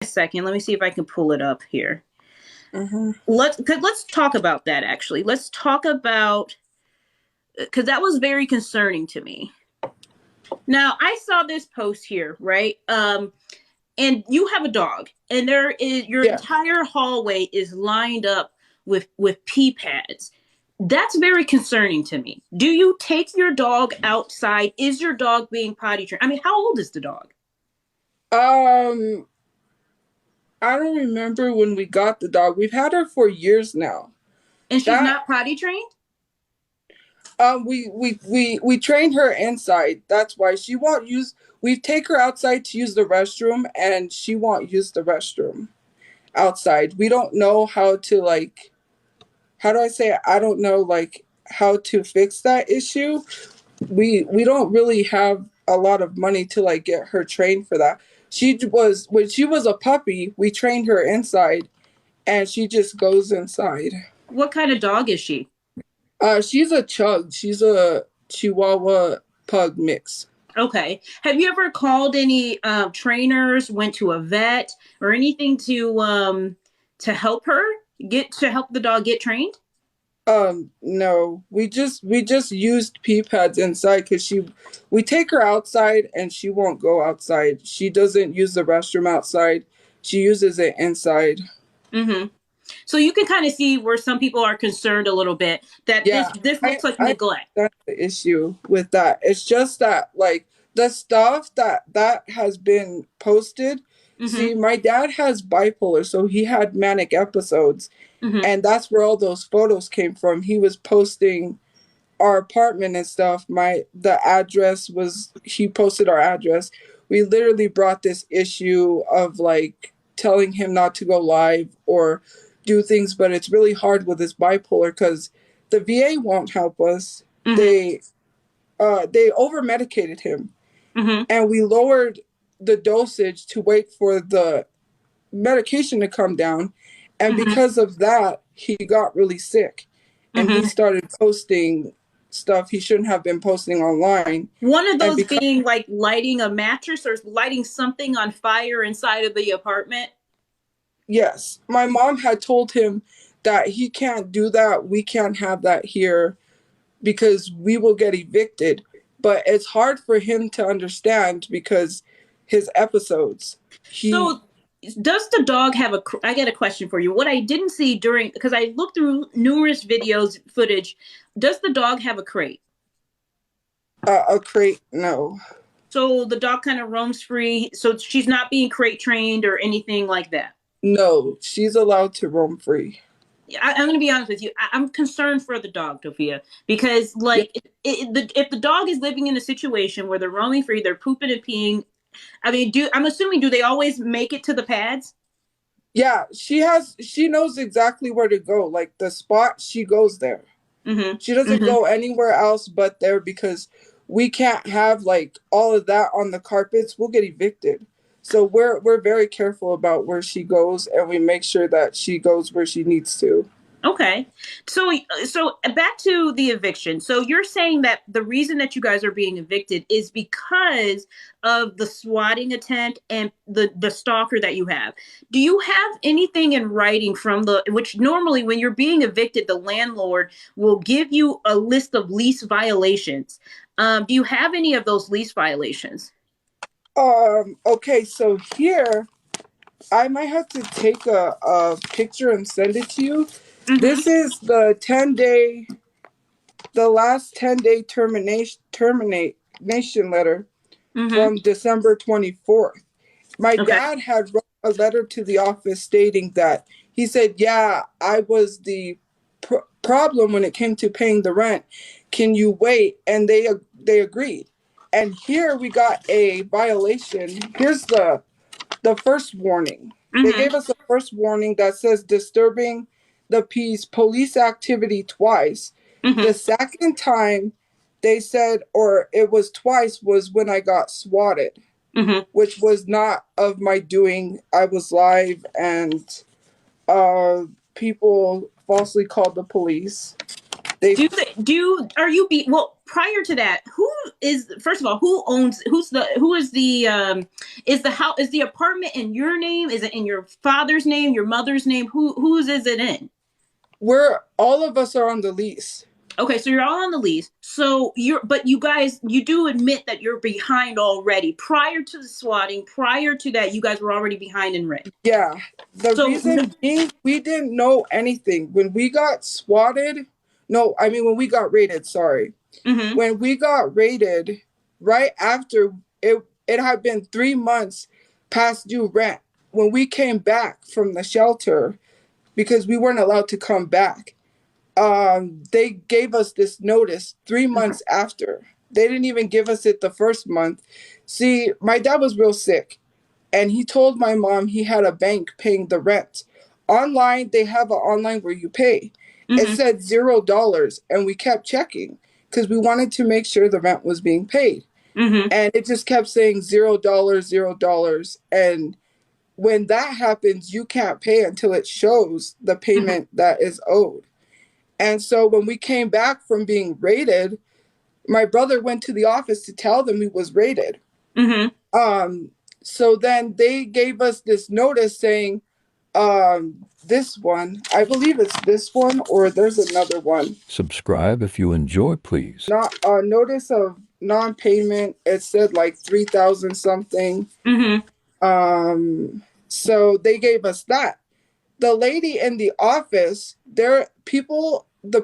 a second. Let me see if I can pull it up here. Mm-hmm. Let's talk about that, actually. Let's talk about, because that was very concerning to me. Now, I saw this post here, right? And you have a dog, and there is your entire hallway is lined up with pee pads. That's very concerning to me. Do you take your dog outside? Is your dog being potty trained? I mean, how old is the dog? I don't remember when we got the dog. We've had her for years now. And she's That not potty trained? we trained her inside. That's why she won't use. We take her outside to use the restroom, and she won't use the restroom outside. We don't know how to, like, how do I say it? I don't know, like, how to fix that issue. We don't really have a lot of money to, like, get her trained for that. When she was a puppy, we trained her inside, and she just goes inside. What kind of dog is she? She's a chug. She's a Chihuahua pug mix. Okay. Have you ever called any trainers, went to a vet or anything to help her to help the dog get trained? No, we just used pee pads inside because we take her outside and she won't go outside. She doesn't use the restroom outside. She uses it inside. Mm-hmm. So you can kind of see where some people are concerned a little bit that this looks like neglect. That's the issue with that. It's just that, like, the stuff that has been posted. Mm-hmm. See, my dad has bipolar, so he had manic episodes. Mm-hmm. And that's where all those photos came from. He was posting our apartment and stuff. He posted our address. We literally brought this issue of, like, telling him not to go live or do things, but it's really hard with his bipolar because the VA won't help us. Mm-hmm. They over medicated him. Mm-hmm. And we lowered the dosage to wait for the medication to come down. And Mm-hmm. because of that, he got really sick. And he started posting stuff he shouldn't have been posting online. One of those being like lighting a mattress or lighting something on fire inside of the apartment? Yes. My mom had told him that he can't do that. We can't have that here because we will get evicted. But it's hard for him to understand because his episodes. So does the dog have I got a question for you. What I didn't see because I looked through numerous videos, footage, does the dog have a crate? A crate, no. So the dog kind of roams free. So she's not being crate trained or anything like that? No, she's allowed to roam free. I'm going to be honest with you. I'm concerned for the dog, Tophia, because, like, if the dog is living in a situation where they're roaming free, they're pooping and peeing. I mean, I'm assuming, do they always make it to the pads? Yeah, she knows exactly where to go. Like, the spot, she goes there. Mm-hmm. She doesn't go anywhere else but there because we can't have, like, all of that on the carpets. We'll get evicted. So we're very careful about where she goes, and we make sure that she goes where she needs to. Okay. So back to the eviction. So you're saying that the reason that you guys are being evicted is because of the swatting attempt and the stalker that you have. Do you have anything in writing which normally when you're being evicted, the landlord will give you a list of lease violations. Do you have any of those lease violations? Okay, so here I might have to take a picture and send it to you. Mm-hmm. This is the last 10-day termination letter from December 24th. My dad had wrote a letter to the office stating that he said, yeah, I was the problem when it came to paying the rent. Can you wait? And they agreed. And here we got a violation. Here's the first warning. They gave us the first warning that says disturbing the peace, police activity twice. The second time they said, or it was twice, was when I got swatted, which was not of my doing. I was live and people falsely called the police. Well, prior to that, first of all, is the apartment in your name? Is it in your father's name, your mother's name? Whose is it in? All of us are on the lease. Okay, so you're all on the lease. So you do admit that you're behind already. Prior to the swatting, prior to that, you guys were already behind in rent. Yeah. The reason being, we didn't know anything. When we got swatted, when we got raided, sorry. Mm-hmm. When we got raided, right after, it had been 3 months past due rent. When we came back from the shelter, because we weren't allowed to come back, they gave us this notice 3 months after. They didn't even give us it the first month. See, my dad was real sick, and he told my mom he had a bank paying the rent. Online, they have an online where you pay. Mm-hmm. It said $0, and we kept checking because we wanted to make sure the rent was being paid. Mm-hmm. And it just kept saying $0, $0. And when that happens, you can't pay until it shows the payment mm-hmm. that is owed. And so when we came back from being raided, my brother went to the office to tell them he was raided. Mm-hmm. So then they gave us this notice saying, this one, I believe it's this one, or there's another one. Subscribe if you enjoy, please. Notice of non-payment. It said like 3,000 something. Mm-hmm. So they gave us that. The lady in the office, the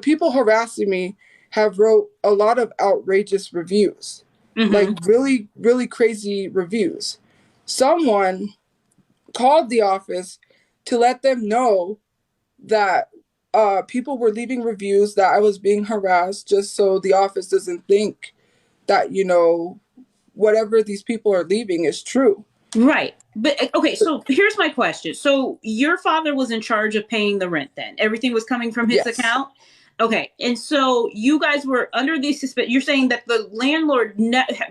people harassing me have wrote a lot of outrageous reviews, mm-hmm. like really, really crazy reviews. Someone called the office to let them know that people were leaving reviews that I was being harassed, just so the office doesn't think that, whatever these people are leaving is true. Right. But okay, so here's my question. So your father was in charge of paying the rent then? Everything was coming from his yes. account? Okay. And so you guys were under the suspension. You're saying that the landlord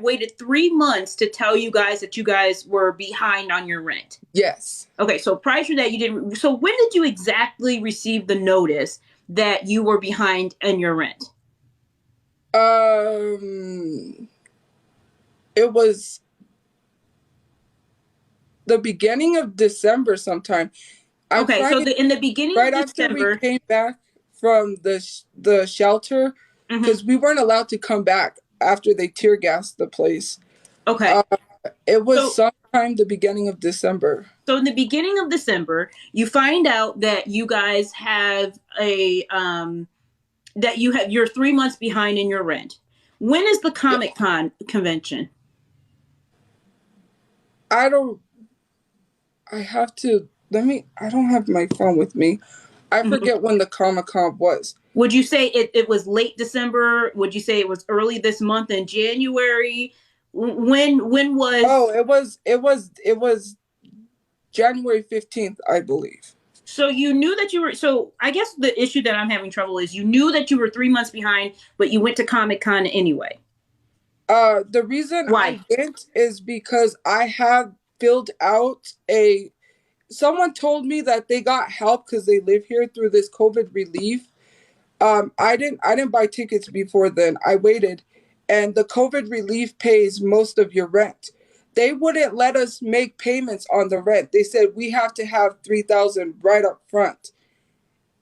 waited 3 months to tell you guys that you guys were behind on your rent? Yes. Okay. So prior to that, you didn't. So when did you exactly receive the notice that you were behind in your rent? It was the beginning of December sometime. Okay, so in the beginning right of December, after we came back from the shelter, because mm-hmm. we weren't allowed to come back after they tear gassed the place. Okay. It was sometime the beginning of December. So in the beginning of December, you find out that you guys have you're 3 months behind in your rent. When is the ComiCon convention? I don't have my phone with me. I forget when the Comic-Con was. Would you say it was late December? Would you say it was early this month in January? When was? Oh, it was January 15th, I believe. So you knew that you were. So I guess the issue that I'm having trouble is you knew that you were 3 months behind, but you went to Comic-Con anyway. The reason I went is because I had filled out someone told me that they got help because they live here through this COVID relief. I didn't buy tickets before then. I waited, and the COVID relief pays most of your rent. They wouldn't let us make payments on the rent. They said we have to have 3,000 right up front.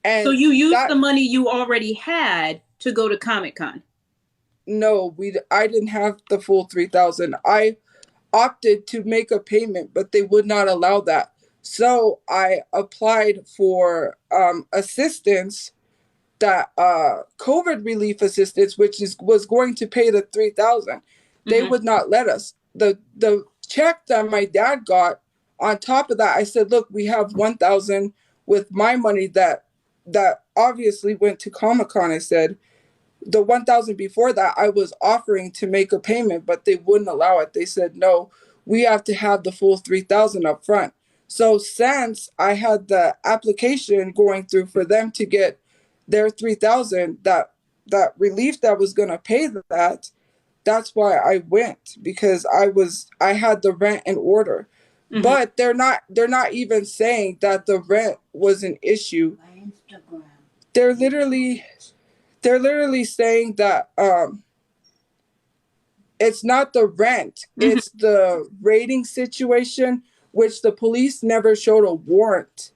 And so you used the money you already had to go to Comic-Con? No, I didn't have the full 3,000. I opted to make a payment, but they would not allow that. So I applied for assistance, that COVID relief assistance, which was going to pay the 3,000. They mm-hmm. would not let us. The check that my dad got, on top of that, I said, look, we have 1,000 with my money that obviously went to Comic-Con. I said, the 1,000 before that, I was offering to make a payment, but they wouldn't allow it. They said, no, we have to have the full 3,000 up front. So since I had the application going through for them to get their 3,000, that relief that was going to pay that, that's why I went, because I had the rent in order. Mm-hmm. But they're not even saying that the rent was an issue. They're literally they're literally saying that it's not the rent, it's the raiding situation, which the police never showed a warrant.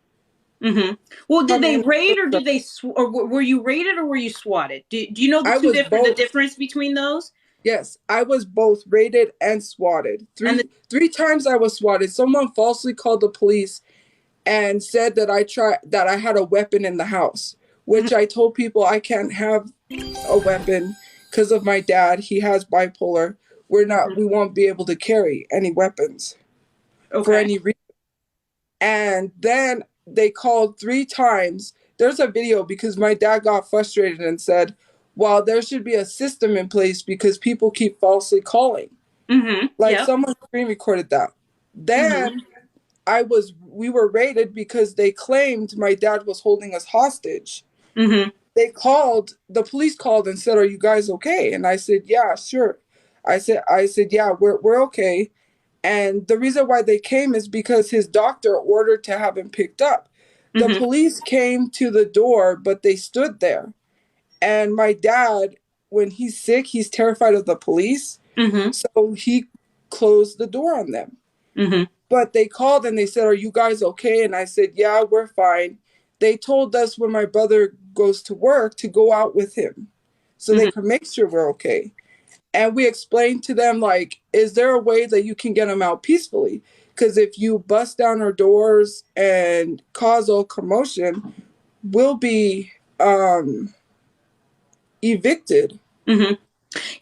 Well, did they raid or did they, or were you raided or were you swatted? Do you know the difference between those? Yes, I was both raided and swatted. Three times I was swatted. Someone falsely called the police and said that I had a weapon in the house, which I told people I can't have a weapon because of my dad. He has bipolar. We won't be able to carry any weapons for any reason. And then they called 3 times. There's a video because my dad got frustrated and said, well, there should be a system in place because people keep falsely calling. Someone screen recorded that. Then we were raided because they claimed my dad was holding us hostage. The police called and said, are you guys okay? And I said, yeah, sure. I said, yeah, we're okay. And the reason why they came is because his doctor ordered to have him picked up. The police came to the door, but they stood there. And my dad, when he's sick, he's terrified of the police. So he closed the door on them. But they called and they said, are you guys okay? And I said, yeah, we're fine. They told us when my brother goes to work to go out with him so they can make sure we're okay. And we explained to them, like, is there a way that you can get them out peacefully? Because if you bust down our doors and cause all commotion, we'll be evicted.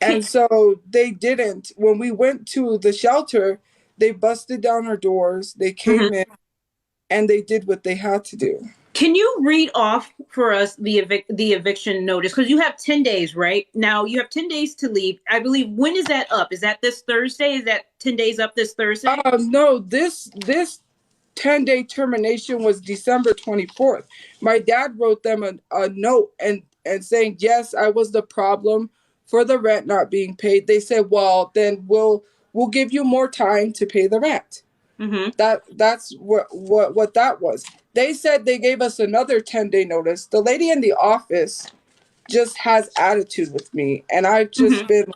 And so they didn't. When we went to the shelter, they busted down our doors. They came in and they did what they had to do. Can you read off for us the eviction notice? Because you have 10 days, right? Now you have 10 days to leave. I believe. When is that up? Is that this Thursday? Is that 10 days up this Thursday? No, this 10-day termination was December 24th. My dad wrote them a note and saying, yes, I was the problem for the rent not being paid. They said, well, then we'll give you more time to pay the rent. That's what that was. They said they gave us another 10-day notice. The lady in the office just has attitude with me, and I've just been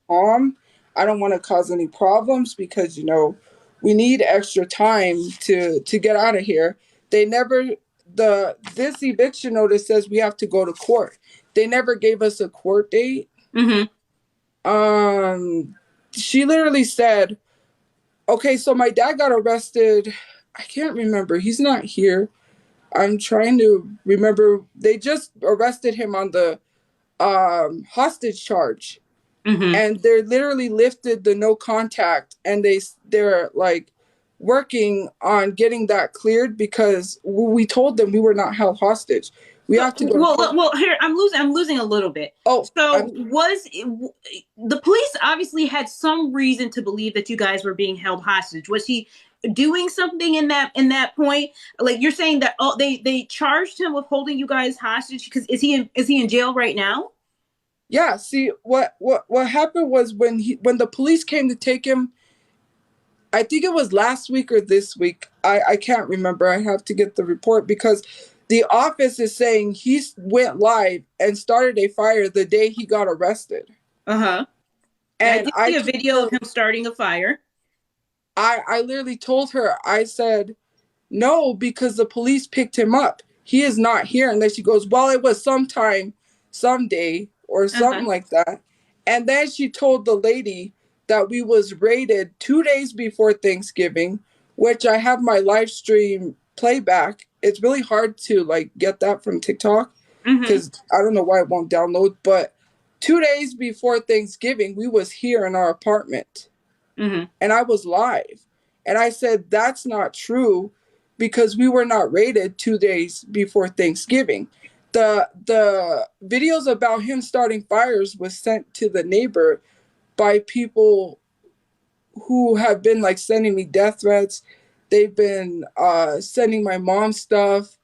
calm. I don't want to cause any problems because, we need extra time to get out of here. This eviction notice says we have to go to court. They never gave us a court date. She literally said, okay, so my dad got arrested. I can't remember. He's not here. I'm trying to remember. They just arrested him on the hostage charge. And they literally lifted the no contact, and they're like working on getting that cleared because we told them we were not held hostage. We have to go. Well, here I'm losing a little bit. Was the police obviously had some reason to believe that you guys were being held hostage? Was he doing something in that point? Like you're saying that they charged him with holding you guys hostage because is he in jail right now? Yeah. See what happened was when the police came to take him. I think it was last week or this week. I can't remember. I have to get the report because the office is saying he went live and started a fire the day he got arrested. And I did see a video of him starting a fire. I literally told her, I said, no, because the police picked him up. He is not here. And then she goes, well, it was sometime, someday, or something like that. And then she told the lady that we was raided 2 days before Thanksgiving, which I have my live stream playback. It's really hard to get that from TikTok because I don't know why it won't download. But 2 days before Thanksgiving, we was here in our apartment and I was live. And I said, that's not true because we were not raided 2 days before Thanksgiving. The videos about him starting fires was sent to the neighbor by people who have been sending me death threats. They've been sending my mom stuff.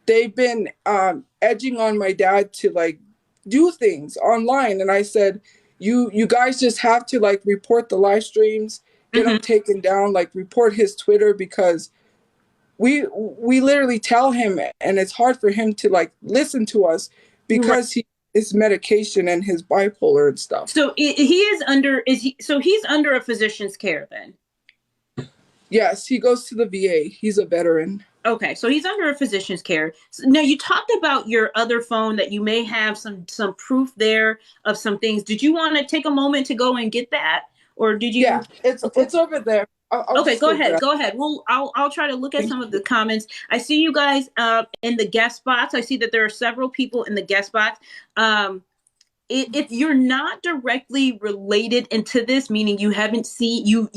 They've been edging on my dad to do things online. And I said, you guys just have to report the live streams, get them taken down, report his Twitter because we literally tell him, and it's hard for him to listen to us because he's his medication and his bipolar and stuff. So he's under a physician's care then? Yes, he goes to the VA. He's a veteran. Okay, so he's under a physician's care. So now, you talked about your other phone, that you may have some proof there of some things. Did you want to take a moment to go and get that, or did you? Yeah, it's over there. Okay, go ahead. Go ahead. Well, I'll try to look at some of the comments. I see you guys in the guest box. I see that there are several people in the guest box. If you're not directly related into this, meaning you haven't seen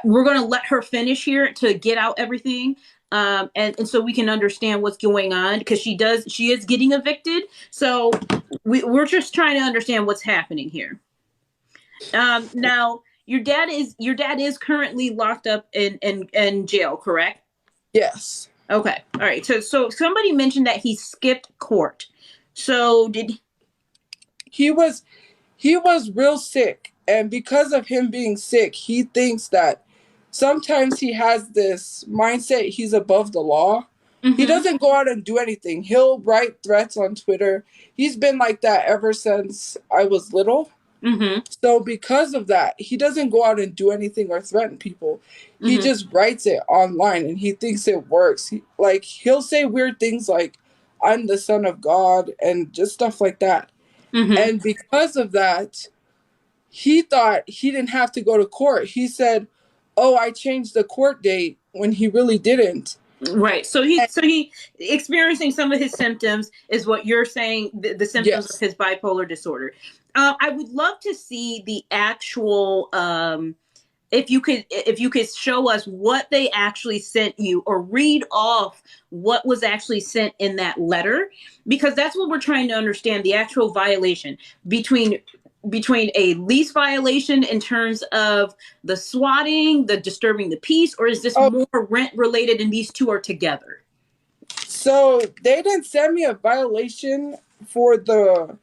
we're going to let her finish here to get out everything. And so we can understand what's going on, because she is getting evicted. So we're just trying to understand what's happening here. Now your dad is currently locked up in jail, correct? Yes. Okay. All right. So somebody mentioned that he skipped court. So he was real sick, and because of him being sick, he thinks that sometimes he has this mindset he's above the law. Mm-hmm. He doesn't go out and do anything. He'll write threats on Twitter. He's been like that ever since I was little. Mm-hmm. So because of that, he doesn't go out and do anything or threaten people. Mm-hmm. He just writes it online, and he thinks it works. He'll say weird things like, "I'm the son of God," and just stuff like that. Mm-hmm. And because of that, he thought he didn't have to go to court. He said, "Oh, I changed the court date," when he really didn't. Right. So he experiencing some of his symptoms is what you're saying, the symptoms of his bipolar disorder. I would love to see the actual, if you could show us what they actually sent you, or read off what was actually sent in that letter, because that's what we're trying to understand, the actual violation between a lease violation in terms of the swatting, the disturbing the peace, or is this more rent related and these two are together? So they didn't send me a violation for the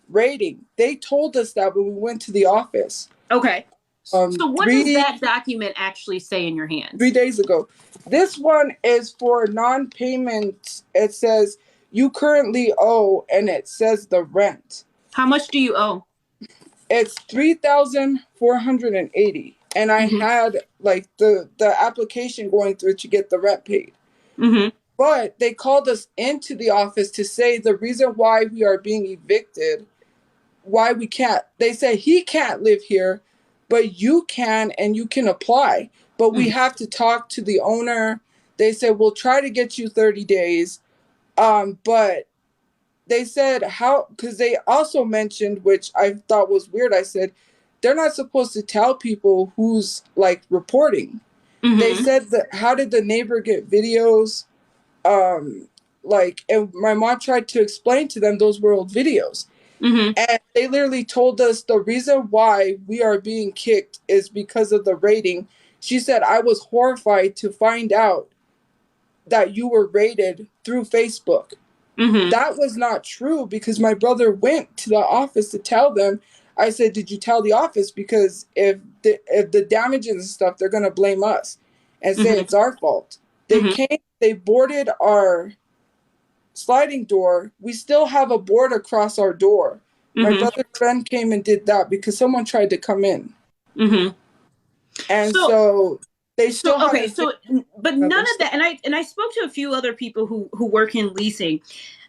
rating. They told us that when we went to the office. Okay. So what does that document actually say in your hand? 3 days ago. This one is for non-payment. It says you currently owe, and it says the rent. How much do you owe? It's $3,480, and I had the application going through to get the rent paid. Mm-hmm. But they called us into the office to say the reason why we are being evicted, why we can't. They said he can't live here, but you can, and you can apply. But we have to talk to the owner. They said we'll try to get you 30 days, but. They said because they also mentioned, which I thought was weird, I said, they're not supposed to tell people who's reporting. Mm-hmm. They said that, how did the neighbor get videos? And my mom tried to explain to them those were old videos. Mm-hmm. And they literally told us the reason why we are being kicked is because of the rating. She said, I was horrified to find out that you were rated through Facebook. Mm-hmm. That was not true, because my brother went to the office to tell them. I said, did you tell the office? Because if the damages and stuff, they're going to blame us and say it's our fault. They came, they boarded our sliding door. We still have a board across our door. My brother's friend came and did that because someone tried to come in. Mm-hmm. And so they still but none of that, and I spoke to a few other people who work in leasing.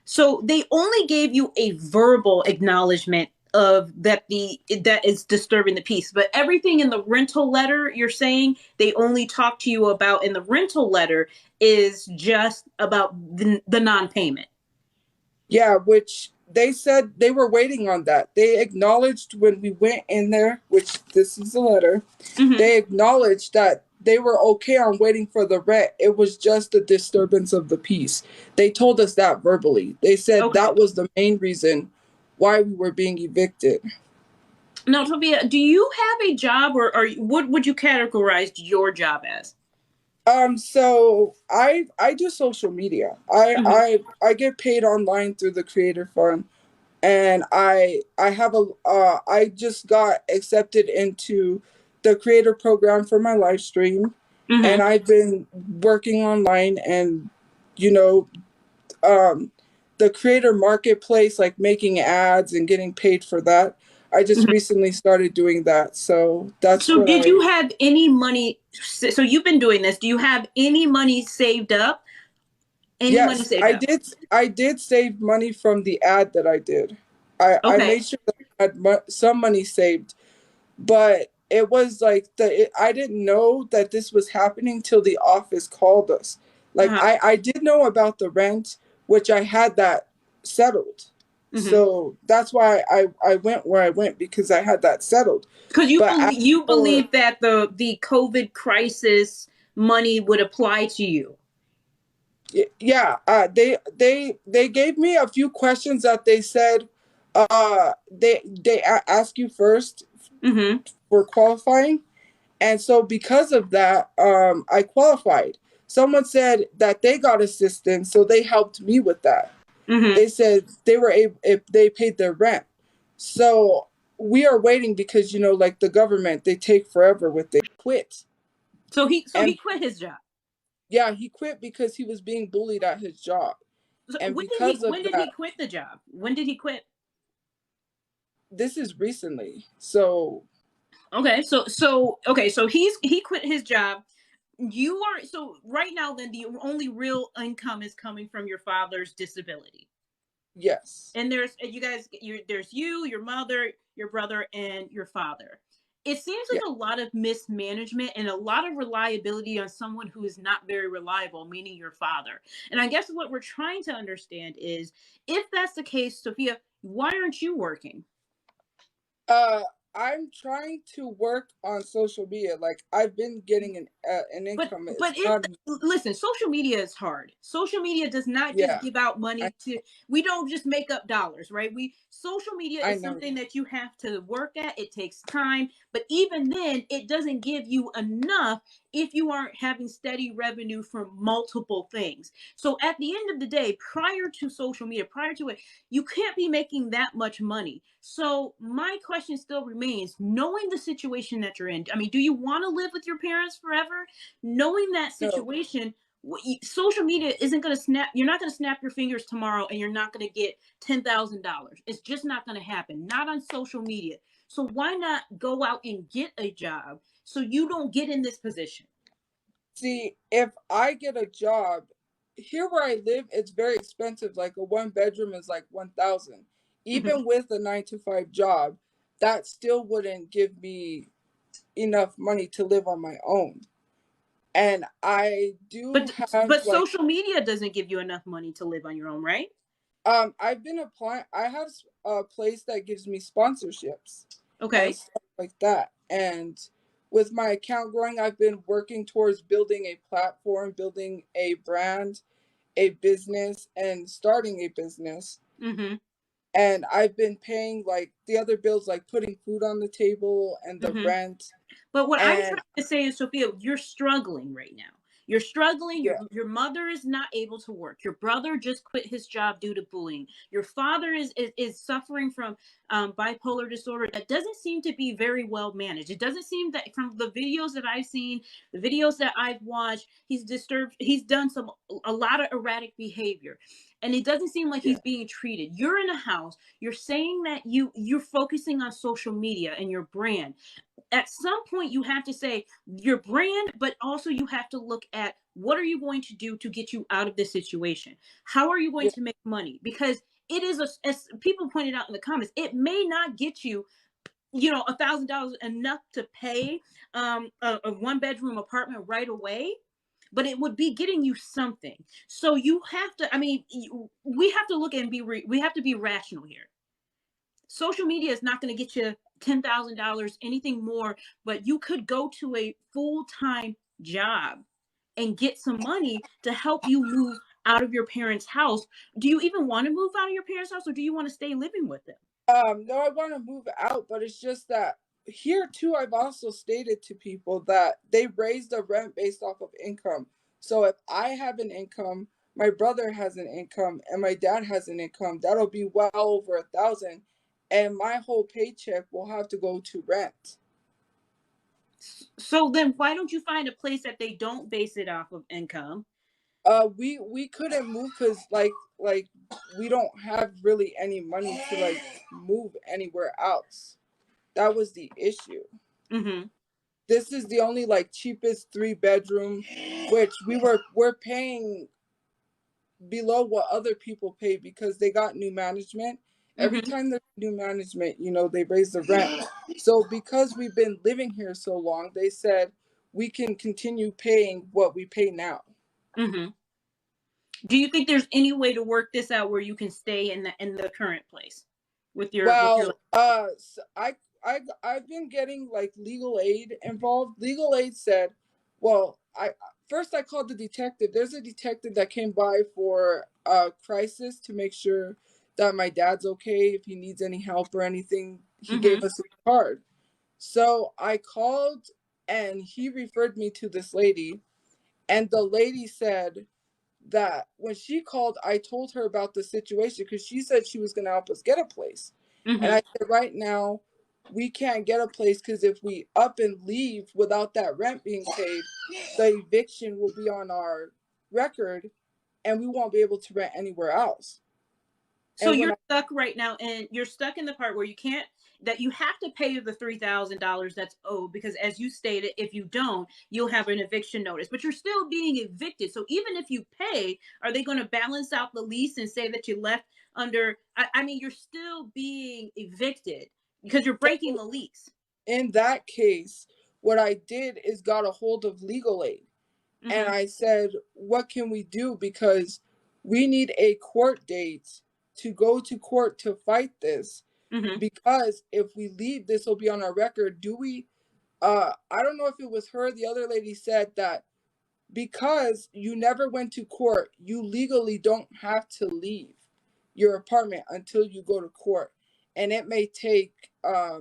So they only gave you a verbal acknowledgement of that is disturbing the peace, but everything in the rental letter, you're saying they only talk to you about in the rental letter is just about the non-payment. Yeah, which they said they were waiting on that. They acknowledged when we went in there, which this is the letter, they acknowledged that they were okay on waiting for the rent. It was just the disturbance of the peace. They told us that verbally. They said that was the main reason why we were being evicted. Now, Tophia, do you have a job, or what would you categorize your job as? So I do social media. I get paid online through the Creator Fund, and I I just got accepted into the creator program for my live stream, and I've been working online, and the the creator marketplace, like making ads and getting paid for that. I just recently started doing that. So that's So what did you have any money? So you've been doing this. Do you have any money saved up? Any money Yes, saved up? I did save money from the ad that I did. I Okay. made sure that I had some money saved, but it was like I didn't know that this was happening till the office called us. Like I did know about the rent, which I had that settled. So that's why I went where I went, because I had that settled. Because But you believe that the COVID crisis money would apply to you. Yeah, they gave me a few questions that they said they ask you first for qualifying, and so because of that, I qualified. Someone said that they got assistance, so they helped me with that. They said they were able, if they paid their rent. So we are waiting because, you know, like the government, they take forever with they quit. So he quit his job. Yeah, he quit because he was being bullied at his job. So And when did he quit the job? When did he quit? This is recently. So okay, so he quit his job. You are so right now then the only real income is coming from your father's disability. Yes. And there's there's you, your mother, your brother, and your father. It seems like a lot of mismanagement and a lot of reliability on someone who is not very reliable, meaning your father. And I guess what we're trying to understand is, if that's the case, Tophia, why aren't you working? I'm trying to work on social media. Like I've been getting an income. But it listen, social media is hard. Social media does not just give out money to. We don't just make up dollars, right? Social media is something that you have to work at. It takes time, but even then, it doesn't give you enough if you aren't having steady revenue from multiple things. So at the end of the day, prior to social media, prior to it, you can't be making that much money. So my question still remains, knowing the situation that you're in, I mean, do you want to live with your parents forever? Knowing that situation, social media isn't going to snap. You're not going to snap your fingers tomorrow and you're not going to get $10,000. It's just not going to happen. Not on social media. So why not go out and get a job so you don't get in this position? See, if I get a job here where I live, it's very expensive. Like a 1 bedroom is like 1,000. Even with a 9 to 5 job, that still wouldn't give me enough money to live on my own. And I do have but social media doesn't give you enough money to live on your own, right? I've been applying. I have a place that gives me sponsorships. Okay. And stuff like that. And with my account growing, I've been working towards building a platform, building a brand, a business, and starting a business. And I've been paying like the other bills, like putting food on the table and the rent. But what I'm trying to say is, Tophia, you're struggling right now. You're struggling. Your mother is not able to work. Your brother just quit his job due to bullying. Your father is suffering from bipolar disorder that doesn't seem to be very well managed. It doesn't seem that, from the videos that I've seen, the videos that I've watched, he's disturbed. He's done a lot of erratic behavior. And it doesn't seem like he's being treated. You're in a house. You're saying that you're focusing on social media and your brand. At some point you have to say your brand, but also you have to look at what are you going to do to get you out of this situation? How are you going to make money? Because it is, as people pointed out in the comments, it may not get you, $1,000 enough to pay a 1 bedroom apartment right away, but it would be getting you something. So you have to, we have to look and we have to be rational here. Social media is not going to get you $10,000, anything more, but you could go to a full-time job and get some money to help you move out of your parents' house. Do you even want to move out of your parents' house, or do you want to stay living with them? No, I want to move out, but it's just that here too, I've also stated to people that they raise the rent based off of income. So if I have an income, my brother has an income, and my dad has an income, that'll be well over 1,000, and my whole paycheck will have to go to rent. So then why don't you find a place that they don't base it off of income? We couldn't move because like we don't have really any money to like move anywhere else. That was the issue. Mm-hmm. This is the only like cheapest 3-bedroom, which we're paying below what other people pay because they got new management. Every Mm-hmm. time there's new management, you know, they raise the rent. So because we've been living here so long, they said we can continue paying what we pay now. Mm-hmm. Do you think there's any way to work this out where you can stay in the current place with your Well, so I've been getting like legal aid involved. Legal aid said, well, I called the detective. There's a detective that came by for a crisis to make sure that my dad's okay if he needs any help or anything. He Mm-hmm. gave us a card. So I called and he referred me to this lady, and the lady said that when she called, I told her about the situation because she said she was going to help us get a place. Mm-hmm. And I said, right now, we can't get a place because if we up and leave without that rent being paid, the eviction will be on our record and we won't be able to rent anywhere else. So you're stuck right now, and you're stuck in the part where you can't, that you have to pay the $3,000 that's owed, because as you stated, if you don't, you'll have an eviction notice, but you're still being evicted. So even if you pay, are they going to balance out the lease and say that you left under, I mean, you're still being evicted because you're breaking the lease. In that case, what I did is got a hold of legal aid. Mm-hmm. And I said, what can we do? Because we need a court date to go to court to fight this. Mm-hmm. Because if we leave, this will be on our record. Do we? I don't know if it was her. The other lady said that because you never went to court, you legally don't have to leave your apartment until you go to court. And it may take, I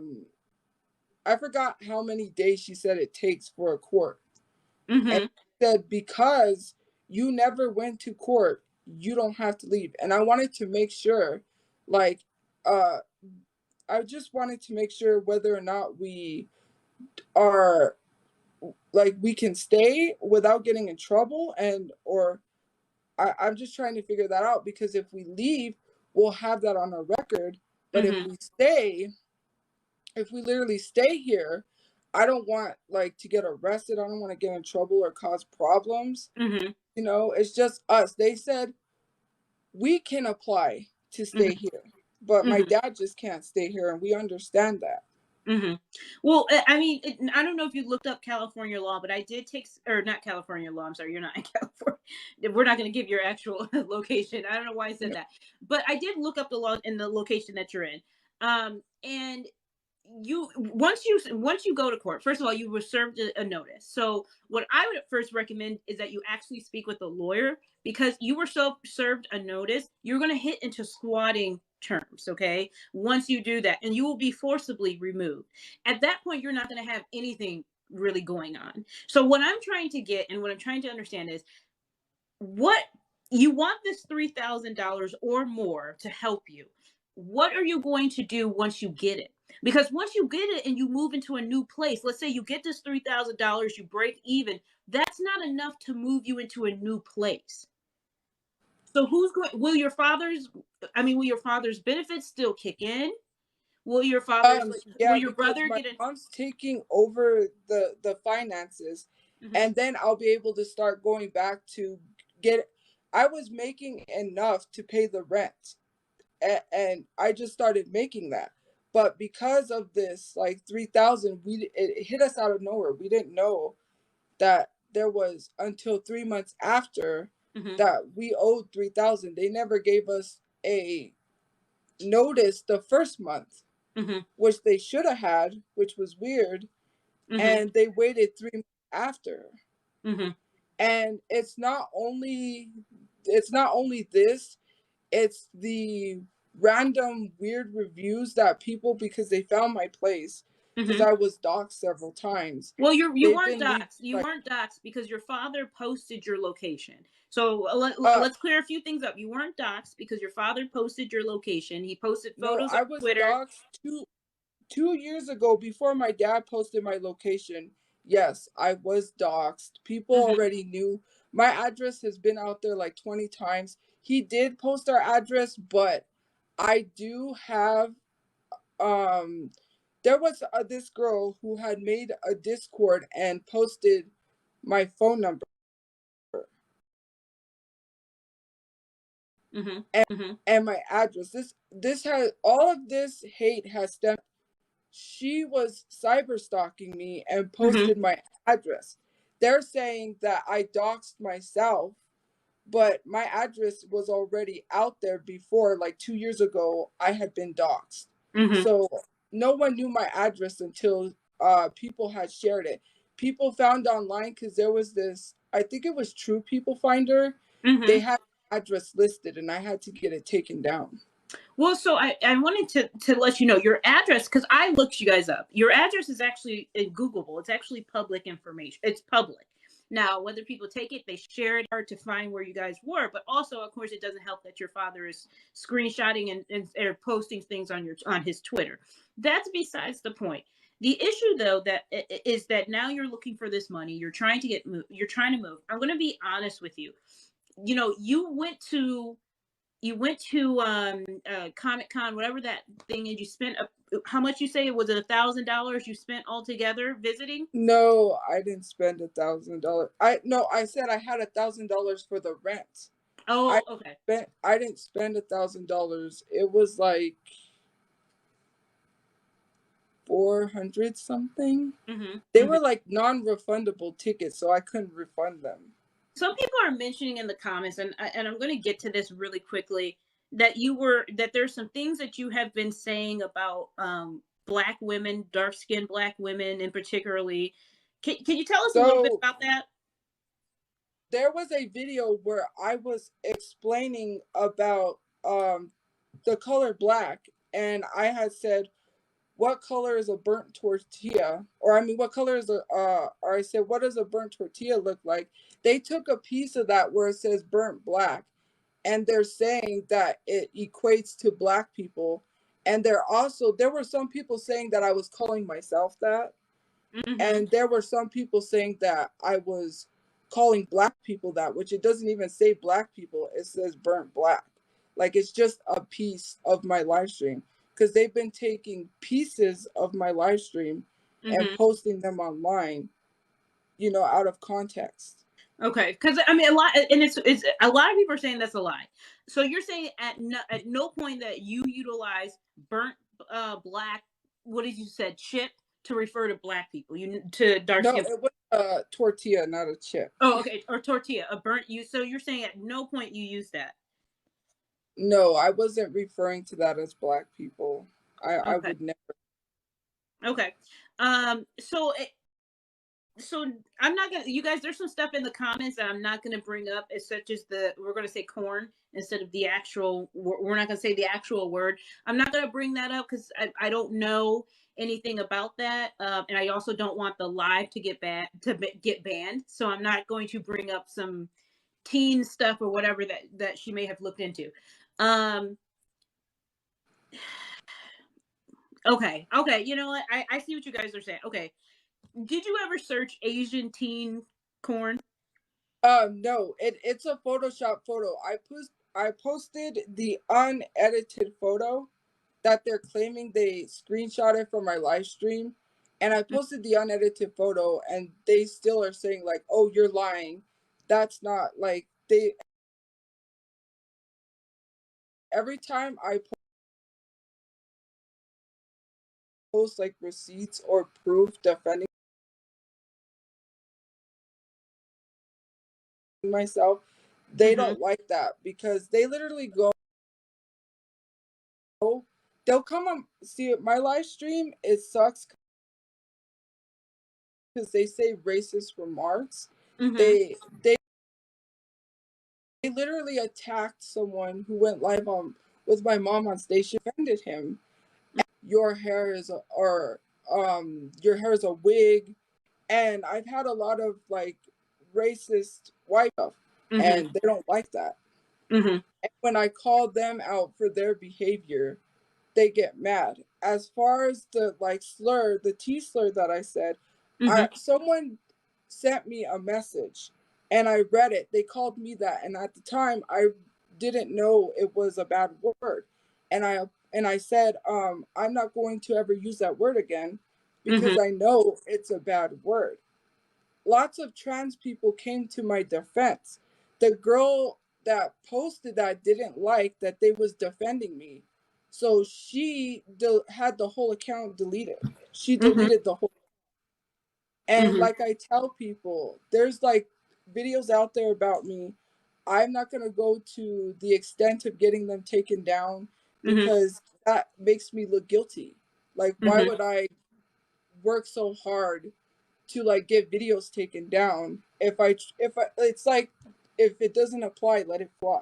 forgot how many days she said it takes for a court. Mm-hmm. And said, because you never went to court, you don't have to leave. And I wanted to make sure, like, I just wanted to make sure whether or not we are, like, we can stay without getting in trouble, and or I'm just trying to figure that out, because if we leave, we'll have that on our record. But Mm-hmm. if we stay, if we literally stay here, I don't want like to get arrested. I don't want to get in trouble or cause problems. Mm-hmm. You know, it's just us. They said we can apply to stay here, but my dad just can't stay here, and we understand that. Mm-hmm. Well, I mean, I don't know if you looked up California law, but I did take, or not California law. I'm sorry, you're not in California. We're not going to give your actual location. I don't know why I said that, but I did look up the law in the location that you're in. And you once you go to court, first of all, you were served a notice. So what I would first recommend is that you actually speak with a lawyer, because you were served a notice. You're going to hit into squatting terms, okay? Once you do that, and you will be forcibly removed. At that point, you're not going to have anything really going on. So what I'm trying to get, and what I'm trying to understand is, what you want this $3,000 or more to help you. What are you going to do once you get it? Because once you get it and you move into a new place, let's say you get this $3,000, you break even, that's not enough to move you into a new place. So who's going, will your father's benefits still kick in? Will your father's, Yeah, will your because brother my get it? mom's taking over the finances, and then I'll be able to start going back to get. I was making enough to pay the rent, and I just started making that. But because of this, like 3,000, it hit us out of nowhere. We didn't know that there was until 3 months after that we owed 3,000. They never gave us a notice the first month, which they should have had, which was weird. And they waited 3 months after. And it's not only this, it's the random weird reviews that people, because they found my place, because I was doxxed several times. Well, you weren't doxxed. You weren't doxxed because your father posted your location. So let's clear a few things up. You weren't doxxed because your father posted your location. He posted photos on Twitter. I was doxxed 2 years ago, before my dad posted my location. Yes, I was doxxed. People already knew. My address has been out there like 20 times. He did post our address, but I do have there was this girl who had made a Discord and posted my phone number. And my address. This has all of this hate has stemmed. She was cyber stalking me and posted my address. They're saying that I doxed myself, but my address was already out there before, like 2 years ago. I had been doxed, so no one knew my address until people had shared it. People found online because there was this. I think it was True People Finder. They had address listed, and I had to get it taken down. Well, so I wanted to let you know your address, because I looked you guys up. Your address is actually Googleable. It's actually public information. It's public. Now, whether people take it, they share it, hard to find where you guys were. But also, of course, it doesn't help that your father is screenshotting and posting things on his Twitter. That's besides the point. The issue, though, that is that now you're looking for this money. You're trying to move. I'm going to be honest with you. You know, you went to ComiCon, whatever that thing is. You spent how much? You say it was $1,000 you spent altogether visiting? No, I didn't spend $1,000. I said I had $1,000 for the rent. Oh, okay. I didn't spend $1,000. It was like 400 something. They were like non-refundable tickets, so I couldn't refund them. Some people are mentioning in the comments, and I'm going to get to this really quickly, that there's some things that you have been saying about Black women, dark-skinned Black women in particularly. Can you tell us a little bit about that? There was a video where I was explaining about the color black, and I had said, what color is a burnt tortilla? Or I mean, what color is or I said, what does a burnt tortilla look like? They took a piece of that where it says burnt black, and they're saying that it equates to Black people. And there were some people saying that I was calling myself that. And there were some people saying that I was calling Black people that, which it doesn't even say Black people. It says burnt black. Like, it's just a piece of my live stream. Because they've been taking pieces of my live stream and posting them online, out of context. Okay, because I mean, a lot of people are saying that's a lie. So you're saying at no point that you utilize burnt black, what did you said, chip, to refer to Black people, to dark skin? No, it was a tortilla, not a chip. Oh, okay, or tortilla, a burnt. So you're saying at no point you use that? No, I wasn't referring to that as Black people. I would never. Okay. So I'm not gonna, you guys, there's some stuff in the comments that I'm not gonna bring up, as such as we're gonna say corn instead of the actual, we're not gonna say the actual word. I'm not gonna bring that up because I don't know anything about that. And I also don't want the live to get banned. So I'm not going to bring up some teen stuff or whatever that she may have looked into. Okay. You know what? I see what you guys are saying. Okay. Did you ever search Asian teen corn? No, it's a Photoshop photo. I posted the unedited photo that they're claiming they screenshotted from my live stream, and I posted the unedited photo, and they still are saying like, "Oh, you're lying." That's not like they. Every time I post like receipts or proof defending myself, they don't like that, because they literally they'll come and see my live stream. It sucks because they say racist remarks. They literally attacked someone who went live with my mom on stage. She offended him. Your hair is your hair is a wig. And I've had a lot of like racist white stuff, and they don't like that. And when I call them out for their behavior, they get mad. As far as the like slur, the T slur that I said, someone sent me a message and I read it. They called me that, and at the time I didn't know it was a bad word, and I said, I'm not going to ever use that word again because I know it's a bad word. Lots of trans people came to my defense. The girl that posted that didn't like that they was defending me, so she had the whole account deleted. She deleted the whole. And like I tell people, there's like videos out there about me. I'm not going to go to the extent of getting them taken down because that makes me look guilty. Like, why would I work so hard to like get videos taken down if I it's like, if it doesn't apply, let it fly.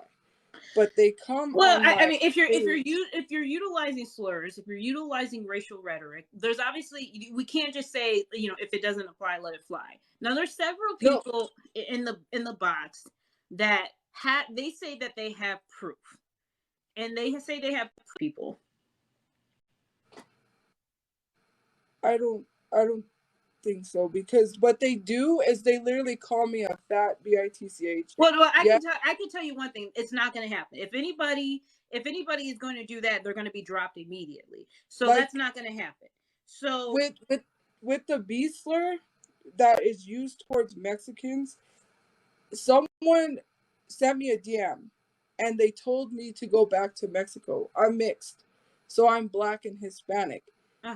But they come Well, on my I mean, if page. you're utilizing slurs, if you're utilizing racial rhetoric, there's obviously, we can't just say, if it doesn't apply, let it fly. Now, there's several No, people in the box that they say that they have proof, and they say they have people. I don't think so, because what they do is they literally call me a fat bitch. Well, I can tell you one thing: it's not going to happen. If anybody is going to do that, they're going to be dropped immediately. So like, that's not going to happen. So with the B slur that is used towards Mexicans, someone sent me a DM and they told me to go back to Mexico. I'm mixed, so I'm Black and Hispanic.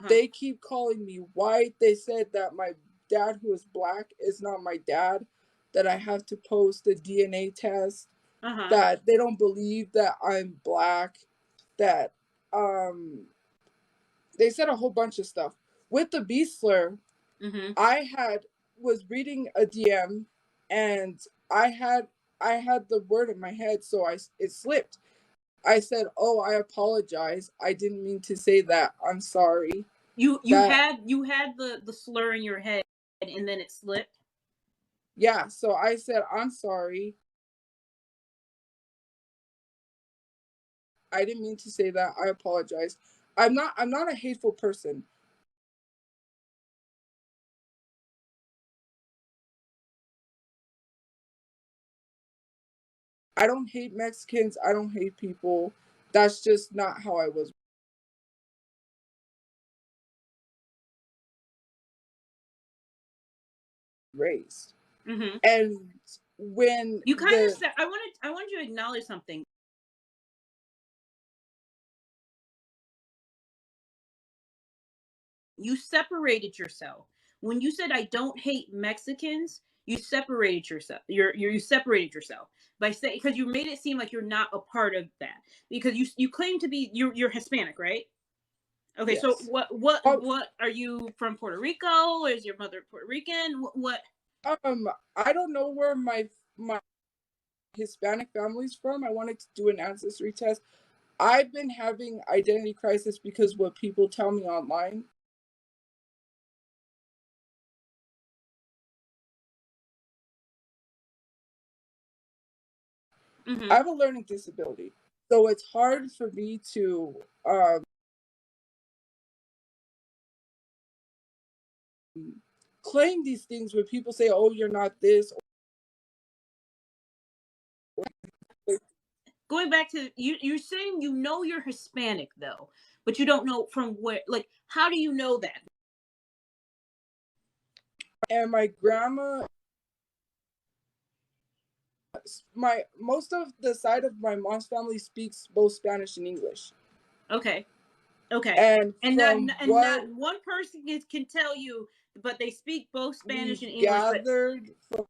They keep calling me white. They said that my dad, who is Black, is not my dad, that I have to post a DNA test, that they don't believe that I'm Black, that they said a whole bunch of stuff. With the B slur, I was reading a DM and I had the word in my head, so it slipped. I said, "Oh, I apologize. I didn't mean to say that. I'm sorry." You had the slur in your head and then it slipped? Yeah, so I said, "I'm sorry. I didn't mean to say that. I apologize. I'm not a hateful person." I don't hate Mexicans. I don't hate people. That's just not how I was raised. And when you kind of said, I wanted you to acknowledge something. You separated yourself. When you said, I don't hate Mexicans, you separated yourself. You separated yourself by saying, because you made it seem like you're not a part of that, because you claim to be, you're Hispanic, right? Okay, yes. So what are you from? Puerto Rico? Is your mother Puerto Rican? What? I don't know where my Hispanic family's from. I wanted to do an ancestry test. I've been having identity crisis because what people tell me online. I have a learning disability, so it's hard for me to claim these things when people say, "Oh, you're not this." Going back to you're saying you're Hispanic though, but you don't know from where. Like, how do you know that? And my grandma, most of the side of my mom's family speaks both Spanish and English. Okay. And not one person can tell you, but they speak both Spanish and English. Gathered from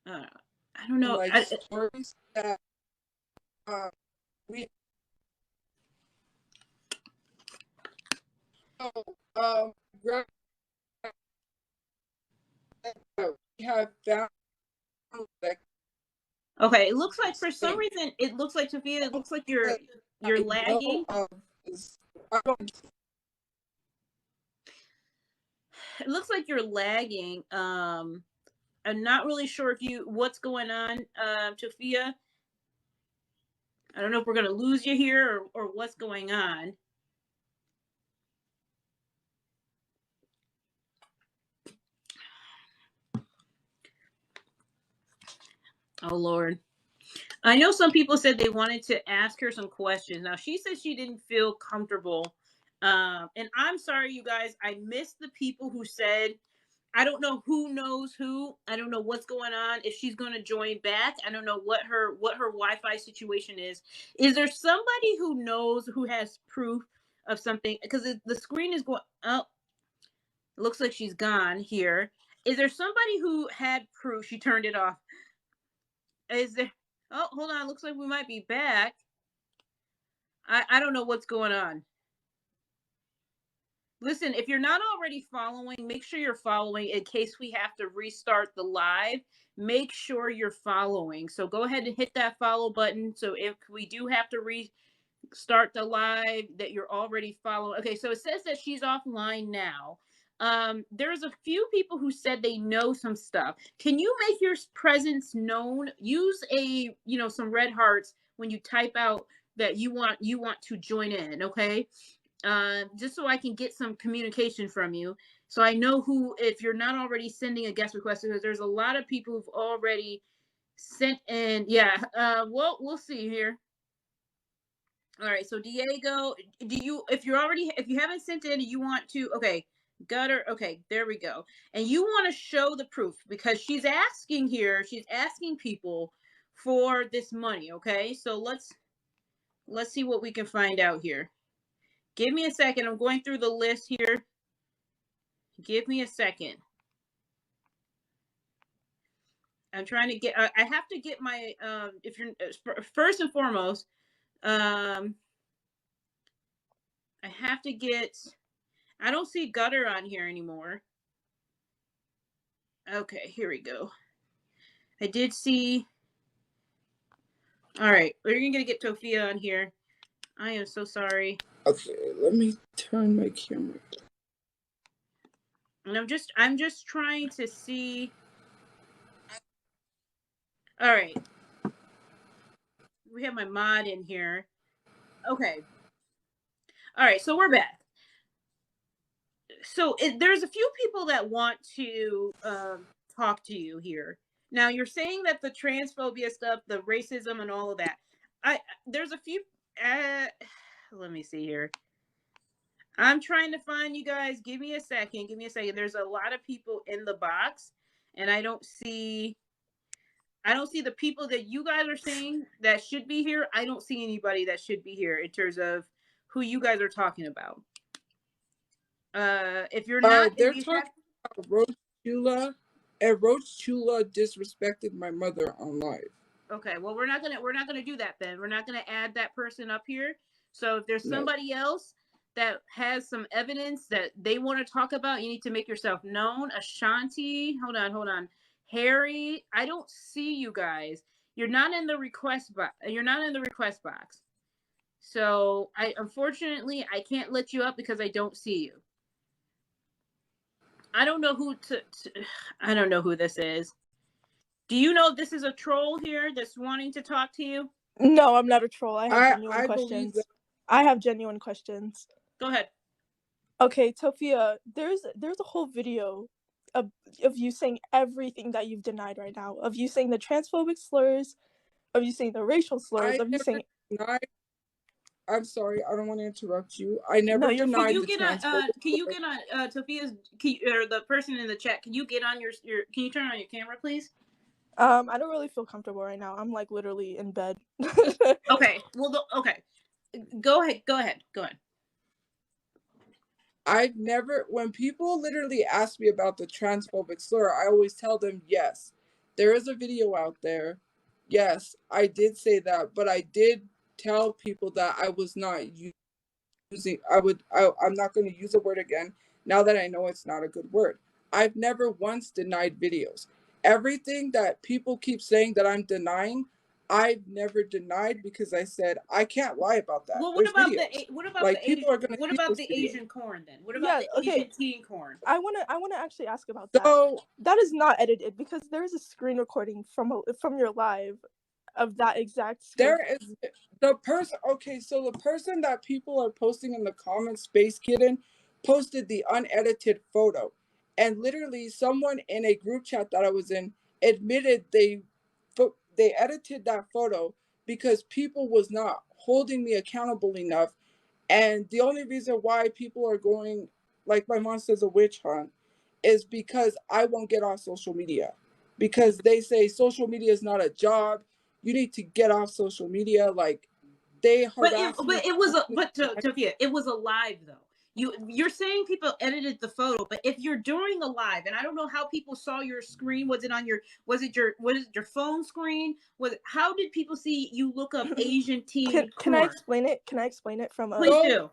I don't know, like stories that we have found. Okay, it looks like for some reason it looks like, Tophia, it looks like you're lagging. It looks like you're lagging. I'm not really sure what's going on, Tophia. I don't know if we're gonna lose you here or what's going on. Oh, Lord. I know some people said they wanted to ask her some questions. Now, she said she didn't feel comfortable. And I'm sorry, you guys. I missed the people who said, I don't know who knows who. I don't know what's going on. If she's going to join back, I don't know what her Wi-Fi situation is. Is there somebody who knows, who has proof of something? Because the screen is going. Oh, looks like she's gone here. Is there somebody who had proof? She turned it off. Is there? Oh, hold on. Looks like we might be back. I don't know what's going on. Listen, if you're not already following, make sure you're following in case we have to restart the live. Make sure you're following. So go ahead and hit that follow button. So if we do have to restart the live, that you're already following. Okay, so it says that she's offline now. There's a few people who said they know some stuff. Can you make your presence known? Use some red hearts when you type out that you want to join in, okay? Just so I can get some communication from you, so I know who, if you're not already sending a guest request, because there's a lot of people who've already sent in. Yeah, well, we'll see here. All right, so Diego, if you haven't sent in, you want to, okay, Gutter, okay, there we go. And you want to show the proof, because she's asking people for this money, okay? So let's see what we can find out here. Give me a second. I'm going through the list here. Give me a second. I'm trying to get, I have to get my, if you're, first and foremost, I have to get, I don't see Gutter on here anymore. Okay, here we go. I did see, all right, we're going to get Tophia on here. I am so sorry. Okay, let me turn my camera. And I'm just trying to see. All right. We have my mod in here. Okay. All right, so we're back. So there's a few people that want to talk to you here. Now, you're saying that the transphobia stuff, the racism and all of that. There's a few. Let me see here. I'm trying to find you guys. Give me a second. There's a lot of people in the box, and I don't see the people that you guys are saying that should be here. I don't see anybody that should be here in terms of who you guys are talking about. If you're not, they're talking about Roach Chula, and Roach Chula disrespected my mother on live. Okay, well, we're not gonna do that then. We're not gonna add that person up here. So if there's somebody else that has some evidence that they want to talk about, you need to make yourself known. Ashanti, hold on. Harry, I don't see you guys. You're not in the request box. So unfortunately I can't let you up because I don't see you. I don't know who I don't know who this is. Do you know if this is a troll here that's wanting to talk to you? No, I'm not a troll. I have genuine questions. I have genuine questions. Go ahead. Okay, Tophia, there's a whole video of you saying everything that you've denied right now. Of you saying the transphobic slurs, of you saying the racial slurs, of you saying... I'm sorry, I don't want to interrupt you. I never denied the transphobic. Can you get on Tophia's, or the person in the chat? Can you get on your? Can you turn on your camera, please? I don't really feel comfortable right now. I'm like literally in bed. Okay. Well, okay. Go ahead. I've never, when people literally ask me about the transphobic slur, I always tell them, yes, there is a video out there. Yes, I did say that, but I did tell people that I was not using, I'm not going to use the word again now that I know it's not a good word. I've never once denied videos. Everything that people keep saying that I'm denying, I've never denied, because I said I can't lie about that. Well, what about the Asian corn then? What about the Asian teen corn? I wanna actually ask about that. That is not edited, because there is a screen recording from your live of that exact screen. There is the person. Okay, so the person that people are posting in the comments, Space Kitten, posted the unedited photo, and literally someone in a group chat that I was in admitted they they edited that photo because people was not holding me accountable enough. And the only reason why people are going, like my mom says, a witch hunt, is because I won't get off social media. Because they say social media is not a job. You need to get off social media. Like, they harass me. Tophia, it was a live though. You're saying people edited the photo, but if you're doing a live, and I don't know how people saw your screen, was it your phone screen? How did people see you look up Asian teen Can I porn? explain it? Can I explain it from Please do.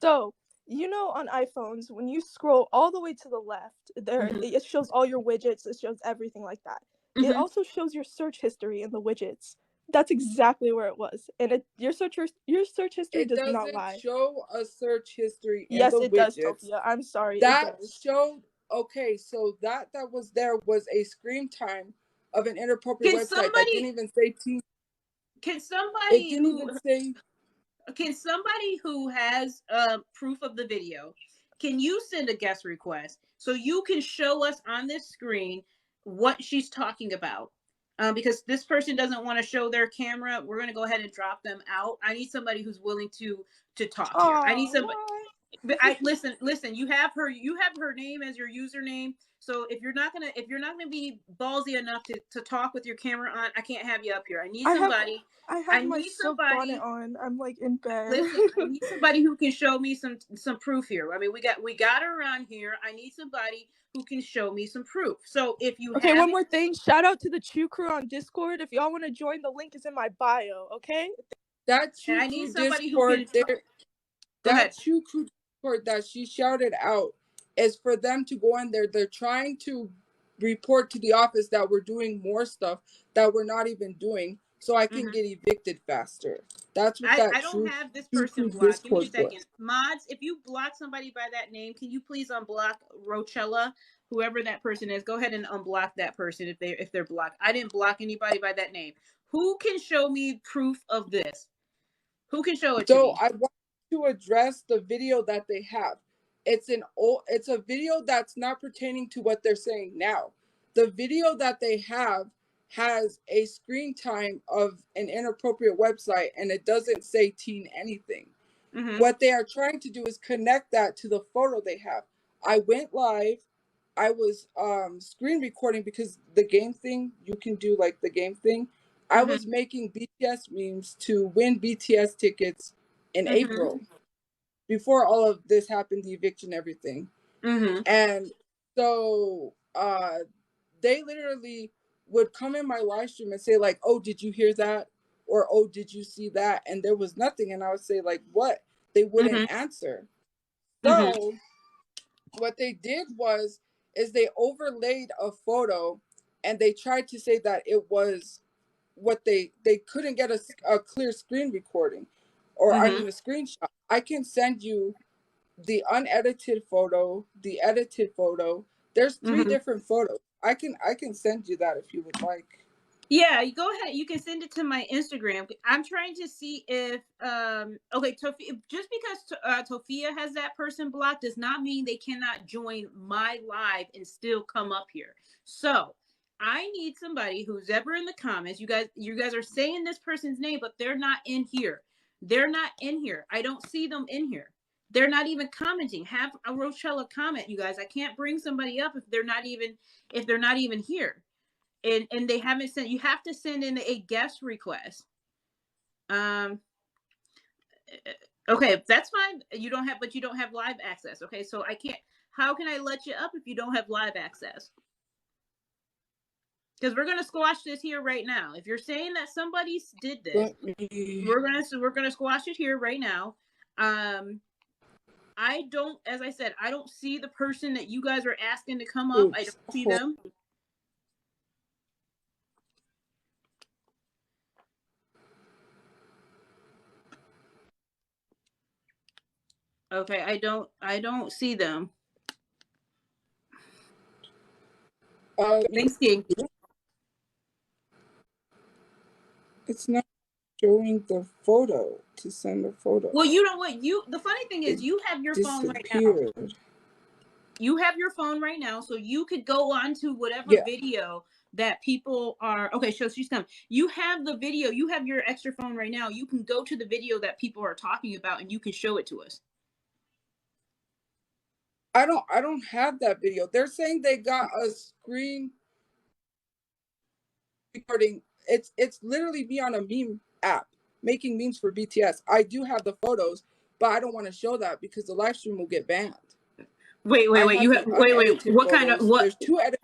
So, you know, on iPhones, when you scroll all the way to the left, it shows all your widgets, it shows everything like that. It also shows your search history in the widgets. That's exactly where it was. And your search history does not lie. It doesn't show a search history in yes, the it widgets. does, Tophia. I'm sorry. That it does. showed, okay, so that was there was a screen time of an inappropriate website that didn't even say teen. Can somebody It didn't even say. Can somebody who has proof of the video, can you send a guest request so you can show us on this screen what she's talking about? Because this person doesn't want to show their camera, we're going to go ahead and drop them out. I need somebody who's willing to talk here. I need somebody. But listen. You have her name as your username. So if you're not gonna be ballsy enough to talk with your camera on, I can't have you up here. I need somebody. I have my silk bonnet on. I'm like in bed. Listen, I need somebody who can show me some proof here. I mean, we got her on here. I need somebody who can show me some proof. So if you one more thing, shout out to the Chu crew on Discord. If y'all want to join, the link is in my bio. Okay. That Chu I need crew somebody Discord who can. That Chu crew Discord that she shouted out is for them to go in there. They're trying to report to the office that we're doing more stuff that we're not even doing, so I can get evicted faster. That's what I don't have this person blocked. Give me a second. Mods, if you block somebody by that name, can you please unblock Rochella, whoever that person is? Go ahead and unblock that person if they're blocked. I didn't block anybody by that name. Who can show me proof of this? Who can show it to me? So I want to address the video that they have. It's a video that's not pertaining to what they're saying now. The video that they have has a screen time of an inappropriate website, and it doesn't say teen anything. What they are trying to do is connect that to the photo they have. I went live. I was screen recording because the game thing, you can do like the game thing. I was making BTS memes to win BTS tickets in April, before all of this happened, the eviction, everything. And so they literally would come in my live stream and say like, oh, did you hear that? Or, oh, did you see that? And there was nothing. And I would say like, what? They wouldn't answer. So what they did is they overlaid a photo, and they tried to say that it was what they couldn't get a clear screen recording, or I mean a screenshot. I can send you the unedited photo, the edited photo. There's 3 different photos. I can send you that if you would like. Yeah, you go ahead. You can send it to my Instagram. I'm trying to see if okay, Tophia, just because Tophia has that person blocked does not mean they cannot join my live and still come up here. So I need somebody who's ever in the comments. You guys are saying this person's name, but they're not in here. They're not in here. I don't see them in here. They're not even commenting. Have a Rochella comment, you guys. I can't bring somebody up if they're not even here. And they haven't sent. You have to send in a guest request. Okay, that's fine. You don't have live access. Okay, so I can't. How can I let you up if you don't have live access? Because we're gonna squash this here right now. If you're saying that somebody did this, we're gonna squash it here right now. I don't, as I said, I don't see the person that you guys are asking to come up. I don't see them. Okay, I don't see them. Thanks, King. It's not showing the photo to send a photo. Well, you know what? The funny thing is, you have your phone right now. You have your phone right now, so you could go on to whatever video that people are okay. So she's coming. You have the video. You have your extra phone right now. You can go to the video that people are talking about, and you can show it to us. I don't have that video. They're saying they got a screen recording. It's literally me on a meme app making memes for BTS. I do have the photos, but I don't want to show that because the live stream will get banned. Wait. You have wait. What photos. kind of what? There's 2 edited.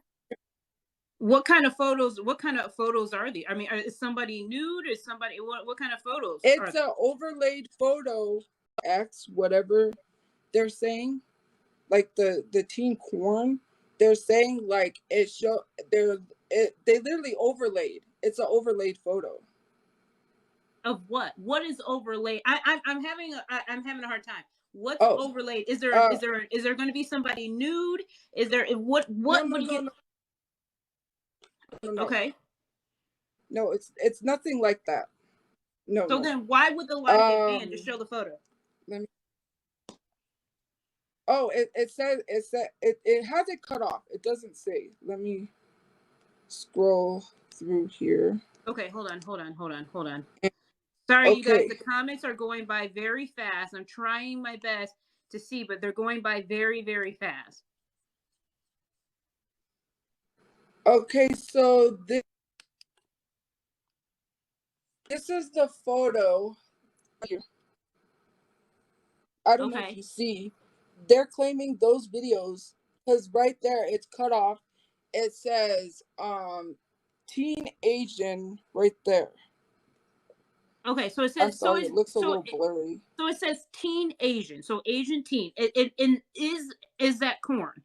What kind of photos? What kind of photos are these? I mean, is somebody nude? Is somebody what kind of photos? It's an overlaid photo. X whatever they're saying, like the teen corn. They're saying like it show they literally overlaid. It's an overlaid photo. Of what? What is overlaid? I'm having a hard time. What's overlaid? Is there going to be somebody nude? Is there what? No. Okay. No, it's nothing like that. No. So then, why would the live get banned? Just show the photo. Let me. Oh, it says it has it cut off. It doesn't say. Let me scroll through here. Okay, hold on. Sorry, Okay. you guys. The comments are going by very fast. I'm trying my best to see, but they're going by very, very fast. Okay, so this is the photo. I don't know if you see. They're claiming those videos because right there it's cut off. It says teen Asian right there. Okay, so it says. I'm sorry, it looks a little blurry. So it says teen Asian. So Asian teen. Is that corn?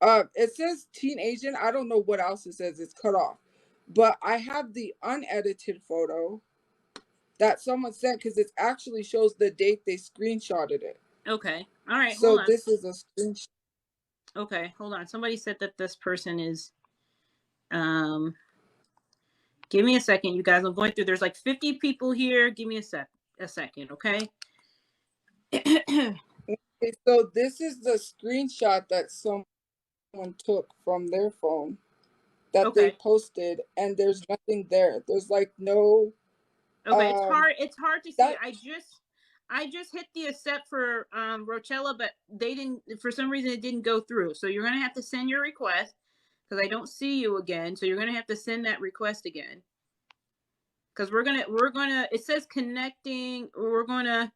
It says teen Asian. I don't know what else it says. It's cut off, but I have the unedited photo that someone sent because it actually shows the date they screenshotted it. Okay, all right. So this is a screenshot. Okay, hold on. Somebody said that this person is. Give me a second, you guys. I'm going through. There's like 50 people here. Give me a second, okay? Okay, so this is the screenshot that someone took from their phone that they posted, and there's nothing there. There's like no. Okay, it's hard to see. I just hit the accept for Rochella, but they didn't. For some reason, it didn't go through. So you're gonna have to send your request because I don't see you again. So you're gonna have to send that request again. Because we're gonna. It says connecting. We're gonna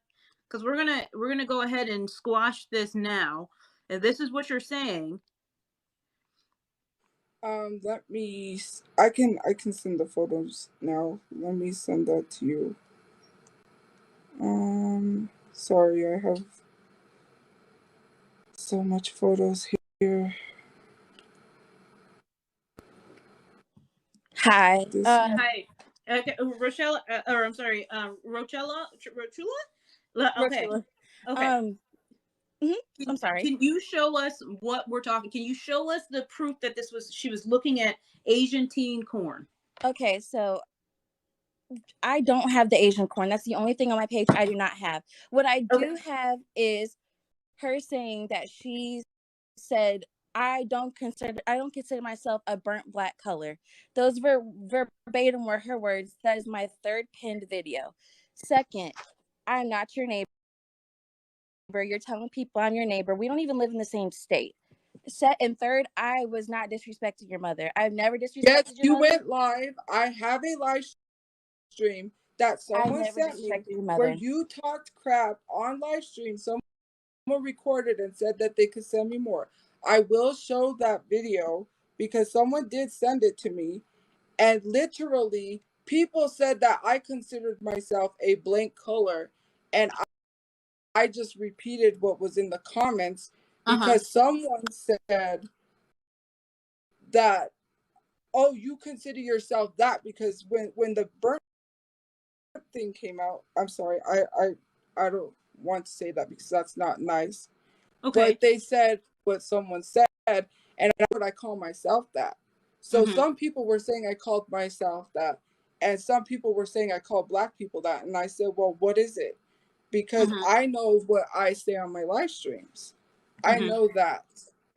go ahead and squash this now. If this is what you're saying. Let me. I can send the photos now. Let me send that to you. Sorry, I have so much photos here. Hi. Hi. Okay, Rochella. Or I'm sorry, Rochella. Okay. Okay. I'm sorry. Can you show us what we're talking? Can you show us the proof that she was looking at Asian teen corn? Okay, so I don't have the Asian corn. That's the only thing on my page I do not have. What I do have is her saying that she said, I don't consider myself a burnt black color. Those verbatim were her words. That is my third pinned video. Second, I'm not your neighbor. You're telling people I'm your neighbor. We don't even live in the same state. And third, I was not disrespecting your mother. I've never disrespected your mother. You went live. I have a live stream that someone sent me where you talked crap on live stream. Someone recorded and said that they could send me more. I will show that video because someone did send it to me, and literally people said that I considered myself a blank color, and I just repeated what was in the comments because someone said that, oh, you consider yourself that because when the burnt thing came out, I'm sorry, I don't want to say that because that's not nice. Okay. But they said what someone said, and that's what I call myself that. So some people were saying I called myself that, and some people were saying I called black people that, and I said, well, what is it? Because I know what I say on my live streams. I know that.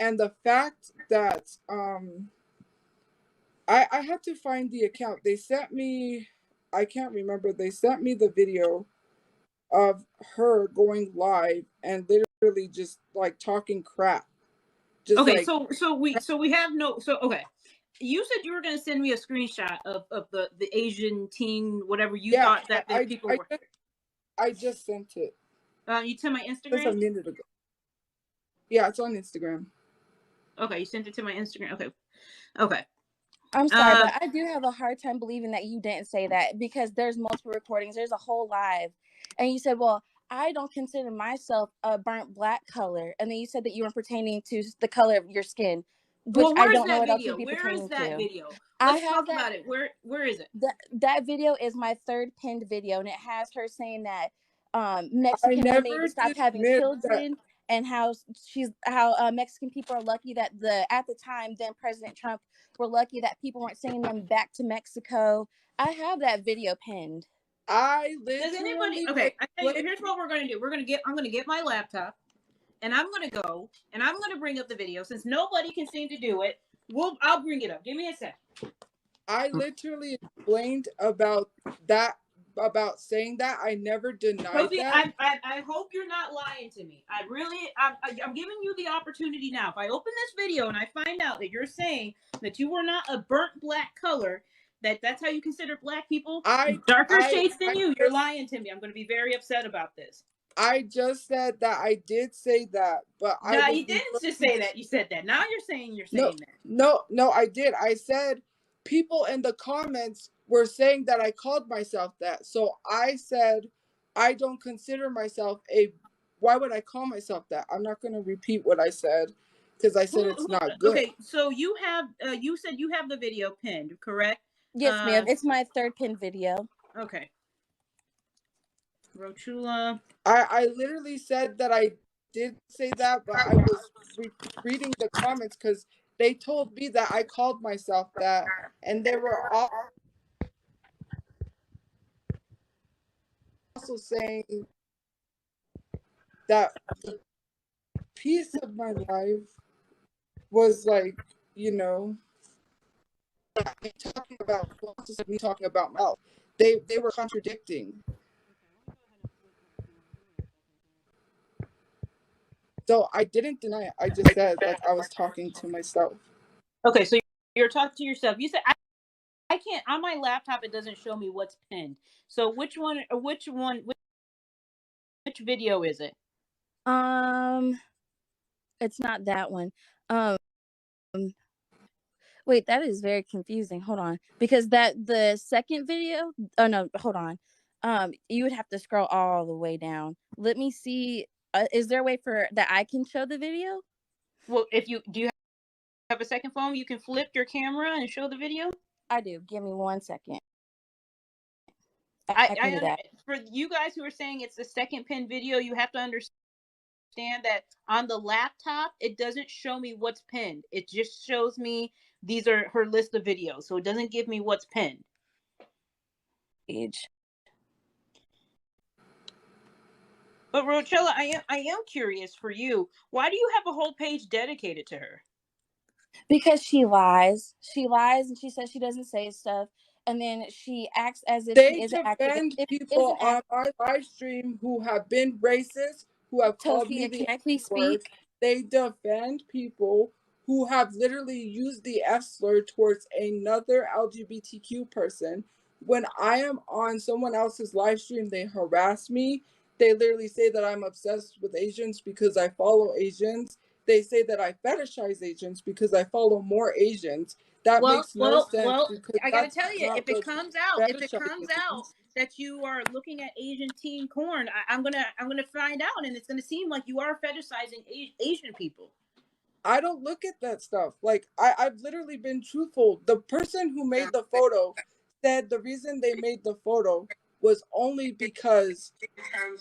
And the fact that I had to find the account. They sent me, I can't remember, they sent me the video of her going live and literally just like talking crap. Just okay, like, so we have no, so okay. You said you were going to send me a screenshot of the Asian teen, whatever you thought that the people were. I just sent it. You to my Instagram? Just a minute ago. Yeah, it's on Instagram. Okay, you sent it to my Instagram. Okay. Okay. I'm sorry, but I do have a hard time believing that you didn't say that, because there's multiple recordings. There's a whole live. And you said, well, I don't consider myself a burnt black color. And then you said that you were pertaining to the color of your skin, which I don't know what else you'd be pertaining to. Where is that video? Let's talk about it. Where is it? That video is my third pinned video, and it has her saying that Mexican women need to stop having children. And how Mexican people are lucky that at the time, then President Trump were lucky that people weren't sending them back to Mexico. I have that video pinned. Does anybody? Okay, I tell you, here's what we're going to do. I'm going to get my laptop, and I'm going to go, and I'm going to bring up the video. Since nobody can seem to do it, I'll bring it up. Give me a sec. I literally explained about that. About saying that. I never denied that. I hope you're not lying to me. I'm giving you the opportunity now. If I open this video and I find out that you're saying that you were not a burnt black color, that's how you consider black people, darker shades than you're lying to me. I'm going to be very upset about this. I just said that I did say that, but no, you didn't just say that. You said that. Now you're saying that. No, I did. I said people in the comments were saying that I called myself that. So I said, I don't consider myself why would I call myself that? I'm not going to repeat what I said because I said it's not good. Okay, so you said you have the video pinned, correct? Yes, ma'am. It's my third pinned video. Okay. Rochula. I literally said that I did say that, but I was reading the comments because they told me that I called myself that, and they were also saying that the piece of my life was like, talking about me talking about mouth. They were contradicting. So I didn't deny it. I just said like I was talking to myself. Okay, so you're talking to yourself. You said I can't on my laptop. It doesn't show me what's pinned. So which video is it? It's not that one. Wait, that is very confusing. Hold on, because the second video. Oh no, hold on. You would have to scroll all the way down. Let me see. Is there a way for that I can show the video? Well, do you have a second phone? You can flip your camera and show the video. I do. Give me 1 second. I can do that. For you guys who are saying it's the second pin video, you have to understand that on the laptop, it doesn't show me what's pinned. It just shows me these are her list of videos. So it doesn't give me what's pinned. But Rochella, I am curious for you. Why do you have a whole page dedicated to her? Because she lies. She lies and she says she doesn't say stuff. And then she acts as if she is an activist. They defend people on our live stream who have been racist, who have called me the N-word. They defend people who have literally used the F slur towards another LGBTQ person. When I am on someone else's live stream, they harass me. They literally say that I'm obsessed with Asians because I follow Asians. They say that I fetishize Asians because I follow more Asians. That makes no sense. Well, I gotta tell you, if it comes out that you are looking at Asian teen porn, I'm gonna find out, and it's gonna seem like you are fetishizing Asian people. I don't look at that stuff. Like I've literally been truthful. The person who made the photo said the reason they made the photo was only because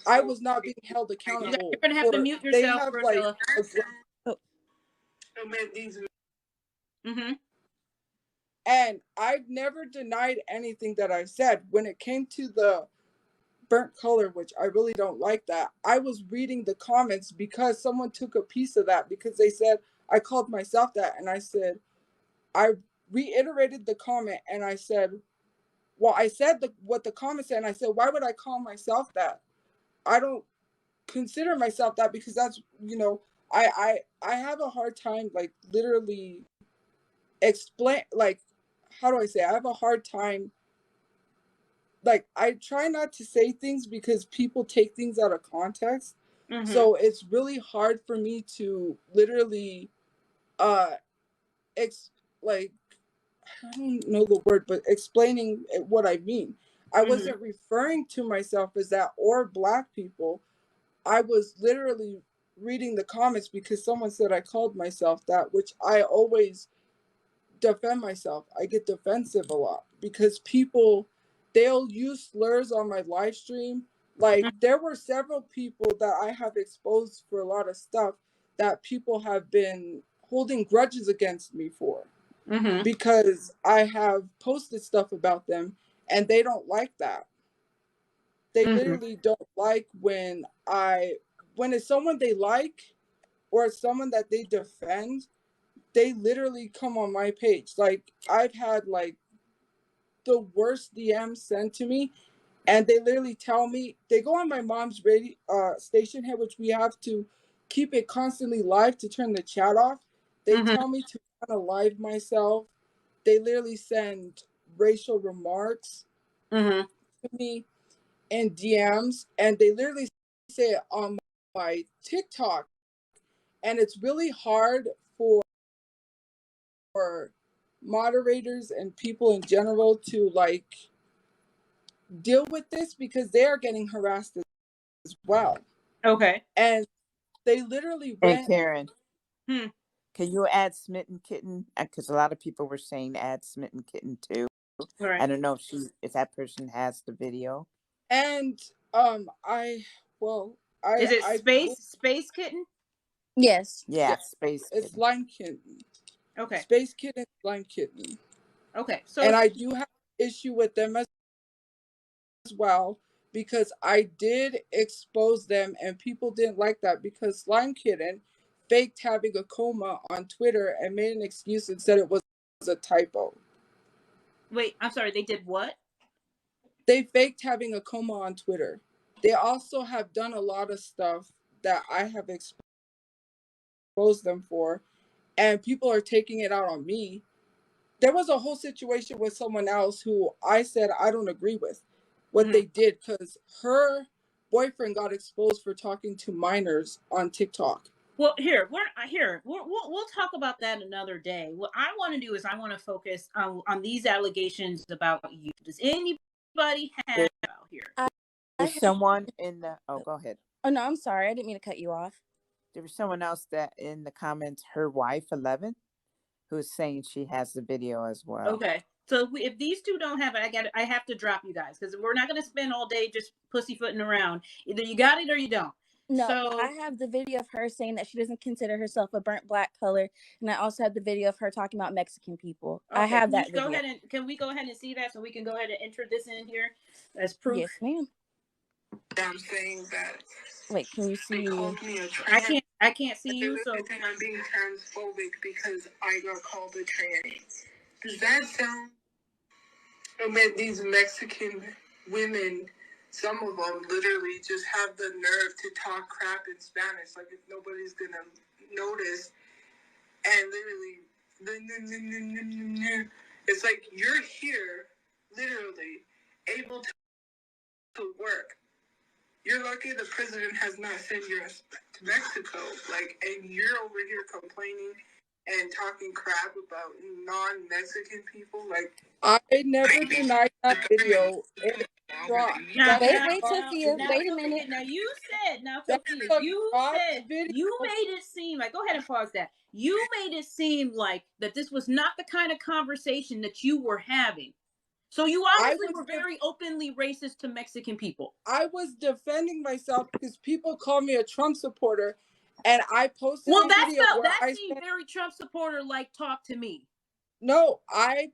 I was not being held accountable. You're gonna have to mute yourself, Priscilla. And I've never denied anything that I said. When it came to the burnt color, which I really don't like that, I was reading the comments because someone took a piece of that because they said I called myself that, and I said, I reiterated the comment, and I said, well, I said what the comment said, and I said, why would I call myself that? I don't consider myself that, because that's, you know, I have a hard time, like, literally explain, like, how do I say it? I have a hard time, like, I try not to say things because people take things out of context. So it's really hard for me to literally like, I don't know the word, but explaining what I mean. I wasn't referring to myself as that or Black people. I was literally reading the comments because someone said I called myself that, which I always defend myself. I get defensive a lot because people, they'll use slurs on my live stream. Like, there were several people that I have exposed for a lot of stuff that people have been holding grudges against me for, because I have posted stuff about them, and they don't like that. They literally don't like when it's someone they like or someone that they defend, they literally come on my page. Like, I've had like the worst DMs sent to me, and they literally tell me, they go on my mom's radio station here, which we have to keep it constantly live to turn the chat off. They tell me to kind of live myself. They literally send racial remarks to me in DMs, and they literally say it on my TikTok. And it's really hard for moderators and people in general to like deal with this, because they are getting harassed as well. Okay. And they literally went. Hey, Karen. Can you add Smitten Kitten? Because a lot of people were saying add Smitten Kitten too. Right. I don't know if that person has the video. And is it Space Kitten? Yes. Yeah, Space Kitten. It's Lime Kitten. Okay. Space Kitten, Lime Kitten. Okay. So, and I do have an issue with them as well, because I did expose them, and people didn't like that, because Slime Kitten faked having a coma on Twitter and made an excuse and said it was a typo. Wait, I'm sorry, they did what? They faked having a coma on Twitter. They also have done a lot of stuff that I have exposed them for, and people are taking it out on me. There was a whole situation with someone else who I said I don't agree with what they did, because her boyfriend got exposed for talking to minors on TikTok. Well, we'll talk about that another day. What I want to do is I want to focus on these allegations about you. Does anybody have out here? There's someone in the. Oh, go ahead. Oh no, I'm sorry. I didn't mean to cut you off. There was someone else that in the comments, her wife 11, who's saying she has the video as well. Okay. So if these two don't have it, I have to drop you guys, because we're not going to spend all day just pussyfooting around. Either you got it or you don't. No, so, I have the video of her saying that she doesn't consider herself a burnt black color, and I also have the video of her talking about Mexican people. Okay, I have that video. Can we go ahead and see that so we can go ahead and enter this in here as proof? Yes, ma'am. I'm saying that. Wait, can you see? I can't see you. So I'm being transphobic because I got called a tranny. Does that sound? I mean, these Mexican women, some of them literally just have the nerve to talk crap in Spanish, like if nobody's gonna notice, and literally, it's like you're here, literally able to work. You're lucky the president has not sent you to Mexico, like, and you're over here complaining and talking crap about non-Mexican people. Like, I never denied that video. Wait, Tophia, wait a minute. Now you said, Tophia, you made it seem like, go ahead and pause that. You made it seem like that this was not the kind of conversation that you were having. So you obviously were very openly racist to Mexican people. I was defending myself because people call me a Trump supporter, and I posted a video that seemed very Trump supporter-like talk to me. No, I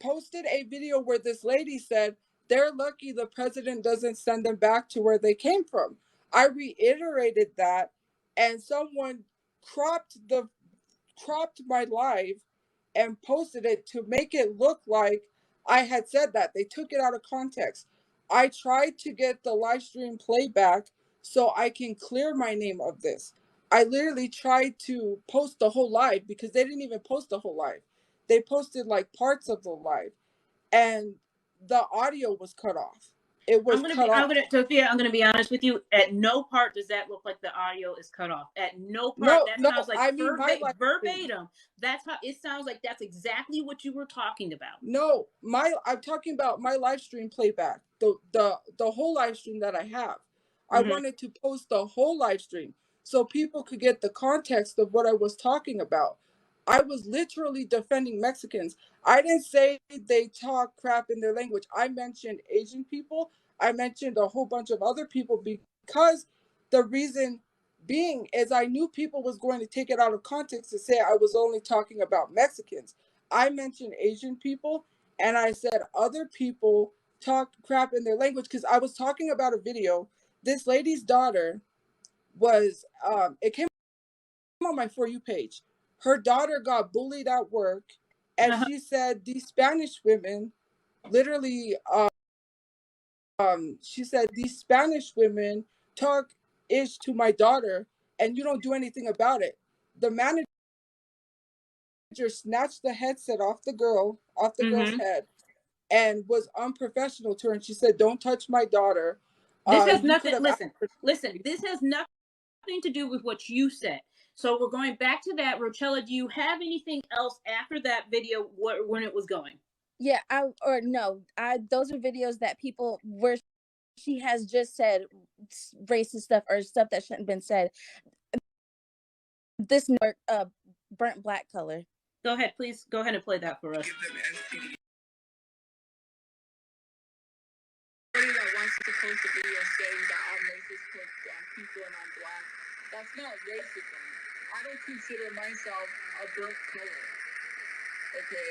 posted a video where this lady said they're lucky the president doesn't send them back to where they came from. I reiterated that, and someone cropped the cropped my live and posted it to make it look like I had said that. They took it out of context. I tried to get the live stream playback so I can clear my name of this. I literally tried to post the whole live because they didn't even post the whole live. They posted like parts of the live, and the audio was cut off. It was cut off. Tophia, I'm gonna be honest with you. At no part does that look like the audio is cut off. At no part. That sounds like I mean verbatim. That's how it sounds like. That's exactly what you were talking about. No, I'm talking about my live stream playback. The whole live stream that I have. I wanted to post the whole live stream so people could get the context of what I was talking about. I was literally defending Mexicans. I didn't say they talk crap in their language. I mentioned Asian people. I mentioned a whole bunch of other people because the reason being is I knew people was going to take it out of context to say I was only talking about Mexicans. I mentioned Asian people, and I said other people talk crap in their language because I was talking about a video. This lady's daughter was, it came on my For You page. Her daughter got bullied at work, and she said these Spanish women literally, she said these Spanish women talk ish to my daughter, and you don't do anything about it. The manager snatched the headset off the girl's head and was unprofessional to her, and she said, "Don't touch my daughter." This has nothing. Listen. This has nothing to do with what you said. So we're going back to that. Rochella, do you have anything else after that video when it was going? Yeah, those are videos that people where she has just said racist stuff or stuff that shouldn't have been said. This burnt black color. Go ahead, please. Go ahead and play that for us. That wants to post a video saying that I'm racist towards black people and I'm black. That's not racism. I don't consider myself a burnt color. Okay.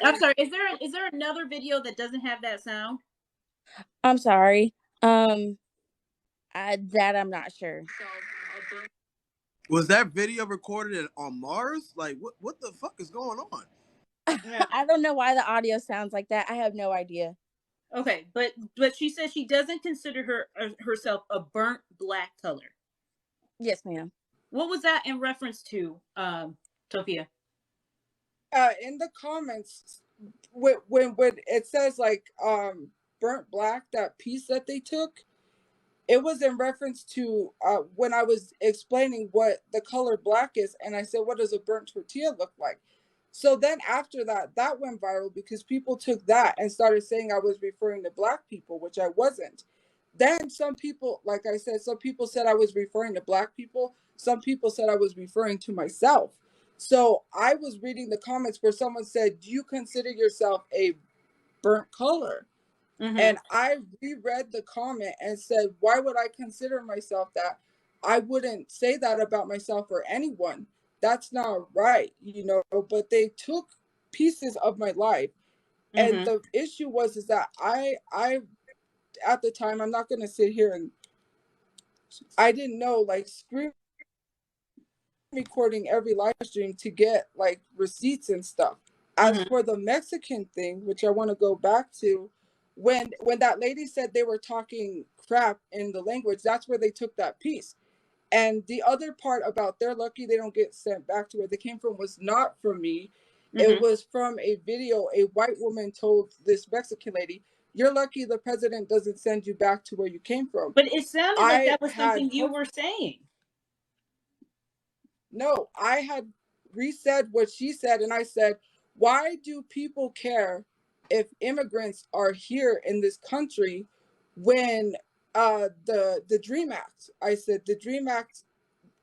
I'm sorry. Is there another video that doesn't have that sound? I'm sorry. I'm not sure. Was that video recorded on Mars? Like, what the fuck is going on? I don't know why the audio sounds like that. I have no idea. Okay, but she says she doesn't consider herself a burnt black color. Yes, ma'am. What was that in reference to, Tophia? In the comments, when it says like burnt black, that piece that they took, it was in reference to when I was explaining what the color black is, and I said, what does a burnt tortilla look like? So then after that went viral because people took that and started saying I was referring to black people, which I wasn't. Then some people, like I said, some people said I was referring to black people. Some people said I was referring to myself. So I was reading the comments where someone said, do you consider yourself a burnt color? And I reread the comment and said, why would I consider myself that? I wouldn't say that about myself or anyone. That's not right, but they took pieces of my life. And the issue was that I at the time, I'm not going to sit here and I didn't know, like, screen recording every live stream to get like receipts and stuff. As for the Mexican thing, which I want to go back to, when that lady said they were talking crap in the language, that's where they took that piece. And the other part about they're lucky they don't get sent back to where they came from was not from me. It was from a video. A white woman told this Mexican lady, you're lucky the president doesn't send you back to where you came from. But it sounded like that was something you were saying. No, I had resaid what she said, and I said, why do people care if immigrants are here in this country when the Dream Act, I said, the Dream Act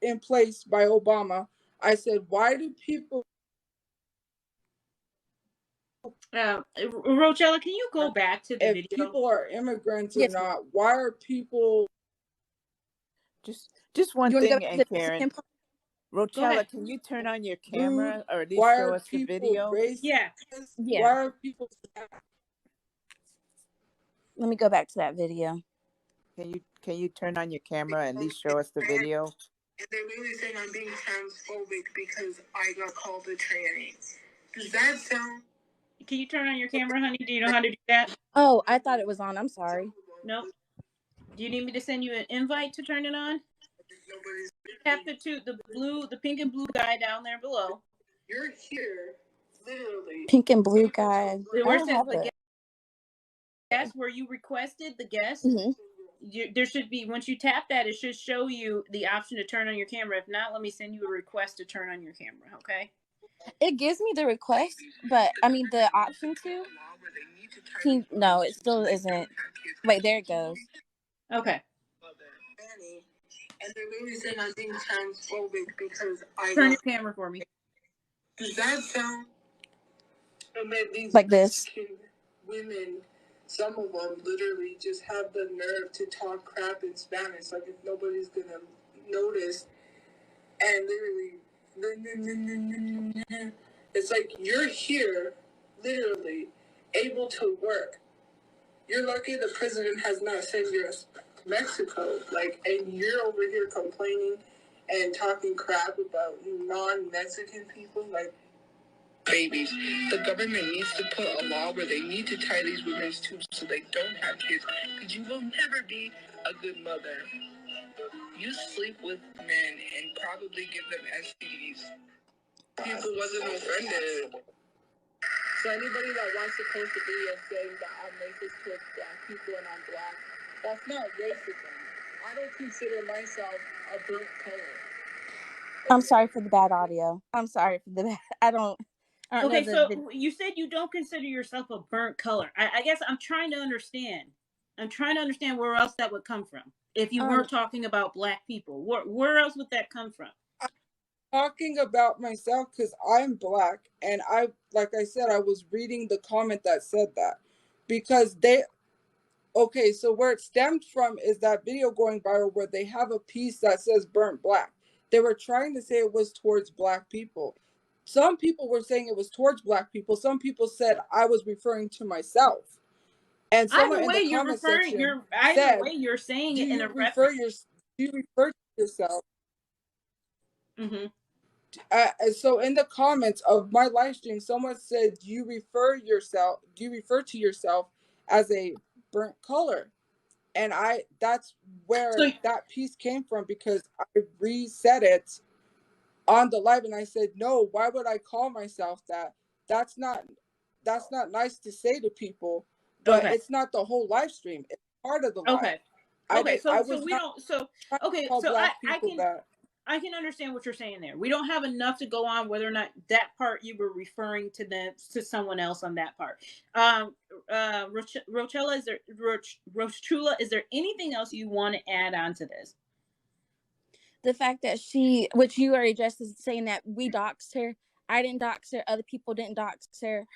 in place by Obama, I said, why do people... Rochella, can you go back to the video? If people are immigrants or not, why are people... Just one thing, and Karen... Rochella, can you turn on your camera or at least show us the video? Yeah. Why are people... Let me go back to that video. Can you turn on your camera and at least show us the video? And they're really saying I'm being transphobic because I got called a tranny. Does that sound... Can you turn on your camera, honey? Do you know how to do that? Oh, I thought it was on. I'm sorry. Nope. Do you need me to send you an invite to turn it on? Tap the pink and blue guy down there below. You're here, literally. Pink and blue guy. Where it says the guest, where you requested the guest. Mm-hmm. There should be, once you tap that, it should show you the option to turn on your camera. If not, let me send you a request to turn on your camera, okay? It gives me the request, but I mean the option to. No, it still isn't. Wait, there it goes. Okay. And they're really saying I'm being transphobic because I turn your camera for me. Does that sound... These like this? Women, some of them literally just have the nerve to talk crap in Spanish, like if nobody's gonna notice, and literally, it's like you're here, literally, able to work. You're lucky the president has not sent you to Mexico, like, and you're over here complaining and talking crap about non-Mexican people, like, babies. The government needs to put a law where they need to tie these women's tubes so they don't have kids, because you will never be a good mother. You sleep with men and probably give them STDs. People wasn't offended. So anybody that wants to post a video saying that I'm racist towards black people and I'm black, that's not racism. I don't consider myself a burnt color. I'm sorry for the bad audio. I'm sorry for the bad. I don't Okay, know so you said you don't consider yourself a burnt color. I guess I'm trying to understand. I'm trying to understand where else that would come from. If you weren't talking about black people, where else would that come from? I'm talking about myself because I'm black, and like I said, I was reading the comment that said that because okay, so where it stemmed from is that video going viral where they have a piece that says burnt black. They were trying to say it was towards black people. Some people were saying it was towards black people. Some people said I was referring to myself. And someone in the comment section said, you're saying do it in you a refer reference. do you refer to yourself? Mm-hmm. So in the comments of my live stream, someone said, do you refer to yourself as a burnt color? And that's where that piece came from, because I reset it on the live and I said, no, why would I call myself that? That's not nice to say to people, but it's not the whole live stream. It's part of the live. I can understand what you're saying there. We don't have enough to go on whether or not that part you were referring to someone else on that part. Rochella, Rochula, is there anything else you want to add on to this? The fact that which you already addressed, is saying that we doxed her. I didn't dox her. Other people didn't dox her.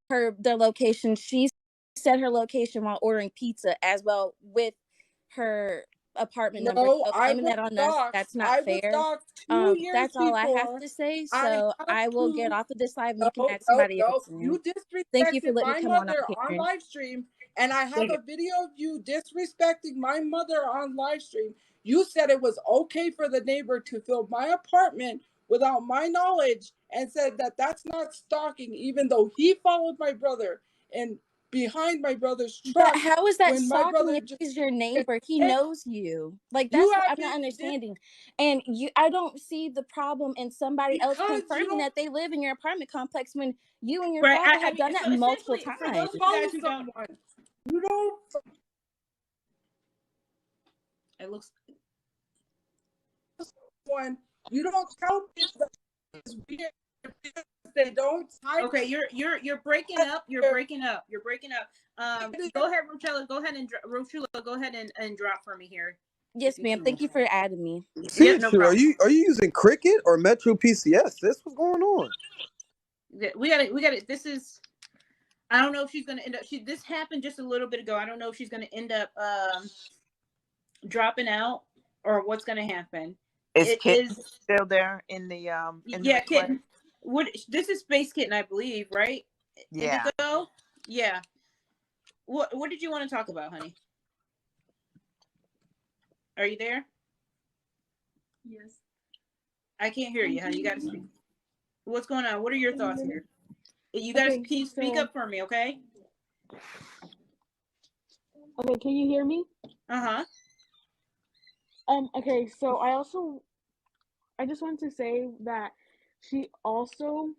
Their location. She said her location while ordering pizza as well with her apartment number. No, so claiming that on us, that's not fair. That's all I have to say. So I will get off of this live and you can add somebody else in. You disrespected Thank you for letting my me come mother on live stream, and I have a video of you disrespecting my mother on live stream. You said it was okay for the neighbor to fill my apartment without my knowledge, and said that that's not stalking, even though he followed my brother and behind my brother's truck. But how is that stalking if he's your neighbor? He knows you. Like, that's what I'm not understanding. And I don't see the problem in somebody else confirming that they live in your apartment complex when you and your father have done that multiple times. You don't. It looks. You don't tell people it's weird. They don't. Okay, you're breaking up. You're breaking up. Go ahead, Rochella. Go ahead and drop for me here. Yes, ma'am. Thank you for adding me. No are you using Cricket or Metro PCS? This what's going on? We got it. This is. I don't know if she's gonna end up. This happened just a little bit ago. I don't know if she's gonna end up dropping out or what's gonna happen. Is Kitten still there in the Kitten. This is Space Kitten, I believe, right? Yeah. Indigo? Yeah. What did you want to talk about, honey? Are you there? Yes. I can't hear you, honey. You got to speak. What's going on? What are your thoughts here? You got to speak up for me, okay? Okay, can you hear me? Uh-huh. Okay, so I just want to say that she also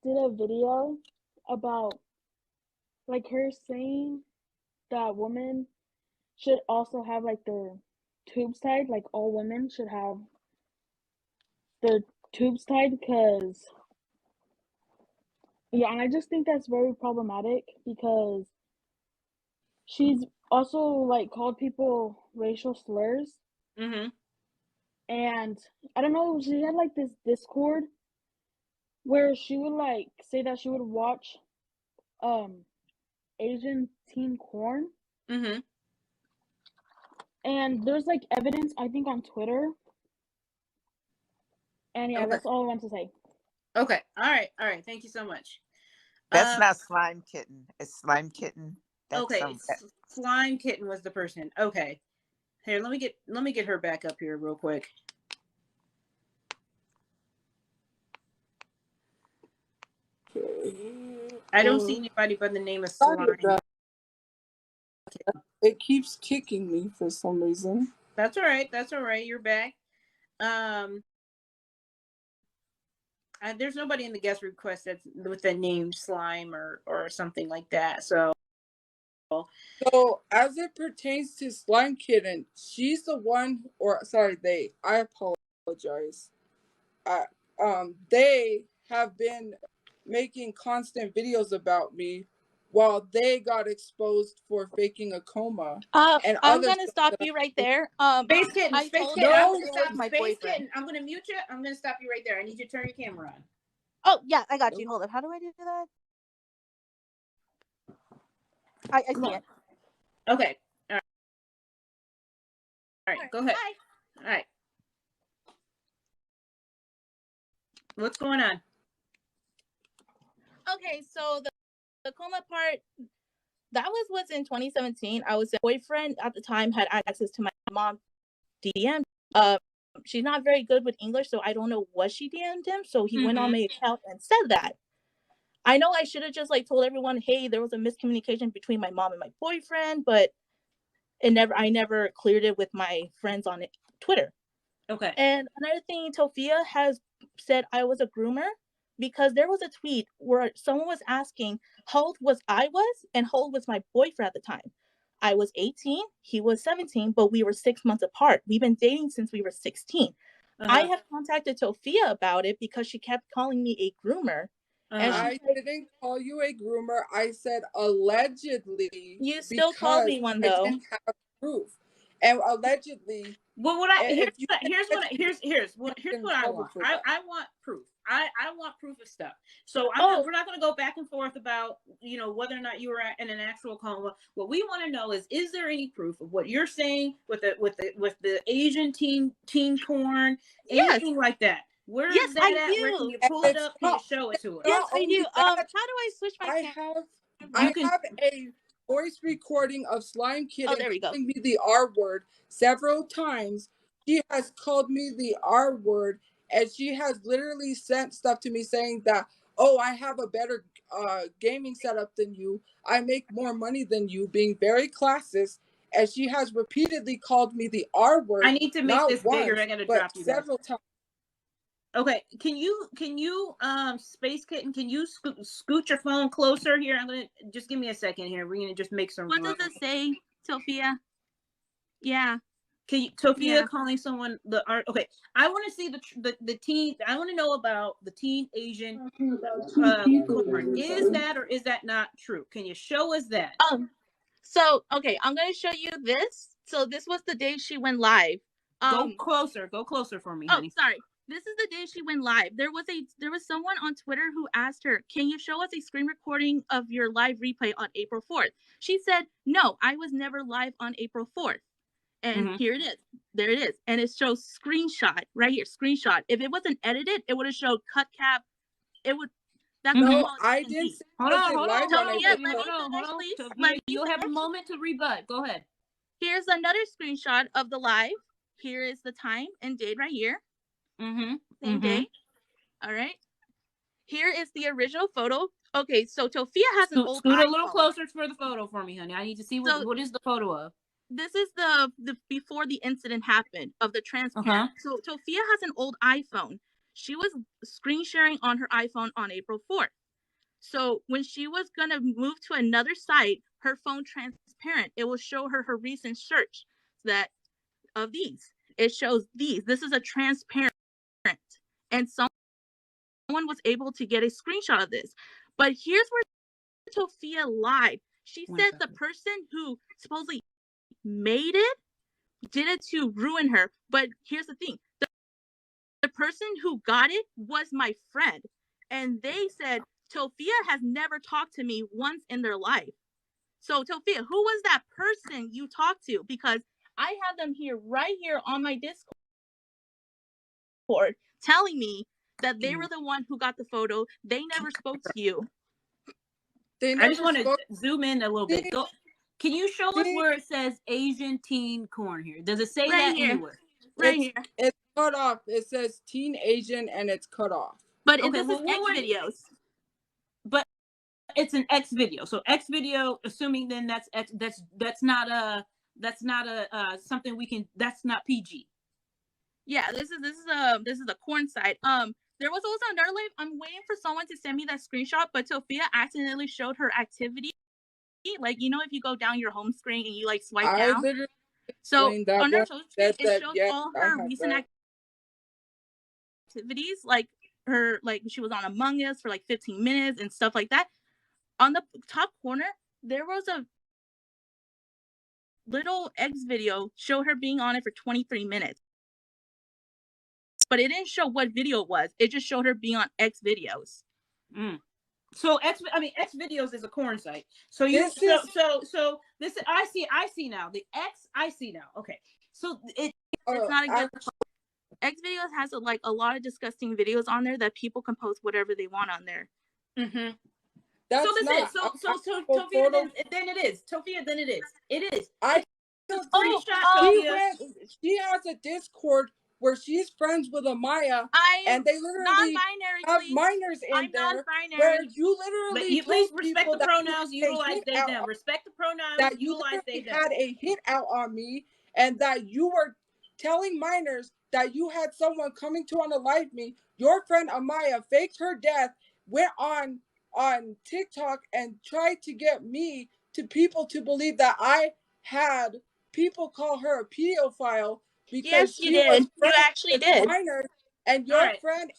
did a video about, like, her saying that women should also have, like, their tubes tied, like, all women should have their tubes tied, because, yeah, and I just think that's very problematic, because she's also, like, called people racial slurs. Mm-hmm. And I don't know, she had, like, this Discord where she would, like, say that she would watch Asian teen porn. Mm-hmm. And there's, like, evidence, I think, on Twitter. And yeah, Okay. that's all I want to say. Okay. All right. Thank you so much. That's not Slime Kitten. It's Slime Kitten. That's okay. Slime Kitten was the person. Okay. Here, let me get her back up here real quick. I don't see anybody by the name of Slime. It keeps kicking me for some reason. That's all right. You're back. There's nobody in the guest request that's with the name Slime or something like that. So as it pertains to Slime Kitten, she's the one, I apologize. They have been making constant videos about me while they got exposed for faking a coma. And I'm gonna stop you right there. Space Kitten, I Space told Kitten, her I'm gonna stop my Space boyfriend. Kitten. I'm gonna mute you. I'm gonna stop you right there. I need you to turn your camera on. Oh yeah, I got you. Hold up. How do I do that? I see it. Okay. All right. Go ahead. Hi. All right. What's going on? Okay, so the coma part, that was in 2017. I was a boyfriend at the time, had access to my mom DM. She's not very good with English, so I don't know what she DM'd him. So he went on my account and said that. I know I should have just like told everyone, hey, there was a miscommunication between my mom and my boyfriend, but I never cleared it with my friends on Twitter. Okay. And another thing, Tophia has said I was a groomer, because there was a tweet where someone was asking how old I was and how old was my boyfriend at the time. I was 18, he was 17, but we were 6 months apart. We've been dating since we were 16. I have contacted Tophia about it because she kept calling me a groomer. And I didn't call you a groomer. I said allegedly. You still called me one, though. I didn't have proof. And allegedly. Well, here's what I want. I want proof. I want proof of stuff. So we're not going to go back and forth about whether or not you were in an actual coma. What we want to know is there any proof of what you're saying with the Asian teen porn, anything like that? Where is that at? Where can you pull it up? Can you show it to us? Yes, I do. How do I switch my camera? I have a voice recording of Slime Kitten calling me the R word several times. She has called me the R word, and she has literally sent stuff to me saying that, oh, I have a better gaming setup than you. I make more money than you, being very classist. And she has repeatedly called me the R word. I need to make this bigger. I gotta drop you several times. Okay, can you Space Kitten, can you scoot your phone closer here? I'm gonna just give me a second here. We're gonna just make some. What does it say, Tophia? Yeah. Can you, Tophia calling someone the art? Okay, I want to see the teen. I want to know about the teen Asian porn. Is that or is that not true? Can you show us that? So okay, I'm gonna show you this. So this was the day she went live. Go closer for me, honey. Oh, sorry. This is the day she went live. There was someone on Twitter who asked her, can you show us a screen recording of your live replay on April 4th? She said, no, I was never live on April 4th. And here it is. There it is. And it shows screenshot right here. Screenshot. If it wasn't edited, it would have showed cut cap. It would. That's no, I didn't say hold on. Tophia, you'll have a moment to rebut. Go ahead. Here's another screenshot of the live. Here is the time and date right here. Same day. All right. Here is the original photo. Okay, so Tophia has an old Scoot iPhone. a little closer for the photo for me, honey. I need to see what is the photo of. This is the before the incident happened of the transparent. So Tophia has an old iPhone. She was screen sharing on her iPhone on April 4th. So when she was gonna move to another site, her phone transparent. It will show her recent search that of these. It shows these. This is a transparent, and someone was able to get a screenshot of this. But here's where Tophia lied. She said the person who supposedly made it did it to ruin her. But here's the thing. The person who got it was my friend. And they said, Tophia has never talked to me once in their life. So Tophia, who was that person you talked to? Because I have them here right here on my Discord telling me that they were the one who got the photo. They never spoke to you. I just want to zoom in a little bit. Can you show us where it says Asian teen corn here? Does it say that anywhere? Right here. It's cut off. It says teen Asian and it's cut off. But this is X videos. But it's an X video. So X video, assuming then that's X, that's not a something we can, that's not PG. Yeah, this is the corn side. There was also another live. I'm waiting for someone to send me that screenshot, but Tophia accidentally showed her activity. Like, you know, if you go down your home screen and you like swipe down. So on her social screen, it shows all her recent activities, like her, like she was on Among Us for like 15 minutes and stuff like that. On the top corner, there was a little X video show her being on it for 23 minutes. But it didn't show what video it was. It just showed her being on X videos. So X videos is a corn site. So you so this I see now. The X I see now. Okay. So it's not a good X videos has a lot of disgusting videos on there that people can post whatever they want on there. So Tophia then it is. Tophia then it is. It is. She has a Discord where she's friends with Amaya, and they literally have minors in there. Where you literally please respect the pronouns, utilize they them. Respect the pronouns, that you utilize they them. Had a hit out on me, and that you were telling minors that you had someone coming to unalive me. Your friend Amaya faked her death, went on TikTok and tried to get me to people to believe that I had people call her a pedophile because you did. You actually did. Minor, and your friend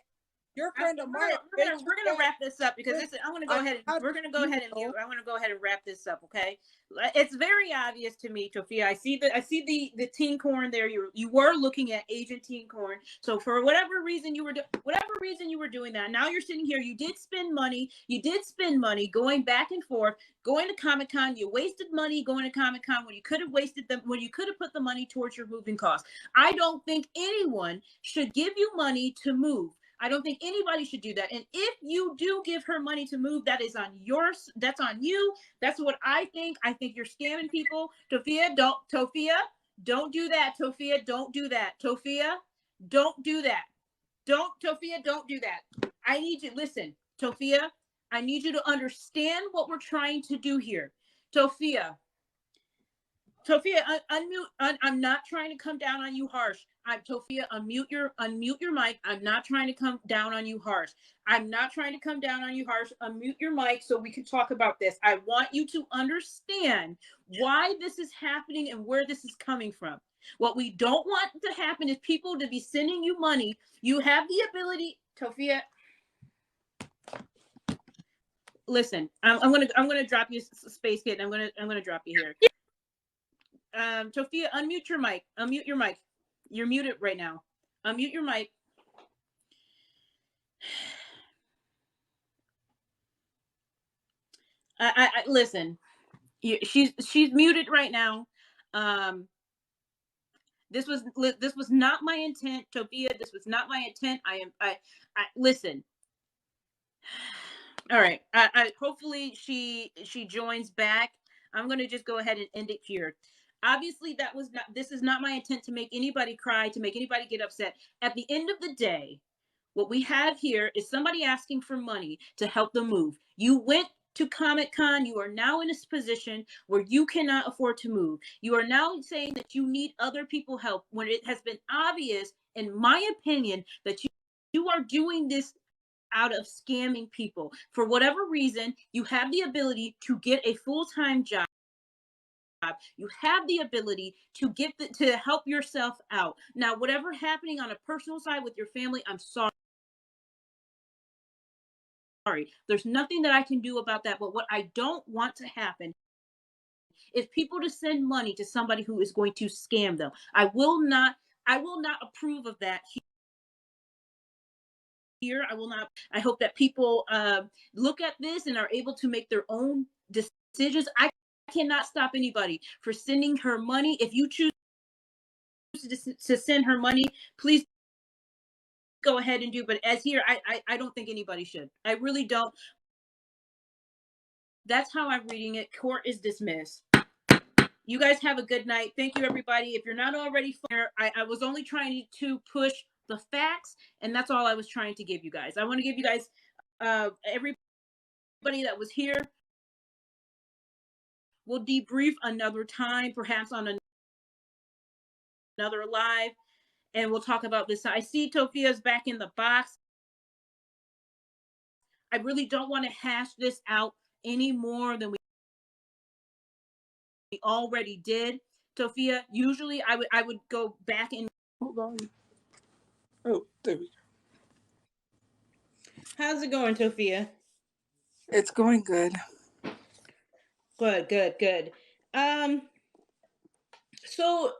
Amaya. We're gonna wrap this up because I want to go ahead. We're gonna go ahead and I want to go ahead and wrap this up. Okay, it's very obvious to me, Tophia. I see the teen corn there. You were looking at Asian teen corn. So for whatever reason you were doing that. Now you're sitting here. You did spend money. Going back and forth, going to ComiCon. You wasted money going to ComiCon when you could have put the money towards your moving costs. I don't think anyone should give you money to move. I don't think anybody should do that. And if you do give her money to move, that's on you. That's what I think. I think you're scamming people. Tophia, don't do that. Tophia, don't do that. Tophia, don't do that. Tophia, don't do that. I need you, listen, Tophia, I need you to understand what we're trying to do here. Tophia, unmute. I'm not trying to come down on you harsh. Tophia, unmute your mic. I'm not trying to come down on you harsh. Unmute your mic so we can talk about this. I want you to understand why this is happening and where this is coming from. What we don't want to happen is people to be sending you money. You have the ability, Tophia. Listen, I'm gonna drop you, Space Kid. I'm gonna drop you here. Tophia, unmute your mic. You're muted right now. Unmute your mic. I listen. She's muted right now. This was not my intent, Tophia. This was not my intent. I listen. All right. I hopefully she joins back. I'm gonna just go ahead and end it here. Obviously, this is not my intent to make anybody cry, to make anybody get upset. At the end of the day, what we have here is somebody asking for money to help them move. You went to ComiCon. You are now in a position where you cannot afford to move. You are now saying that you need other people help when it has been obvious, in my opinion, that you are doing this out of scamming people. For whatever reason, you have the ability to get a full-time job. You have the ability to to help yourself out. Now, whatever happening on a personal side with your family, I'm sorry. There's nothing that I can do about that. But what I don't want to happen is people to send money to somebody who is going to scam them. I will not approve of that here. I will not. I hope that people look at this and are able to make their own decisions. I cannot stop anybody for sending her money. If you choose to send her money, please go ahead and do. But as here, I don't think anybody should. I really don't. That's how I'm reading it. Court is dismissed. You guys have a good night. Thank you, everybody. If you're not already familiar, I was only trying to push the facts, and that's all I was trying to give you guys. I want to give you guys, everybody that was here. We'll debrief another time, perhaps on another live, and we'll talk about this. I see Tophia's back in the box. I really don't want to hash this out any more than we already did. Tophia, usually I would go back and hold on. Oh, there we go. How's it going, Tophia? It's going good. Good. So,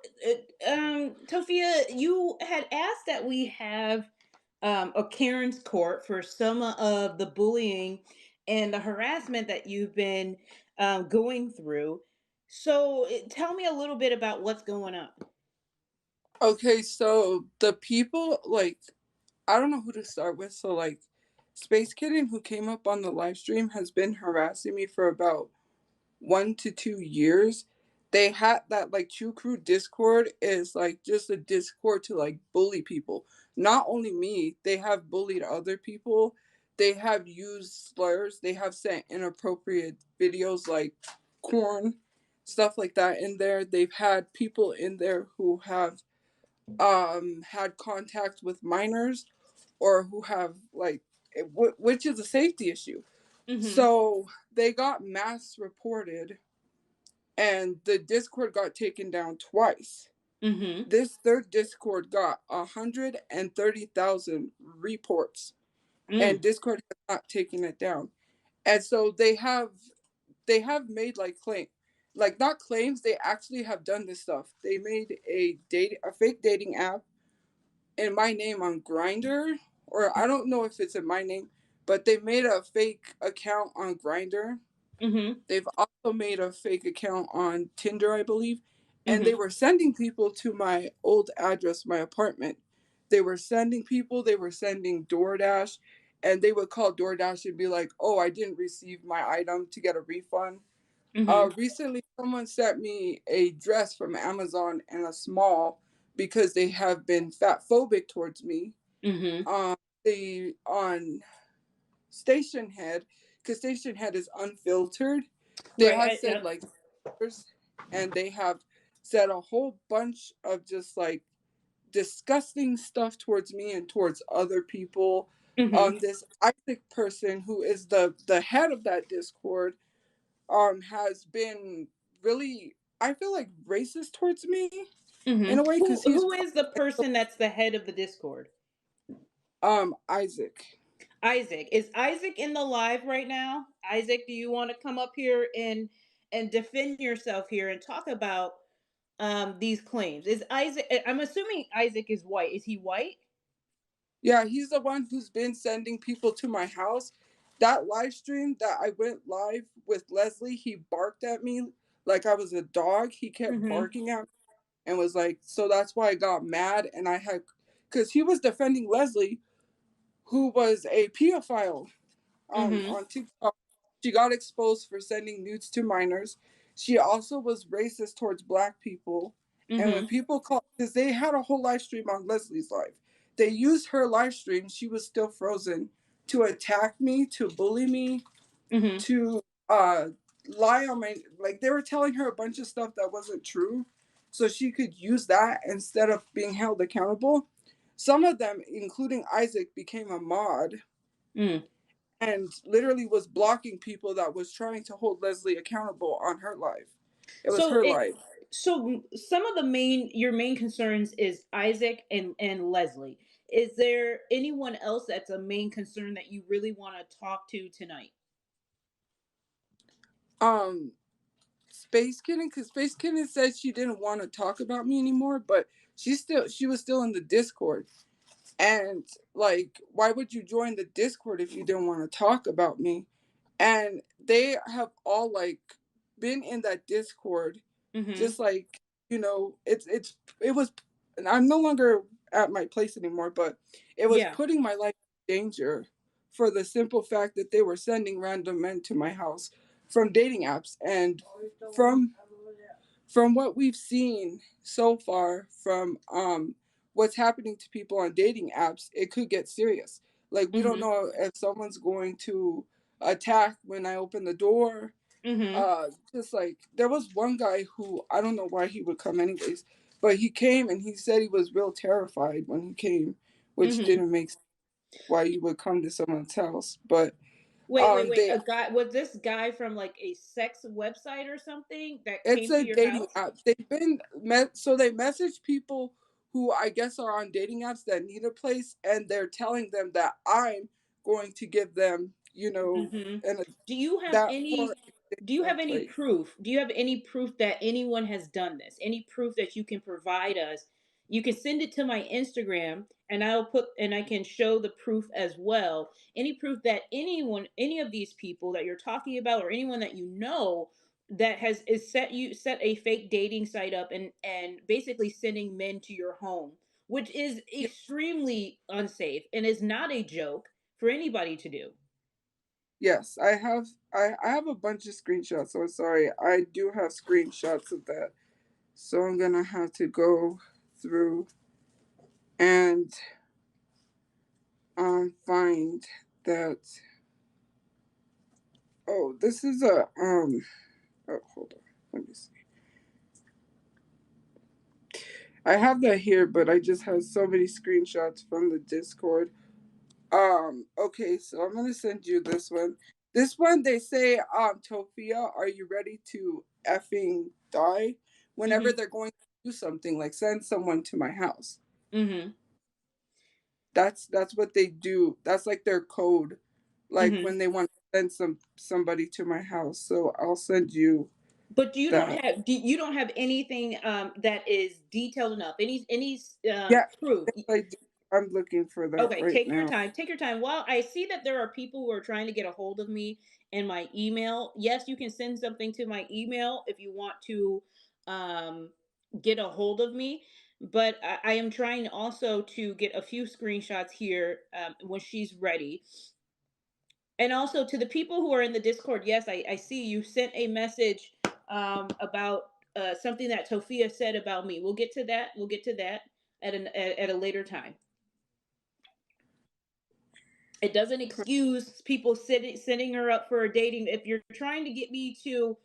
Tophia, you had asked that we have a Karen's court for some of the bullying and the harassment that you've been going through. So, tell me a little bit about what's going on. Okay, so the people, like, I don't know who to start with. So, like, Space Kitten, who came up on the live stream, has been harassing me for about 1 to 2 years. They had that, like, Chu Crew Discord is like just a Discord to like bully people. Not only me, they have bullied other people. They have used slurs. They have sent inappropriate videos like corn, stuff like that in there. They've had people in there who have had contact with minors or who have like which is a safety issue. Mm-hmm. So they got mass reported and the Discord got taken down twice. Mm-hmm. This third Discord got 130,000 reports and Discord has not taken it down. And so they have made like not claims, they actually have done this stuff. They made a fake dating app in my name on Grindr, or I don't know if it's in my name, but they made a fake account on Grindr. Mm-hmm. They've also made a fake account on Tinder, I believe, and they were sending people to my old address, my apartment. They were sending DoorDash, and they would call DoorDash and be like, "Oh, I didn't receive my item," to get a refund. Mm-hmm. Recently, someone sent me a dress from Amazon in a small because they have been fat phobic towards me. Mm-hmm. On Station Head, because Station Head is unfiltered, they have said like, and they have said a whole bunch of just like disgusting stuff towards me and towards other people. Mm-hmm. This Isaac person, who is the head of that Discord, has been really, I feel like, racist towards me. Mm-hmm. In a way, because who is the person that's the head of the Discord? Isaac. Is Isaac in the live right now? Isaac, do you want to come up here and defend yourself here and talk about these claims? Is Isaac? I'm assuming Isaac is white. Is he white? Yeah, he's the one who's been sending people to my house. That live stream that I went live with Leslie, he barked at me like I was a dog. He kept barking at me and was like, so that's why I got mad. And I had, because he was defending Leslie, who was a pedophile on TikTok. She got exposed for sending nudes to minors. She also was racist towards Black people. And when people called, because they had a whole live stream on Leslie's live, they used her live stream, she was still frozen, to attack me, to bully me, to lie on my, like they were telling her a bunch of stuff that wasn't true. So she could use that instead of being held accountable. Some of them, including Isaac, became a mod and literally was blocking people that was trying to hold Leslie accountable on her live. It was her live. So some of your main concerns is Isaac and Leslie. Is there anyone else that's a main concern that you really want to talk to tonight? Space Kitten, because Space Kitten said she didn't want to talk about me anymore, but she was still in the Discord. And like, why would you join the Discord if you didn't want to talk about me? And they have all like been in that Discord, just like, you know, it was, and I'm no longer at my place anymore, but it was putting my life in danger for the simple fact that they were sending random men to my house from dating apps. And from what we've seen so far from what's happening to people on dating apps, it could get serious. Like, we don't know if someone's going to attack when I open the door. Just like, there was one guy who, I don't know why he would come anyways, but he came and he said he was real terrified when he came, which didn't make sense why you would come to someone's house. But wait. A guy, was this guy from like a sex website or something that came to your dating house? app. They've been so they message people who I guess are on dating apps that need a place, and they're telling them that I'm going to give them, you know, Do you have that any for place. proof? Do you have any proof that anyone has done this? Any proof that you can provide us? You can send it to my Instagram and I can show the proof as well. Any proof that any of these people that you're talking about, or anyone that you know that set a fake dating site up and basically sending men to your home, which is extremely unsafe and is not a joke for anybody to do. Yes, I have a bunch of screenshots. So sorry, I do have screenshots of that. So I'm gonna have to go through and find that. Oh, this is a oh, hold on. Let me see. I have that here, but I just have so many screenshots from the Discord. Okay, so I'm gonna send you this one. This one, they say, Tophia, are you ready to effing die? Whenever they're going to do something, like send someone to my house. That's what they do. That's like their code, like when they want to send somebody to my house. So I'll send you. But you don't have anything that is detailed enough. Any proof? I'm looking for that Okay, right take now. your time. Take your time. Well, I see that there are people who are trying to get a hold of me in my email. Yes, you can send something to my email if you want to get a hold of me. But I am trying also to get a few screenshots here when she's ready. And also to the people who are in the Discord, yes, I see you sent a message about something that Tophia said about me. We'll get to that. We'll get to that at a later time. It doesn't excuse people setting her up for a dating. If you're trying to get me to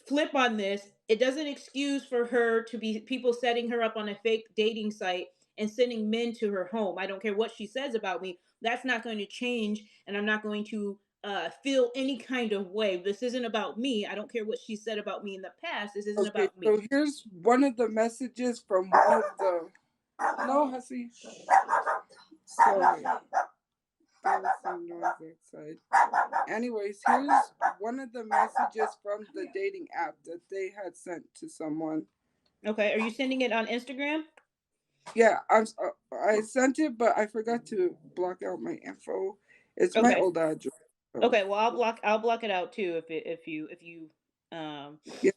flip on this, it doesn't excuse for her to be people setting her up on a fake dating site and sending men to her home. I don't care what she says about me. That's not going to change, and I'm not going to feel any kind of way. This isn't about me. I don't care what she said about me in the past. This isn't about me. So here's one of the messages from one of the. No, Hussy. Sorry. There was some noise outside. Anyways, here's one of the messages from the dating app that they had sent to someone. Okay, are you sending it on Instagram? Yeah, I sent it, but I forgot to block out my info. It's my old address. So. Okay, well I'll block it out too if you Yeah.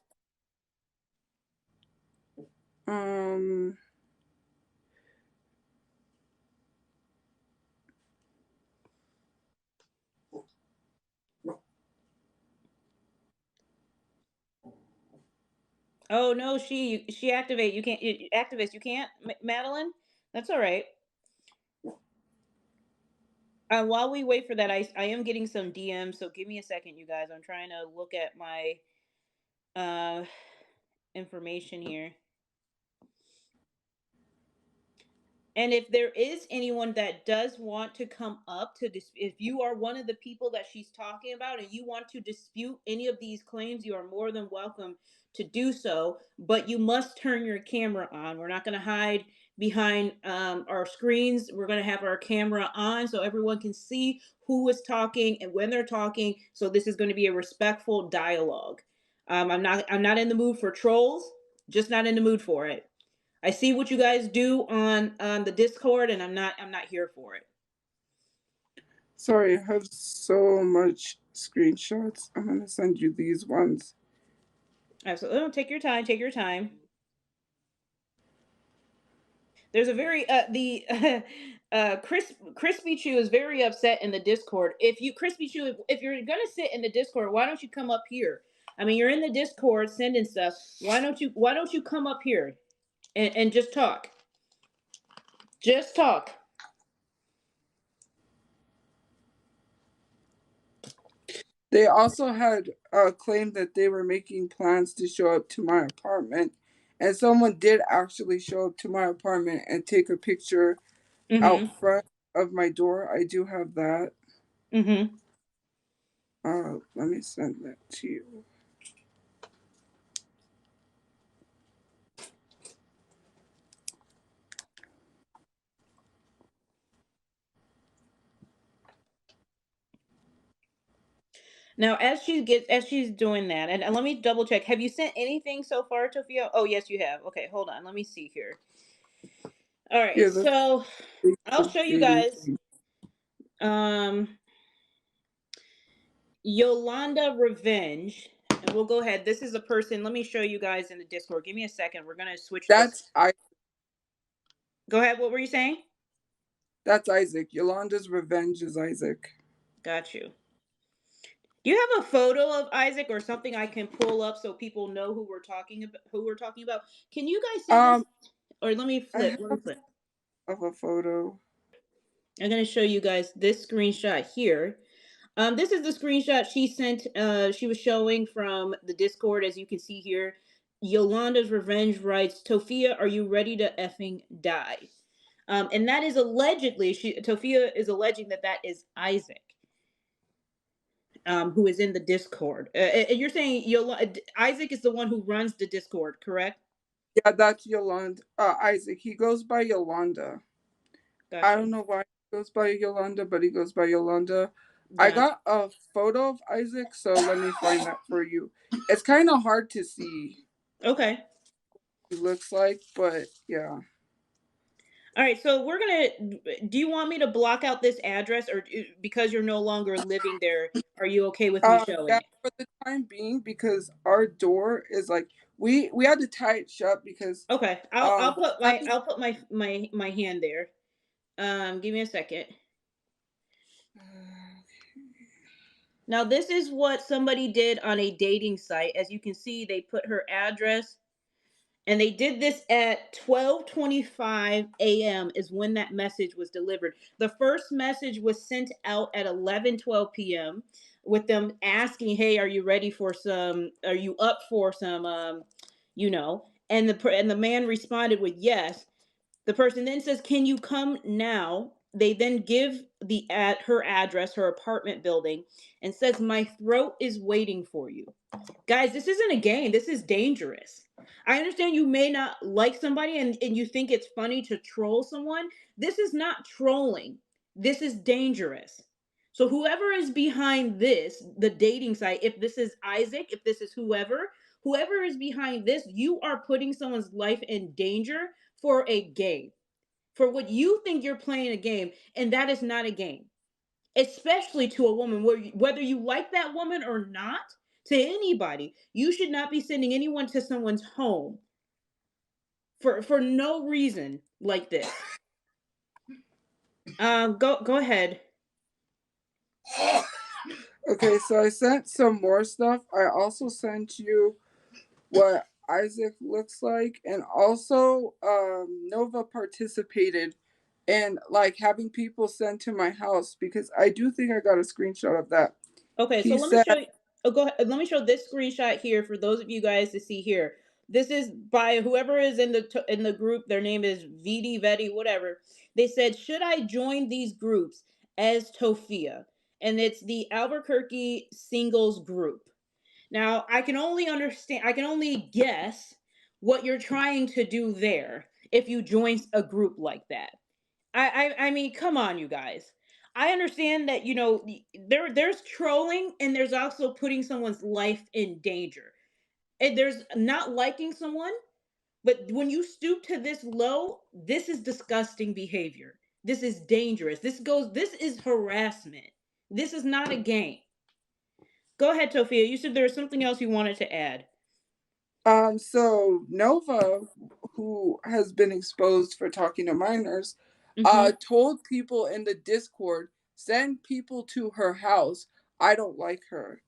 Oh no, she activate. You can't activist. You can't, Madeline. That's all right. While we wait for that, I am getting some DMs. So give me a second, you guys. I'm trying to look at my information here. And if there is anyone that does want to come up to this, if you are one of the people that she's talking about and you want to dispute any of these claims, you are more than welcome to do so. But you must turn your camera on. We're not going to hide behind our screens. We're going to have our camera on so everyone can see who is talking and when they're talking. So this is going to be a respectful dialogue. I'm not in the mood for trolls. Just not in the mood for it. I see what you guys do on the Discord, and I'm not here for it. Sorry, I have so much screenshots. I'm gonna send you these ones. Absolutely, take your time. Take your time. There's a very Crispy Chew is very upset in the Discord. If you Crispy Chew, if you're gonna sit in the Discord, why don't you come up here? I mean, you're in the Discord sending stuff. Why don't you come up here and just talk? Just talk. They also had claimed that they were making plans to show up to my apartment, and someone did actually show up to my apartment and take a picture out front of my door. I do have that. Let me send that to you. Now, as she's doing that, and let me double check. Have you sent anything so far, Tophia? Oh, yes, you have. Okay, hold on. Let me see here. All right, yeah, so I'll show you guys. Yolanda Revenge, and we'll go ahead. This is a person. Let me show you guys in the Discord. Give me a second. We're gonna switch. That's Go ahead. What were you saying? That's Isaac. Yolanda's Revenge is Isaac. Got you. Do you have a photo of Isaac or something I can pull up so people know who we're talking about? Can you guys see this? Or let me flip. Of a photo. I'm gonna show you guys this screenshot here. This is the screenshot she sent. She was showing from the Discord, as you can see here. Yolanda's Revenge writes, "Tophia, are you ready to effing die?" And that is allegedly, Tophia is alleging that is Isaac. Who is in the Discord. And you're saying Isaac is the one who runs the Discord, correct? Yeah, that's Yolanda. Isaac. He goes by Yolanda. Gotcha. I don't know why he goes by Yolanda, but he goes by Yolanda. Gotcha. I got a photo of Isaac, so let me find that for you. It's kind of hard to see. Okay. It looks like, but yeah. All right, so we're gonna. Do you want me to block out this address, or because you're no longer living there, are you okay with me showing it? For the time being, because our door is like we had to tie it shut because. Okay, I'll put my hand there. Give me a second. Now this is what somebody did on a dating site. As you can see, they put her address. And they did this at 12:25 a.m. is when that message was delivered. The first message was sent out at 11:12 p.m. with them asking, "Hey, are you ready for some? Are you up for some? And the man responded with yes. The person then says, "Can you come now?" They then give her address, her apartment building, and says, "My throat is waiting for you." Guys, this isn't a game. This is dangerous. I understand you may not like somebody and you think it's funny to troll someone. This is not trolling. This is dangerous. So whoever is behind this, the dating site, if this is Isaac, if this is whoever is behind this, you are putting someone's life in danger for a game. For what you think you're playing a game, and that is not a game. Especially to a woman, whether you like that woman or not, to anybody, you should not be sending anyone to someone's home for no reason like this. Go ahead. Okay, so I sent some more stuff. I also sent you what Isaac looks like, and also Nova participated in like having people sent to my house, because I do think I got a screenshot of that. Okay, so let me show you. Oh, go ahead. Let me show this screenshot here for those of you guys to see here. This is by whoever is in the group. Their name is VD Vetty, whatever. They said, should I join these groups as Tophia? And it's the Albuquerque singles group. Now, I can only guess what you're trying to do there if you join a group like that. I mean, come on, you guys. I understand that, there's trolling and there's also putting someone's life in danger. And there's not liking someone, but when you stoop to this low, this is disgusting behavior. This is dangerous. This is harassment. This is not a game. Go ahead, Tophia. You said there was something else you wanted to add. So Nova, who has been exposed for talking to minors, told people in the Discord, send people to her house. I don't like her.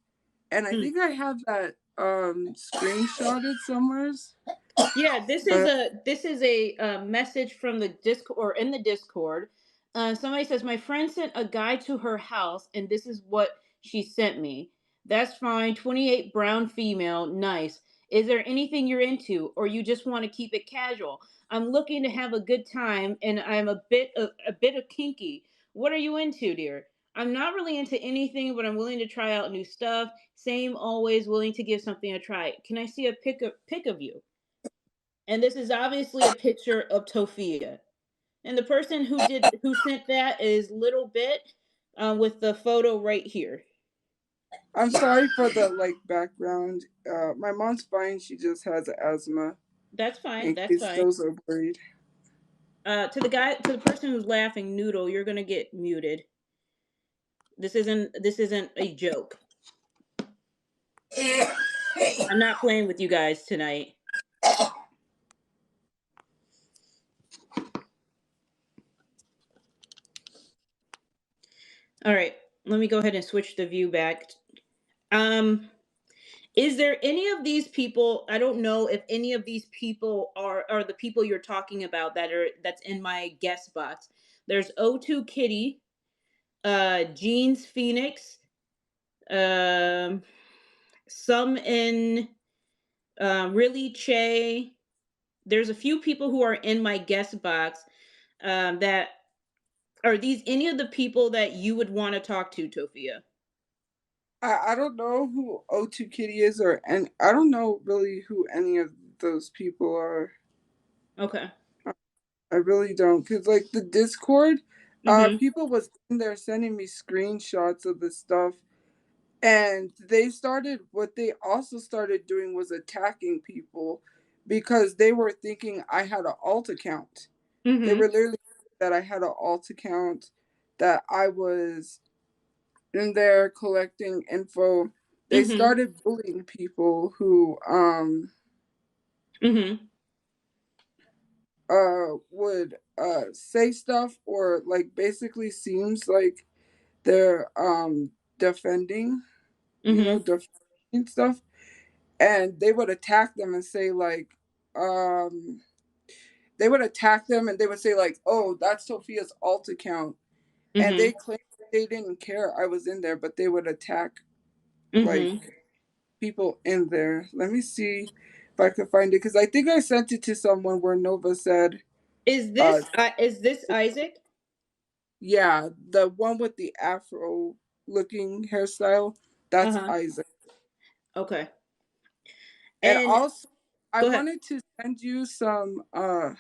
And I think I have that screenshotted somewhere. Yeah, this is a message from the Discord, or in the Discord. Somebody says, my friend sent a guy to her house and this is what she sent me. That's fine. 28 brown female. Nice. Is there anything you're into, or you just want to keep it casual? I'm looking to have a good time and I'm a bit of kinky. What are you into, dear? I'm not really into anything, but I'm willing to try out new stuff. Same, always willing to give something a try. Can I see a pic of you? And this is obviously a picture of Tophia. And the person who sent that is Little Bit, with the photo right here. I'm sorry for the background. My mom's fine. She just has asthma. That's fine. In That's case fine. those are worried. To the person who's laughing, Noodle, you're gonna get muted. This isn't a joke. I'm not playing with you guys tonight. All right, let me go ahead and switch the view back. Is there any of these people? I don't know if any of these people are the people you're talking about that's in my guest box. There's O2 Kitty, Jeans Phoenix, some in Really Che. There's a few people who are in my guest box. That are these any of the people that you would want to talk to, Tophia? I don't know who O2 Kitty is, and I don't know really who any of those people are. Okay. I really don't, because the Discord, people was in there sending me screenshots of the stuff, and what they also started doing was attacking people because they were thinking I had an alt account. They were literally that I had an alt account, that I was in there collecting info. They started bullying people who would say stuff, or basically seems like they're defending defending stuff, and they would attack them and say they would attack them and they would say oh, that's Tophia's alt account, and they claimed they didn't care I was in there, but they would attack people in there. Let me see if I can find it, because I think I sent it to someone where Nova said, is this Isaac? Yeah, the one with the afro looking hairstyle, that's Isaac. Okay. And also I wanted to send you some hold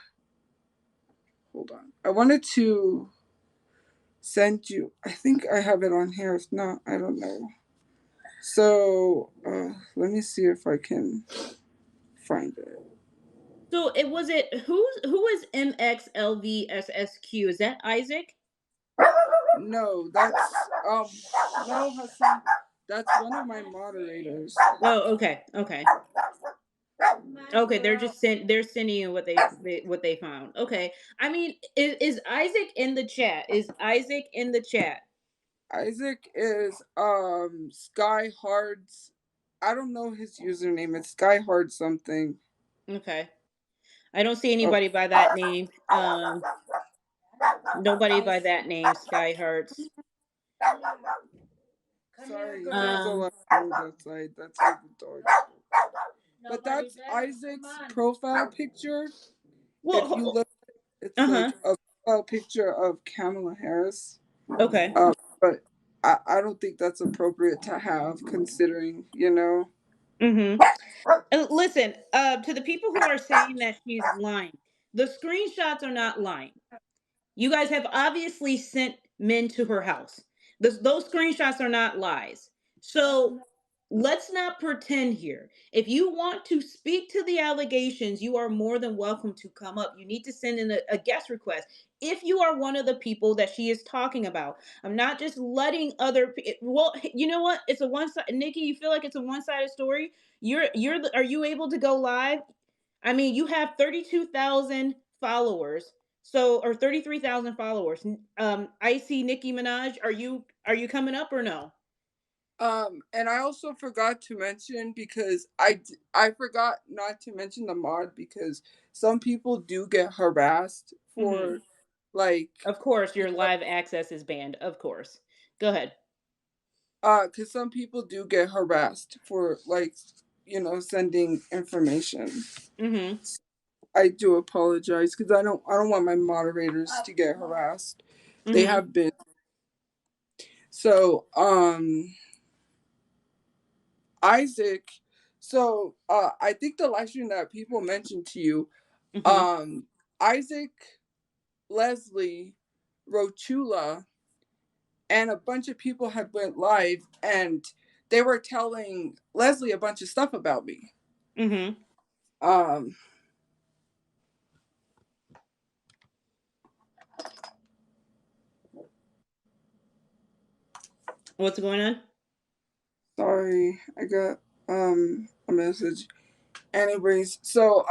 on. I wanted to send you, I think I have it on here. If not, I don't know. So let me see if I can find it. So who is MXLVSSQ? Is that Isaac? No, that's no, Hassan. That's one of my moderators. Oh, okay. Okay, they're sending you what they found. Okay. I mean, is Isaac in the chat? Is Isaac in the chat? Isaac is Sky Hard's I don't know his username. It's Skyhard something. Okay. I don't see anybody by that name. Nobody by that name, Sky Hearts. Sorry, there's a lot of food outside. That's like the dog. But that's Isaac's profile picture. Well, if you look, it's like a profile picture of Kamala Harris. Okay. But I don't think that's appropriate to have, considering, you know. Listen, to the people who are saying that she's lying, the screenshots are not lying. You guys have obviously sent men to her house. Those screenshots are not lies. So let's not pretend here. If you want to speak to the allegations, you are more than welcome to come up. You need to send in a guest request. If you are one of the people that she is talking about, I'm not just letting other. Well, you know what? It's a one side. Nikki, you feel like it's a one-sided story? Are you able to go live? I mean, you have 32,000 followers. So, or 33,000 followers. I see Nicki Minaj. Are you coming up or no? And I also forgot to mention, because I forgot not to mention the mod, because some people do get harassed for like. Of course, your live access is banned. Of course. Go ahead. Because some people do get harassed for, like, you know, sending information. I do apologize, because I don't want my moderators to get harassed. They have been. So Isaac, so I think the live stream that people mentioned to you, Isaac, Leslie, Rochula, and a bunch of people had went live, and they were telling Leslie a bunch of stuff about me. What's going on? Sorry, I got a message. Anyways, so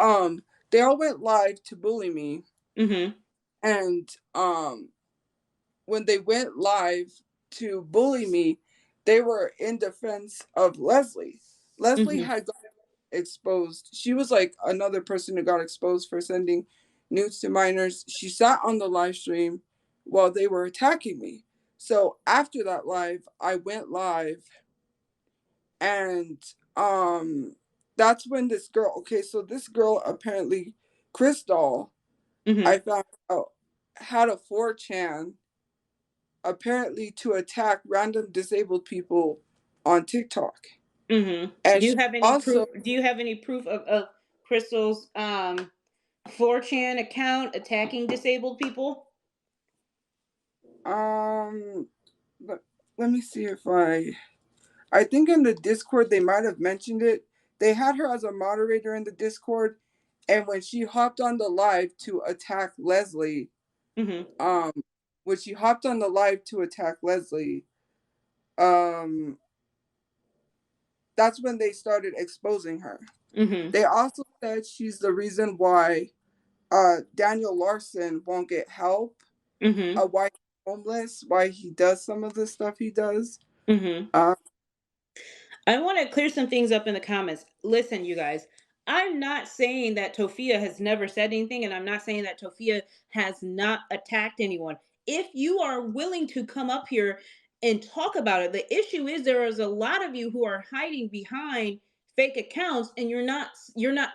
they all went live to bully me. And when they went live to bully me, they were in defense of Leslie. Leslie had got exposed. She was like another person who got exposed for sending nudes to minors. She sat on the live stream while they were attacking me. So after that live, I went live, and that's when this girl, so this girl, apparently Crystal, I found out, had a 4chan apparently to attack random disabled people on TikTok. And do you have any proof of Crystal's 4chan account attacking disabled people? Let me see if I think in the Discord they might have mentioned it. They had her as a moderator in the Discord, and when she hopped on the live to attack Leslie, when she hopped on the live to attack Leslie, that's when they started exposing her. They also said she's the reason why Daniel Larson won't get help, why he's homeless, why he does some of the stuff he does. I want to clear some things up in the comments. Listen, you guys, I'm not saying that Tophia has never said anything, and I'm not saying that Tophia has not attacked anyone. If you are willing to come up here and talk about it, the issue is there is a lot of you who are hiding behind fake accounts, and you're not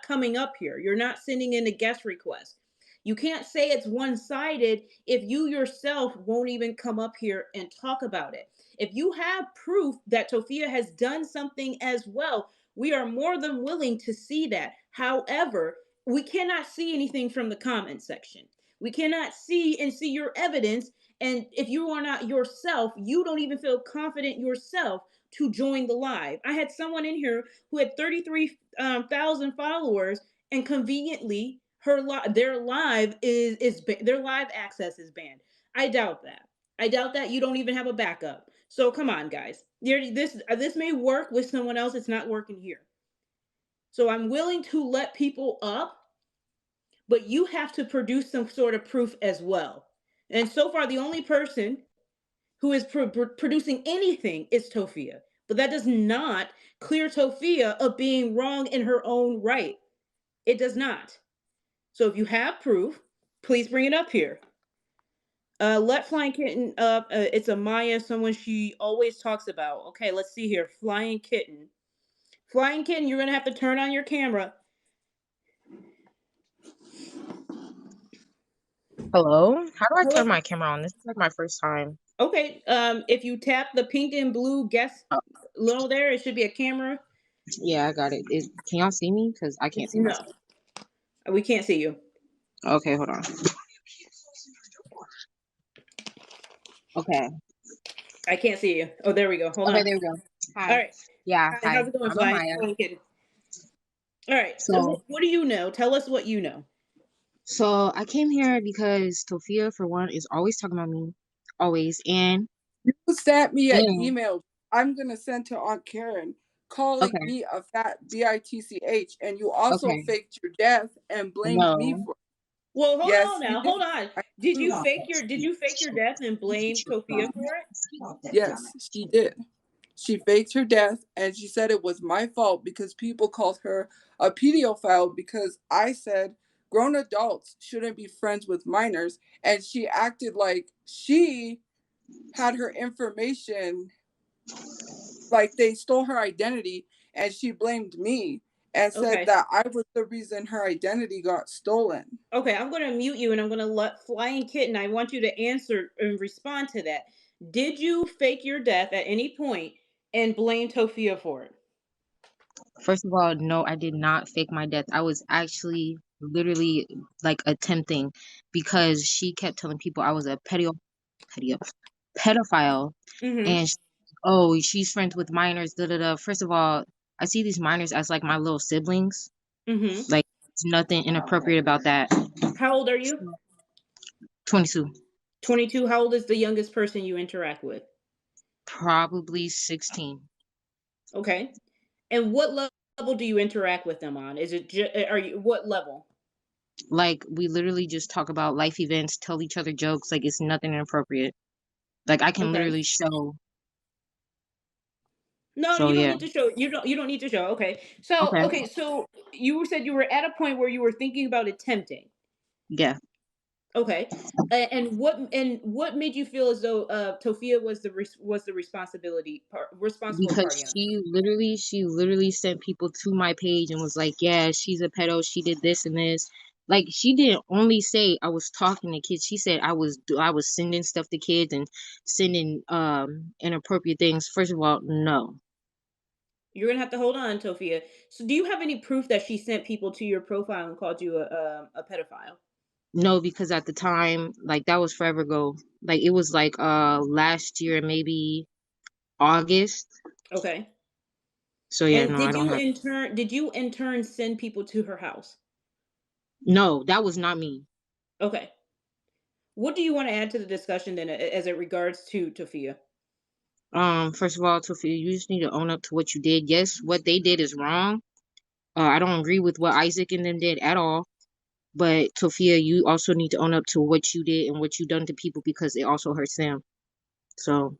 coming up here. You're not sending in a guest request. You can't say it's one-sided if you yourself won't even come up here and talk about it. If you have proof that Tophia has done something as well, we are more than willing to see that. However, we cannot see anything from the comment section. We cannot see your evidence. And if you are not yourself, you don't even feel confident yourself to join the live. I had someone in here who had 33,000 followers, and conveniently their live access is banned. I doubt that. You don't even have a backup. So come on, guys. This may work with someone else. It's not working here. So I'm willing to let people up, but you have to produce some sort of proof as well. And so far, the only person who is producing anything is Tophia. but that does not clear Tophia of being wrong in her own right. It does not. So if you have proof, please bring it up here. Let Flying Kitten up. It's Amaya, someone she always talks about. Okay, let's see here. Flying Kitten. Flying Kitten, you're going to have to turn on your camera. Hello? How do I turn my camera on? This is like my first time. Okay, if you tap the pink and blue guest little there, it should be a camera. Yeah, I got it. Can y'all see me? Because I can't see myself. No, we can't see you. Okay, hold on. Okay. I can't see you. Oh, there we go. Hold on. Okay, there we go. Hi. All right. Yeah, hi. How's it going, I'm Flying Amaya. Kitten? All right. So what do you know? Tell us what you know. So I came here because Tophia, for one, is always talking about me. Always. And you sent me an email. I'm going to send to Aunt Karen calling me a fat bitch, and you also faked your death and blamed me for it. Well, hold on now. Hold on. Did you fake your death and blame Tophia for it? Yes, she did. She faked her death and she said it was my fault because people called her a pedophile because I said grown adults shouldn't be friends with minors, and she acted like she had her information, like they stole her identity, and she blamed me and said that I was the reason her identity got stolen. Okay, I'm going to mute you and I'm going to let Flying Kitten, I want you to answer and respond to that. Did you fake your death at any point and blame Tophia for it? First of all, no, I did not fake my death. I was actually literally like attempting, because she kept telling people I was a pedophile. And she's friends with minors, da da da. First of all, I see these minors as like my little siblings. Like, it's nothing inappropriate about that. How old are you? 22. 22. How old is the youngest person you interact with? Probably 16. Okay. And what level do you interact with them on? Is it what level? Like, we literally just talk about life events, tell each other jokes. Like, it's nothing inappropriate. Like, I can literally show. No, you don't need to show. You don't need to show. Okay. So so you said you were at a point where you were thinking about attempting. Yeah. Okay. And what made you feel as though Tophia was the responsible because party? She literally sent people to my page and was like, yeah, she's a pedo, she did this and this. Like, she didn't only say I was talking to kids. She said I was sending stuff to kids and sending inappropriate things. First of all, no. You're gonna have to hold on, Tophia. So do you have any proof that she sent people to your profile and called you a pedophile? No, because at the time, like, that was forever ago. Like, it was like last year, maybe August. Okay. So yeah, and no, I don't have. Did you in turn send people to her house? No, that was not me. Okay. What do you want to add to the discussion then, as it regards to Tophia? First of all, Tophia, you just need to own up to what you did. Yes, what they did is wrong. I don't agree with what Isaac and them did at all. But Tophia, you also need to own up to what you did and what you done to people, because it also hurts them. So,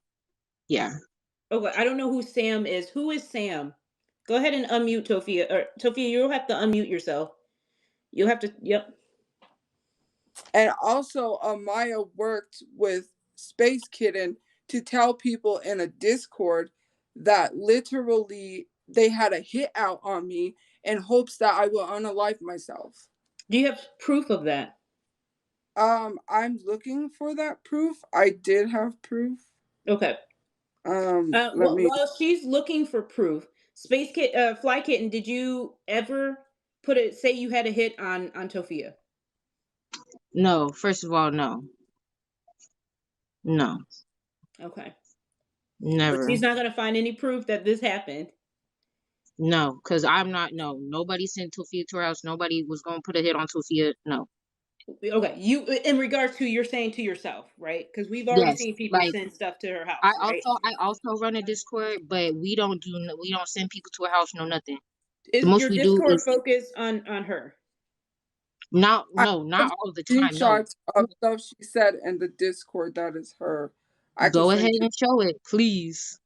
yeah. Okay, I don't know who Sam is. Who is Sam? Go ahead and unmute Tophia. Or Tophia, you'll have to unmute yourself. You'll have to. Yep. And also, Amaya worked with Space Kitten to tell people in a Discord that literally they had a hit out on me in hopes that I will unalive myself. Do you have proof of that? I'm looking for that proof. I did have proof. Okay. While she's looking for proof, Fly Kitten, did you ever say you had a hit on Tophia? No, first of all, no. No. Okay. Never. But she's not gonna find any proof that this happened. No, because I'm not. No, nobody sent Tophia to her house. Nobody was gonna put a hit on Tophia. No. Okay, you, in regards to, you're saying to yourself, right? Because we've already seen people send stuff to her house. I also run a Discord, but we don't send people to her house. No, nothing. Is your Discord focused on her? No, not all the time. Screenshots of stuff she said in the Discord that is her. Go ahead and show it, please.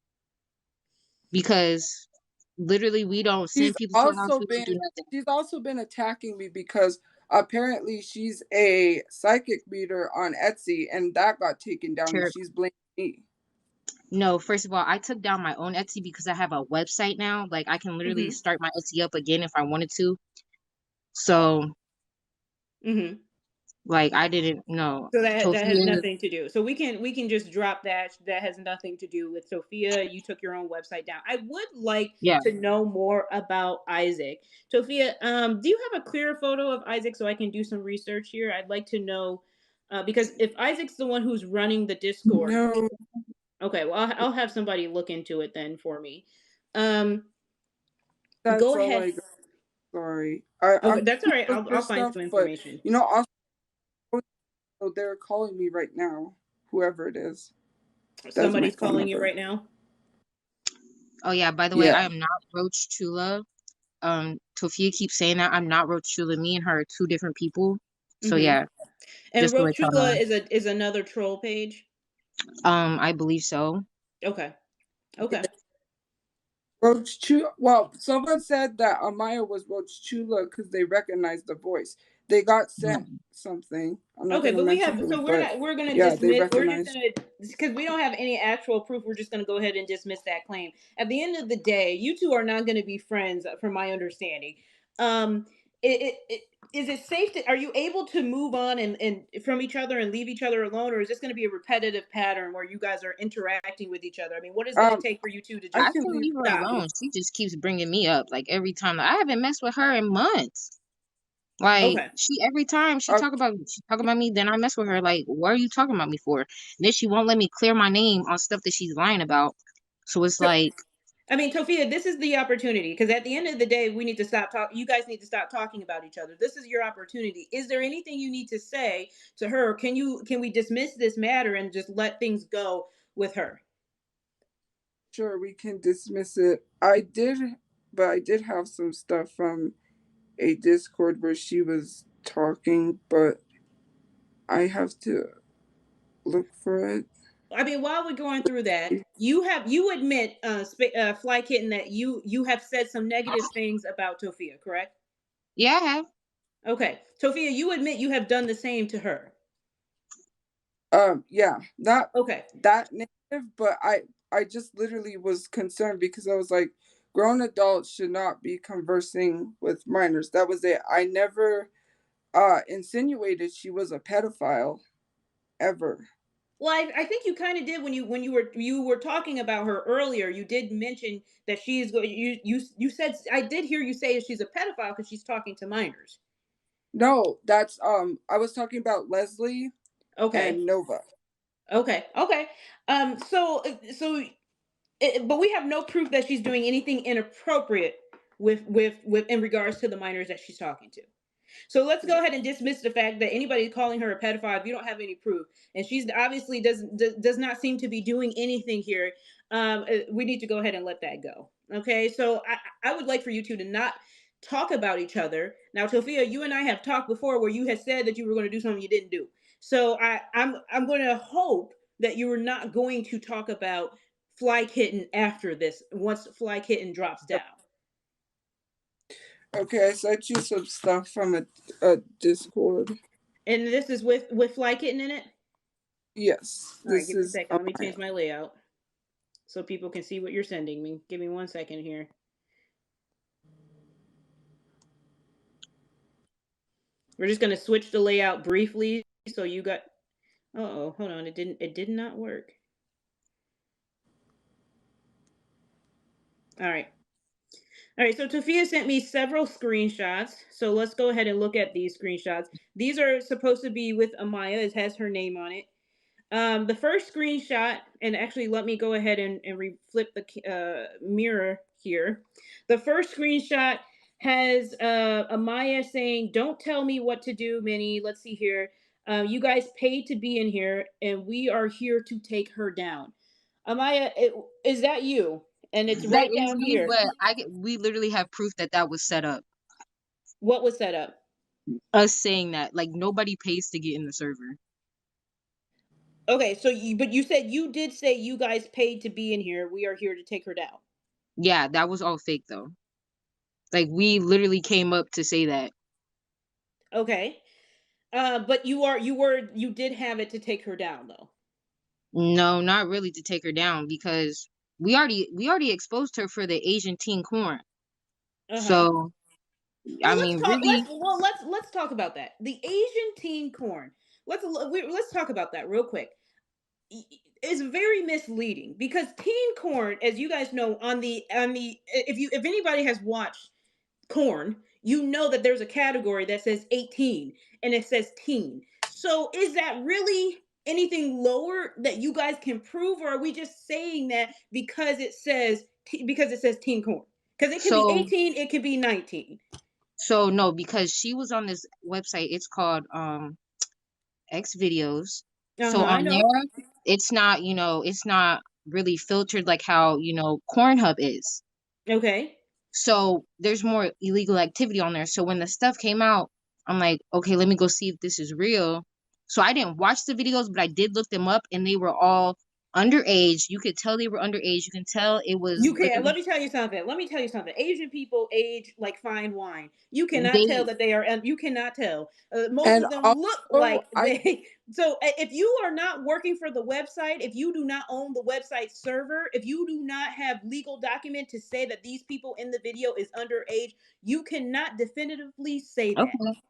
because literally we don't send people to the house. We don't do nothing. She's also been attacking me because apparently she's a psychic reader on Etsy, and that got taken down, and she's blaming me. No, first of all, I took down my own Etsy because I have a website now. Like, I can literally start my Etsy up again if I wanted to. So, like, I didn't know. So that has nothing to do. So we can just drop that. That has nothing to do with Tophia. You took your own website down. I would like to know more about Isaac. Tophia, do you have a clear photo of Isaac so I can do some research here? I'd like to know because if Isaac's the one who's running the Discord. No. Okay, well I'll have somebody look into it then for me. That's go ahead. Sorry. That's all right. I'll find some information. You know, also, they're calling me right now. Whoever it is. Somebody's calling you right now. Oh yeah. By the way, I am not BrotherChu Love. Tophia keeps saying that I'm not BrotherChu Love. Me and her are two different people. So yeah. And BrotherChu Love is another troll page. I believe so. Okay. BrotherChu. Well, someone said that Amaya was BrotherChu Love because they recognized the voice. They got sent something. Okay, but we have. So we're gonna dismiss. We're just gonna, because we don't have any actual proof. We're just gonna go ahead and dismiss that claim. At the end of the day, you two are not going to be friends, from my understanding. Is it safe to? Are you able to move on and from each other and leave each other alone, or is this going to be a repetitive pattern where you guys are interacting with each other? I mean, what is it going to take for you two to just? I can leave her alone. She just keeps bringing me up like every time. I haven't messed with her in months. Like she every time she talk about me, then I mess with her. Like, what are you talking about me for? And then she won't let me clear my name on stuff that she's lying about. So it's like, I mean, Tophia, this is the opportunity, because at the end of the day, we need to stop talking. You guys need to stop talking about each other. This is your opportunity. Is there anything you need to say to her? Can we dismiss this matter and just let things go with her? Sure, we can dismiss it. I did have some stuff from a Discord where she was talking, but I have to look for it. I mean, while we're going through that, you admit, Fly Kitten, that you have said some negative things about Tophia, correct? Yeah, I have. Okay, Tophia, you admit you have done the same to her. Yeah, not that negative, but I just literally was concerned because I was like, grown adults should not be conversing with minors. That was it. I never insinuated she was a pedophile ever. Well, I think you kind of did when you were talking about her earlier. You did mention that she is going. You said, I did hear you say she's a pedophile because she's talking to minors. No, that's I was talking about Leslie. And Nova. Okay. But we have no proof that she's doing anything inappropriate with in regards to the minors that she's talking to. So let's go ahead and dismiss the fact that anybody calling her a pedophile, if you don't have any proof, and she's obviously does not seem to be doing anything here. We need to go ahead and let that go. Okay, so I would like for you two to not talk about each other. Now, Tophia, you and I have talked before where you had said that you were going to do something you didn't do. So I'm going to hope that you are not going to talk about Fly Kitten after this, once Fly Kitten drops down. Okay, I sent you some stuff from a Discord. And this is with Fly Kitten in it? Yes. All right, give me a second. Let me change my layout so people can see what you're sending me. Give me 1 second here. We're just going to switch the layout briefly. So you got, hold on. It did not work. All right. So Tophia sent me several screenshots. So let's go ahead and look at these screenshots. These are supposed to be with Amaya. It has her name on it. The first screenshot, and actually let me go ahead and flip the mirror here. The first screenshot has Amaya saying, "Don't tell me what to do, Minnie." Let's see here. You guys paid to be in here, and we are here to take her down. Amaya, is that you? And it's right down here. But we literally have proof that was set up. What was set up? Us saying that, like, nobody pays to get in the server. Okay, so you did say you guys paid to be in here. We are here to take her down. Yeah, that was all fake though. Like we literally came up to say that. Okay. But you did have it to take her down though. No, not really to take her down because we already exposed her for the Asian teen corn. So I Well, let's mean, talk. really. Let's talk about that. The Asian teen corn. Let's talk about that real quick. Is very misleading because teen corn, as you guys know, on the if anybody has watched corn, you know that there's a category that says 18 and it says teen. So is that really anything lower that you guys can prove, or are we just saying that because it says teen corn? Because it can be So 18, it can be 19. so no, because she was on this website. It's called X videos. So I on know. there, it's not, it's not really filtered like how, Cornhub is. Okay. So there's more illegal activity on there. So when the stuff came out, I'm like, okay, let me go see if this is real. So I didn't watch the videos, but I did look them up and they were all underage. You could tell they were underage. You can tell it was You can. Let literally me tell you something. Let me tell you something. Asian people age like fine wine. You cannot tell they that they are. You cannot tell. Most And of them look also, like they. So if you are not working for the website, if you do not own the website server, if you do not have legal document to say that these people in the video is underage, you cannot definitively say that. okay.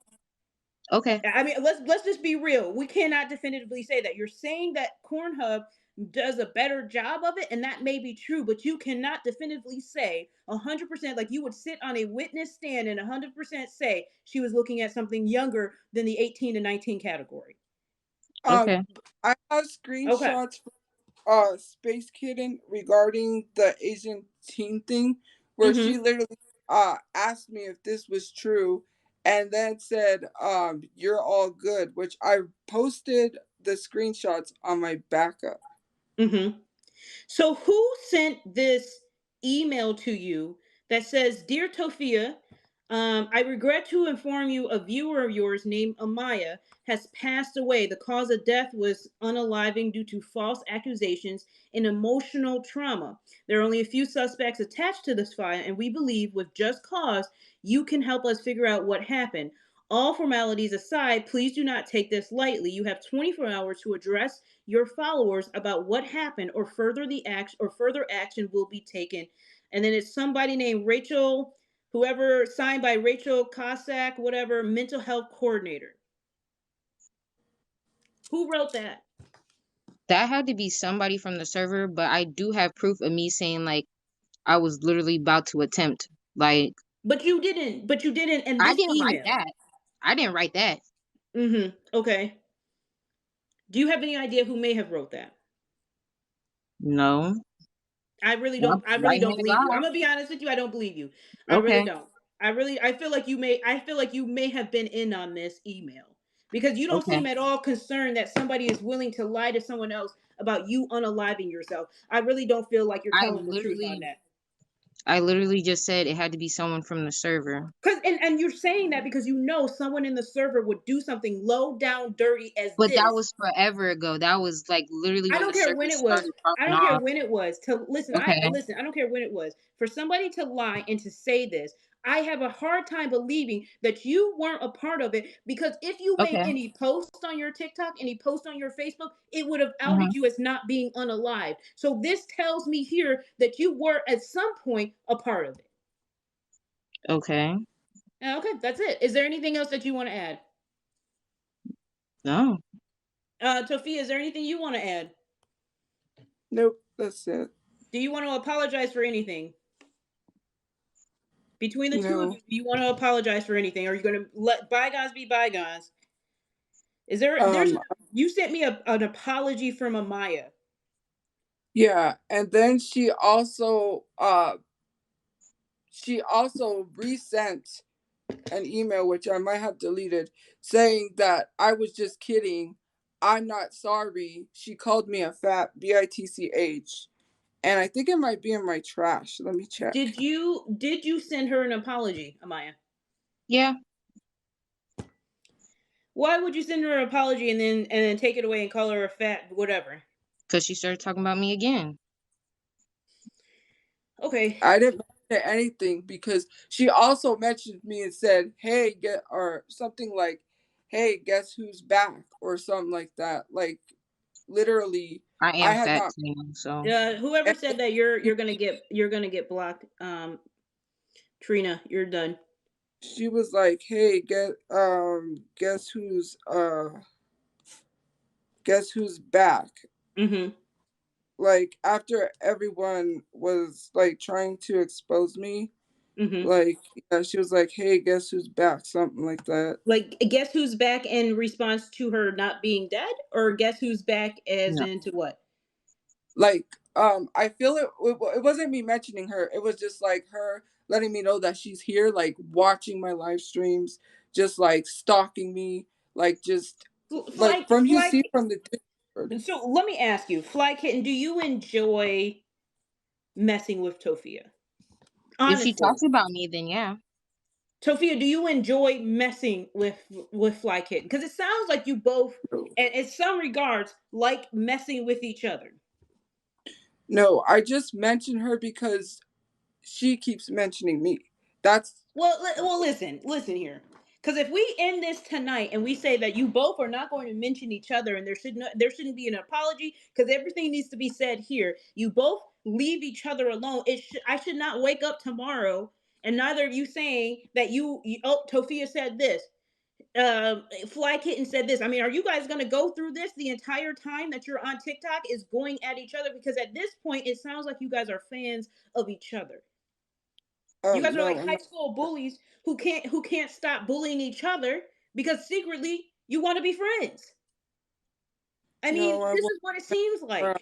Okay. I mean, let's just be real. We cannot definitively say that. You're saying that Cornhub does a better job of it, and that may be true, but you cannot definitively say 100%, like you would sit on a witness stand and 100% say she was looking at something younger than the 18 to 19 category. Okay. I have Okay. screenshots Space Kitten regarding the Asian teen thing, where she literally asked me if this was true, and then said, "You're all good," which I posted the screenshots on my backup. So who sent this email to you that says, "Dear Tophia, I regret to inform you a viewer of yours named Amaya has passed away. The cause of death was unaliving due to false accusations and emotional trauma. There are only a few suspects attached to this file, and we believe with just cause, you can help us figure out what happened. All formalities aside, please do not take this lightly. You have 24 hours to address your followers about what happened or further action will be taken." And then it's somebody named Rachel, whoever, signed by Rachel Cossack, whatever, mental health coordinator. Who wrote that? That had to be somebody from the server, but I do have proof of me saying like I was literally about to attempt like But you didn't in I this didn't write email. that. I didn't write that. Okay. Do you have any idea who may have wrote that? No. I really Not don't. I really right don't hand of believe you. God. I'm gonna be honest with you. I don't believe you. I really Okay. don't. I feel like you may. I feel like you may have been in on this email because you don't Okay. seem at all concerned that somebody is willing to lie to someone else about you unaliving yourself. I really don't feel like you're I telling the truth on literally that. I literally just said it had to be someone from the server. Cause and you're saying that because you know someone in the server would do something low down dirty as But that this. was forever ago. That was like literally I when don't the care server when it was. started I popping don't care off. when it was. To listen, I Okay. listen. I don't care when it was. For somebody to lie and to say this, I have a hard time believing that you weren't a part of it. Because if you made Okay. any posts on your TikTok, any post on your Facebook, it would have outed Mhm. you as not being unalive. So this tells me here that you were at some point a part of it. Okay. Okay, that's it. Is there anything else that you want to add? No. Tophia, is there anything you want to add? Nope, that's it. Do you want to apologize for anything? Between the two of No. you, do you want to apologize for anything? Are you going to let bygones be bygones? Is there's you sent me an apology from Amaya. Yeah, and then she also resent an email, which I might have deleted, saying that I was just kidding. I'm not sorry. She called me a fat bitch. And I think it might be in my trash. Let me check. Did you send her an apology, Amaya? Yeah. Why would you send her an apology and then take it away and call her a fat whatever? Because she started talking about me again. Okay. I didn't mention anything because she also mentioned me and said, "Hey, or something like, hey, guess who's back?" or something like that. Like literally, I I am had fat, not. so Whoever said that you're gonna get blocked. Trina, you're done. She was like, "Hey, guess who's back?" Mm-hmm. Like after everyone was like trying to expose me, Mm-hmm. like yeah, she was like, "Hey, guess who's back?" Something like that. Like, guess who's back in response to her not being dead, or guess who's back as no. into what? Like I feel it wasn't me mentioning her. It was just like her letting me know that she's here, like watching my live streams, just like stalking me, like just like from you see from the Discord. So let me ask you, Fly Kitten, do you enjoy messing with Tophia? If she Honestly, talks about me, then yeah. Tophia, do you enjoy messing with Fly Kitten? Because it sounds like you both, and in some regards, like messing with each other. No, I just mentioned her because she keeps mentioning me. That's well. Listen here. Because if we end this tonight and we say that you both are not going to mention each other, and there shouldn't be an apology, because everything needs to be said here. You both leave each other alone. I should not wake up tomorrow and neither of you saying that Tophia said this. Fly Kitten said this. I mean, are you guys going to go through this the entire time that you're on TikTok is going at each other? Because at this point, it sounds like you guys are fans of each other. You guys are no, like high school bullies who can't stop bullying each other because secretly you want to be friends. I mean, no, I this won't is what it seems like. I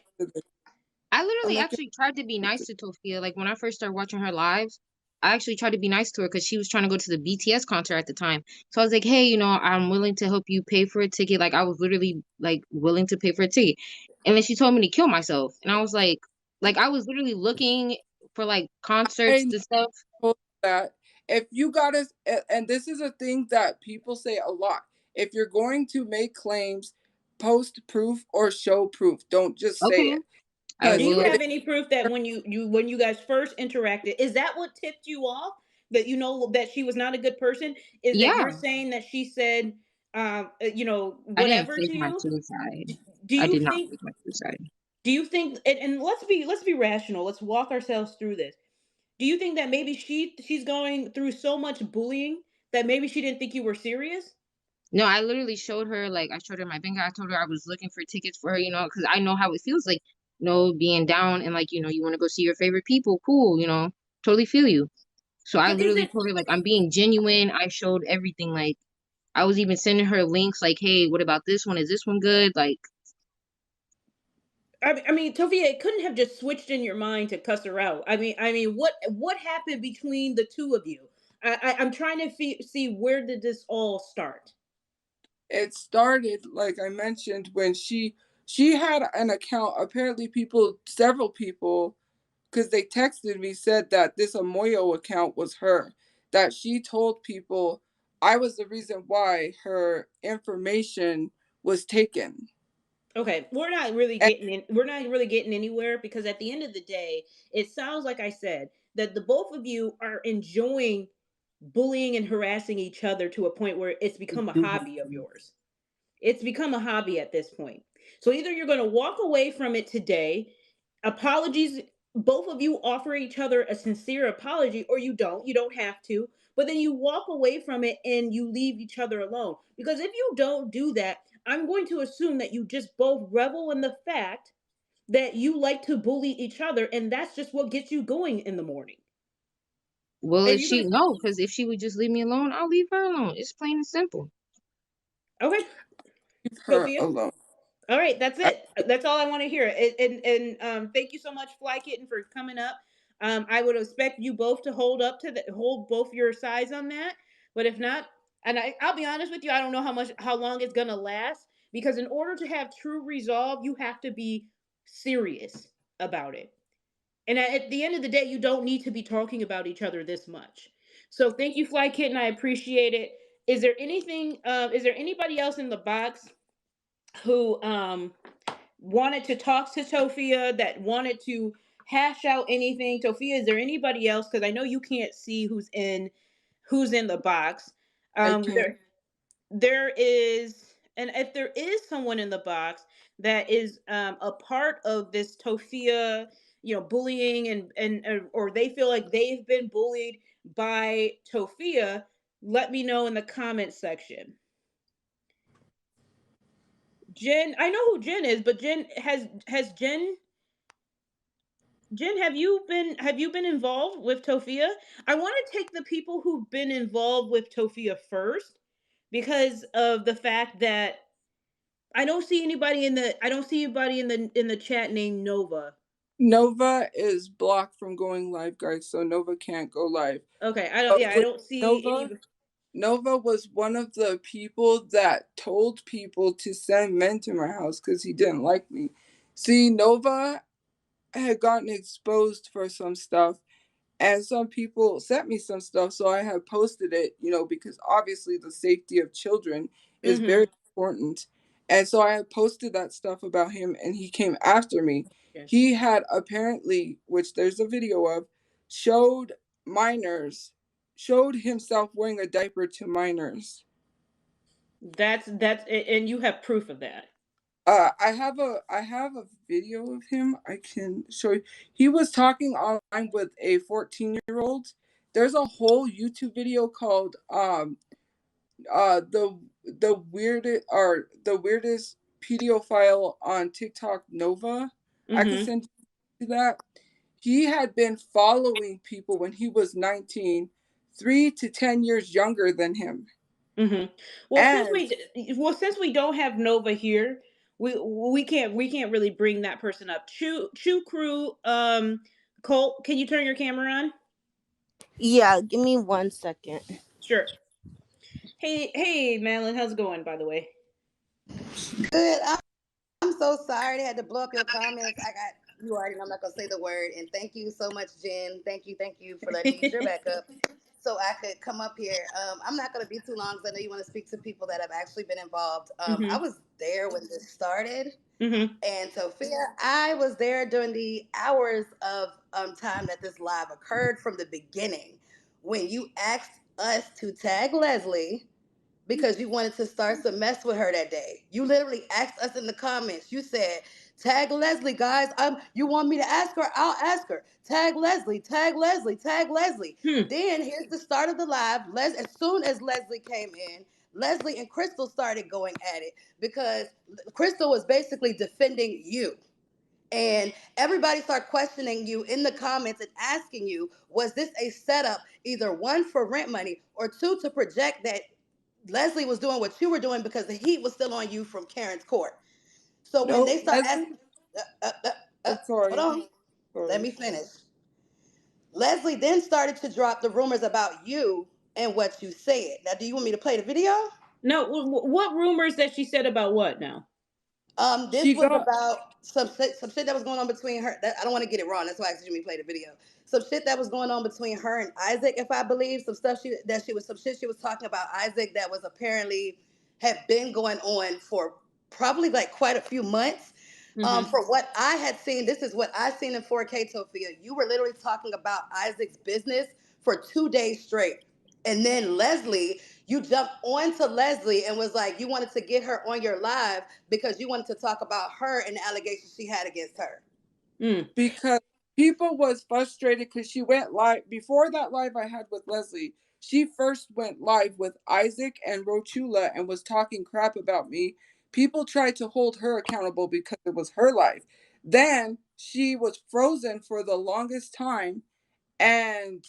I'm literally not gonna. actually tried to be nice to Tophia. Like when I first started watching her lives, I actually tried to be nice to her because she was trying to go to the BTS concert at the time. So I was like, hey, I'm willing to help you pay for a ticket. Like I was literally like willing to pay for a ticket. And then she told me to kill myself. And I was like I was literally looking for like concerts I and stuff. know that if you got us, and this is a thing that people say a lot, if you're going to make claims, post proof or show proof. Don't just say Okay, it. I Do you will. have any proof that when you guys first interacted, is that what tipped you off? That you know that she was not a good person? Is that you're Yeah, saying that she said I didn't whatever fake to my you? suicide. Do I you did not think fake my suicide. and let's be rational. Let's walk ourselves through this. Do you think that maybe she's going through so much bullying that maybe she didn't think you were serious? No, I literally showed her, I showed her my finger. I told her I was looking for tickets for her, because I know how it feels like, being down and you want to go see your favorite people. Cool, totally feel you. So I But is literally it told her, I'm being genuine. I showed everything. Like, I was even sending her links, like, hey, what about this one? Is this one good? Like, I mean, Tophia, it couldn't have just switched in your mind to cuss her out. What happened between the two of you? I'm trying to see where did this all start. It started, like I mentioned, when she had an account. Apparently, several people, because they texted me, said that this Amoyo account was her. That she told people I was the reason why her information was taken. Okay, we're not really getting anywhere because at the end of the day, it sounds like I said that the both of you are enjoying bullying and harassing each other to a point where it's become a hobby of yours. It's become a hobby at this point. So either you're going to walk away from it today, apologies, both of you offer each other a sincere apology, or you don't. You don't have to. But then you walk away from it and you leave each other alone. Because if you don't do that, I'm going to assume that you just both revel in the fact that you like to bully each other, and that's just what gets you going in the morning. well, And you guys, no, because if she would just leave me alone, I'll leave her alone. It's plain and simple. okay, Leave her Tophia. alone. All right, that's it. That's all I want to hear. And thank you so much, Fly Kitten, for coming up. I would expect you both to hold both your sides on that. But if not, and I'll be honest with you, I don't know how long it's gonna last because in order to have true resolve, you have to be serious about it. And at the end of the day, you don't need to be talking about each other this much. So thank you, Fly Kitten. I appreciate it. Is there anything? Is there anybody else in the box who wanted to talk to Tophia, that wanted to hash out anything. Tophia, is there anybody else? Because I know you can't see who's in the box. There is, and if there is someone in the box that is a part of this Tophia, bullying and or they feel like they've been bullied by Tophia, let me know in the comment section. Jen, I know who Jen is, but Jen has Jen, have you been involved with Tophia? I want to take the people who've been involved with Tophia first because of the fact that I don't see anybody in the chat named Nova. Nova is blocked from going live, guys, so Nova can't go live. Okay, I don't see Nova. Nova was one of the people that told people to send men to my house because he didn't like me. See, Nova had gotten exposed for some stuff, and some people sent me some stuff, so I had posted it, because obviously the safety of children is very important. And so I had posted that stuff about him, and he came after me. Yes. He had apparently, which there's a video of, showed himself wearing a diaper to minors. That's and you have proof of that. I have a video of him. I can show you. He was talking online with a 14-year-old. There's a whole YouTube video called the weirdest pedophile on TikTok, Nova. I can send you that. He had been following people when he was 19, 3 to 10 years younger than him. Well, since we don't have Nova here, we can't really bring that person up. Chu Crew, Colt, can you turn your camera on? Yeah, give me 1 second. Sure. Hey, Madeline, how's it going? By the way, good. I'm so sorry they had to blow up your comments. You already know I'm not gonna say the word. And thank you so much, Jen. Thank you for letting me use your backup so I could come up here. I'm not gonna be too long because I know you want to speak to people that have actually been involved. I was there when this started, and Tophia, I was there during the hours of time that this live occurred from the beginning when you asked us to tag Leslie because you wanted to start some mess with her that day. You literally asked us in the comments. You said, tag Leslie, guys. You want me to ask her? I'll ask her. Tag Leslie, tag Leslie, tag Leslie. Then here's the start of the live. As soon as Leslie came in, Leslie and Crystal started going at it because Crystal was basically defending you. And everybody started questioning you in the comments and asking you, was this a setup, either one, for rent money, or two, to project that Leslie was doing what you were doing because the heat was still on you from Karen's court. So when they start asking, hold on, let me finish. Leslie then started to drop the rumors about you and what you said. Now, do you want me to play the video? No. What rumors that she said about what now? This was about some shit that was going on between her. I don't want to get it wrong. That's why I asked you to play the video. Some shit that was going on between her and Isaac, if I believe. Some shit she was talking about Isaac that was apparently had been going on for probably like quite a few months. For what I had seen, this is what I seen in 4K, Tophia. You were literally talking about Isaac's business for 2 days straight. And then Leslie, you jumped onto Leslie and was like, you wanted to get her on your live because you wanted to talk about her and the allegations she had against her. Because people was frustrated because she went live. Before that live I had with Leslie, she first went live with Isaac and Rochula and was talking crap about me. People tried to hold her accountable because it was her live. Then she was frozen for the longest time. And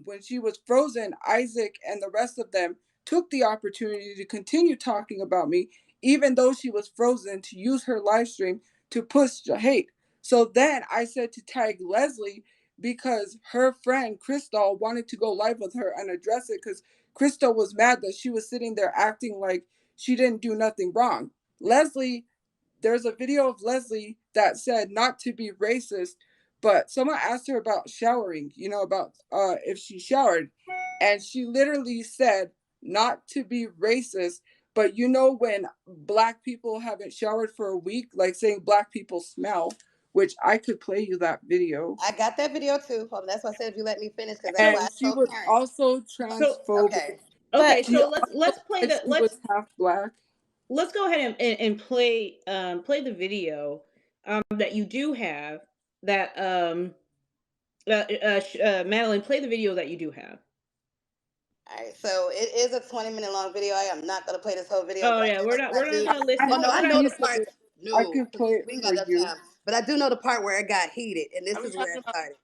when she was frozen, Isaac and the rest of them took the opportunity to continue talking about me, even though she was frozen, to use her live stream to push the hate. So then I said to tag Leslie because her friend Crystal wanted to go live with her and address it because Crystal was mad that she was sitting there acting like she didn't do nothing wrong. Leslie, there's a video of Leslie that said not to be racist, but someone asked her about showering, about if she showered. And she literally said not to be racist. But when Black people haven't showered for a week, like saying Black people smell, which I could play you that video. I got that video too. That's why I said if you let me finish, because that's And why she was also transphobic. Okay, She so let's play the she was half black. Let's go ahead and play the video that you do have that Madeline, play the video that you do have. All right, so it is a 20-minute long video. I am not gonna play this whole video. Oh yeah, we're not gonna listen. Oh no, I know the part. No, I can play it we ain't for got you. enough time. But I do know the part where it got heated, and this is where it started.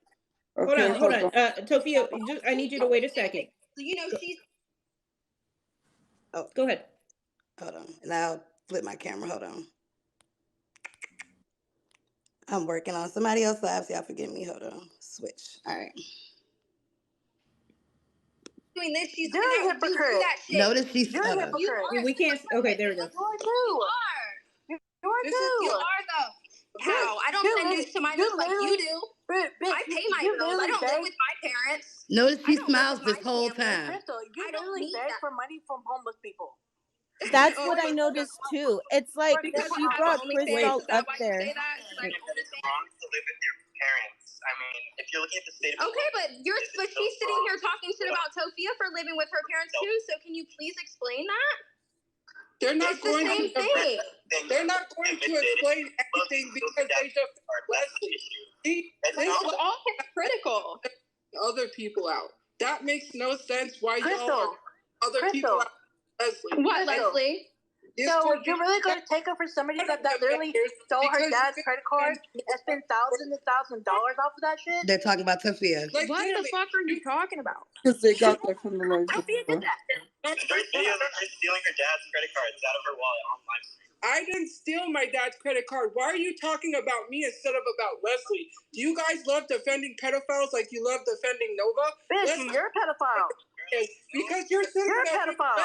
Okay, hold on. Tophia, I need you to wait a second. So she's. Oh, go ahead. Hold on, and I'll flip my camera. Hold on. I'm working on somebody else's live, so y'all forgive me. Hold on. Switch. All right. Doing this, she's doing a hypocrite. Notice she's You're a hypocrite. We can't. Okay, there we go. You are too. You are though. How? I don't send news to my notes like you do. I pay my bills. I don't live with my parents. Notice she smiles this whole time. Crystal, you literally beg for money from homeless people. That's what I noticed too. It's like she brought Crystal up there. It's wrong to live with your parents. I mean, if you're looking at the state of okay, but she's sitting here talking shit about Tophia for living with her parents too. So can you please explain that? They're not it's going the same to thing. They're not going to explain everything because they just Leslie. It's all hypocritical. Other people out. That makes no sense. Why Crystal, y'all are other people out? Leslie. What, Leslie? So you're really going to take her for somebody that literally stole her dad's credit card and spent thousands and thousands of dollars off of that shit? They're talking about Tophia. Like, what the fuck are you talking about? Because they got that from the live. There's videos of her stealing her dad's credit cards out of her wallet on live stream. I didn't steal my dad's credit card. Why are you talking about me instead of about Leslie? Do you guys love defending pedophiles like you love defending Nova? Bitch, you're a pedophile. Because you're a pedophile.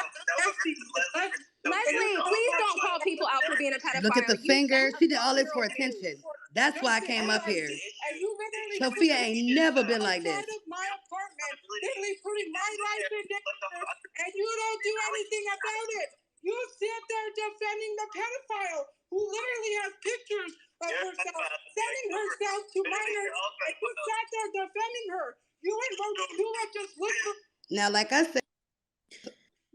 Leslie, please don't call people out for being a pedophile. Look at the finger. She did all this for attention. That's why I came up here. Tophia ain't never been like this. My apartment, literally putting my life in danger, and you don't do anything about it. You sit there defending the pedophile who literally has pictures of herself sending herself to minors, and you sat there defending her. You ain't going to do it, just listen. Now, like I said,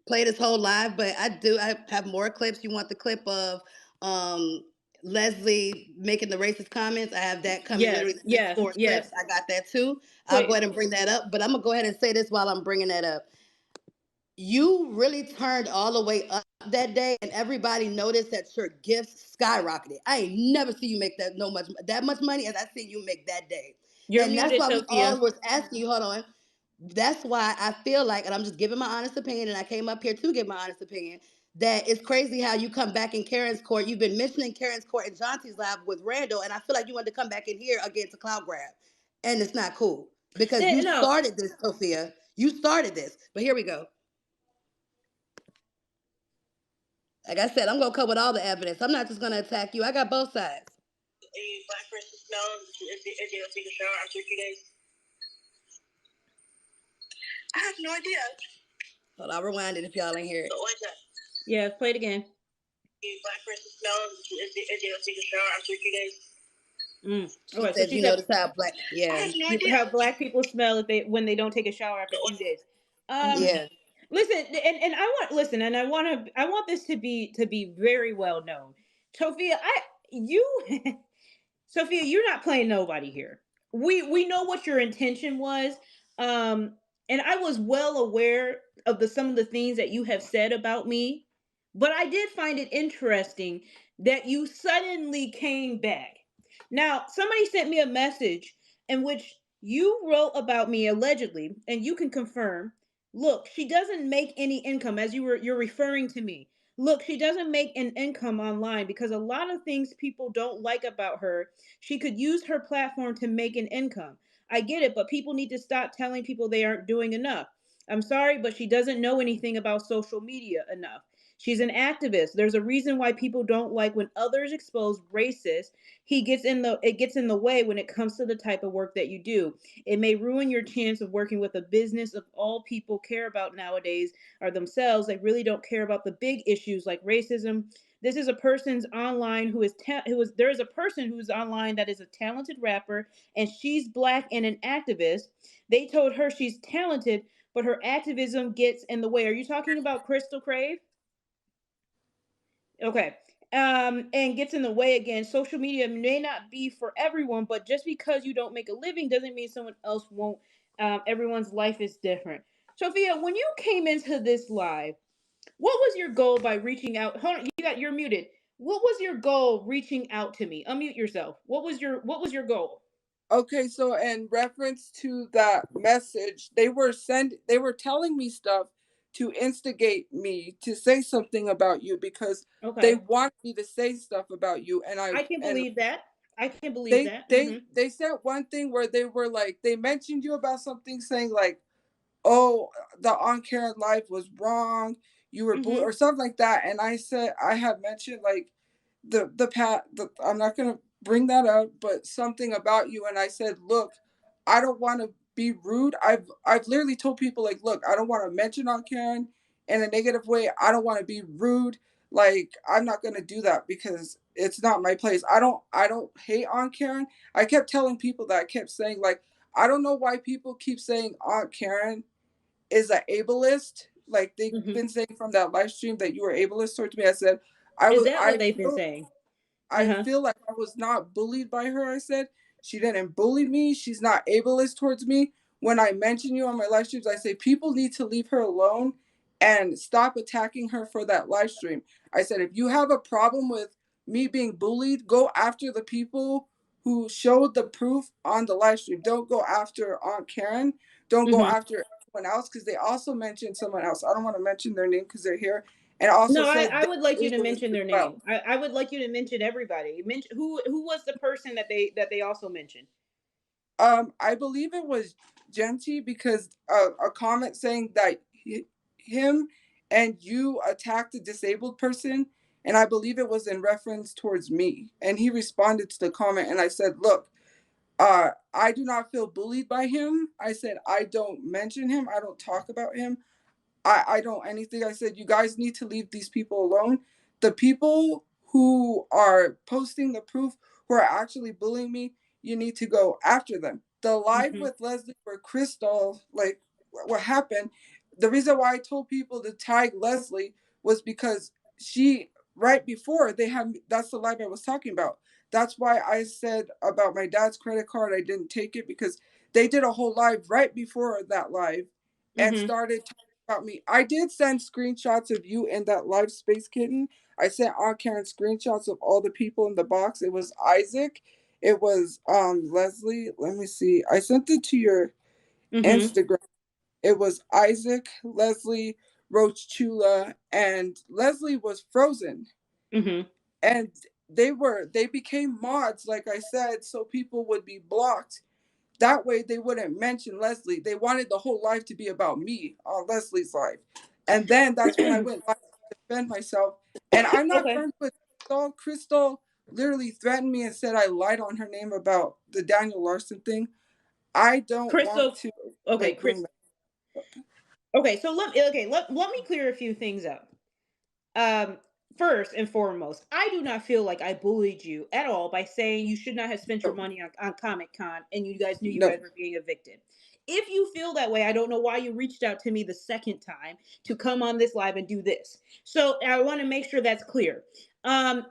play this whole live, but I have more clips. You want the clip of Leslie making the racist comments? I have that coming. Yes, clips. I got that too. I'll go ahead and bring that up, but I'm gonna go ahead and say this while I'm bringing that up. You really turned all the way up that day, and everybody noticed that your gifts skyrocketed. I ain't never seen you make that much money as I seen you make that day. And that's why we all was asking you. Hold on. That's why I feel like, and I'm just giving my honest opinion, and I came up here to give my honest opinion, that it's crazy how you come back in Karen's court. You've been mentioning Karen's court and Jonty's lab with Randall, and I feel like you wanted to come back in here again to clout grab. And it's not cool. Because you started this, Tophia. You started this. But here we go. Like I said, I'm going to come with all the evidence. I'm not just going to attack you. I got both sides. A black person smell if they take a shower after 2 days? I have no idea. Hold on, I'll rewind it if y'all ain't hear it. What is that? Yeah, play it again. A black person smell if they take a shower after 2 days? She said, you notice how black, how black people smell when they don't take a shower after 2 days. Listen, and I want this to be very well known. Tophia, Tophia, you're not playing nobody here. We know what your intention was. And I was well aware of some of the things that you have said about me, but I did find it interesting that you suddenly came back. Now, somebody sent me a message in which you wrote about me allegedly, and you can confirm. Look, she doesn't make any income, as you're referring to me. Look, she doesn't make an income online because a lot of things people don't like about her. She could use her platform to make an income. I get it, but people need to stop telling people they aren't doing enough. I'm sorry, but she doesn't know anything about social media enough. She's an activist. There's a reason why people don't like when others expose racist. It gets in the way when it comes to the type of work that you do. It may ruin your chance of working with a business of all people care about nowadays are themselves. They really don't care about the big issues like racism, This is a person's online who is there is a person who's online that is a talented rapper, and she's Black and an activist. They told her she's talented, but her activism gets in the way. Are you talking about Crystal Crave? Okay. And gets in the way again. Social media may not be for everyone, but just because you don't make a living doesn't mean someone else won't. Everyone's life is different. Tophia, when you came into this live, what was your goal by reaching out? Hold on, you're muted. What was your goal reaching out to me? Unmute yourself. What was your goal? Okay, so in reference to that message, they were telling me stuff to instigate me to say something about you because they want me to say stuff about you, and I can believe that. I can believe that. They said one thing where they were like, they mentioned you about something, saying like, oh, the on Karen life was wrong, you were or something like that, and I said I have mentioned like I'm not gonna bring that up, but something about you, and I said, look, I don't want to be rude. I've literally told people like, look, I don't want to mention on Karen in a negative way. I don't want to be rude. Like, I'm not gonna do that because it's not my place. I don't hate Aunt Karen. I kept telling people that. I kept saying like, I don't know why people keep saying Aunt Karen is an ableist. Like they've been saying from that live stream that you were ableist towards me. I said, Is that what they've been saying? I feel like I was not bullied by her. I said, she didn't bully me. She's not ableist towards me. When I mention you on my live streams, I say people need to leave her alone and stop attacking her for that live stream. I said, if you have a problem with me being bullied, go after the people who showed the proof on the live stream. Don't go after Aunt Karen. Don't go after anyone else, because they also mentioned someone else. I don't want to mention their name because they're here. And also, no, I would like you to mention their name. I would like you to mention everybody. Mention who was the person that they also mentioned. I believe it was Genty, because a comment saying that him and you attacked a disabled person, and I believe it was in reference towards me. And he responded to the comment, and I said, look, I do not feel bullied by him. I said, I don't mention him. I don't talk about him. I don't anything. I said, you guys need to leave these people alone. The people who are posting the proof, who are actually bullying me, you need to go after them. The live with Leslie where Crystal, like what happened, the reason why I told people to tag Leslie was because she, right before they had, that's the live I was talking about. That's why I said about my dad's credit card, I didn't take it, because they did a whole live right before that live and started talking about me. I did send screenshots of you in that live space, Kitten. I sent Aunt Karen screenshots of all the people in the box. It was Isaac. It was Leslie. Let me see. I sent it to your Instagram. It was Isaac, Leslie, Roach Chula, and Leslie was frozen. And they became mods, like I said, so people would be blocked. That way they wouldn't mention Leslie. They wanted the whole life to be about me on Leslie's life. And then that's when I went live to defend myself. And I'm not friends with Crystal. Crystal literally threatened me and said I lied on her name about the Daniel Larson thing. I don't want to bring that up. Okay, so let me clear a few things up. First and foremost, I do not feel like I bullied you at all by saying you should not have spent your money on ComiCon and you guys knew you guys were being evicted. If you feel that way, I don't know why you reached out to me the second time to come on this live and do this. So I want to make sure that's clear. I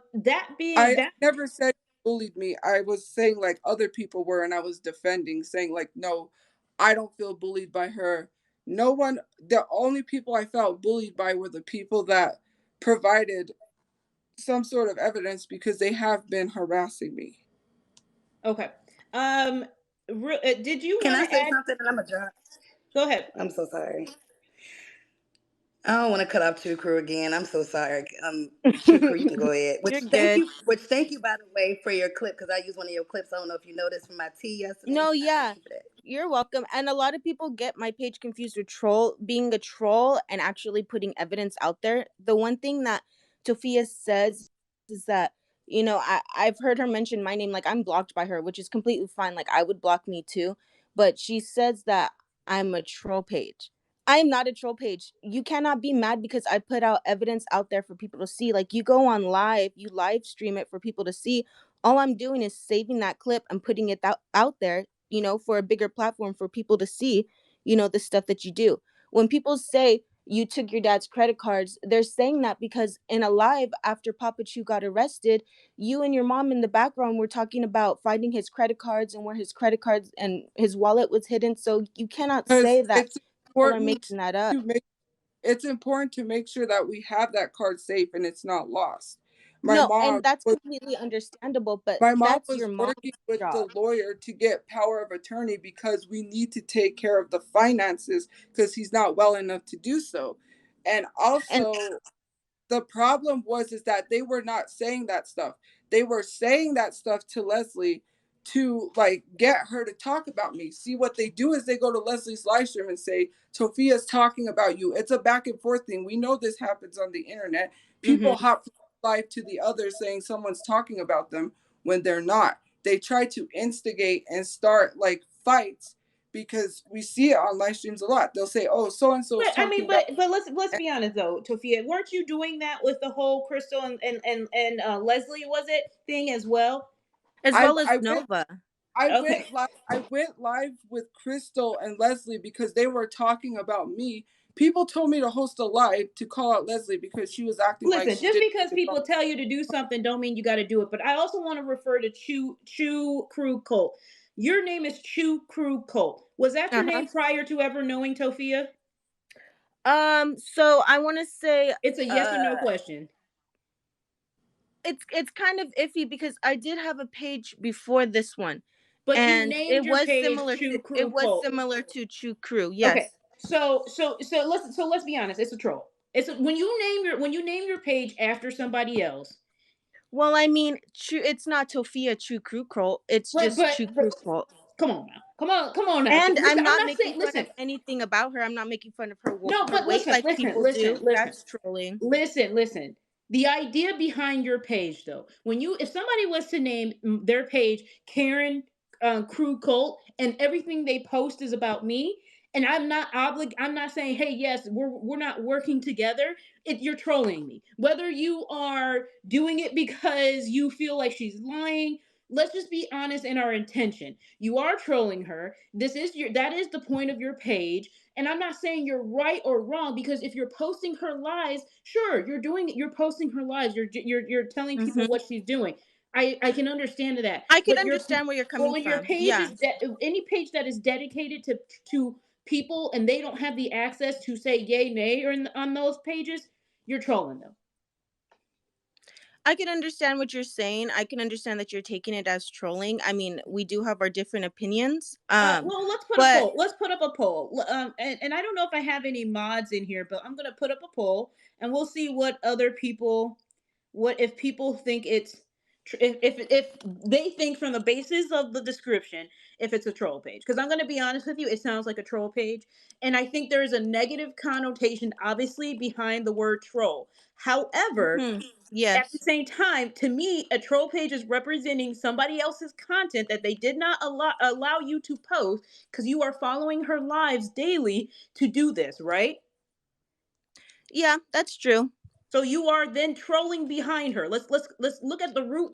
never said you bullied me. I was saying like other people were, and I was defending, saying like, no, I don't feel bullied by her. No one, the only people I felt bullied by were the people that provided some sort of evidence, because they have been harassing me. Okay. Did you Can I say add something? And I'm a drop. Go ahead. I'm so sorry. I don't want to cut off True Crew again. I'm so sorry. True Crew, you can go ahead. Thank you, by the way, for your clip, because I used one of your clips. I don't know if you noticed from my tea yesterday. No, yeah. You're welcome. And a lot of people get my page confused with being a troll and actually putting evidence out there. The one thing that Tophia says is that, you know, I've heard her mention my name, like I'm blocked by her, which is completely fine. Like I would block me too. But she says that I'm a troll page. I am not a troll page. You cannot be mad because I put out evidence out there for people to see. Like, you go on live, you live stream it for people to see. All I'm doing is saving that clip and putting it out there, you know, for a bigger platform for people to see, you know, the stuff that you do. When people say you took your dad's credit cards, they're saying that because in a live after PapaChu got arrested, you and your mom in the background were talking about finding his credit cards and where his credit cards and his wallet was hidden. So you cannot say that It's people are important making that up. it's important to make sure that we have that card safe and it's not lost. No, and that's completely understandable, but My mom that's was your mom's working with the job. lawyer to get power of attorney because we need to take care of the finances because he's not well enough to do so. And also, the problem is that they were not saying that stuff. They were saying that stuff to Leslie to like get her to talk about me. See, what they do is they go to Leslie's live stream and say, Tophia's talking about you. It's a back and forth thing. We know this happens on the internet. People hop from one live to the other saying someone's talking about them when they're not. They try to instigate and start like fights because we see it on live streams a lot. They'll say, oh, so and so is talking about. But let's be honest though, Tophia, weren't you doing that with the whole Crystal and Leslie, was it, thing as well? As well as Nova. I went live with Crystal and Leslie because they were talking about me. People told me to host a live to call out Leslie because she was acting like she just did. because people tell you to do something don't mean you got to do it. But I also want to refer to Chu Crew Cult. Your name is Chu Crew Cult. Was that your name prior to ever knowing Tophia? So I want to say it's a yes or no question. It's kind of iffy because I did have a page before this one, but and you named your page similar to Chu Crew. Yes. Okay. So let's be honest. It's a troll. When you name your page after somebody else. Well, I mean, it's not TophiaChu Crew Cult. It's just Chu Crew Cult. Come on now. Come on now. And listen, I'm not making fun of anything about her. I'm not making fun of her weight like people do. That's trolling. Listen. The idea behind your page, though, if somebody was to name their page Karen Crew Cult and everything they post is about me, and I'm not saying, hey, yes, we're not working together. You're trolling me. Whether you are doing it because you feel like she's lying, let's just be honest in our intention. You are trolling her. That is the point of your page. And I'm not saying you're right or wrong, because if you're posting her lies, sure, you're posting her lies. You're telling people what she's doing. I can understand that. I can understand where you're coming from. Your page is any page that is dedicated to people and they don't have the access to say yay, nay, or on those pages, you're trolling them. I can understand what you're saying. I can understand that you're taking it as trolling. I mean, we do have our different opinions. Well, let's put a poll. Let's put up a poll. And I don't know if I have any mods in here, but I'm gonna put up a poll and we'll see what other people, if people think it's, if they think from the basis of the description, if it's a troll page. Because I'm gonna be honest with you, it sounds like a troll page, and I think there is a negative connotation, obviously, behind the word troll. However, at the same time, to me, a troll page is representing somebody else's content that they did not allow you to post because you are following her lives daily to do this, right? Yeah, that's true. So you are then trolling behind her. Let's look at the root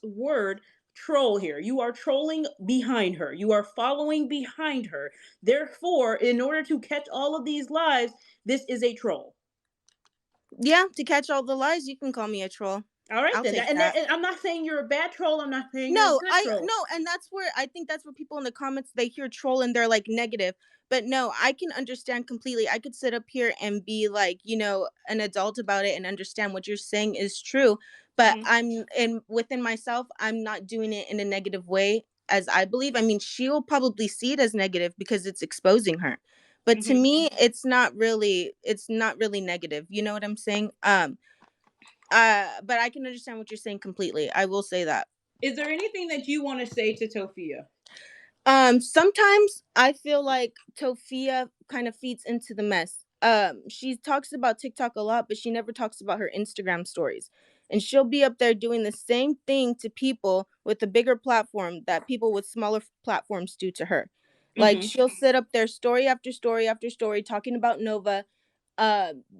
word troll here. You are trolling behind her. You are following behind her. Therefore, in order to catch all of these lies, this is a troll. Yeah, to catch all the lies, you can call me a troll. All right, then. And I'm not saying you're a bad troll. I'm not saying you're a good troll. No, and that's where I think that's where people in the comments, they hear troll and they're like negative. But no, I can understand completely. I could sit up here and be like, you know, an adult about it and understand what you're saying is true. But within myself, I'm not doing it in a negative way, as I believe. I mean, she will probably see it as negative because it's exposing her. But to me, it's not really negative. You know what I'm saying? But I can understand what you're saying completely. I will say that. Is there anything that you want to say to Tophia? Sometimes I feel like Tophia kind of feeds into the mess. She talks about TikTok a lot, but she never talks about her Instagram stories. And she'll be up there doing the same thing to people with a bigger platform that people with smaller platforms do to her. Like she'll sit up there story after story after story talking about Nova,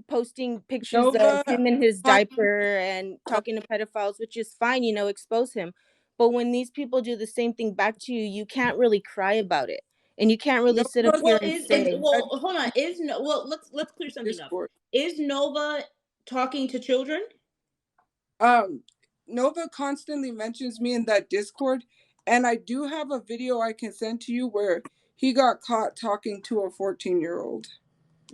posting pictures Nova, of him in his diaper and talking to pedophiles, which is fine, you know, expose him. But when these people do the same thing back to you, you can't really cry about it. And you can't really sit up here and say, well, hold on. Let's clear something Discord. up. Is Nova talking to children? Nova constantly mentions me in that Discord, and I do have a video I can send to you where he got caught talking to a 14-year-old.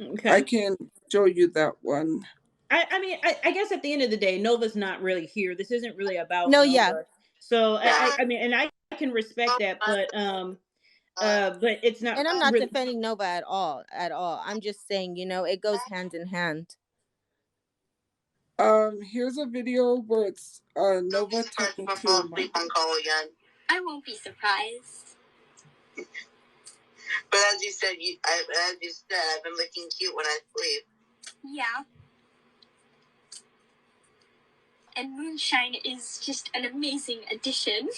Okay. I can show you that one. I mean, I guess at the end of the day, Nova's not really here. This isn't really about no, Nova. yeah. So I mean, and I can respect that, but it's not. And I'm not really defending Nova at all. I'm just saying, you know, it goes hand in hand. Here's a video where it's Nova talking to on call again. I won't be surprised. But as you said, I've been looking cute when I sleep. Yeah. And Moonshine is just an amazing addition.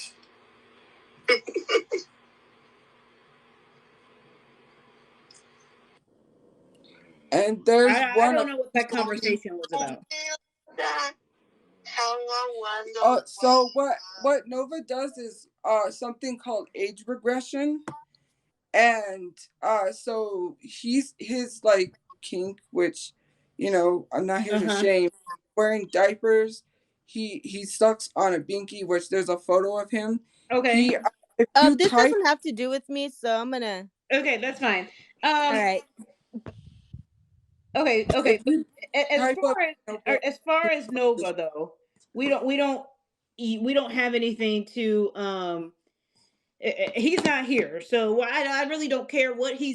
And there's I don't know what that conversation was about. So what Nova does is something called age regression, and so his like kink, which, you know, I'm not here to shame, wearing diapers. He sucks on a binky, which there's a photo of him. Okay. This doesn't have to do with me, so I'm gonna. Okay, that's fine. All right. Okay. As far as Nova though, we don't have anything to he's not here, so I really don't care what he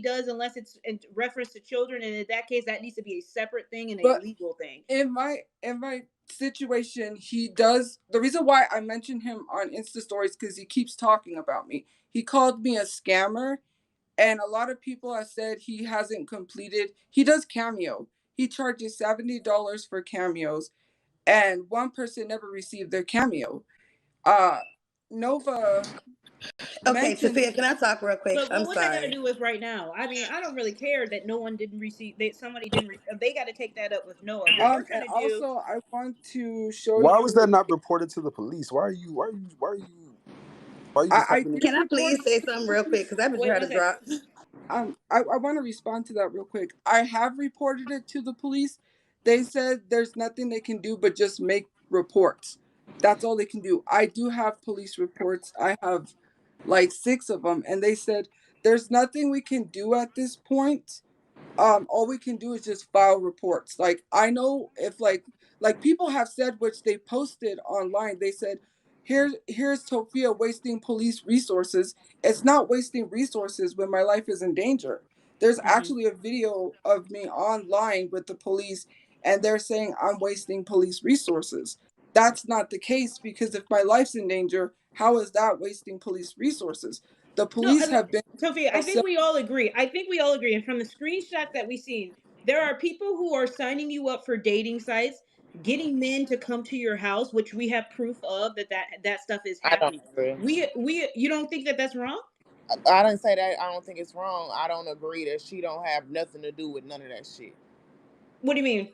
does unless it's in reference to children, and in that case that needs to be a separate thing and a legal thing. In my situation, he does. The reason why I mentioned him on Insta stories because he keeps talking about me. He called me a scammer, and a lot of people have said he hasn't completed. He does Cameo. He charges $70 for cameos, and one person never received their Cameo. Nova. Okay, Tophia, can I talk real quick? So, I'm what sorry. I got to do with right now? I mean, I don't really care that no one didn't receive. Somebody didn't. They got to take that up with Noah. What we're and also, I want to show you. Why was that not reported to the police? Why are you just having Can I please say something real quick? Because I've been trying to drop. I want to respond to that real quick. I have reported it to the police. They said there's nothing they can do but just make reports. That's all they can do. I do have police reports. I have like 6 of them, and they said there's nothing we can do at this point. All we can do is just file reports. Like, I know if like people have said, which they posted online, they said, here's Tophia wasting police resources. It's not wasting resources when my life is in danger. There's actually a video of me online with the police, and they're saying I'm wasting police resources. That's not the case, because if my life's in danger, how is that wasting police resources? The police have been. Tophia, I think we all agree. And from the screenshots that we've seen, there are people who are signing you up for dating sites, getting men to come to your house, which we have proof of that stuff is happening. You don't think that that's wrong? I didn't say that. I don't think it's wrong. I don't agree that she don't have nothing to do with none of that shit. What do you mean?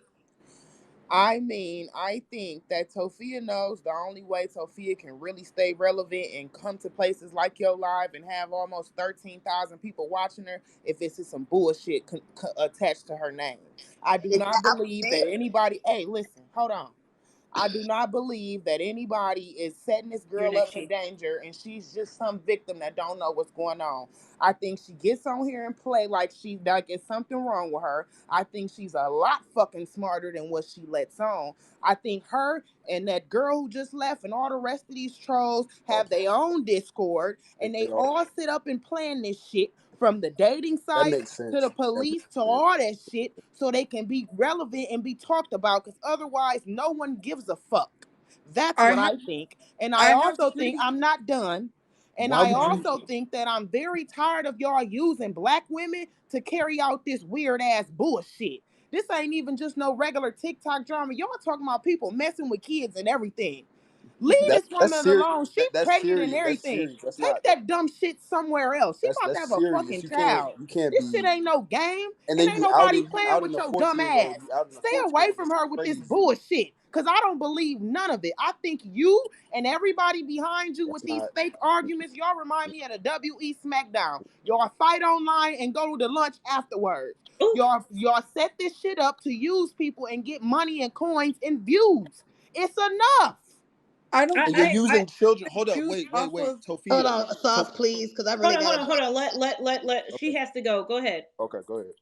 I mean, I think that Tophia knows the only way Tophia can really stay relevant and come to places like your live and have almost 13,000 people watching her if it's some bullshit attached to her name. I do not believe that anybody... Hey, listen, hold on. I do not believe that anybody is setting this girl up for danger and she's just some victim that don't know what's going on. I think she gets on here and play like it's something wrong with her. I think she's a lot fucking smarter than what she lets on. I think her and that girl who just left and all the rest of these trolls have their own Discord and they all sit up and plan this shit, from the dating sites to the police to all that shit, so they can be relevant and be talked about, because otherwise no one gives a fuck. That's what I think. And I also think I'm not done. And I also think that I'm very tired of y'all using black women to carry out this weird ass bullshit. This ain't even just no regular TikTok drama. Y'all talking about people messing with kids and everything. Leave this That's woman serious. alone. She That's pregnant and serious. That's everything. serious. That's Take not. that dumb shit somewhere else. She about to That's have a serious. fucking child. You can't This shit be. ain't no game. And And then ain't you nobody playing out in with the your dumb 14-year-old. ass. You out in the Stay 14-year-old. away from her with this Crazy. bullshit. Cause I don't believe none of it. I think you and everybody behind you with these fake arguments, y'all remind me of the WE SmackDown. Y'all fight online and go to the lunch afterwards. Y'all set this shit up to use people and get money and coins and views. It's enough. I don't. And you're using children. Hold up. Choose Wait. off of. Tophia. Hold on, sauce, please, because I really got. Hold on. Let. Okay. She has to go. Go ahead. Okay, go ahead.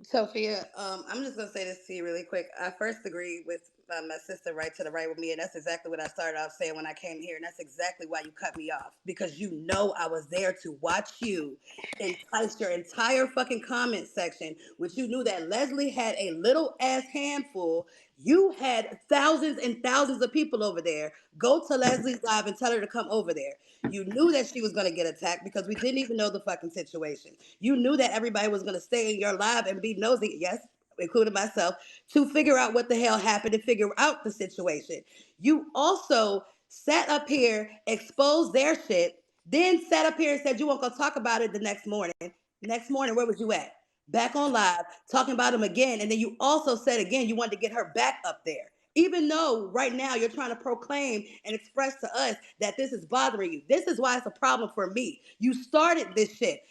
Sophia, I'm just gonna say this to you really quick. I first agree with my sister right to the right with me, and that's exactly what I started off saying when I came here, and that's exactly why you cut me off, because you know I was there to watch you entice your entire fucking comment section, which you knew that Leslie had a little ass handful. You had thousands and thousands of people over there. Go to Leslie's live and tell her to come over there. You knew that she was going to get attacked because we didn't even know the fucking situation. You knew that everybody was going to stay in your live and be nosy, yes, including myself, to figure out what the hell happened and figure out the situation. You also sat up here, exposed their shit, then sat up here and said you weren't going to talk about it the next morning. Next morning, where was you at? Back on live, talking about him again. And then you also said again you wanted to get her back up there. Even though right now you're trying to proclaim and express to us that this is bothering you. This is why it's a problem for me. You started this shit.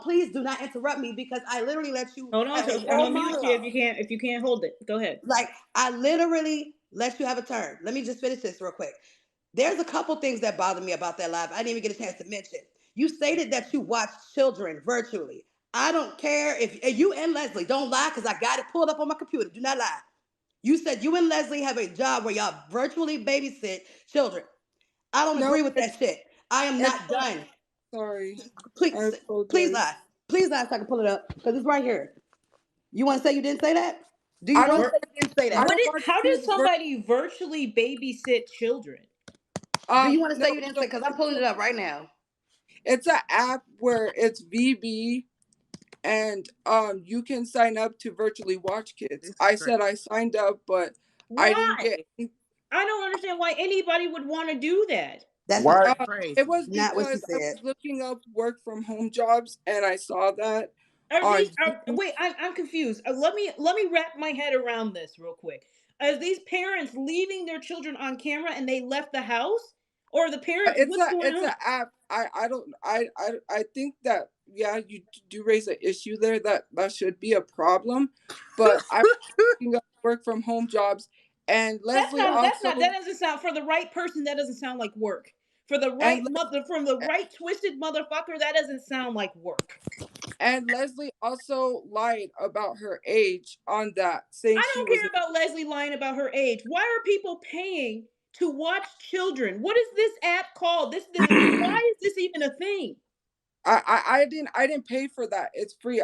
Please do not interrupt me because I literally let you Hold on. have a I'm whole gonna mute you monologue. if you can't hold it. Go ahead. Like, I literally let you have a turn. Let me just finish this real quick. There's a couple things that bother me about that live. I didn't even get a chance to mention. You stated that you watch children virtually. I don't care if you and Leslie don't lie because I got it pulled up on my computer. Do not lie. You said you and Leslie have a job where y'all virtually babysit children. I don't agree with that shit. I am not done. Sorry. Please lie. Please lie so I can pull it up because it's right here. You want to say you didn't say that? Do you want to say you didn't say that? How does somebody virtually babysit children? Do you want to say you didn't say? Because I'm pulling it up right now. It's an app where it's VB, and you can sign up to virtually watch kids. I said I signed up, but I didn't get. I don't understand why anybody would want to do that. That's crazy. It was because I was looking up work from home jobs, and I saw that. Wait, I'm confused. Let me wrap my head around this real quick. Are these parents leaving their children on camera and they left the house, or the parents? What's going on? It's an app. I think that you do raise an issue there that should be a problem, but I'm looking up work from home jobs, and Leslie that doesn't sound, for the right person, that doesn't sound like work. For the right from the right twisted motherfucker, that doesn't sound like work. And Leslie also lied about her age on that, saying I don't care about Leslie lying about her age. Why are people paying to watch children? What is this app called? Why is this even a thing? I didn't pay for that. It's free.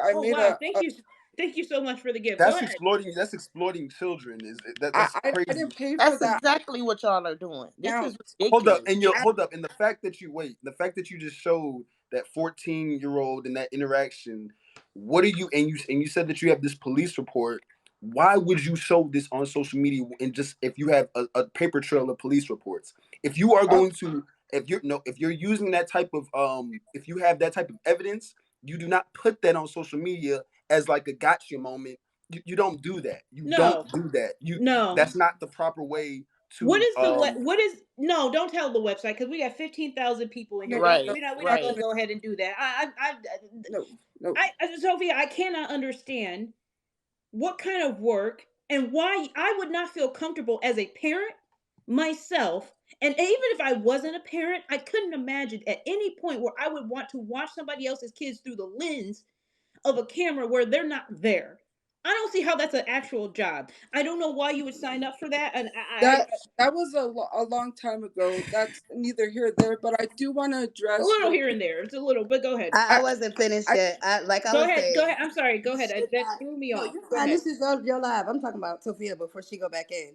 Thank you so much for the gift. That's exploiting children. That's crazy. I didn't pay for That's that. exactly what y'all are doing. This is ridiculous. Hold up, and the fact that you just showed that 14-year-old in that interaction, what are you and you said that you have this police report. Why would you show this on social media and just if you have a paper trail of police reports? If you are going to if you're using that type of if you have that type of evidence, you do not put that on social media as like a gotcha moment. You don't do that. Don't do that. That's not the proper way to. Don't tell the website because we got 15,000 people in here. We're not gonna go ahead and do that. Tophia, I cannot understand what kind of work and why I would not feel comfortable as a parent myself. And even if I wasn't a parent, I couldn't imagine at any point where I would want to watch somebody else's kids through the lens of a camera where they're not there. I don't see how that's an actual job. I don't know why you would sign up for that. And that was a long time ago. That's neither here nor there. But I do want to address a little here and there. It's a little, but go ahead. I wasn't finished yet. Go ahead. I'm sorry. Go ahead. That threw me off. This is your live. I'm talking about Tophia before she go back in.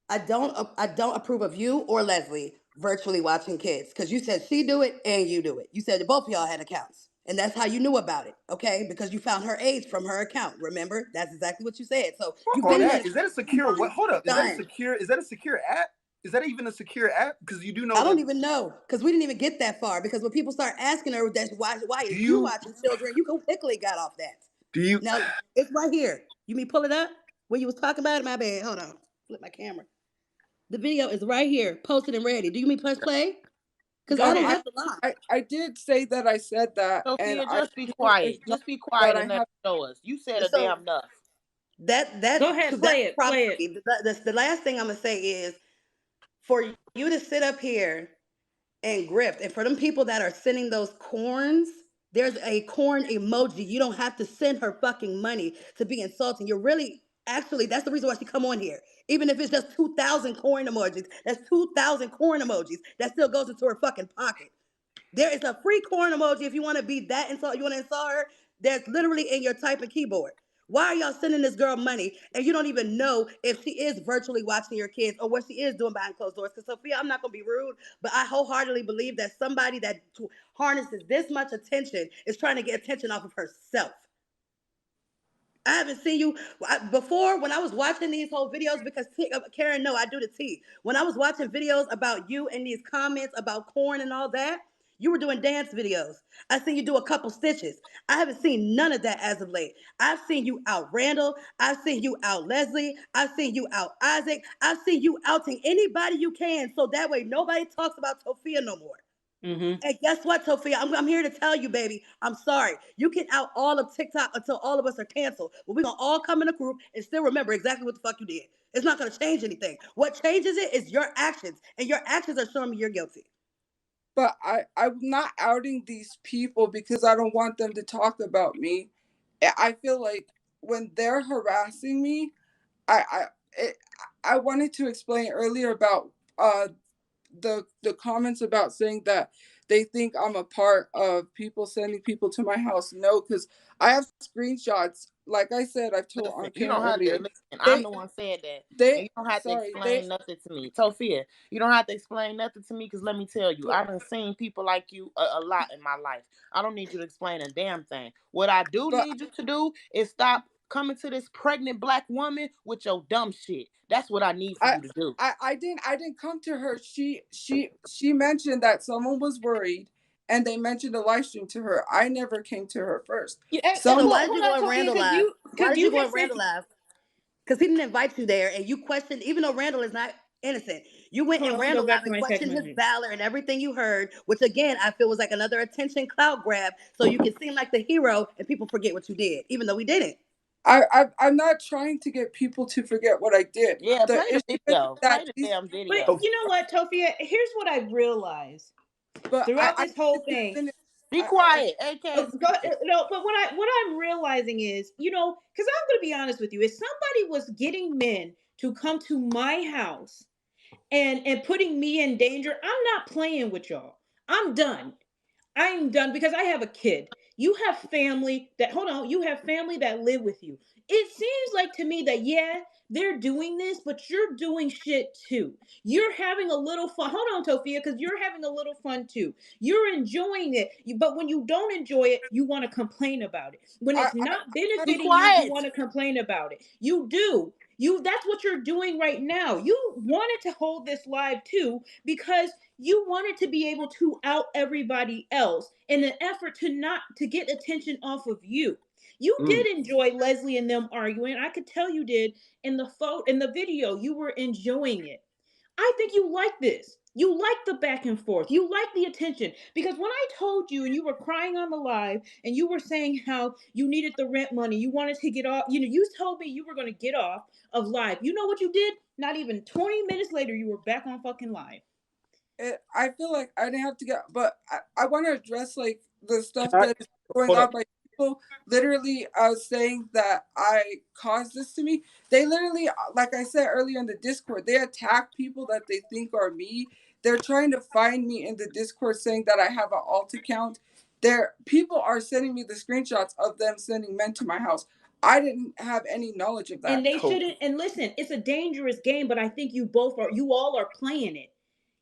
I don't approve of you or Leslie virtually watching kids because you said she do it and you do it. You said that both of y'all had accounts. And that's how you knew about it, okay? Because you found her age from her account. Remember, that's exactly what you said. So Is that a secure? What? Hold up. Is that a secure app? Is that even a secure app? Because you do know I don't even know, because we didn't even get that far. Because when people start asking her, that's why is you watching children? You quickly got off that. Do you? Now it's right here. You mean pull it up? When you was talking about it, my bad. Hold on, flip my camera. The video is right here, posted and ready. Do you mean press play? Because I don't have the line. I did say that I said that. Sophia, and just be quiet. Just be quiet and let show us. You said a damn enough. That's go ahead, play it. Play it. The last thing I'm gonna say is for you to sit up here and grift, and for them people that are sending those corns, there's a corn emoji. You don't have to send her fucking money to be insulting. You're really actually that's the reason why she come on here. Even if it's just 2,000 corn emojis, that's 2,000 corn emojis that still goes into her fucking pocket. There is a free corn emoji if you want to be that insult. You want to insult her? That's literally in your typing keyboard. Why are y'all sending this girl money and you don't even know if she is virtually watching your kids or what she is doing behind closed doors? Because Sophia, I'm not going to be rude, but I wholeheartedly believe that somebody that harnesses this much attention is trying to get attention off of herself. I haven't seen you before when I was watching these whole videos because Karen, no, I do the tea. When I was watching videos about you and these comments about corn and all that, you were doing dance videos. I seen you do a couple stitches. I haven't seen none of that as of late. I've seen you out Randall. I've seen you out Leslie. I've seen you out Isaac. I've seen you outing anybody you can so that way nobody talks about Tophia no more. Mm-hmm. And guess what, Tophia? I'm here to tell you, baby. I'm sorry. You can out all of TikTok until all of us are canceled. But we're going to all come in a group and still remember exactly what the fuck you did. It's not going to change anything. What changes it is your actions. And your actions are showing me you're guilty. But I'm not outing these people because I don't want them to talk about me. I feel like when they're harassing me, I wanted to explain earlier about the comments about saying that they think I'm a part of people sending people to my house. No, because I have screenshots. Like I said, I've told on you don't have earlier. to listen. I'm the one said that. And you don't have to explain nothing to me. Tophia, you don't have to explain nothing to me because let me tell you, I done seen people like you a lot in my life. I don't need you to explain a damn thing. What I do need you to do is stop coming to this pregnant black woman with your dumb shit. That's what I need for you to do. I didn't come to her. She mentioned that someone was worried and they mentioned a live stream to her. I never came to her first. So why did you go on Randall Live? Why did you go on Randall Live? Because he didn't invite you there and you questioned, even though Randall is not innocent, you went in Randall Live and questioned his valor and everything you heard, which again, I feel was like another attention clout grab so you can seem like the hero and people forget what you did, even though we didn't. I'm not trying to get people to forget what I did. Yeah, play the video. Play the damn video. But you know what, Tophia? Here's what I've realized throughout this whole thing. Be quiet, AK. No, but what I'm realizing is, you know, because I'm going to be honest with you, if somebody was getting men to come to my house and putting me in danger, I'm not playing with y'all. I'm done. I'm done because I have a kid. You have family that you have family that live with you. It seems like to me that they're doing this, but you're doing shit too. You're having a little fun. Hold on, Tophia, because you're having a little fun too. You're enjoying it, but when you don't enjoy it, you want to complain about it. When it's not benefiting you, you want to complain about it. You do. That's what you're doing right now. You wanted to hold this live too because you wanted to be able to out everybody else in an effort to get attention off of you. You did enjoy Leslie and them arguing. I could tell you did in the video. You were enjoying it. I think you like this. You like the back and forth. You like the attention. Because when I told you and you were crying on the live and you were saying how you needed the rent money, you wanted to get off, you told me you were going to get off of live. You know what you did? Not even 20 minutes later, you were back on fucking live. I feel like I didn't have to get, but I want to address like the stuff that is going on by people literally saying that I caused this to me. They literally, like I said earlier in the Discord, they attack people that they think are me. They're trying to find me in the Discord saying that I have an alt account. People are sending me the screenshots of them sending men to my house. I didn't have any knowledge of that. And they shouldn't. And listen, it's a dangerous game, but I think you all are playing it.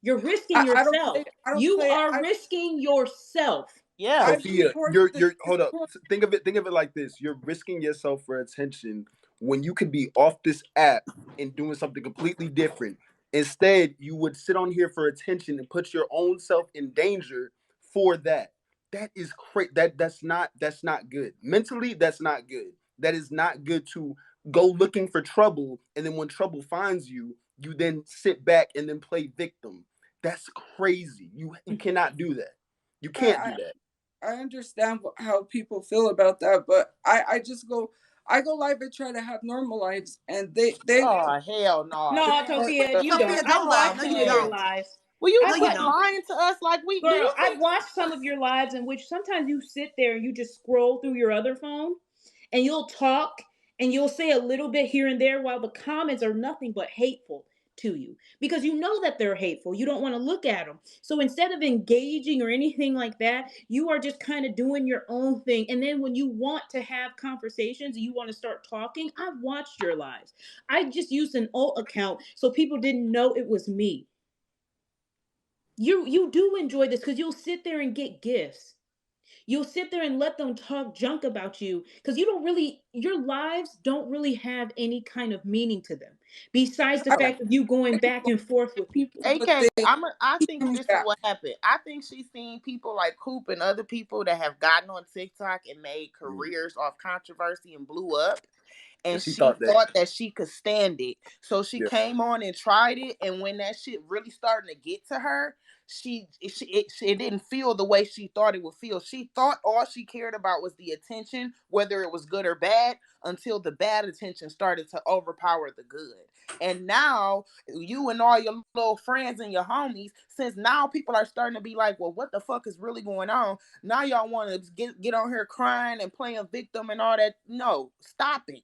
You're risking yourself. You are risking yourself. Yeah. Tophia, you're hold up. Think of it like this. You're risking yourself for attention when you could be off this app and doing something completely different. Instead, you would sit on here for attention and put your own self in danger for that. That is crazy. That's not good. Mentally, that's not good. That is not good to go looking for trouble, and then when trouble finds you, you then sit back and then play victim. That's crazy. You cannot do that. You can't do that. I understand how people feel about that, but I go live and try to have normal lives, and they oh hell no. No, Tophia, you don't. I've watched some of your lives. Well, you I've lying to us like we do. Girl, I've watched some of your lives in which sometimes you sit there and you just scroll through your other phone, and you'll talk and you'll say a little bit here and there while the comments are nothing but hateful to you because you know that they're hateful. You don't want to look at them. So instead of engaging or anything like that, you are just kind of doing your own thing. And then when you want to have conversations and you want to start talking, I've watched your lives. I just used an alt account so people didn't know it was me. You do enjoy this because you'll sit there and get gifts. You'll sit there and let them talk junk about you because your lives don't really have any kind of meaning to them besides the fact of you going back and forth with people. AK, I think this is what happened. I think she's seen people like Coop and other people that have gotten on TikTok and made careers off controversy and blew up. And she thought that she could stand it. So she came on and tried it. And when that shit really started to get to her, it didn't feel the way she thought it would feel. She thought all she cared about was the attention, whether it was good or bad, until the bad attention started to overpower the good. And now you and all your little friends and your homies, since now people are starting to be like, well, what the fuck is really going on? Now y'all want to get on here crying and playing victim and all that. No, stop it.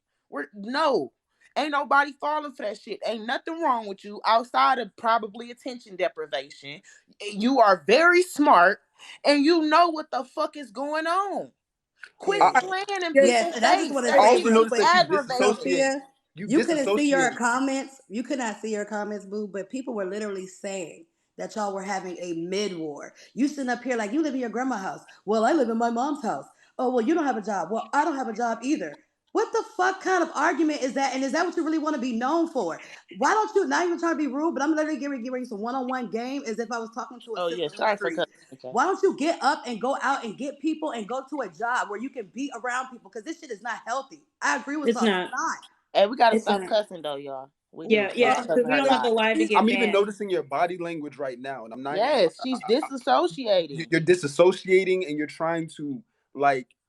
Ain't nobody falling for that shit. Ain't nothing wrong with you outside of probably attention deprivation. You are very smart and you know what the fuck is going on. Quit playing in people's face. I just want to say, Tophia, you couldn't see your comments. You could not see your comments, boo, but people were literally saying that y'all were having a mid-war. You sitting up here like you live in your grandma's house. Well, I live in my mom's house. Oh, well, you don't have a job. Well, I don't have a job either. What the fuck kind of argument is that? And is that what you really want to be known for? Why don't you, not even trying to be rude, but I'm literally giving you some one-on-one game as if I was talking to a sister on the street. Why don't you get up and go out and get people and go to a job where you can be around people? Because this shit is not healthy. I agree with Saga. It's not. Hey, we got to stop cussing though, y'all. Because we don't want the live to get I'm bad. even noticing your body language right now, and I'm not. Yes, she's disassociating. You're disassociating, and you're trying to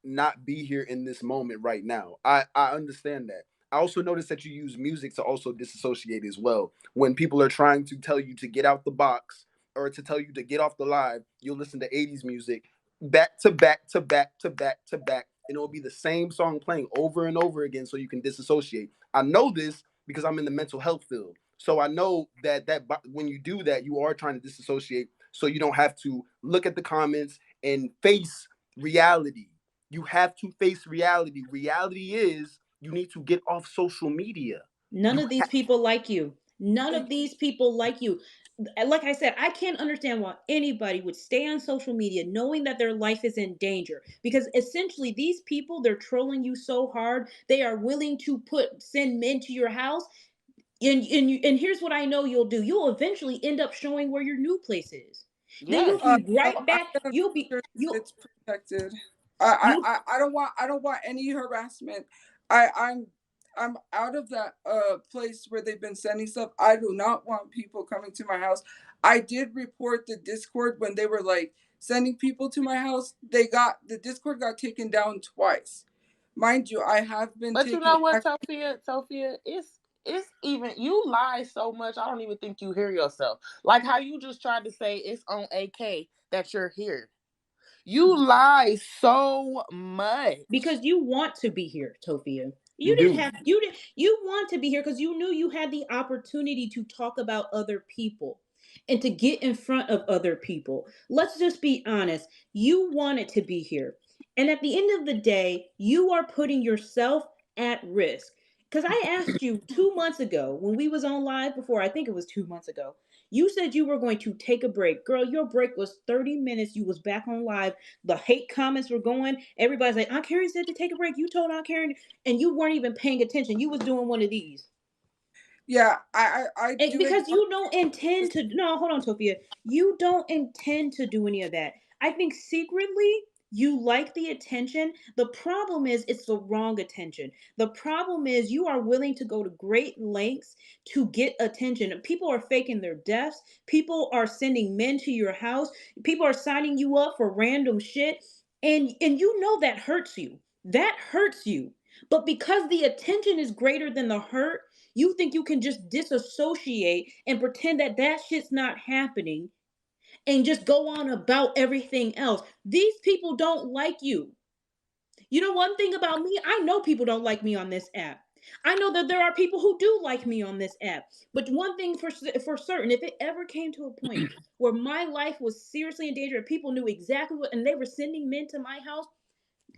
not be here in this moment right now. I understand that. I also noticed that you use music to also disassociate as well. When people are trying to tell you to get out the box or to tell you to get off the live, you'll listen to 80s music back to back to back to back to back, and it will be the same song playing over and over again so you can disassociate. I know this because I'm in the mental health field. So I know that when you do that, you are trying to disassociate so you don't have to look at the comments and face reality. You have to face reality. Reality is you need to get off social media. None of these people like you. None of these people like you. Like I said, I can't understand why anybody would stay on social media knowing that their life is in danger. Because essentially, these people, they're trolling you so hard, they are willing to send men to your house. And here's what I know you'll do. You'll eventually end up showing where your new place is. Then you'll be right back. It's protected. I don't want any harassment. I'm out of that place where they've been sending stuff. I do not want people coming to my house. I did report the Discord when they were sending people to my house. The Discord got taken down twice. Mind you, I have been. But you know what, Tophia, it's even, you lie so much, I don't even think you hear yourself. Like how you just tried to say it's on AK that you're here. You lie so much. Because you want to be here, Tophia. You want to be here because you knew you had the opportunity to talk about other people and to get in front of other people. Let's just be honest. You wanted to be here. And at the end of the day, you are putting yourself at risk. Because I asked you 2 months ago when we was on live before, I think it was 2 months ago, you said you were going to take a break. Girl, your break was 30 minutes. You was back on live. The hate comments were going. Everybody's like, Aunt Karen said to take a break. You told Aunt Karen, and you weren't even paying attention. You was doing one of these. Yeah, I do because you don't intend to. No, hold on, Tophia. You don't intend to do any of that. I think secretly you like the attention. The problem is it's the wrong attention. The problem is you are willing to go to great lengths to get attention. People are faking their deaths. People are sending men to your house. People are signing you up for random shit. And you know that hurts you. That hurts you. But because the attention is greater than the hurt, you think you can just disassociate and pretend that that shit's not happening and just go on about everything else. These people don't like you. You know one thing about me? I know people don't like me on this app. I know that there are people who do like me on this app. But one thing for certain, if it ever came to a point where my life was seriously in danger and people knew exactly what, and they were sending men to my house,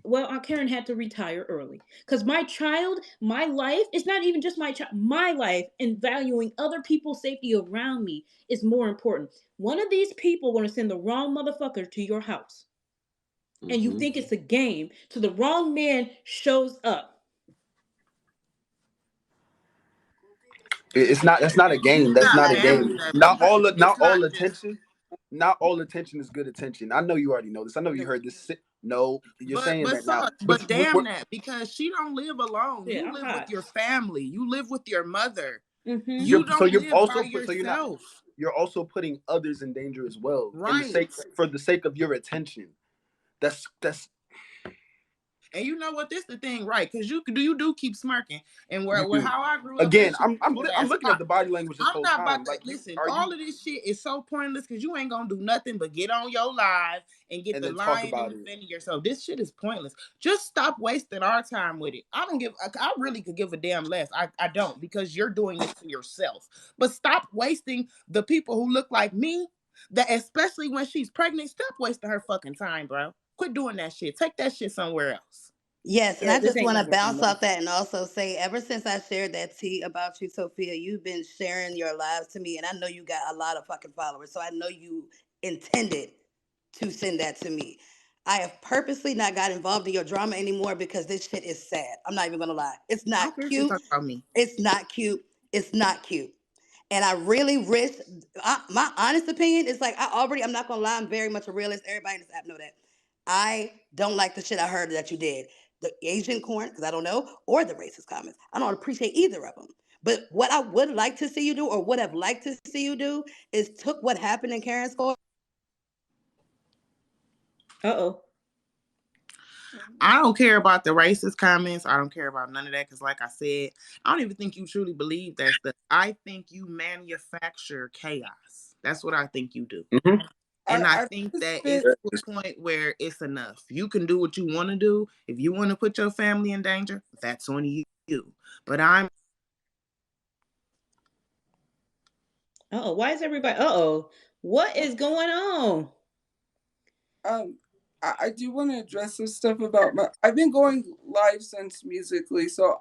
well, Aunt Karen had to retire early because my child, my life, it's not even just my child, my life, and valuing other people's safety around me is more important. One of these people going to send the wrong motherfucker to your house, and you think it's a game, so the wrong man shows up. It's not. That's not a game. That's not a game. Not all attention. Not all attention is good attention. I know you already know this. I know you heard this. No, you're saying that now. But damn that, because she don't live alone. Yeah, you I'm live hot. with your family. You live with your mother. Mm-hmm. You don't live by yourself. You're also putting others in danger as well. Right. For the sake of your attention. That's. And you know what? This the thing, right? Because you do keep smirking, and where how I grew up. Again, I'm looking at the body language this I'm whole not time. about that. Listen, all of this shit is so pointless because you ain't gonna do nothing but get on your live and get the lying and defending yourself. This shit is pointless. Just stop wasting our time with it. I really could give a damn less. I don't, because you're doing this to yourself. But stop wasting the people who look like me. That especially when she's pregnant. Stop wasting her fucking time, bro. Quit doing that shit. Take that shit somewhere else. Yes, and I just want to bounce off that and also say, ever since I shared that tea about you, Tophia, you've been sharing your lives to me, and I know you got a lot of fucking followers, so I know you intended to send that to me. I have purposely not got involved in your drama anymore because this shit is sad. I'm not even gonna lie. It's not cute. It's not cute. It's not cute. And I really wish, my honest opinion is like, I'm not gonna lie, I'm very much a realist. Everybody in this app know that. I don't like the shit I heard that you did. The Asian corn, because I don't know, or the racist comments. I don't appreciate either of them. But what I would like to see you do, or would have liked to see you do, is took what happened in Karen's court. Uh-oh. I don't care about the racist comments. I don't care about none of that because, like I said, I don't even think you truly believe that stuff. I think you manufacture chaos. That's what I think you do. Mm-hmm. And I think that it's to a point where it's enough. You can do what you want to do. If you want to put your family in danger, that's on you. But I'm... Uh-oh. Why is everybody... Uh-oh. What is going on? I do want to address some stuff about I've been going live since Musically, so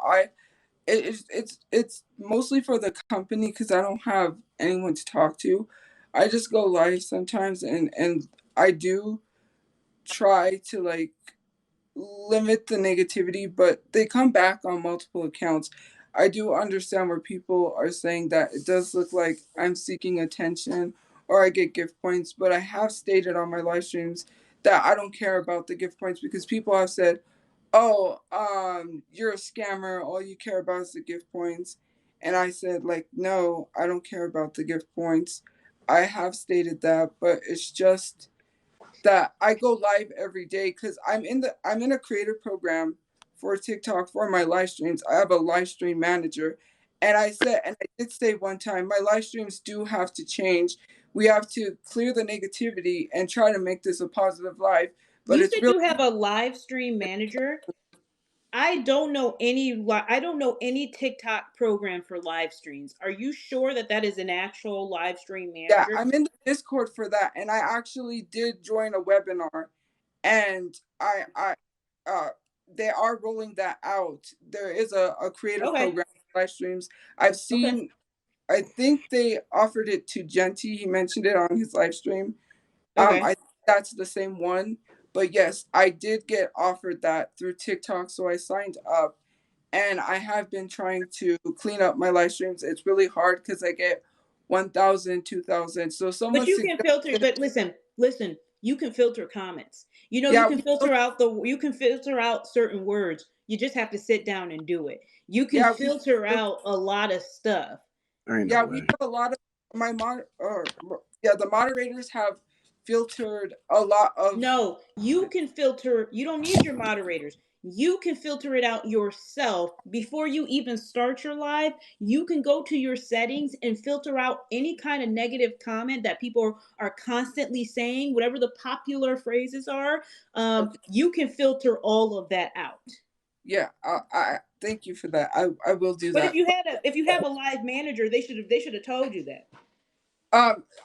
it's mostly for the company because I don't have anyone to talk to. I just go live sometimes, and I do try to like limit the negativity, but they come back on multiple accounts. I do understand where people are saying that it does look like I'm seeking attention or I get gift points, but I have stated on my live streams that I don't care about the gift points because people have said, oh, you're a scammer, all you care about is the gift points. And I said, like, no, I don't care about the gift points. I have stated that, but it's just that I go live every day because I'm in a creative program for TikTok for my live streams. I have a live stream manager. And I did say one time, my live streams do have to change. We have to clear the negativity and try to make this a positive live. But you said you have a live stream manager. I don't know any TikTok program for live streams. Are you sure that is an actual live stream manager? Yeah, I'm in the Discord for that, and I actually did join a webinar, and they are rolling that out. There is a creative program for live streams. I've seen. I think they offered it to Genty. He mentioned it on his live stream. I think that's the same one. But yes, I did get offered that through TikTok, so I signed up. and I have been trying to clean up my live streams. It's really hard because I get 1,000, 2,000. So someone But you can filter. But listen. You can filter comments. You know, Yeah, you can filter out certain words. You just have to sit down and do it. You can yeah, filter out a lot of stuff. Yeah, we have a lot of the moderators have filtered a lot of. No, you can filter. You don't need your moderators. You can filter it out yourself before you even start your live. You can go to your settings and filter out any kind of negative comment that people are constantly saying, whatever the popular phrases are. You can filter all of that out. Yeah, I thank you for that. I will do that. But if you have a live manager, they should have told you that.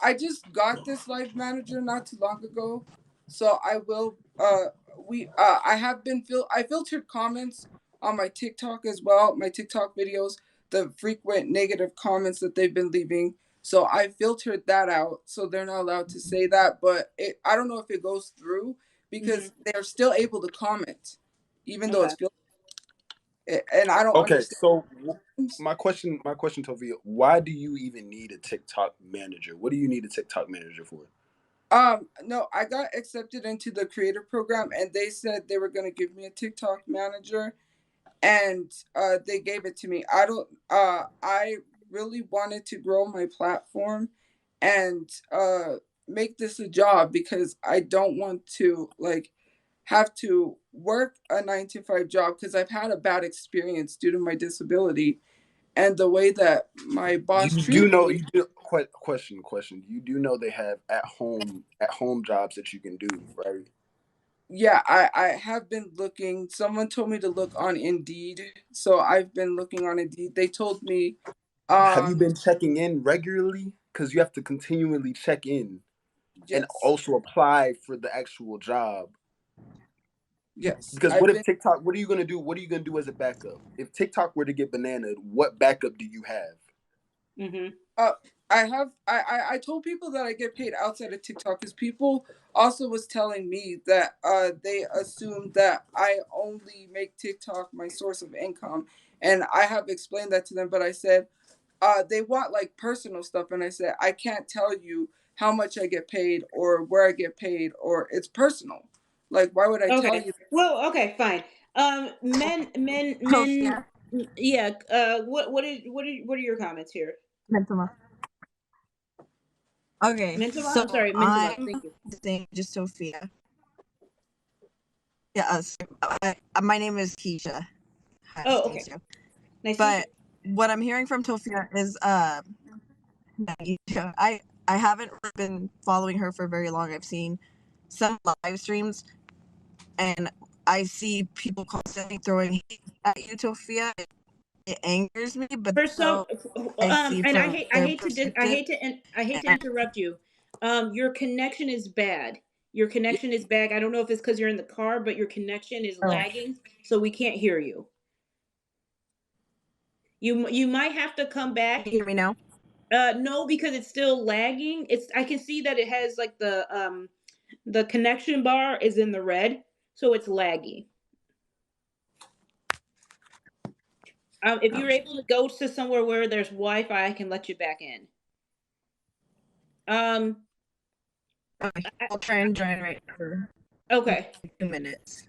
I just got this live manager not too long ago, so I will. I have been I filtered comments on my TikTok as well. My TikTok videos, the frequent negative comments that they've been leaving. So I filtered that out, so they're not allowed to say that. But I don't know if it goes through because they're still able to comment, even though it's filtered. And I don't understand. So my question, Tophia, why do you even need a TikTok manager? What do you need a TikTok manager for? No, I got accepted into the creator program, and they said they were gonna give me a TikTok manager, and they gave it to me. I really wanted to grow my platform and make this a job because I don't want to have to work a 9-to-5 job because I've had a bad experience due to my disability and the way that my boss treated me. Question. You do know they have at home jobs that you can do, right? Yeah, I have been looking. Someone told me to look on Indeed, so I've been looking on Indeed. They told me. Have you been checking in regularly? Because you have to continually check in, and also apply for the actual job. Yes. Because what if TikTok? What are you gonna do? What are you gonna do as a backup? If TikTok were to get bananaed, what backup do you have? I told people that I get paid outside of TikTok because people also was telling me that they assumed that I only make TikTok my source of income, and I have explained that to them. But I said they want like personal stuff, and I said I can't tell you how much I get paid or where I get paid, or it's personal. Like, why would I tell you? Well, okay, fine. Men. Yeah. What are your comments here? Mental. Okay. Mental. So I'm sorry. Mental. Thank you. Saying just Tophia. Yeah. My name is Keisha. Hi, oh, okay. Nice. But what I'm hearing from Tophia is I haven't been following her for very long. I've seen some live streams, and I see people constantly throwing hate at you, Tophia. It angers me, but and I hate to interrupt you. Your connection is bad. Your connection is bad. I don't know if it's because you're in the car, but your connection is lagging, so we can't hear you. You might have to come back. Can you hear me now? No, because it's still lagging. I can see that it has like the connection bar is in the red, so it's laggy. If you're able to go to somewhere where there's Wi-Fi, I can let you back in. Okay, I'll try and join right for 2 minutes.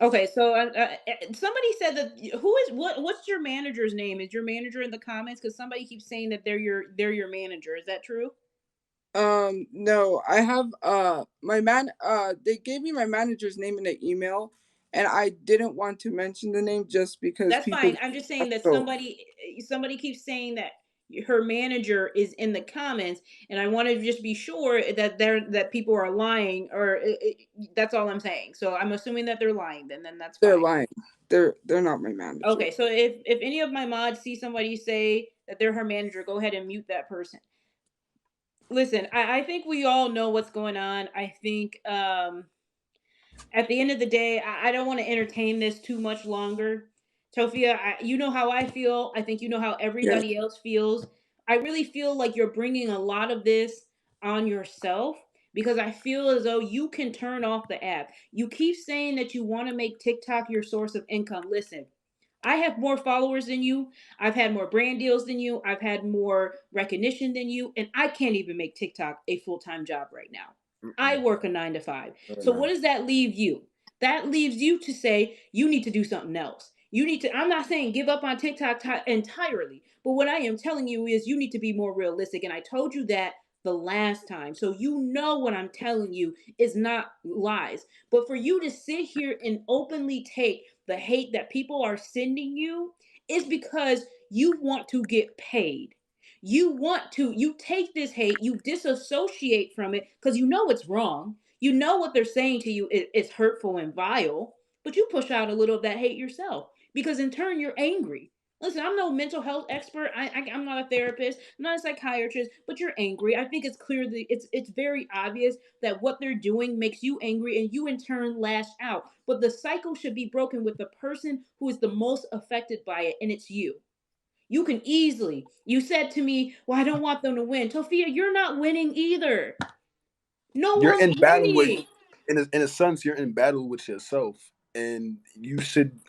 Okay, so somebody said that what's your manager's name? Is your manager in the comments? Because somebody keeps saying that they're your manager. Is that true? No, I have they gave me my manager's name in an email, and I didn't want to mention the name just because that's fine. I'm just saying that somebody keeps saying that her manager is in the comments, and I want to just be sure that people are lying, or that's all I'm saying. So I'm assuming that they're lying. Then that's fine. They're lying. They're not my manager. Okay, so if any of my mods see somebody say that they're her manager, go ahead and mute that person. Listen, I think we all know what's going on. I think at the end of the day, I don't want to entertain this too much longer. Tophia, you know how I feel. I think you know how everybody else feels. I really feel like you're bringing a lot of this on yourself because I feel as though you can turn off the app. You keep saying that you want to make TikTok your source of income. Listen, I have more followers than you. I've had more brand deals than you. I've had more recognition than you. And I can't even make TikTok a full-time job right now. I work a 9 to 5. So what does that leave you? That leaves you to say you need to do something else. You need to, I'm not saying give up on TikTok entirely, but what I am telling you is you need to be more realistic. And I told you that the last time. So you know what I'm telling you is not lies. But for you to sit here and openly take the hate that people are sending you is because you want to get paid. You take this hate, you disassociate from it because you know it's wrong. You know what they're saying to you is hurtful and vile, but you push out a little of that hate yourself because in turn you're angry. Listen, I'm no mental health expert. I'm not a therapist. I'm not a psychiatrist. But you're angry. I think it's clear that it's very obvious that what they're doing makes you angry, and you in turn lash out. But the cycle should be broken with the person who is the most affected by it, and it's you. You can easily. You said to me, "Well, I don't want them to win." Tophia, you're not winning either. No You're one's in battle with, winning. in a sense, you're in battle with yourself, and you should.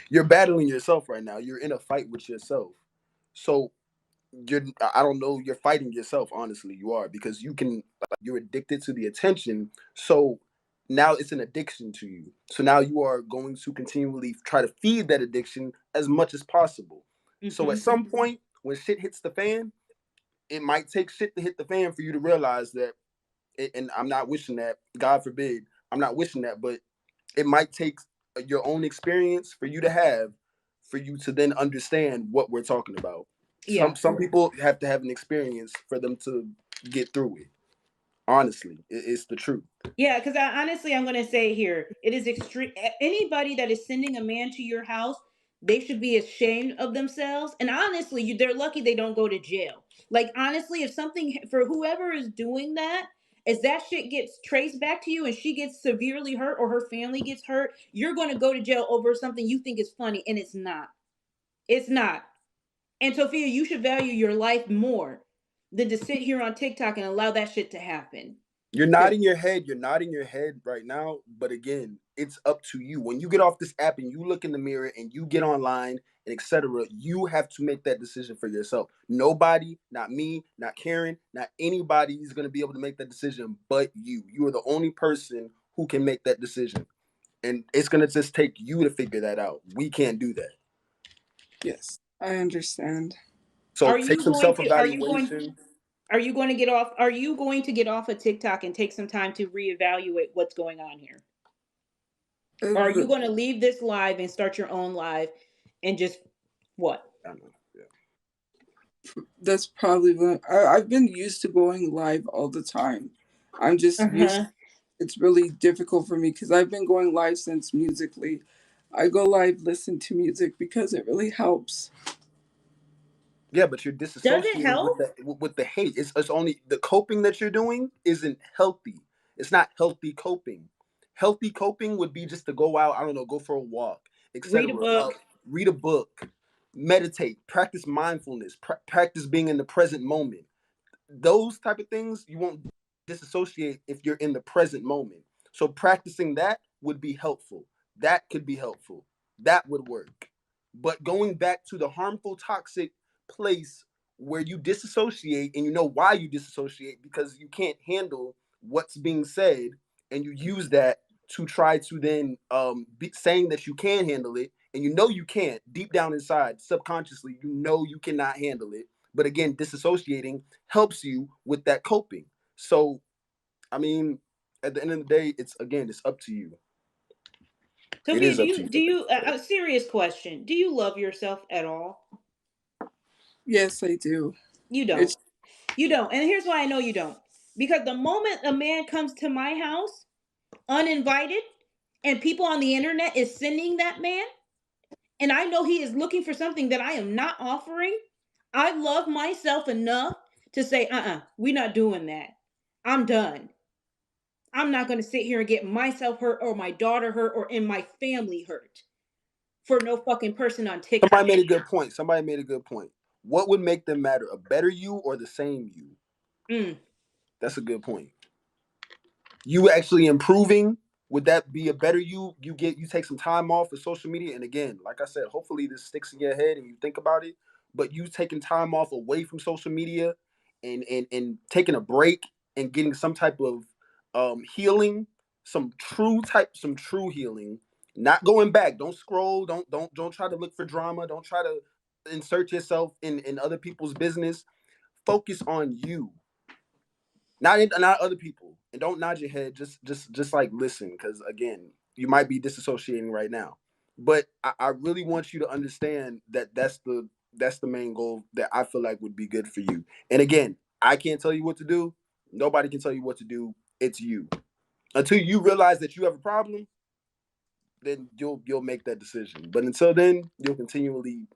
You're battling yourself right now. You're in a fight with yourself. So I don't know, you're fighting yourself. Honestly, you are, because you're addicted to the attention. So now it's an addiction to you. So now you are going to continually try to feed that addiction as much as possible. So at some point, when shit hits the fan, it might take shit to hit the fan for you to realize that. And I'm not wishing that. God forbid, I'm not wishing that. But it might take your own experience for you to then understand what we're talking about. Yeah. Some people have to have an experience for them to get through it. Honestly, it's the truth. Yeah, because honestly, I'm going to say here, it is extreme. Anybody that is sending a man to your house, they should be ashamed of themselves. And honestly, they're lucky they don't go to jail. Like, honestly, if something, for whoever is doing that, as that shit gets traced back to you and she gets severely hurt or her family gets hurt, you're going to go to jail over something you think is funny. And it's not. It's not. And Tophia, you should value your life more than to sit here on TikTok and allow that shit to happen. You're nodding your head. You're nodding your head right now. But again, it's up to you. When you get off this app and you look in the mirror and you get online and etc., you have to make that decision for yourself. Nobody, not me, not Karen, not anybody is going to be able to make that decision but you. You are the only person who can make that decision. And it's going to just take you to figure that out. We can't do that. Yes, I understand. So take some self-evaluation. Are you going to get off? Are you going to get off of TikTok and take some time to reevaluate what's going on here? Or are you going to leave this live and start your own live and just what? I don't know. Yeah. That's probably what I've been used to going live all the time. I'm just used. It's really difficult for me because I've been going live since Musically. I go live, listen to music because it really helps. Yeah, but you're disassociating with the hate. It's only the coping that you're doing isn't healthy. It's not healthy coping. Healthy coping would be just to go out, I don't know, go for a walk, etc. Read a book, meditate, practice mindfulness, practice being in the present moment. Those type of things you won't disassociate if you're in the present moment. So practicing that would be helpful. That could be helpful. That would work. But going back to the harmful, toxic place where you disassociate, and you know why you disassociate, because you can't handle what's being said, and you use that to try to then be saying that you can handle it, and you know you can't. Deep down inside, subconsciously, you know you cannot handle it. But again, disassociating helps you with that coping. So, I mean, at the end of the day, it's up to you. Tophia, do you a serious question? Do you love yourself at all? Yes, I do. You don't. You don't. And here's why I know you don't. Because the moment a man comes to my house uninvited and people on the internet is sending that man, and I know he is looking for something that I am not offering, I love myself enough to say, we're not doing that. I'm done. I'm not going to sit here and get myself hurt or my daughter hurt or in my family hurt for no fucking person on TikTok. Somebody made a good point. What would make them matter? A better you or the same you? That's a good point. you actually improving, would that be a better you? You take some time off of social media, and again, like I said, hopefully this sticks in your head and you think about it. But you taking time off away from social media, and taking a break and getting some type of healing, some true healing. Not going back. Don't scroll. Don't try to look for drama. Don't try to insert yourself in other people's business. Focus on you, not other people, and don't nod your head. Just like listen, because again, you might be disassociating right now. But I really want you to understand that that's the main goal that I feel like would be good for you. And again, I can't tell you what to do. Nobody can tell you what to do. It's you. Until you realize that you have a problem, then you'll make that decision. But until then, you'll continually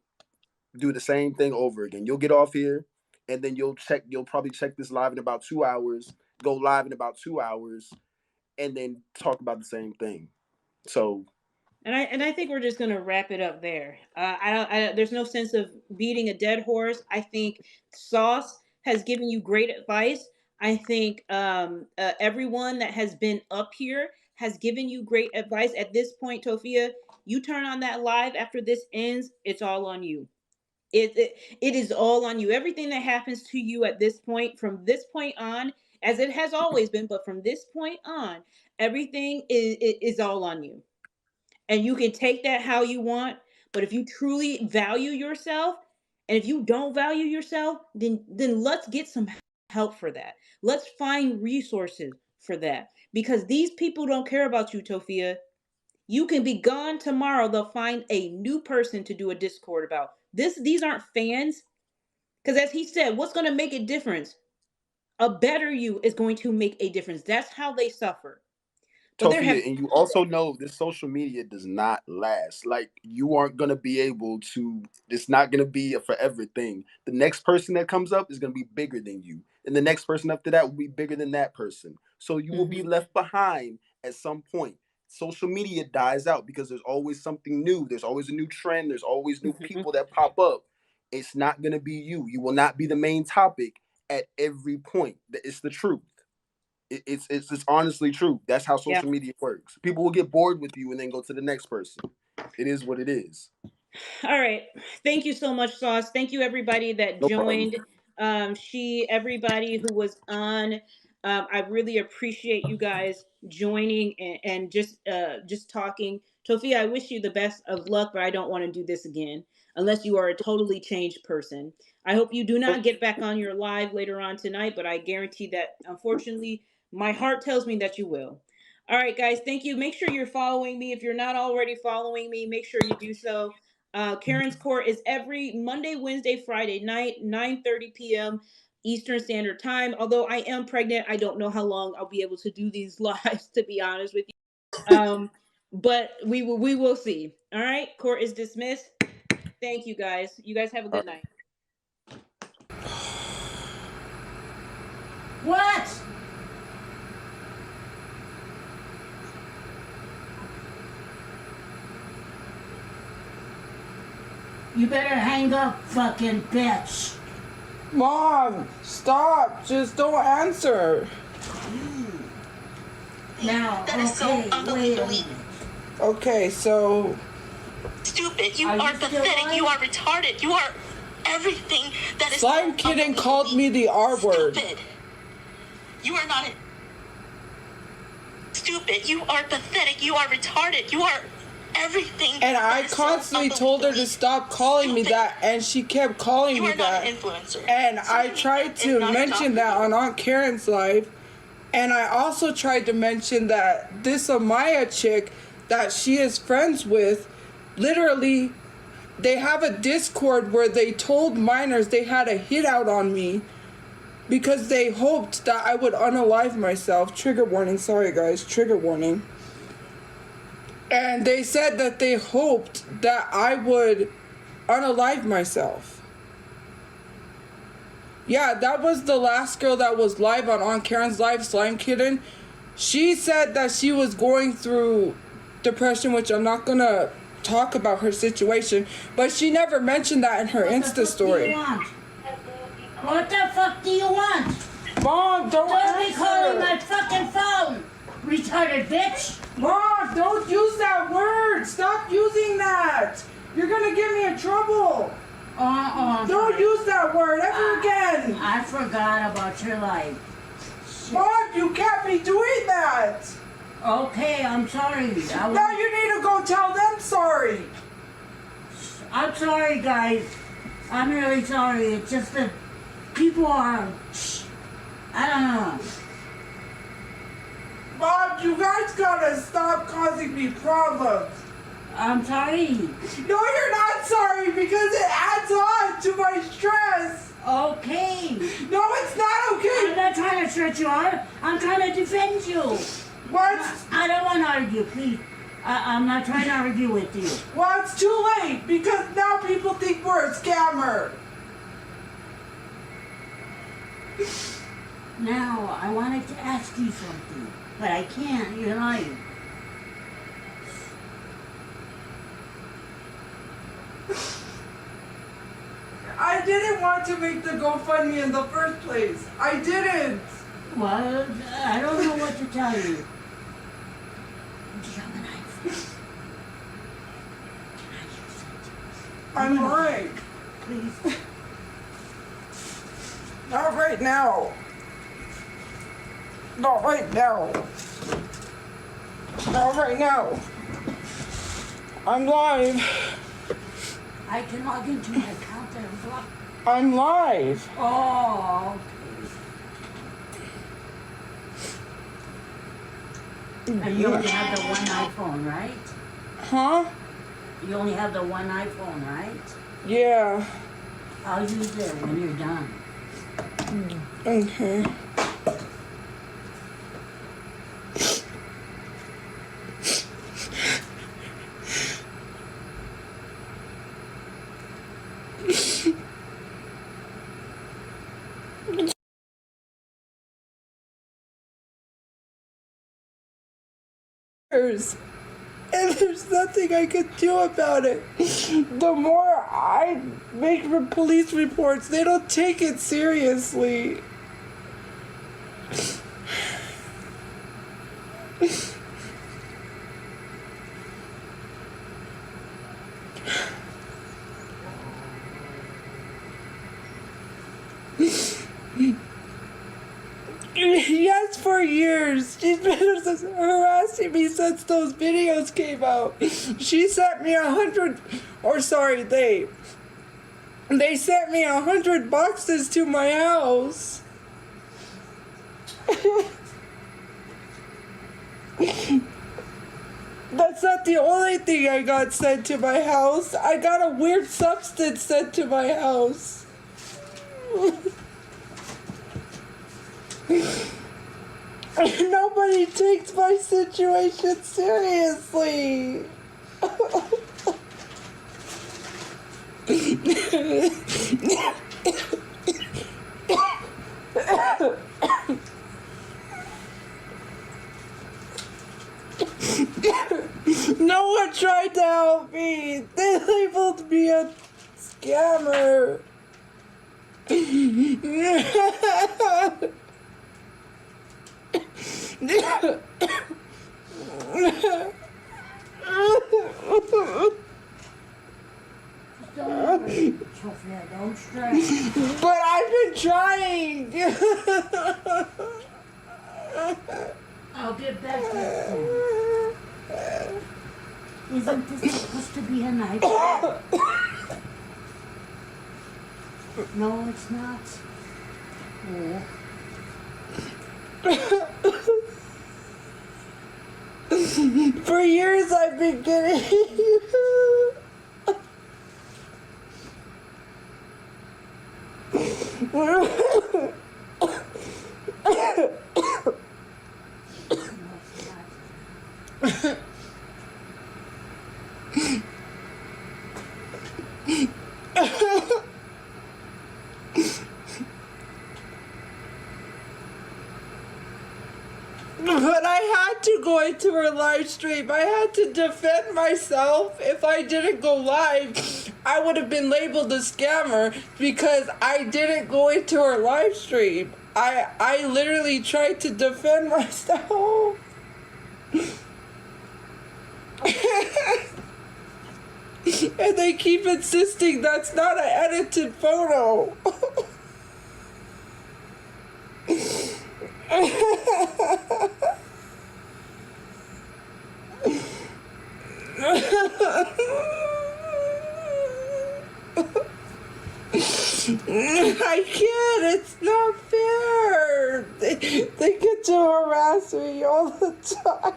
do the same thing over again. You'll get off here, and then you'll probably check this live in about 2 hours, go live in about 2 hours, and then talk about the same thing. So, and I think we're just gonna wrap it up there. There's no sense of beating a dead horse. I think Sauce has given you great advice. I think everyone that has been up here has given you great advice. At this point, Tophia, you turn on that live after this ends, it's all on you. It is all on you. Everything that happens to you at this point, from this point on, as it has always been, but from this point on, everything is all on you. And you can take that how you want, but if you truly value yourself, and if you don't value yourself, then let's get some help for that. Let's find resources for that, because these people don't care about you, Tophia. You can be gone tomorrow, they'll find a new person to do a Discord about this. These aren't fans, because as he said, what's going to make a difference? A better you is going to make a difference. That's how they suffer. Tophia, and you also know this social media does not last. Like, you aren't going to be able to, it's not going to be a forever thing. The next person that comes up is going to be bigger than you. And the next person after that will be bigger than that person. So you will be left behind at some point. Social media dies out because there's always something new. There's always a new trend. There's always new people that pop up. It's not going to be you. You will not be the main topic at every point. It's the truth. It's honestly true. That's how social media works. People will get bored with you and then go to the next person. It is what it is. All right. Thank you so much, Sauce. Thank you, everybody that joined. Everybody who was on. I really appreciate you guys joining and just talking. Tophia, I wish you the best of luck, but I don't want to do this again unless you are a totally changed person. I hope you do not get back on your live later on tonight, but I guarantee that, unfortunately, my heart tells me that you will. All right, guys, thank you. Make sure you're following me. If you're not already following me, make sure you do so. Karen's Court is every Monday, Wednesday, Friday night, 9:30 p.m. Eastern Standard Time. Although I am pregnant, I don't know how long I'll be able to do these lives, to be honest with you. But we will see. All right, court is dismissed. Thank you, guys. You guys have a good night. What? You better hang up, fucking bitch. Mom, stop. Just don't answer. Now, That is so unbelievable. Okay, so... Stupid. You are pathetic. You are retarded. You are everything that is... Slime Kitten called me the R word. Stupid. You are not... Stupid. You are pathetic. You are retarded. You are... everything. And I constantly told her to stop calling me that, and she kept calling me that. And I tried to mention that on Aunt Karen's live, and I also tried to mention that this Amaya chick that she is friends with, literally, they have a Discord where they told minors they had a hit out on me because they hoped that I would unalive myself. Trigger warning, sorry guys, trigger warning. And they said that they hoped that I would unalive myself. Yeah, that was the last girl that was live on Aunt Karen's live, Slime Kitten. She said that she was going through depression, which I'm not going to talk about her situation, but she never mentioned that in her Insta story. What the fuck do you want? Mom, don't be calling my fucking phone. retarded bitch. Mom, don't use that word. Stop using that. You're gonna get me in trouble. Don't use that word ever again. I forgot about your life. Shit. Mom, you can't be doing that. Okay, I'm sorry. Now you need to go tell them sorry. I'm sorry, guys. I'm really sorry. It's just that people are... I don't know. Mom, you guys gotta stop causing me problems. I'm sorry. No, you're not sorry because it adds on to my stress. Okay. No, it's not okay. I'm not trying to stretch you out. I'm trying to defend you. What? I don't want to argue, please. I'm not trying to argue with you. Well, it's too late because now people think we're a scammer. Now, I wanted to ask you something, but I can't. You're lying. I didn't want to make the GoFundMe in the first place. I didn't. Well, I don't know what to tell you. Do you have a knife? Can I use it? I'm lying. Please. Not right now. Not right now. Not right now. I'm live. I can log into my account there as well. I'm live. Oh, okay. And you only have the one iPhone, right? Huh? You only have the one iPhone, right? Yeah. I'll use it when you're done. Okay. And there's nothing I can do about it. The more I make police reports, they don't take it seriously. Yes, for years. She's been harassing me since those videos came out. She sent me they sent me 100 boxes to my house. That's not the only thing I got sent to my house. I got a weird substance sent to my house. Nobody takes my situation seriously. No one tried to help me. They labeled me a scammer. Tophia, don't stress. But I've been trying. I'll get back to you. Isn't this supposed to be a knife? No, it's not. Oh. For years I've been getting But I had to go into her live stream. I had to defend myself. If I didn't go live, I would have been labeled a scammer because I didn't go into her live stream. I literally tried to defend myself. And they keep insisting that's not an edited photo. I can't, it's not fair. They get to harass me all the time.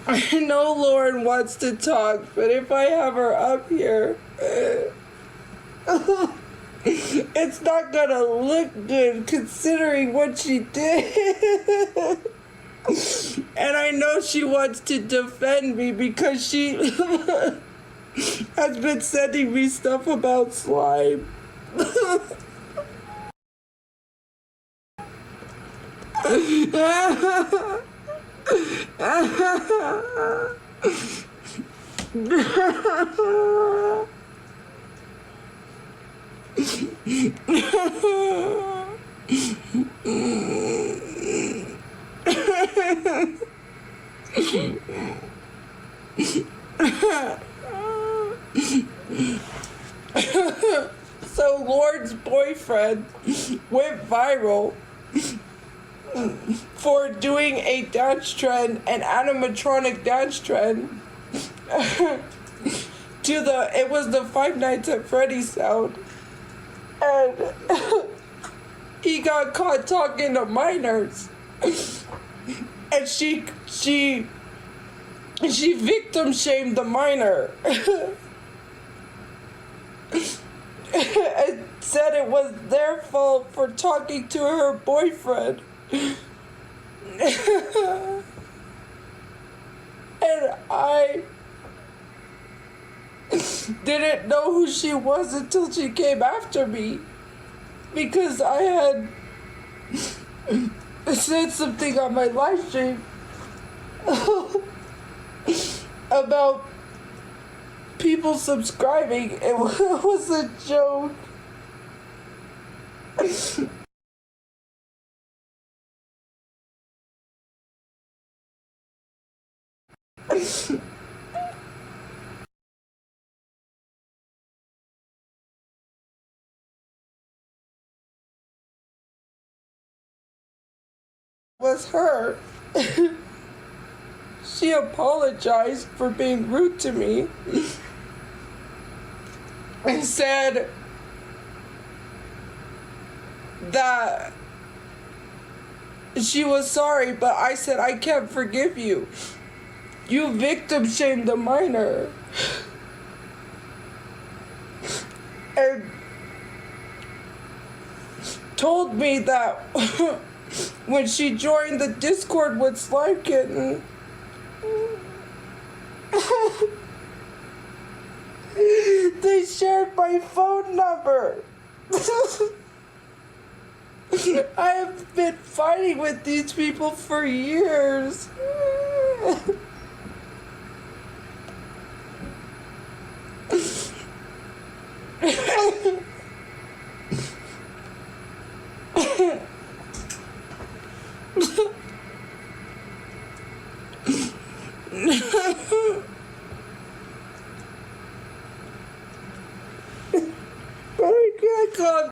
I know Lauren wants to talk, but if I have her up here, it's not gonna look good considering what she did. And I know she wants to defend me because she has been sending me stuff about slime. So Lord's boyfriend went viral for doing a dance trend, an animatronic dance trend to it was the Five Nights at Freddy's sound, and he got caught talking to minors, and she victim shamed the minor. And said it was their fault for talking to her boyfriend. And I didn't know who she was until she came after me, because I had said something on my live stream about people subscribing. It was a joke. Was her. She apologized for being rude to me and said that she was sorry, but I said, I can't forgive you. You victim shamed a minor. And told me that when she joined the Discord with Slime Kitten, they shared my phone number. I have been fighting with these people for years. I can't calm.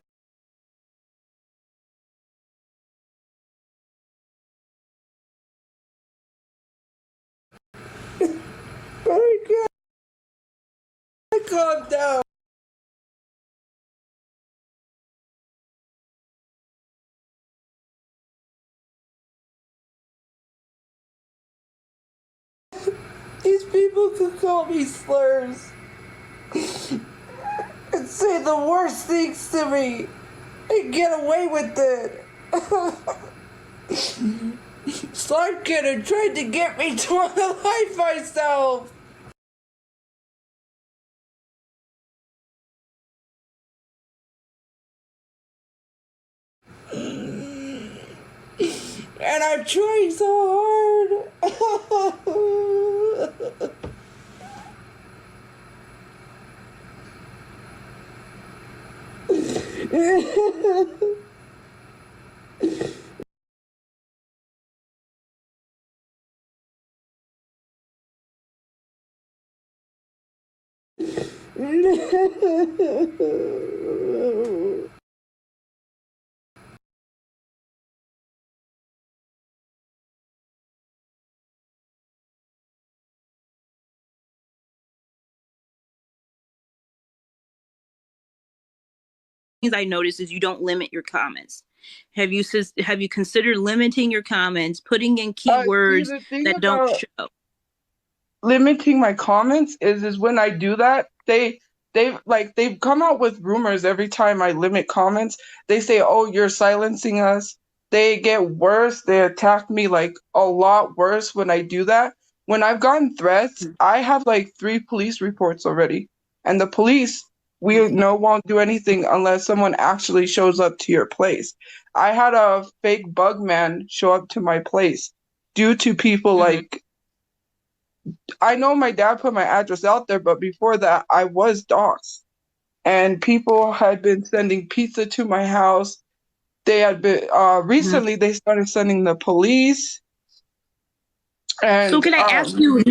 I can't calm down. These people could call me slurs and say the worst things to me and get away with it. Slime Kitten tried to get me to unalive myself. And I'm trying so hard. Things I noticed is you don't limit your comments. Have you considered limiting your comments, putting in keywords that don't show? Limiting my comments is when I do that, they've come out with rumors every time I limit comments. They say, "Oh, you're silencing us." They get worse. They attack me like a lot worse when I do that. When I've gotten threats, I have like 3 police reports already. And the police, we know, won't do anything unless someone actually shows up to your place. I had a fake bug man show up to my place due to people like, I know my dad put my address out there, but before that, I was doxxed. And people had been sending pizza to my house. They had been, recently, they started sending the police. And so can I ask you,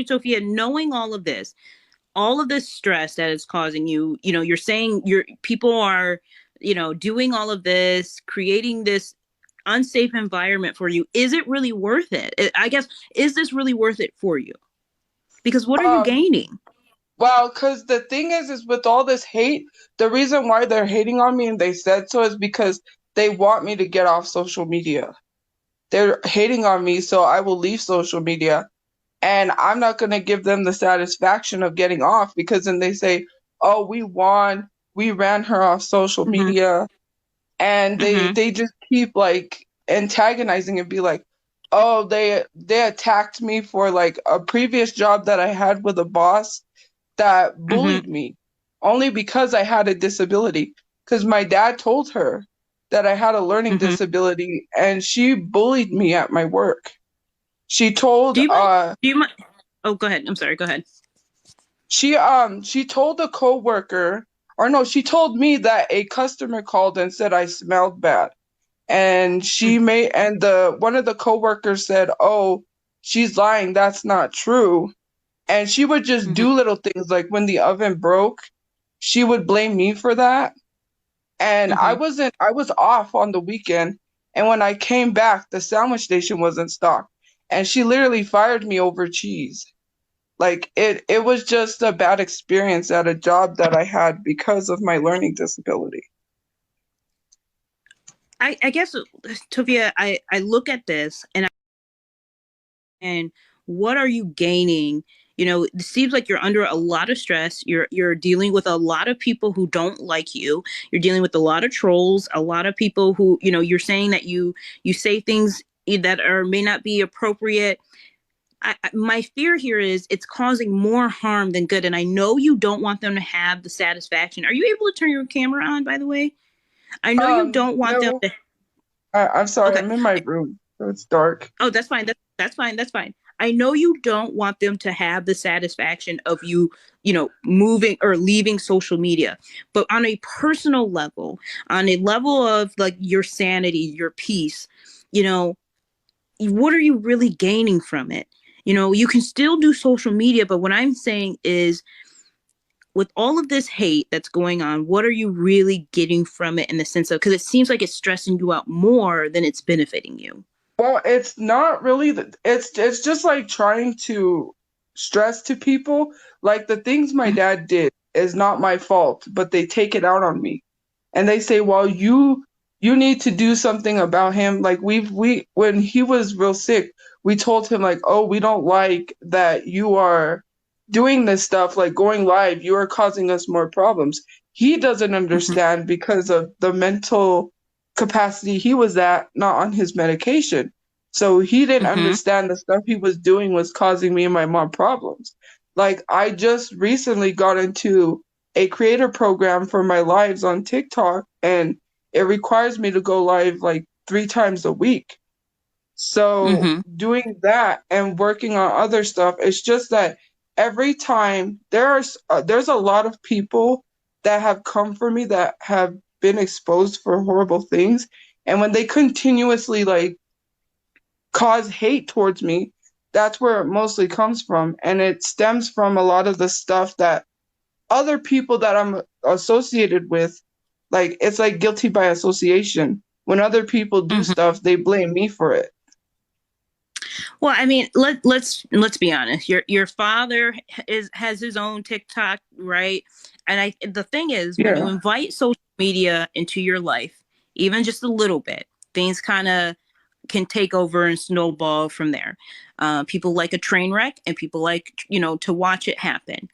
Tophia, knowing all of this stress that is causing you, you're saying people are, doing all of this, creating this unsafe environment for you. Is it really worth it? I guess, is this really worth it for you? Because what are you gaining? Well, because the thing is with all this hate, the reason why they're hating on me and they said so is because they want me to get off social media. They're hating on me, so I will leave social media. And I'm not going to give them the satisfaction of getting off, because then they say, "Oh, we won. We ran her off social media." And they just keep like antagonizing and be like, oh, they attacked me for like a previous job that I had with a boss that bullied me only because I had a disability. Because my dad told her that I had a learning disability, and she bullied me at my work. She told do you mind? Oh, go ahead. I'm sorry. Go ahead. she told a coworker, or no, she told me that a customer called and said I smelled bad. And one of the coworkers said, "Oh, she's lying. That's not true." And she would just do little things like when the oven broke, she would blame me for that. And I was off on the weekend, and when I came back, the sandwich station wasn't stocked. And she literally fired me over cheese. Like it was just a bad experience at a job that I had because of my learning disability. I guess, Tophia, I look at this and what are you gaining? You know, it seems like you're under a lot of stress. You're dealing with a lot of people who don't like you. You're dealing with a lot of trolls, a lot of people who, you know, you're saying that you say things that may not be appropriate. My fear here is it's causing more harm than good. And I know you don't want them to have the satisfaction. Are you able to turn your camera on, by the way? I know you don't want them to. I'm sorry, Okay. I'm in my room, so it's dark. Oh, that's fine. That's fine. That's fine. I know you don't want them to have the satisfaction of you, you know, moving or leaving social media. But on a personal level, on a level of like your sanity, your peace, you know, what are you really gaining from it? You know, you can still do social media, but what I'm saying is with all of this hate that's going on, what are you really getting from it in the sense of, because it seems like it's stressing you out more than it's benefiting you. Well, it's not really it's just like trying to stress to people like the things my dad did is not my fault, but they take it out on me. And they say, "Well, you need to do something about him." Like we when he was real sick, we told him like, "Oh, we don't like that you are doing this stuff like going live. You are causing us more problems." He doesn't understand because of the mental capacity he was at, not on his medication. So he didn't understand the stuff he was doing was causing me and my mom problems. Like I just recently got into a creator program for my lives on TikTok, and it requires me to go live like 3 times a week. So doing that and working on other stuff, it's just that every time there's a lot of people that have come for me that have been exposed for horrible things, and when they continuously like cause hate towards me, that's where it mostly comes from, and it stems from a lot of the stuff that other people that I'm associated with, like it's like guilty by association. When other people do stuff, they blame me for it. Well, I mean, let's be honest. Your father has his own TikTok, right? And the thing is, when you invite social media into your life, even just a little bit, things kind of can take over and snowball from there. People like a train wreck, and people like, you know, to watch it happen.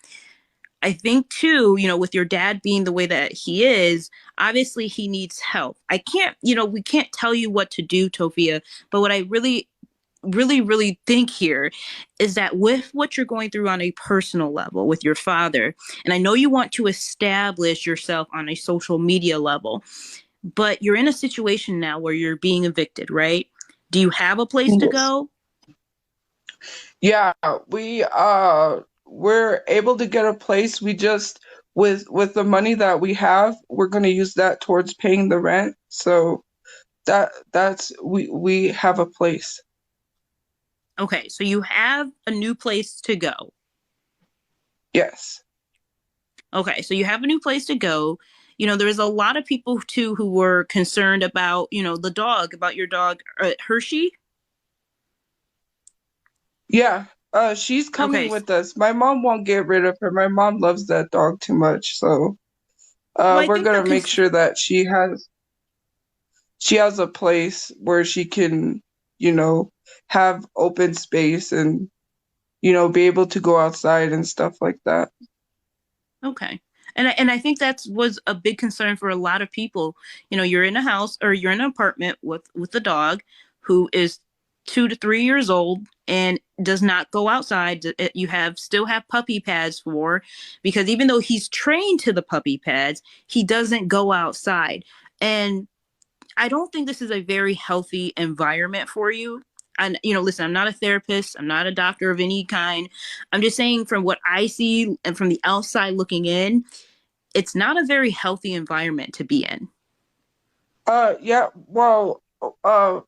I think too, you know, with your dad being the way that he is, obviously he needs help. I can't, you know, we can't tell you what to do, Tophia, but what I really think here is that with what you're going through on a personal level with your father, and I know you want to establish yourself on a social media level, but you're in a situation now where you're being evicted, right? Do you have a place to go? Yeah, we're able to get a place. We just with the money that we have, we're going to use that towards paying the rent. So that's we have a place. Okay, so you have a new place to go. Yes. Okay, so you have a new place to go. You know, there's a lot of people too who were concerned about, you know, about your dog, Hershey. Yeah, she's coming with us. My mom won't get rid of her. My mom loves that dog too much, so we're gonna make sure that she has a place where she can, you know, have open space and, you know, be able to go outside and stuff like that. Okay. And I think that was a big concern for a lot of people. You know, you're in a house or you're in an apartment with a dog who is 2 to 3 years old and does not go outside. You still have puppy pads for, because even though he's trained to the puppy pads, he doesn't go outside. And I don't think this is a very healthy environment for you. And, listen, I'm not a therapist. I'm not a doctor of any kind. I'm just saying, from what I see and from the outside looking in, it's not a very healthy environment to be in. Yeah, well, I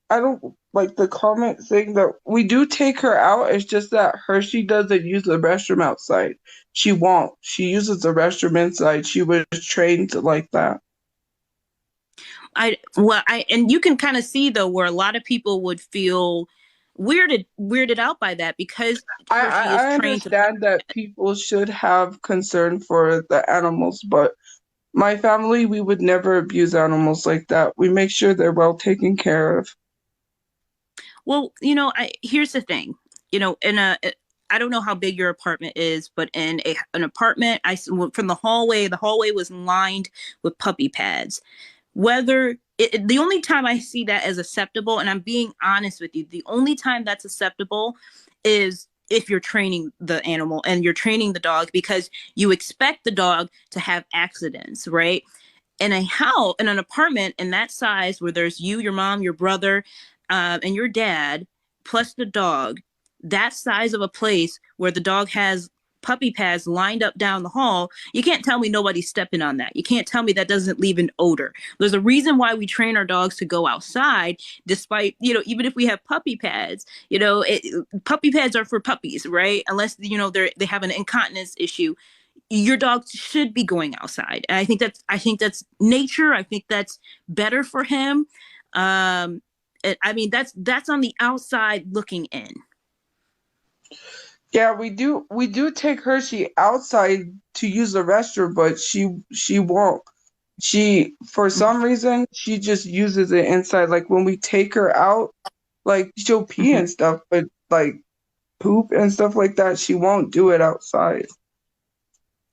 don't like the comment saying that we do take her out. It's just that Hershey doesn't use the restroom outside. She won't. She uses the restroom inside. She was trained like that. And you can kind of see, though, where a lot of people would feel weirded out by that, because I understand that people should have concern for the animals, but my family, we would never abuse animals like that. We make sure they're well taken care of. Well, here's the thing. I don't know how big your apartment is, but in an apartment, from the hallway was lined with puppy pads. The only time I see that as acceptable, and I'm being honest with you, the only time that's acceptable is if you're training the animal and you're training the dog, because you expect the dog to have accidents, right? In an apartment in that size, where there's you, your mom, your brother, and your dad, plus the dog, that size of a place where the dog has puppy pads lined up down the hall, you can't tell me nobody's stepping on that. You can't tell me that doesn't leave an odor. There's a reason why we train our dogs to go outside, despite, even if we have puppy pads. Puppy pads are for puppies, right? Unless, they have an incontinence issue. Your dog should be going outside. And I think that's nature. I think that's better for him. That's on the outside looking in. Yeah, we do take Hershey outside to use the restroom, but she won't. For some reason, she just uses it inside. Like when we take her out, like she'll pee and stuff, but like poop and stuff like that, she won't do it outside.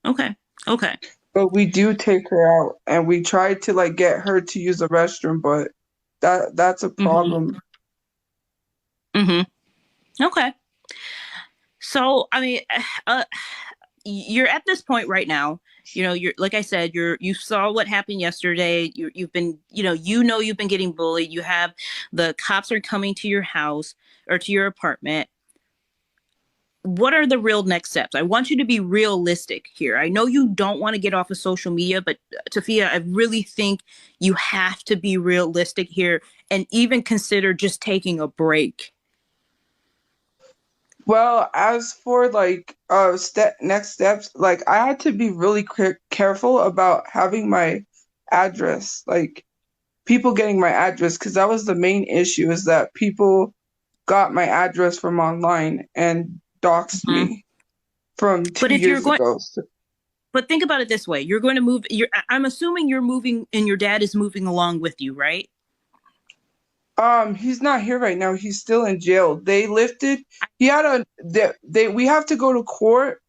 Okay. But we do take her out, and we try to get her to use the restroom, but that's a problem. Okay. So, you're at this point right now. You're, like I said, you saw what happened yesterday. You've been getting bullied. You have the cops are coming to your house or to your apartment. What are the real next steps? I want you to be realistic here. I know you don't want to get off of social media, but Tophia, I really think you have to be realistic here and even consider just taking a break. Well, as for next steps, I had to be really careful about having my address, people getting my address, because that was the main issue, is that people got my address from online and doxed me from 2 years ago. But think about it this way: you're going to move. I'm assuming you're moving, and your dad is moving along with you, right? He's not here right now. He's still in jail. They lifted. We have to go to court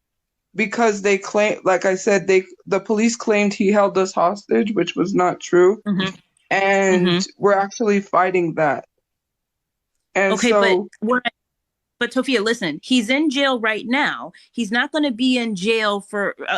because they claim, like I said, the police claimed he held us hostage, which was not true. And we're actually fighting that. And okay, but Tophia, listen, he's in jail right now. He's not going to be in jail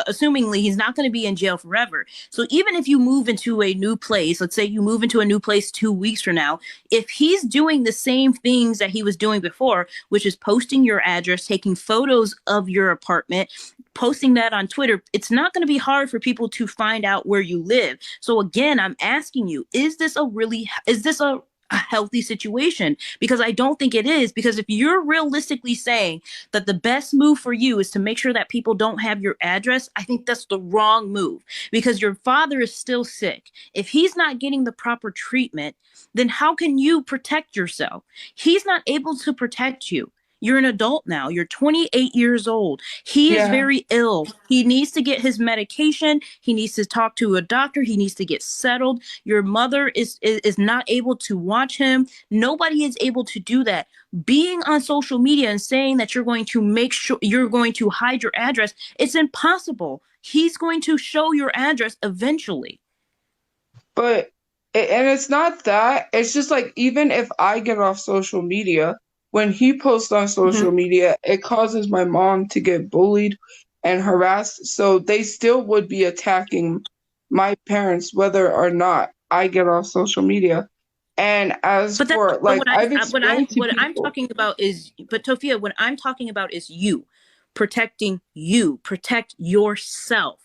assumingly, he's not going to be in jail forever. So even if you move into a new place, let's say you move into a new place 2 weeks from now, if he's doing the same things that he was doing before, which is posting your address, taking photos of your apartment, posting that on Twitter, it's not going to be hard for people to find out where you live. So again, I'm asking you, is this a healthy situation? Because I don't think it is. Because if you're realistically saying that the best move for you is to make sure that people don't have your address, I think that's the wrong move, because your father is still sick. If he's not getting the proper treatment, then how can you protect yourself? He's not able to protect you. You're an adult now. You're 28 years old. He is very ill. He needs to get his medication. He needs to talk to a doctor. He needs to get settled. Your mother is not able to watch him. Nobody is able to do that. Being on social media and saying that you're going to make sure you're going to hide your address, it's impossible. He's going to show your address eventually. But And it's not that. It's just like, even if I get off social media, when he posts on social media, it causes my mom to get bullied and harassed. So they still would be attacking my parents whether or not I get off social media. And as But that's for but like, I've explained to what I'm people. talking about is, but Tophia, what I'm talking about is you protecting you, protect yourself.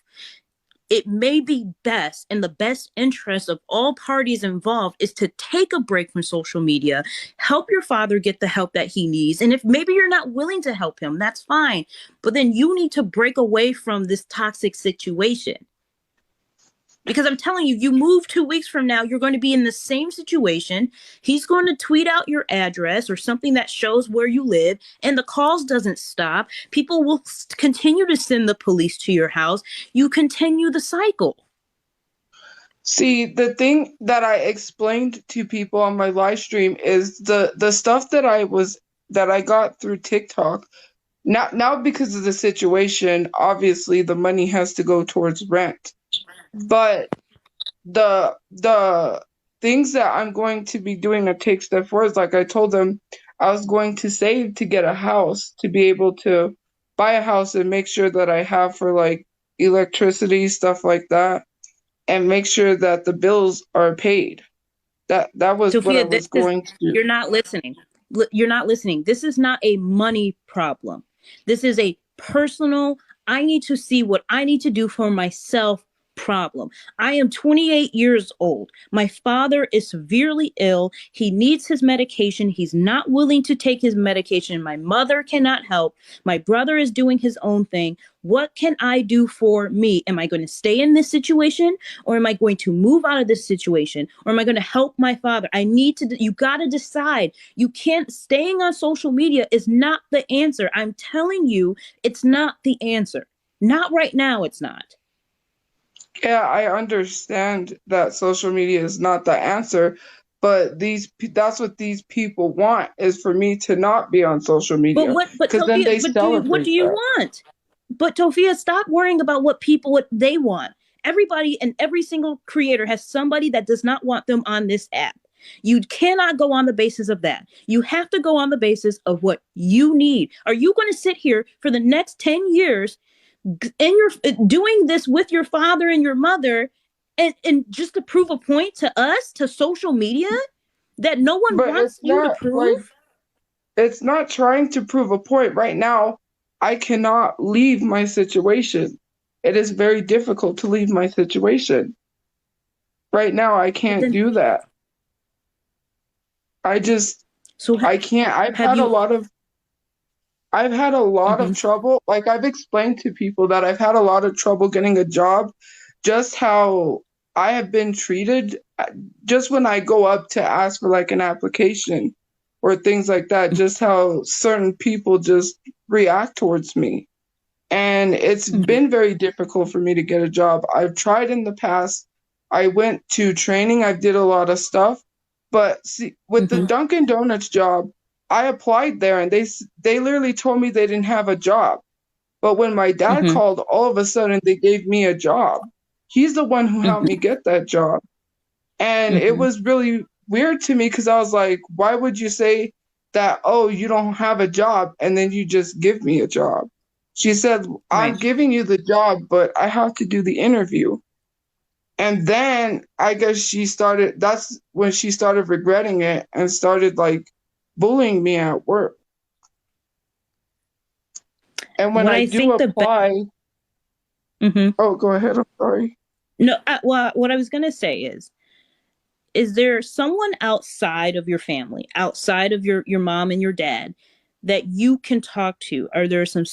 It may be best, in the best interest of all parties involved, is to take a break from social media, help your father get the help that he needs. And if maybe you're not willing to help him, that's fine. But then you need to break away from this toxic situation. Because I'm telling you, you move 2 weeks from now, you're going to be in the same situation. He's going to tweet out your address or something that shows where you live, and the calls doesn't stop. People will continue to send the police to your house. You continue the cycle. See, the thing that I explained to people on my live stream is the stuff that I got through TikTok. Now because of the situation, obviously the money has to go towards rent. But the things that I'm going to be doing a take step for is, like I told them, I was going to save to get a house, to be able to buy a house and make sure that I have for like electricity, stuff like that, and make sure that the bills are paid. That was what I was going to do. You're not listening. You're not listening. This is not a money problem. This is a personal, I need to see what I need to do for myself problem. I am 28 years old. My father is severely ill. He needs his medication. He's not willing to take his medication. My mother cannot help. My brother is doing his own thing. What can I do for me? Am I going to stay in this situation, or am I going to move out of this situation, or am I going to help my father? You got to decide. You can't, staying on social media is not the answer. I'm telling you, it's not the answer. Not right now, it's not. Yeah, I understand that social media is not the answer, but that's what these people want, is for me to not be on social media, because then they celebrate what do you that. want? But Tophia, stop worrying about what they want. Everybody and every single creator has somebody that does not want them on this app. You cannot go on the basis of that. You have to go on the basis of what you need. Are you going to sit here for the next 10 years doing this with your father and your mother, and just to prove a point to us, to social media, that no one wants you to prove? Like, it's not trying to prove a point. Right now, I cannot leave my situation. It is very difficult to leave my situation. Right now, I can't do that. I can't. I've had a lot of trouble. Like, I've explained to people that I've had a lot of trouble getting a job, just how I have been treated. Just when I go up to ask for like an application or things like that, just how certain people just react towards me. And it's been very difficult for me to get a job. I've tried in the past. I went to training. I did a lot of stuff. But see, with the Dunkin' Donuts job, I applied there and they literally told me they didn't have a job. But when my dad called, all of a sudden they gave me a job. He's the one who helped me get that job. And it was really weird to me, because I was like, why would you say that, oh, you don't have a job, and then you just give me a job? She said, I'm giving you the job, but I have to do the interview. And then I guess that's when she started regretting it and started like bullying me at work. And when I do apply, oh, go ahead. I'm sorry. No, well, what I was going to say is there someone outside of your family, outside of your mom and your dad, that you can talk to? Are there some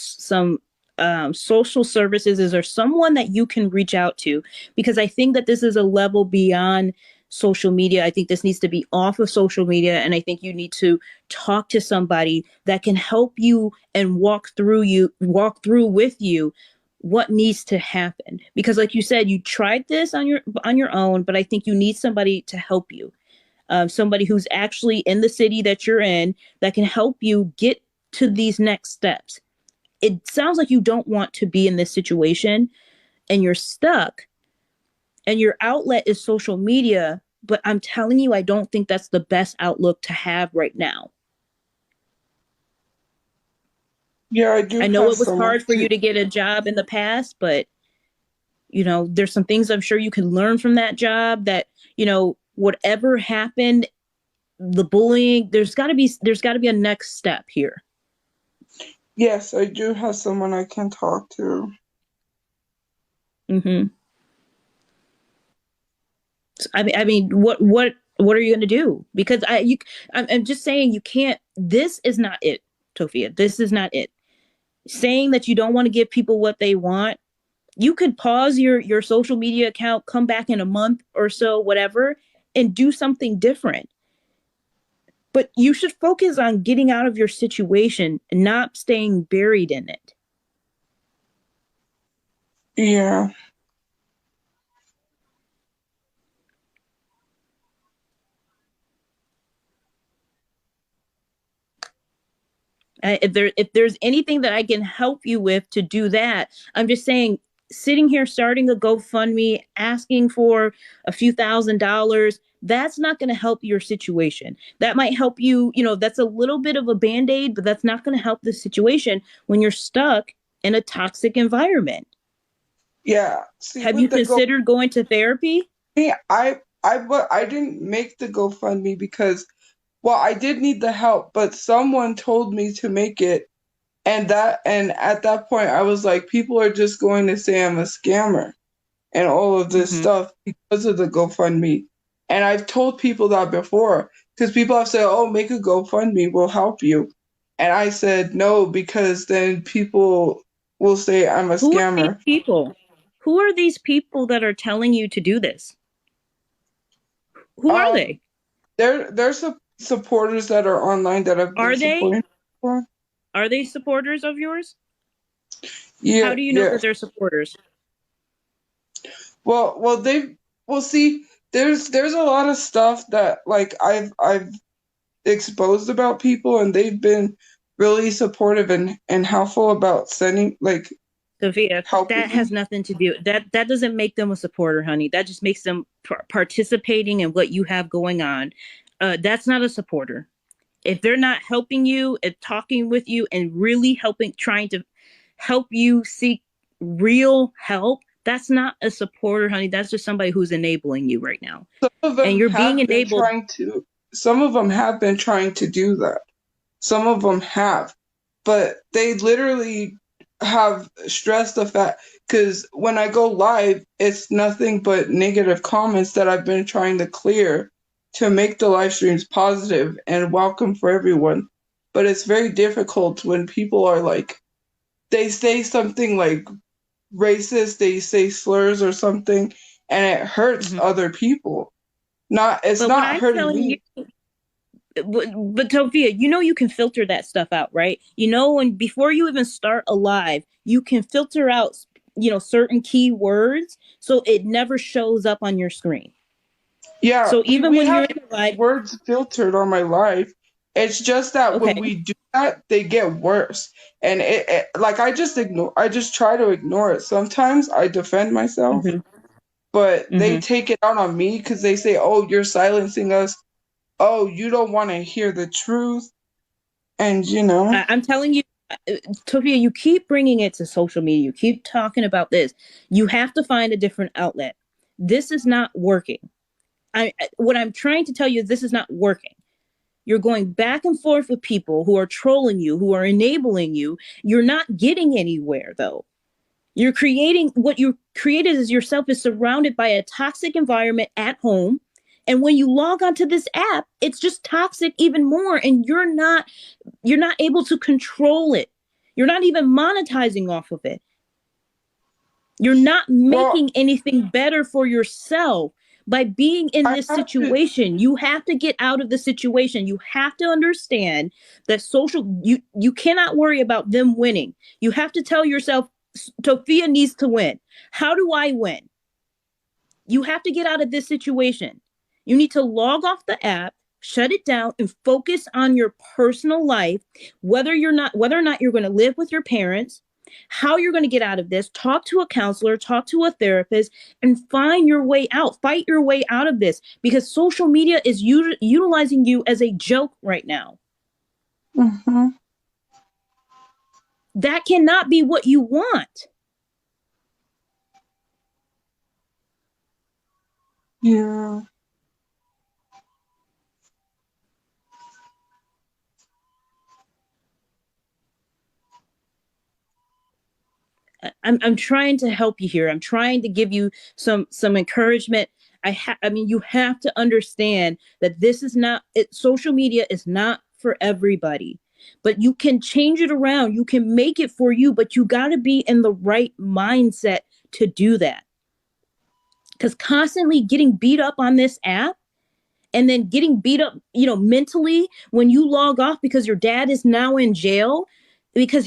social services? Is there someone that you can reach out to? Because I think that this is a level beyond social media. I think this needs to be off of social media, and I think you need to talk to somebody that can help you and walk through with you what needs to happen. Because like you said, you tried this on your own, but I think you need somebody to help you. Somebody who's actually in the city that you're in, that can help you get to these next steps. It sounds like you don't want to be in this situation and you're stuck, and your outlet is social media, but I'm telling you, I don't think that's the best outlook to have right now. Yeah, I do I know have it was someone hard for you to get a job in the past, but you know, there's some things I'm sure you can learn from that job that, you know, whatever happened, the bullying, there's got to be a next step here. Yes, I do have someone I can talk to. Mm-hmm. I mean, what are you going to do? Because I'm just saying you can't, this is not it, Tophia. This is not it. Saying that you don't want to give people what they want, you could pause your social media account, come back in a month or so, whatever, and do something different. But you should focus on getting out of your situation and not staying buried in it. Yeah. If there's anything that I can help you with to do that, I'm just saying, sitting here starting a GoFundMe, asking for a few $1,000s, that's not going to help your situation. That might help you, you know, that's a little bit of a band-aid, but that's not going to help the situation when you're stuck in a toxic environment. Yeah. See, have you considered going to therapy? I didn't make the GoFundMe because, well, I did need the help, but someone told me to make it, and at that point I was like, people are just going to say I'm a scammer and all of this stuff because of the GoFundMe. And I've told people that before, because people have said, oh, make a GoFundMe, we'll help you. And I said no, because then people will say I'm a scammer. Who are these people? Who are these people that are telling you to do this? Who are they? There's supporters that are online that have been supporting. Are they supporters of yours? Yeah. How do you know that they're supporters? Well, see, there's a lot of stuff that like I've exposed about people, and they've been really supportive and helpful about sending, like, Tophia, that has nothing to do, that doesn't make them a supporter, honey. That just makes them participating in what you have going on. That's not a supporter. If they're not helping you and talking with you and really trying to help you seek real help, that's not a supporter, honey. That's just somebody who's enabling you right now. And you're being enabled. Some of them have been trying to do that. Some of them have, but they literally have stressed the fact, because when I go live, it's nothing but negative comments that I've been trying to clear to make the live streams positive and welcome for everyone. But it's very difficult when people are like, they say something like racist, they say slurs or something, and it hurts other people. It's not hurting me. But Tophia, you know, you can filter that stuff out, right? You know, when before you even start a live, you can filter out, you know, certain keywords so it never shows up on your screen. Yeah. So even when you're in live, words filtered on my live, it's just that when we do that, they get worse. And it like I just try to ignore it. Sometimes I defend myself, but they take it out on me because they say, "Oh, you're silencing us. Oh, you don't want to hear the truth." And you know, I'm telling you, Tophia, you keep bringing it to social media. You keep talking about this. You have to find a different outlet. This is not working. What I'm trying to tell you is this is not working. You're going back and forth with people who are trolling you, who are enabling you. You're not getting anywhere, though. You're creating, what you created as yourself is surrounded by a toxic environment at home. And when you log onto this app, it's just toxic even more. And you're not able to control it. You're not even monetizing off of it. You're not making anything better for yourself by being in this situation. You have to get out of the situation. You have to understand that you cannot worry about them winning. You have to tell yourself, Tophia needs to win. How do I win? You have to get out of this situation. You need to log off the app, shut it down, and focus on your personal life, whether or not you're going to live with your parents, how you're going to get out of this. Talk to a counselor, talk to a therapist, and find your way out. Fight your way out of this, because social media is utilizing you as a joke right now. Mm-hmm. That cannot be what you want. Yeah. I'm trying to help you here. I'm trying to give you some encouragement. I mean, you have to understand that this is not social media is not for everybody, but you can change it around. You can make it for you, but you got to be in the right mindset to do that. Because constantly getting beat up on this app, and then getting beat up, mentally when you log off because your dad is now in jail because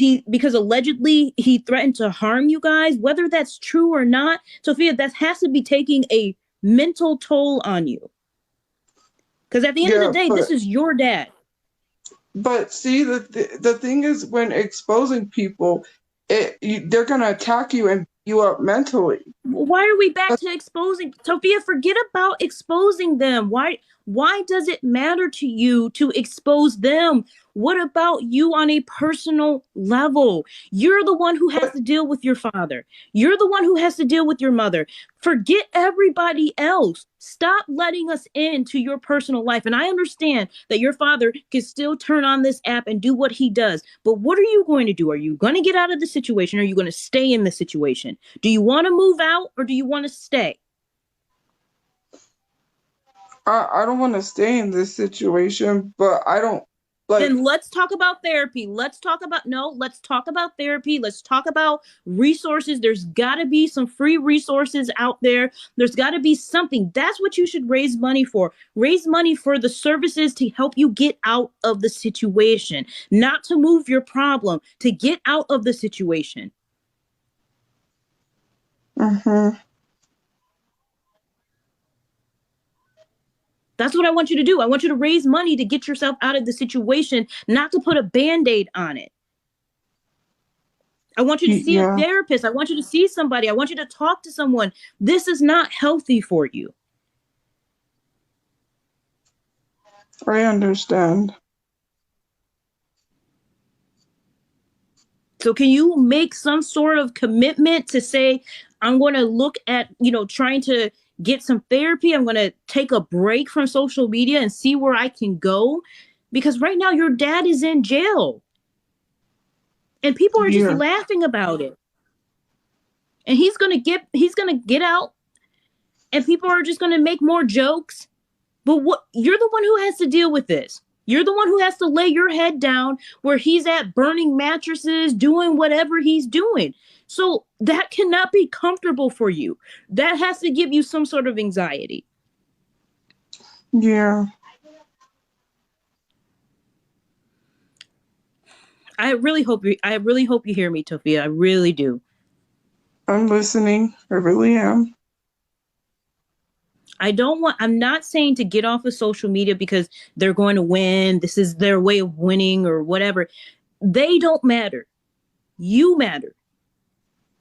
allegedly he threatened to harm you guys, whether that's true or not, Tophia, that has to be taking a mental toll on you. Because at the end of the day, this is your dad. But see, the thing is, when exposing people, they're gonna attack you and beat you up mentally. Why are we back to exposing? Tophia, forget about exposing them. Why does it matter to you to expose them? What about you on a personal level? You're the one who has to deal with your father. You're the one who has to deal with your mother. Forget everybody else. Stop letting us into your personal life. And I understand that your father can still turn on this app and do what he does. But what are you going to do? Are you going to get out of the situation? Or are you going to stay in the situation? Do you want to move out or do you want to stay? I don't want to stay in this situation, but I don't like. Then let's talk about therapy. Let's talk about therapy. Let's talk about resources. There's got to be some free resources out there. There's got to be something. That's what you should raise money for. Raise money for the services to help you get out of the situation, not to move your problem, to get out of the situation. Mm-hmm. That's what I want you to do. I want you to raise money to get yourself out of the situation, not to put a Band-Aid on it. I want you to see a therapist. I want you to see somebody. I want you to talk to someone. This is not healthy for you. I understand. So can you make some sort of commitment to say, I'm going to look at, trying to get some therapy. I'm going to take a break from social media and see where I can go. Because right now your dad is in jail. And people are just laughing about it. And he's going to get out and people are just going to make more jokes. But you're the one who has to deal with this. You're the one who has to lay your head down where he's at, burning mattresses, doing whatever he's doing. So that cannot be comfortable for you. That has to give you some sort of anxiety. Yeah. I really hope you hear me, Tophia. I really do. I'm listening. I really am. I'm not saying to get off of social media because they're going to win. This is their way of winning or whatever. They don't matter. You matter.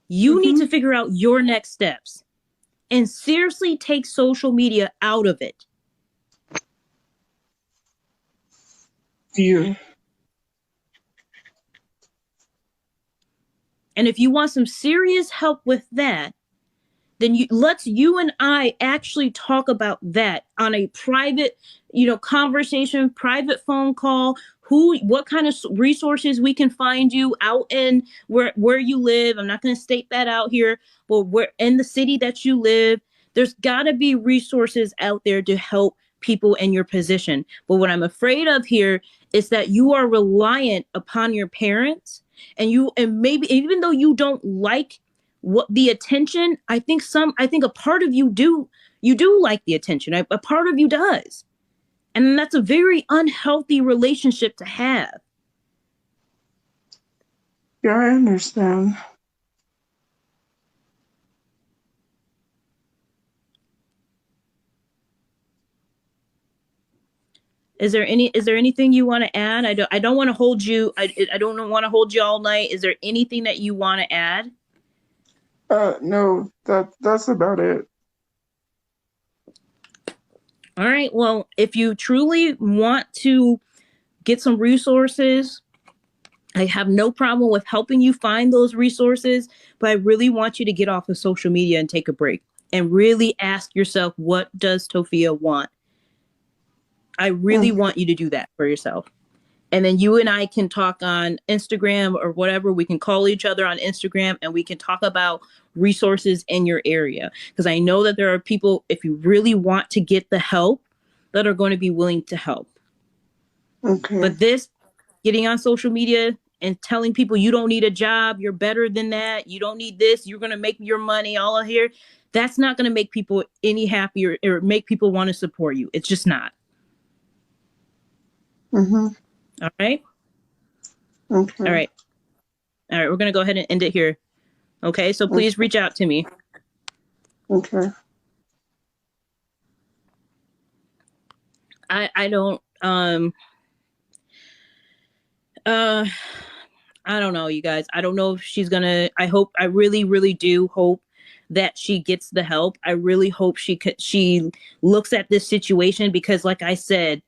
You need to figure out your next steps and seriously take social media out of it. Yeah. And if you want some serious help with that, then you and I actually talk about that on a private, conversation, private phone call, what kind of resources we can find you out in where you live. I'm not going to state that out here, but where in the city that you live, there's got to be resources out there to help people in your position. But what I'm afraid of here is that you are reliant upon your parents and maybe even though you don't like what the attention, I think a part of you do like the attention. A part of you does. And that's a very unhealthy relationship to have. Yeah, I understand. Is there anything you want to add? I don't want to hold you. I don't want to hold you all night. Is there anything that you want to add? No, that's about it. All right. Well, if you truly want to get some resources, I have no problem with helping you find those resources, but I really want you to get off of social media and take a break and really ask yourself, what does Tophia want? I really want you to do that for yourself. And then you and I can talk on Instagram or whatever. We can call each other on Instagram and we can talk about resources in your area. Because I know that there are people, if you really want to get the help, that are going to be willing to help. Okay. But this, getting on social media and telling people you don't need a job, you're better than that, you don't need this, you're going to make your money all here, that's not going to make people any happier or make people want to support you. It's just not. Mm-hmm. All right? Okay. All right. All right, we're going to go ahead and end it here. Okay, so please reach out to me. Okay. I don't I don't know, you guys. I don't know if she's gonna. I really, really do hope that she gets the help. I really hope she looks at this situation, because like I said,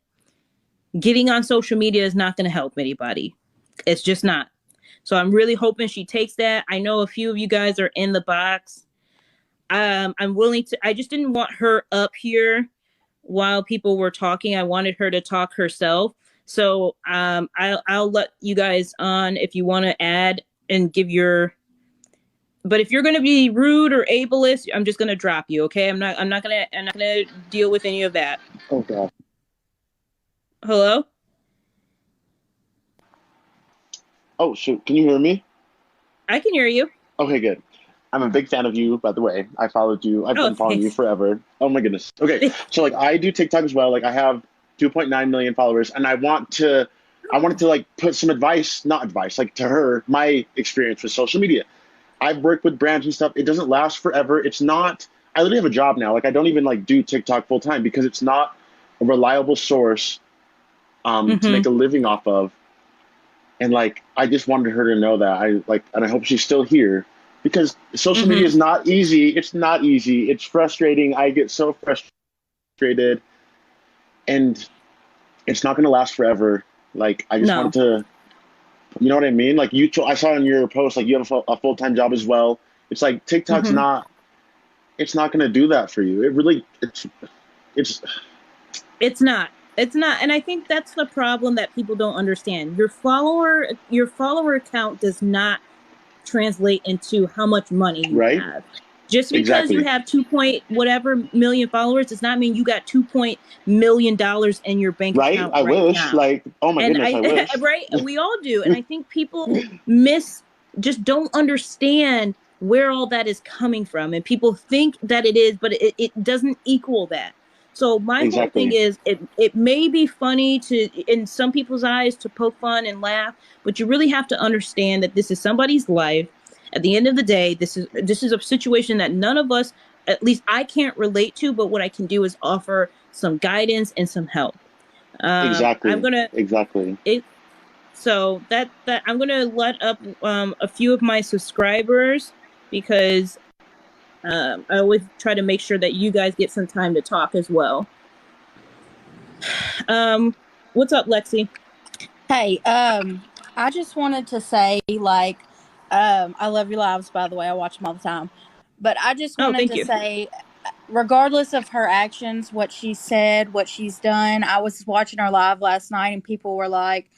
getting on social media is not gonna help anybody. It's just not. So I'm really hoping she takes that. I know a few of you guys are in the box. I'm willing to. I just didn't want her up here while people were talking. I wanted her to talk herself. So I'll let you guys on if you want to add and give your. But if you're going to be rude or ableist, I'm just going to drop you. Okay, I'm not going to deal with any of that. Oh God. Hello. Oh shoot, can you hear me? I can hear you. Okay, good. I'm a big fan of you, by the way. I followed you. I've been following you forever. Oh my goodness. Okay, so like I do TikTok as well. Like I have 2.9 million followers, and I wanted to like put some advice, not advice, like to her, my experience with social media. I've worked with brands and stuff. It doesn't last forever. It's not. I literally have a job now. Like I don't even like do TikTok full time because it's not a reliable source to make a living off of. And like, I just wanted her to know that and I hope she's still here, because social media is not easy. It's not easy. It's frustrating. I get so frustrated, and it's not going to last forever. Like, I just wanted to, you know what I mean? Like I saw in your post, like you have a full-time job as well. It's like TikTok's it's not going to do that for you. It really, it's not. It's not. And I think that's the problem that people don't understand. Your follower count does not translate into how much money you have. Just because you have 2 point whatever million followers does not mean you got $2 million in your bank account. I wish. Now. Like, oh my goodness, I wish. Right? We all do. And I think people just don't understand where all that is coming from. And people think that it is, but it doesn't equal that. So my whole thing is, it may be funny in some people's eyes to poke fun and laugh, but you really have to understand that this is somebody's life. At the end of the day, this is a situation that none of us, at least I can't relate to, but what I can do is offer some guidance and some help. So that I'm gonna let up a few of my subscribers, because I always try to make sure that you guys get some time to talk as well. What's up, Lexi? Hey, I just wanted to say, like, I love your lives, by the way. I watch them all the time. But I just wanted to say, regardless of her actions, what she said, what she's done, I was watching her live last night and people were like,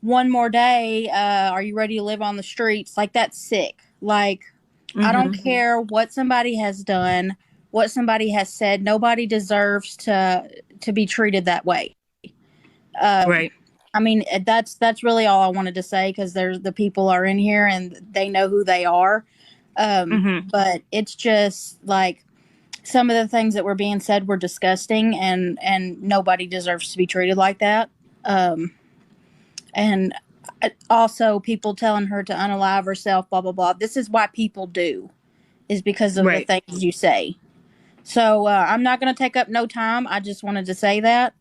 one more day, are you ready to live on the streets? Like, that's sick. Like, I don't care what somebody has done, what somebody has said. Nobody deserves to be treated that way. Right. I mean, that's really all I wanted to say, because the people are in here and they know who they are. But it's just like some of the things that were being said were disgusting, and nobody deserves to be treated like that. And also people telling her to unalive herself, blah, blah, blah. This is why people do, is because of the things you say. So I'm not going to take up no time. I just wanted to say that.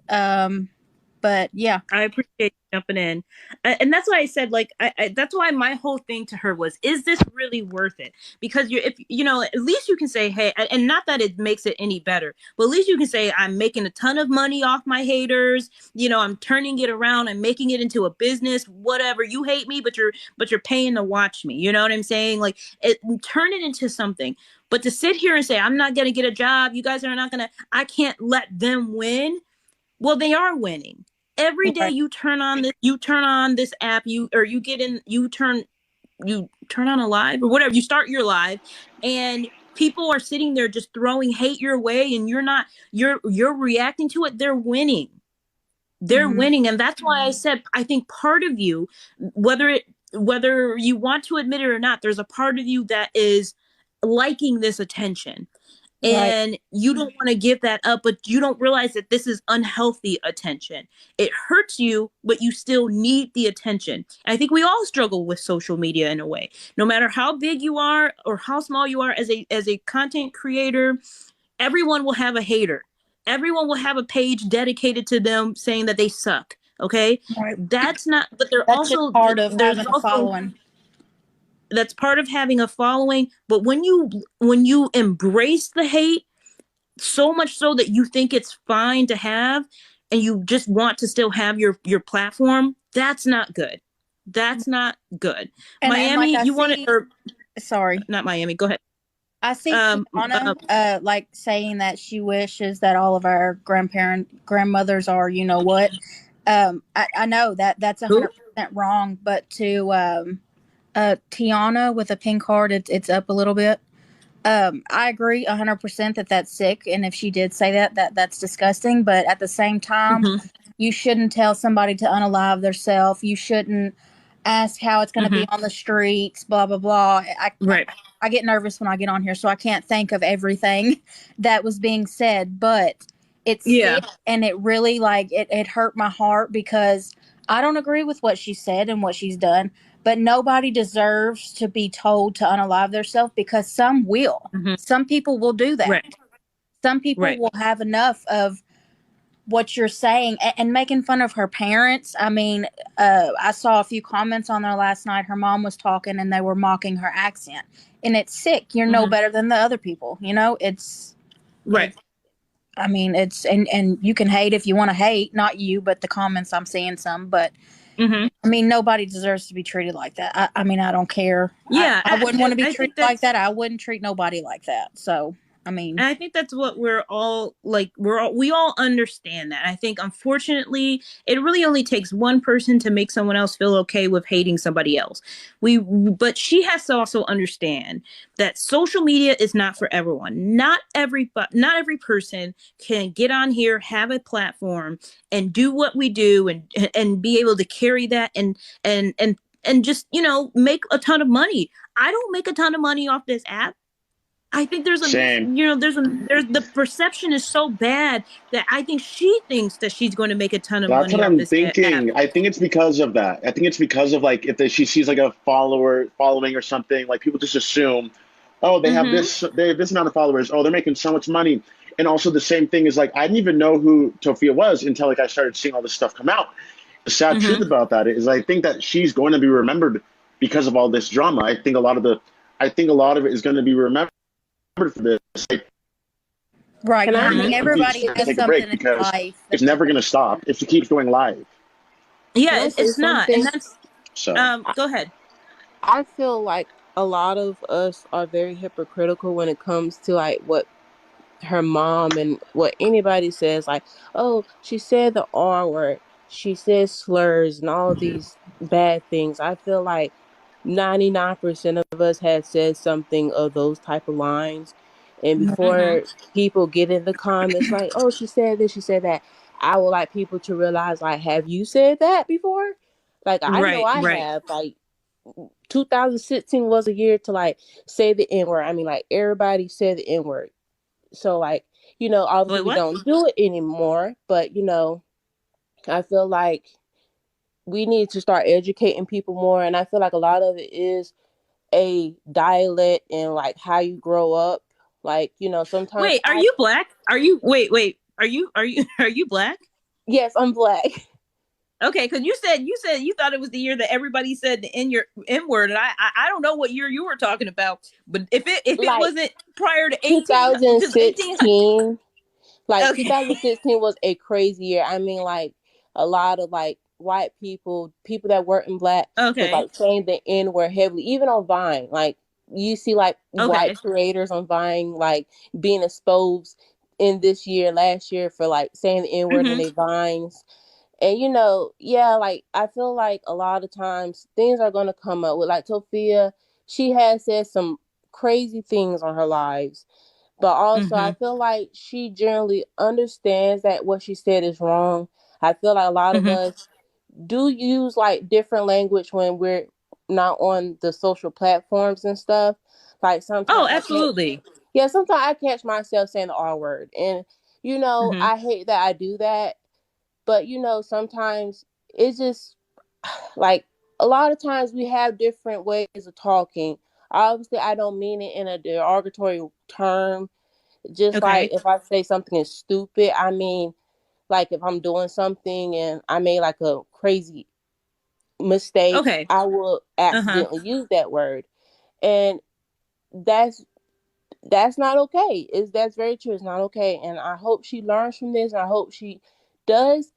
But yeah, I appreciate you jumping in, and that's why I said, like, that's why my whole thing to her was, is this really worth it? Because if at least you can say, hey, and not that it makes it any better, but at least you can say, I'm making a ton of money off my haters. I'm turning it around. I'm making it into a business. Whatever, you hate me, but you're paying to watch me. You know what I'm saying? Like, turn it into something. But to sit here and say, I'm not gonna get a job, you guys are not gonna, I can't let them win. Well, they are winning. Every day you turn on this app, you turn on a live or whatever, you start your live, and people are sitting there just throwing hate your way, and you're reacting to it. They're winning. They're winning. And that's why I said, I think part of you, whether you want to admit it or not, there's a part of you that is liking this attention. And you don't want to give that up, but you don't realize that this is unhealthy attention. It hurts you, but you still need the attention. And I think we all struggle with social media in a way. No matter how big you are or how small you are as a content creator, everyone will have a hater. Everyone will have a page dedicated to them saying that they suck. Okay? Right. That's not, but they're That's also just part of having a following. That's part of having a following. But when you embrace the hate, so much so that you think it's fine to have, and you just want to still have your platform, that's not good. That's not good. Miami, you want to? Sorry, not Miami. Go ahead. I see Tiana like saying that she wishes that all of our grandmothers are, you know what? I know that's 100% wrong, but to Tiana with a pink heart, it's up a little bit. I agree 100% that that's sick, and if she did say that's disgusting. But at the same time, you shouldn't tell somebody to unalive themselves. You shouldn't ask how it's going to be on the streets. Blah blah blah. I get nervous when I get on here, so I can't think of everything that was being said. But it's sick, and it really it hurt my heart because I don't agree with what she said and what she's done. But nobody deserves to be told to unalive themselves, because some will. Some people will do that. Some people will have enough of what you're saying and making fun of her parents. I mean, I saw a few comments on there last night. Her mom was talking and they were mocking her accent. And it's sick. You're no better than the other people. It's I mean, and you can hate if you want to hate, not you, but the comments I'm seeing some, but I mean, nobody deserves to be treated like that. I mean, I don't care. Yeah, I wouldn't want to be treated like that. I wouldn't treat nobody like that. So, I mean, and I think that's what we're all like. We all understand that. I think, unfortunately, it really only takes one person to make someone else feel okay with hating somebody else. But she has to also understand that social media is not for everyone. Not every person can get on here, have a platform, and do what we do, and be able to carry that and just make a ton of money. I don't make a ton of money off this app. I think there's the perception is so bad that I think she thinks that she's going to make a ton of money. That's what I'm thinking. I think it's because of that. I think it's because of if she sees like a following or something, like people just assume, oh, they have this amount of followers. Oh, they're making so much money. And also the same thing is I didn't even know who Tophia was until I started seeing all this stuff come out. The sad truth about that is I think that she's going to be remembered because of all this drama. I think a lot of it is going to be remembered for this. Right. I think everybody has something in life. It's never going to stop if she keeps going live. Yeah, it's not. And that's go ahead. I feel like a lot of us are very hypocritical when it comes to what her mom and what anybody says, oh, she said the R word, she says slurs and all of these bad things. I feel like 99% of us had said something of those type of lines, and before people get in the comments oh, she said this, she said that, I would like people to realize have you said that before? I know I have. 2016 was a year to say the N-word. I mean, everybody said the N-word. So obviously we don't do it anymore, but I feel like we need to start educating people more. And I feel like a lot of it is a dialect and how you grow up. Sometimes. Wait, are you black? Are you wait? Are you black? Yes, I'm black. Okay, because you said you thought it was the year that everybody said the N word, and I don't know what year you were talking about, but if it Like wasn't prior to 18, 2016, like okay, 2016 was a crazy year. I mean, like a lot of like white people that weren't black was okay, like saying the N word heavily, even on Vine. Like you see like white okay, creators on Vine like being exposed in this year, last year for like saying the N word in their vines. And yeah, like I feel like a lot of times things are gonna come up with like Tophia. She has said some crazy things on her lives, but also I feel like she generally understands that what she said is wrong. I feel like a lot of us do use like different language when we're not on the social platforms and stuff. Like oh, sometimes absolutely, sometimes I catch myself saying the R word, and I hate that I do that. But sometimes it's just like a lot of times we have different ways of talking. Obviously, I don't mean it in a derogatory term. Just like okay, if I say something is stupid, I mean, like if I'm doing something and I made like a crazy mistake, okay, I will accidentally use that word. And that's not okay. That's very true. It's not okay. And I hope she learns from this. And I hope she does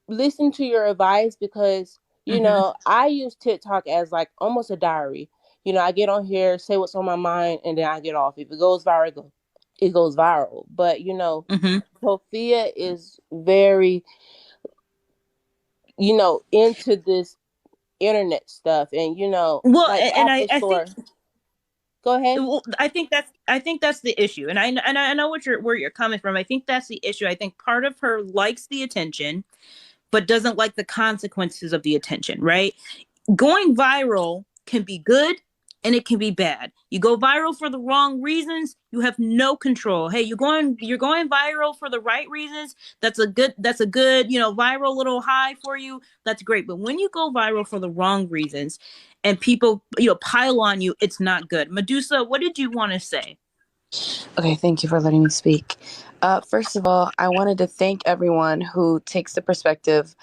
listen to your advice, because I use TikTok as like almost a diary. I get on here, say what's on my mind, and then I get off. If it goes viral, it goes viral. But Tophia is very into this internet stuff, and well, like and Apple I think. Store. Go ahead. Well, I think that's the issue, and I know where you're coming from. I think that's the issue. I think part of her likes the attention, but doesn't like the consequences of the attention. Right? Going viral can be good and it can be bad. You go viral for the wrong reasons, you have no control. Hey, you're going viral for the right reasons. That's a good viral little high for you. That's great. But when you go viral for the wrong reasons and people pile on you, it's not good. Medusa, what did you want to say? Okay, thank you for letting me speak. First of all, I wanted to thank everyone who takes the perspective,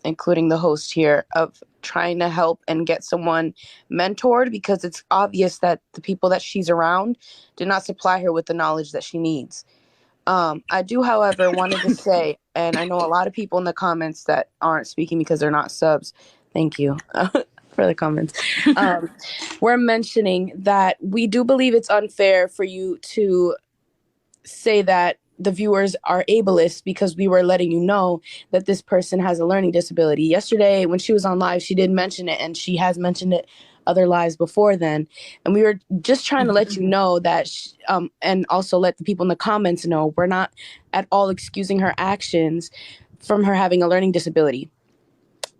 including the host here, of trying to help and get someone mentored, because it's obvious that the people that she's around did not supply her with the knowledge that she needs. I do, however, wanted to say, and I know a lot of people in the comments that aren't speaking because they're not subs. Thank you for the comments. We're mentioning that we do believe it's unfair for you to say that the viewers are ableist, because we were letting you know that this person has a learning disability. Yesterday, when she was on live, she did mention it, and she has mentioned it other lives before then. And we were just trying to let you know that, and also let the people in the comments know, we're not at all excusing her actions from her having a learning disability.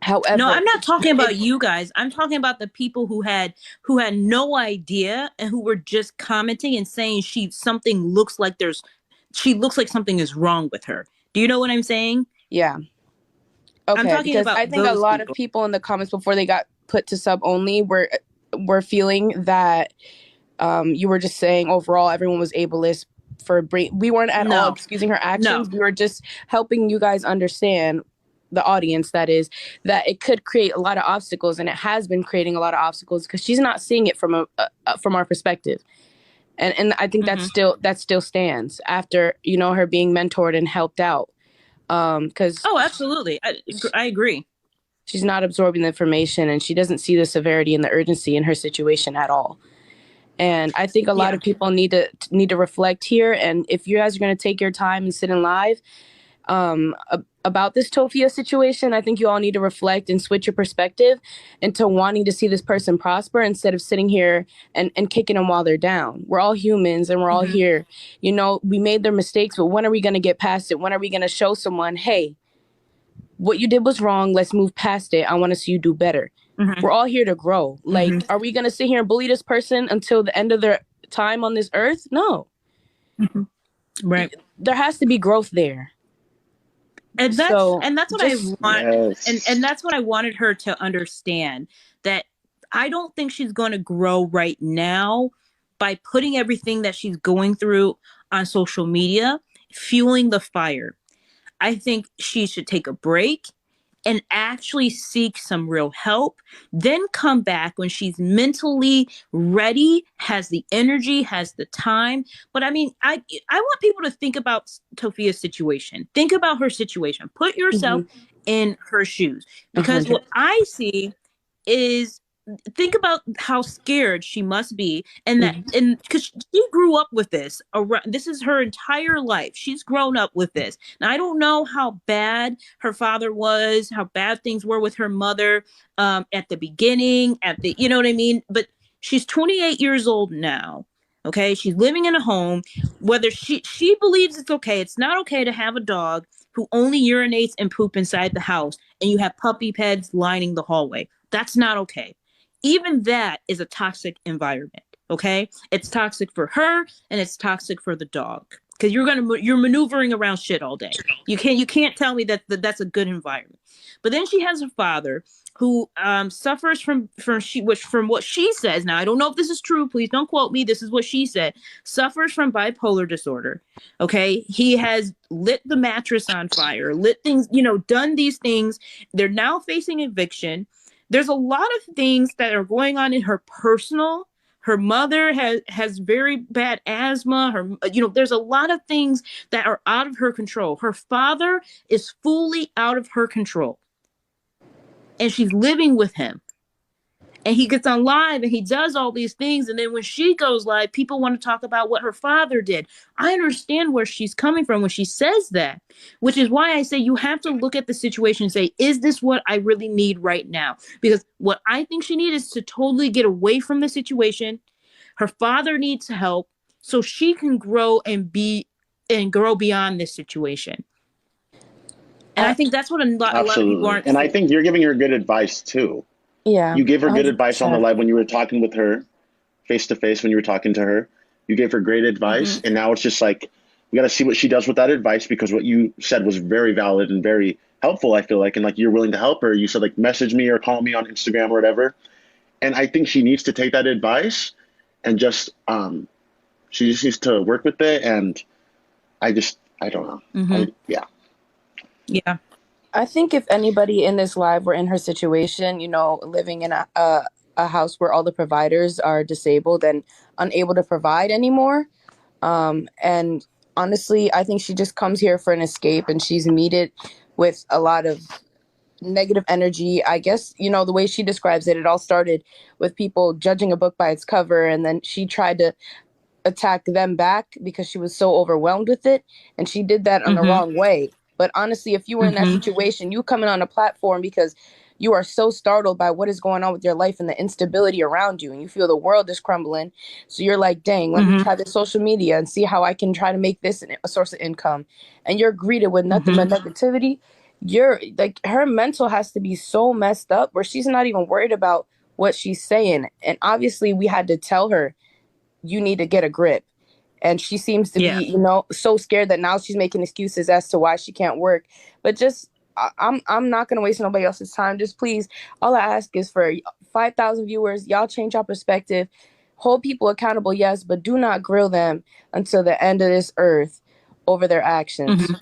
However, no, I'm not talking about you guys. I'm talking about the people who had no idea and who were just commenting and saying she looks like something is wrong with her. Do you know what I'm saying? Yeah. Okay, I'm talking because about I think a those lot people. of people in the comments before they got put to sub only were feeling that you were just saying overall everyone was ableist we weren't at all excusing her actions. We were just helping you guys understand, the audience that is, that it could create a lot of obstacles, and it has been creating a lot of obstacles because she's not seeing it from our perspective. And I think that still stands after her being mentored and helped out, because absolutely, I agree. She's not absorbing the information, and she doesn't see the severity and the urgency in her situation at all. And I think a lot of people need to reflect here. And if you guys are going to take your time and sit in live about this Tophia situation, I think you all need to reflect and switch your perspective into wanting to see this person prosper, instead of sitting here and kicking them while they're down. We're all humans, and we're all here. We made their mistakes, but when are we going to get past it? When are we going to show someone, hey, what you did was wrong, let's move past it, I want to see you do better? We're all here to grow. Like, are we going to sit here and bully this person until the end of their time on this earth? No. Right. There has to be growth there. And that's what I want. Yes. And that's what I wanted her to understand, that I don't think she's going to grow right now by putting everything that she's going through on social media, fueling the fire. I think she should take a break and actually seek some real help, then come back when she's mentally ready, has the energy, has the time. But I mean, I want people to think about Tophia's situation. Think about her situation. Put yourself in her shoes. Because what I see is, think about how scared she must be, and that, and because she grew up with this around, this is her entire life, she's grown up with this. Now I don't know how bad her father was, how bad things were with her mother at the beginning, at the, you know what I mean, but she's 28 years old now. Okay, she's living in a home. Whether she believes it's okay, it's not okay to have a dog who only urinates and poop inside the house, and you have puppy pads lining the hallway. That's not okay. Even that is a toxic environment. Okay, it's toxic for her and it's toxic for the dog, because you're maneuvering around shit all day. You can't tell me that that's a good environment. But then she has a father who suffers from what she says. Now I don't know if this is true. Please don't quote me. This is what she said. Suffers from bipolar disorder. Okay, he has lit the mattress on fire, lit things, done these things. They're now facing eviction. There's a lot of things that are going on in her personal. Her mother has very bad asthma. There's a lot of things that are out of her control. Her father is fully out of her control. And she's living with him. And he gets on live and he does all these things. And then when she goes live, people want to talk about what her father did. I understand where she's coming from when she says that, which is why I say you have to look at the situation and say, is this what I really need right now? Because what I think she needs is to totally get away from the situation. Her father needs help so she can grow and grow beyond this situation. And I think that's what a lot of people aren't And seeing. I think you're giving her good advice too. Yeah. You gave her good advice on the live when you were talking with her face to face, when you were talking to her. You gave her great advice. And now it's just like, we got to see what she does with that advice, because what you said was very valid and very helpful, I feel like. And like, you're willing to help her. You said like, message me or call me on Instagram or whatever. And I think she needs to take that advice and just, she just needs to work with it. And I don't know. Yeah. I think if anybody in this live were in her situation, living in a house where all the providers are disabled and unable to provide anymore. And honestly, I think she just comes here for an escape, and she's meted with a lot of negative energy. I guess, the way she describes it, it all started with people judging a book by its cover. And then she tried to attack them back because she was so overwhelmed with it. And she did that on the wrong way. But honestly, if you were in that situation, you coming on a platform because you are so startled by what is going on with your life and the instability around you, and you feel the world is crumbling. So you're like, dang, let me try this social media and see how I can try to make this a source of income. And you're greeted with nothing but negativity. You're like, her mental has to be so messed up where she's not even worried about what she's saying. And obviously we had to tell her, you need to get a grip. And she seems to be, so scared that now she's making excuses as to why she can't work. But just, I'm not going to waste nobody else's time. Just please, all I ask is for 5,000 viewers. Y'all change our perspective. Hold people accountable, yes, but do not grill them until the end of this earth over their actions.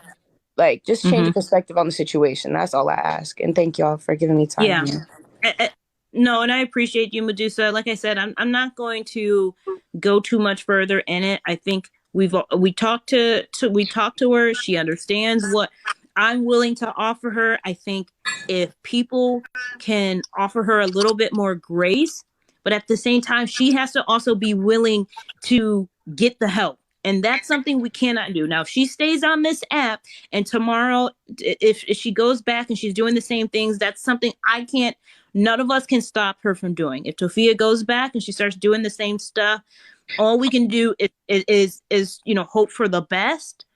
Like, just change your perspective on the situation. That's all I ask. And thank y'all for giving me time. Yeah. No, and I appreciate you, Medusa. Like I said, I'm not going to go too much further in it. I think we talked to her. She understands what I'm willing to offer her. I think if people can offer her a little bit more grace, but at the same time, she has to also be willing to get the help. And that's something we cannot do. Now, if she stays on this app and tomorrow, if she goes back and she's doing the same things, that's something none of us can stop her from doing. If Tophia goes back and she starts doing the same stuff, all we can do is hope for the best,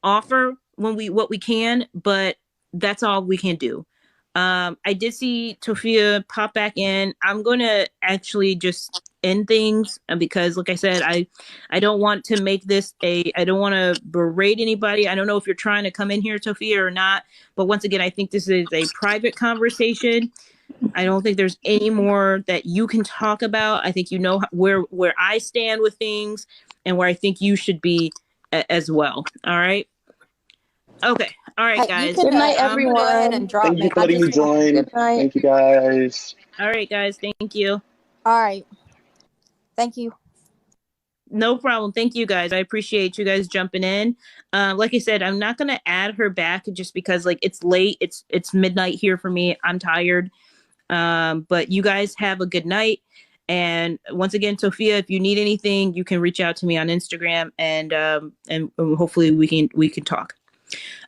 offer what we can, but that's all we can do. I did see Tophia pop back in. I'm going to actually just end things because, like I said, I don't want to make this I don't want to berate anybody. I don't know if you're trying to come in here, Tophia, or not. But once again, I think this is a private conversation. I don't think there's any more that you can talk about. I think you know where I stand with things and where I think you should be as well. All right. Okay. All right, guys. Good night, You can go ahead everyone. and drop Thank you me. for letting me join. Good night. Thank you guys. All right, guys. Thank you. All right. Thank you. No problem. Thank you, guys. I appreciate you guys jumping in. Like I said, I'm not gonna add her back just because like it's late. It's midnight here for me. I'm tired. But you guys have a good night. And once again, Tophia, if you need anything, you can reach out to me on Instagram, and hopefully we can talk.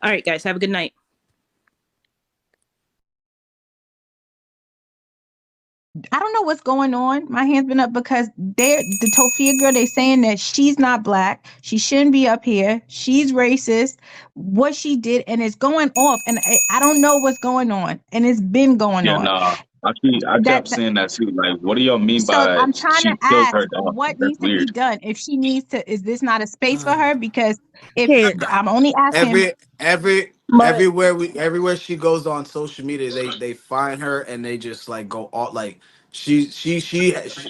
All right, guys. Have a good night. I don't know what's going on. My hand's been up because the Tophia girl, they saying that she's not black. She shouldn't be up here. She's racist. What she did, and it's going off. And I don't know what's going on. And it's been going Yeah, on. nah. I kept saying that too. Like, what do y'all mean So by I'm trying to she killed ask her dog? what That's needs to be weird. done. If she needs to, is this not a space for her? Because if Okay. I'm only asking. But Everywhere she goes on social media, they find her and they just like go all like she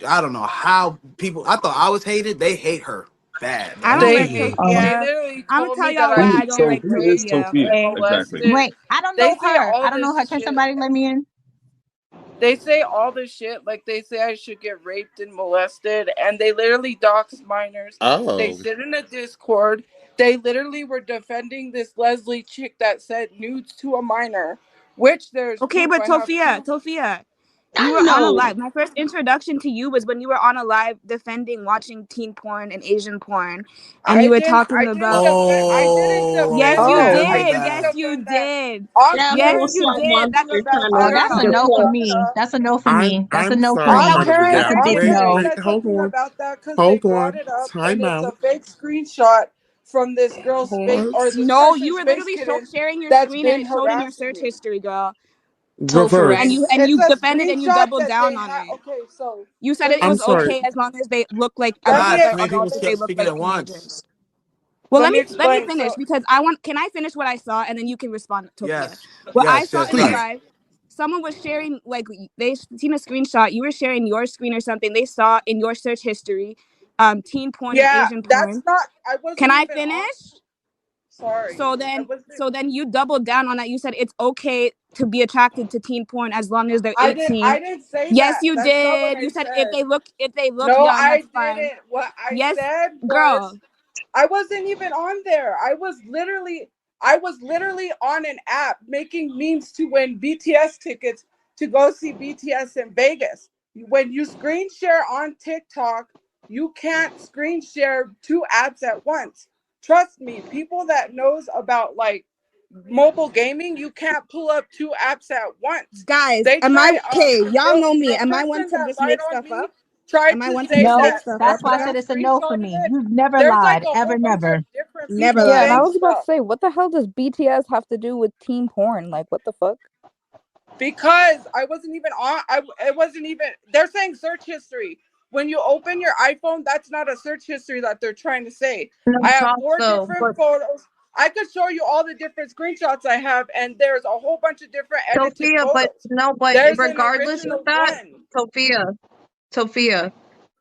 I don't know how people. I thought I was hated. They hate her bad. I Like don't they like hate. They Sophia. literally I'm gonna told tell me that y'all I why I should don't get like Who is raped Sophia. Tophia? and Exactly. molested. Wait, I don't They know say her. all I don't know this her. Can shit. somebody let me in? They say all this shit, like they say I should get raped and molested, and they literally dox minors. They Oh. sit in a Discord. They literally were defending this Leslie chick that sent nudes to a minor, which there's Okay, proof. but I have proof. Tophia, you I were on a know. live. My first introduction to you was when you were on a live defending watching teen porn and Asian porn, and you were talking I didn't about. defend. I didn't Yes, Oh, defend you I that. I remember did. didn't Yes, that. you defend that. did. Yeah, Yes, Oscar you was did. talking That's about. oh, Oscar that's a was no for talking me. about. That's a no for me. That's a I'm no for sorry, me. Tophia. Oscar, That's a big Wait, Oscar no. wait, said hold something on. about that because they Hold brought on. it up, and Time it's a out. fake screenshot from this girl's face or Pause. this No, you person's were face literally kitten sharing your that's screen and been it showed in your harassing search me. history, girl. And Reverse. It's you a defended and you screenshot doubled that down they on had. it. Okay, You said so it you I'm was so sorry. okay as long as they look like as let long me as they're Too many explain. people adults and they look speaking like at teenagers. once. Well, Let me let me explain. finish So because can I finish what I saw and then you can respond, Tophia. Yes, What I yes, saw yes. in Go the Please. ahead. live, someone was sharing like they seen a screenshot. You were sharing your screen or something. They saw in your search history, teen porn and yeah, Asian that's porn. not. I Can wasn't I even on. finish? Sorry, So I then, wasn't. so then you doubled down on that. You said it's okay to be attracted to teen porn as long as they're 18. I didn't say Yes, that. you That's not what did. I You said if said. they look No, young, I that's fine. didn't. What I Yes, said was girl. I wasn't even on there. I was literally on an app making memes to win BTS tickets to go see BTS in Vegas. When you screen share on TikTok, you can't screen share two apps at once. Trust me, people that knows about like mobile gaming, you can't pull up two apps at once. Guys, They am I tried okay? Y'all know me. the Am I one person to that just lied make on stuff me up? tried Am I to one to say just make No, that stuff that's up, why I girl? said Snapchat it's a no for screenshotted me. it. You've never There's like lied, a ever, whole bunch of never. different Never people Yeah, and I lied. saying was about to stuff. say, what the hell does BTS have to do with teen porn? Like, what the fuck? Because I wasn't even on. It wasn't even. They're saying search history. When you open your iPhone, that's not a search history that they're trying to say. No I have talk four though, different but photos. I could show you all the different screenshots I have, and there's a whole bunch of different edited Sophia, but photos. no, but There's an regardless of original that, one. Sophia,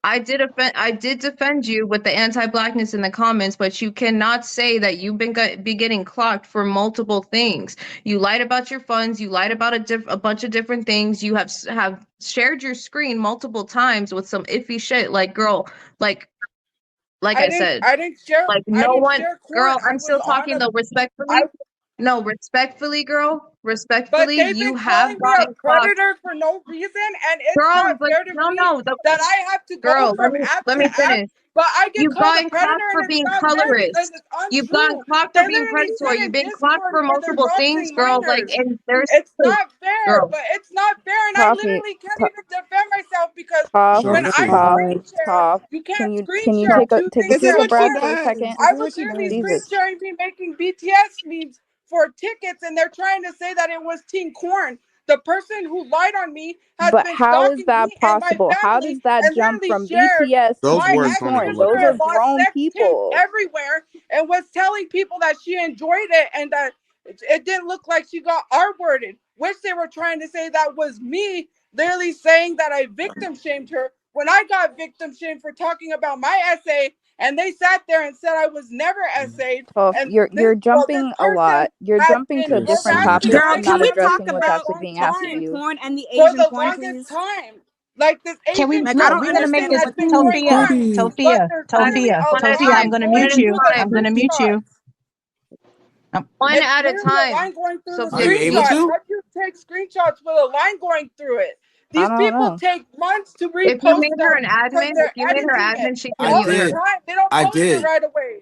I did defend you with the anti-blackness in the comments, but you cannot say that you've be getting clocked for multiple things. You lied about your funds. You lied about a bunch of different things. You have shared your screen multiple times with some iffy shit. Like, girl, like I said, I didn't share. like I no didn't one, share corn. girl. I I'm was still on talking a. though, I respectfully. No, respectfully, girl. But Respectfully, they've you been have calling me a gotten clocked. predator for no reason, and it's Girl, not but fair to no, me no, that I have to go girl, from app let to me app. finish. But I get You've called a gotten predator, clocked for and it's being not fair because colorist. it's You've gotten untrue. clocked They for being literally predatory. sit You've in been clocked Discord for where they're multiple things, doxing girl. Like, minors. and there's It's proof, not fair, girl. but it's not fair, and I Tophia, literally can't even defend myself because when I Mercy. screen share, you can't screen can you share two take a things This is deep at what she breath once. for a does. second? This I is was what she literally does. screen Jesus. sharing me making BTS memes for tickets, and they're trying to say that it was teen corn. The person who lied on me has But been how is stalking that me and my possible? How family does that and jump literally from shared BTS to Those my teen words don't ex even porn? look Those sister are right. in law's grown sex tape people. everywhere and was telling people that she enjoyed it and that it didn't look like she got R-worded, which they were trying to say that was me literally saying that I victim shamed her when I got victim shamed for talking about my essay and they sat there and said I was never essayed. Toph, And you're this jumping a person lot. You're has jumping to been a different harassing topic Girl, and my can not we sister talk addressing what for a about topic long being the asked of Kitten time. you. porn and the For Asian the porn, longest please? time. Like this Can we? Asian Like, I No, don't we're gonna make thing understand this has what the been Kitten going Tophia, porn on, is. but Tophia, there's One, literally Tophia, a one at a Tophia. I'm line time. gonna One going at mute a you. through the I'm time. gonna mute you. screenshots. One It's at a literally a time. line going through the Are you Sophia, able screenshots. to? How do you take screenshots with a line going through it? I These don't people know. take months to if you repost made her them an because admin, if they're you made her editing it admin, she can I all mute the her. did. time. They don't I post it did. right away.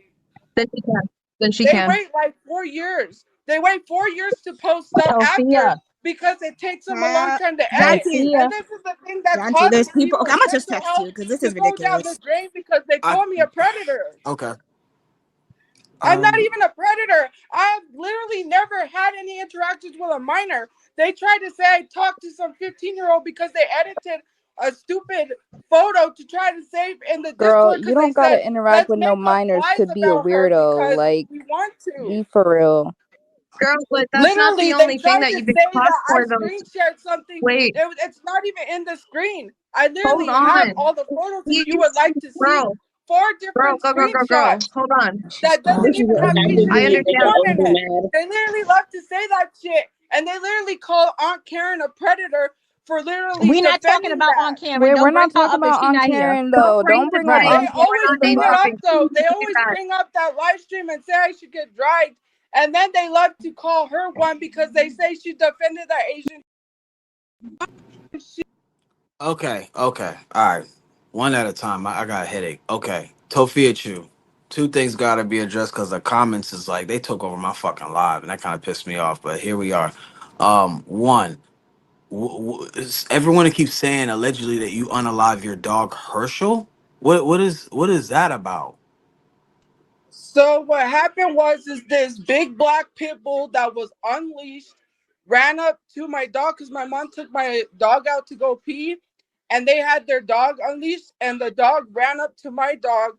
Then she can. Then she They can. wait like 4 years. They wait 4 years to post stuff after Tophia, because it takes them a long time to edit. Janty, And Tophia. this is the thing that's Janty, causing there's people. Okay, I'm people's gonna just mental text you health because this to is go down the ridiculous. drain because they I call me a predator. okay. I'm not even a predator. I've literally never had any interactions with a minor. They tried to say I talked to some 15-year-old because they edited a stupid photo to try to save in the Girl, Discord you because they don't gotta said, interact let's with no make up minors lies to be a about her weirdo. because Like, we want to. be for real. Girl, but that's not the Literally, they only thing tried that to you've been say caught that I for, though. screen shared something. Wait, It's not even in the screen. I hold literally have on. all the photos if you would Please, like to see girl, 4 girl, different go, go, go, go. screenshots Hold on. She's that gone. doesn't This is even have an Asian I admin people understand. that born got in over it. mad. They literally love to say that shit, and they literally call Aunt Karen a predator for literally We're not talking defending about on that. Karen. We're Don't not bring her talking up if about she's Aunt not here. Karen Don't though. bring Don't the bring up name. They Aunt We're always not Karen, name bring it fuck. up dropping. though. Please They take it always back. bring up that live stream and say I should get dried, and then they love to call her one because they say she defended that Asian. Okay. Okay. All right. One at a time. I got a headache. Okay. TophiaChu. Two things gotta be addressed because the comments is like they took over my fucking live and that kind of pissed me off. But here we are. One. Everyone keeps saying allegedly that you unalive your dog Herschel. What is that about? So what happened was is this big black pit bull that was unleashed ran up to my dog because my mom took my dog out to go pee, and they had their dog unleashed, and the dog ran up to my dog,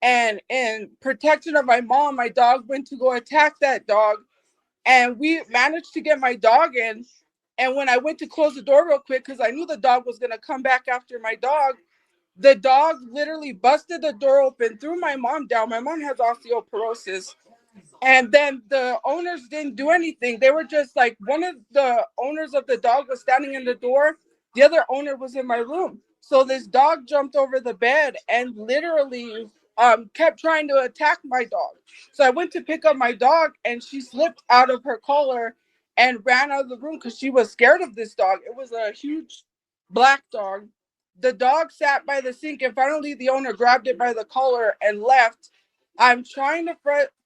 and in protection of my mom, my dog went to go attack that dog, and we managed to get my dog in. And when I went to close the door real quick because I knew the dog was gonna come back after my dog, the dog literally busted the door open, threw my mom down. My mom has osteoporosis. And then the owners didn't do anything. They were just like, one of the owners of the dog was standing in the door. The other owner was in my room. So this dog jumped over the bed and literally kept trying to attack my dog. So I went to pick up my dog and she slipped out of her collar and ran out of the room because she was scared of this dog. It was a huge black dog. The dog sat by the sink and finally the owner grabbed it by the collar and left. I'm trying to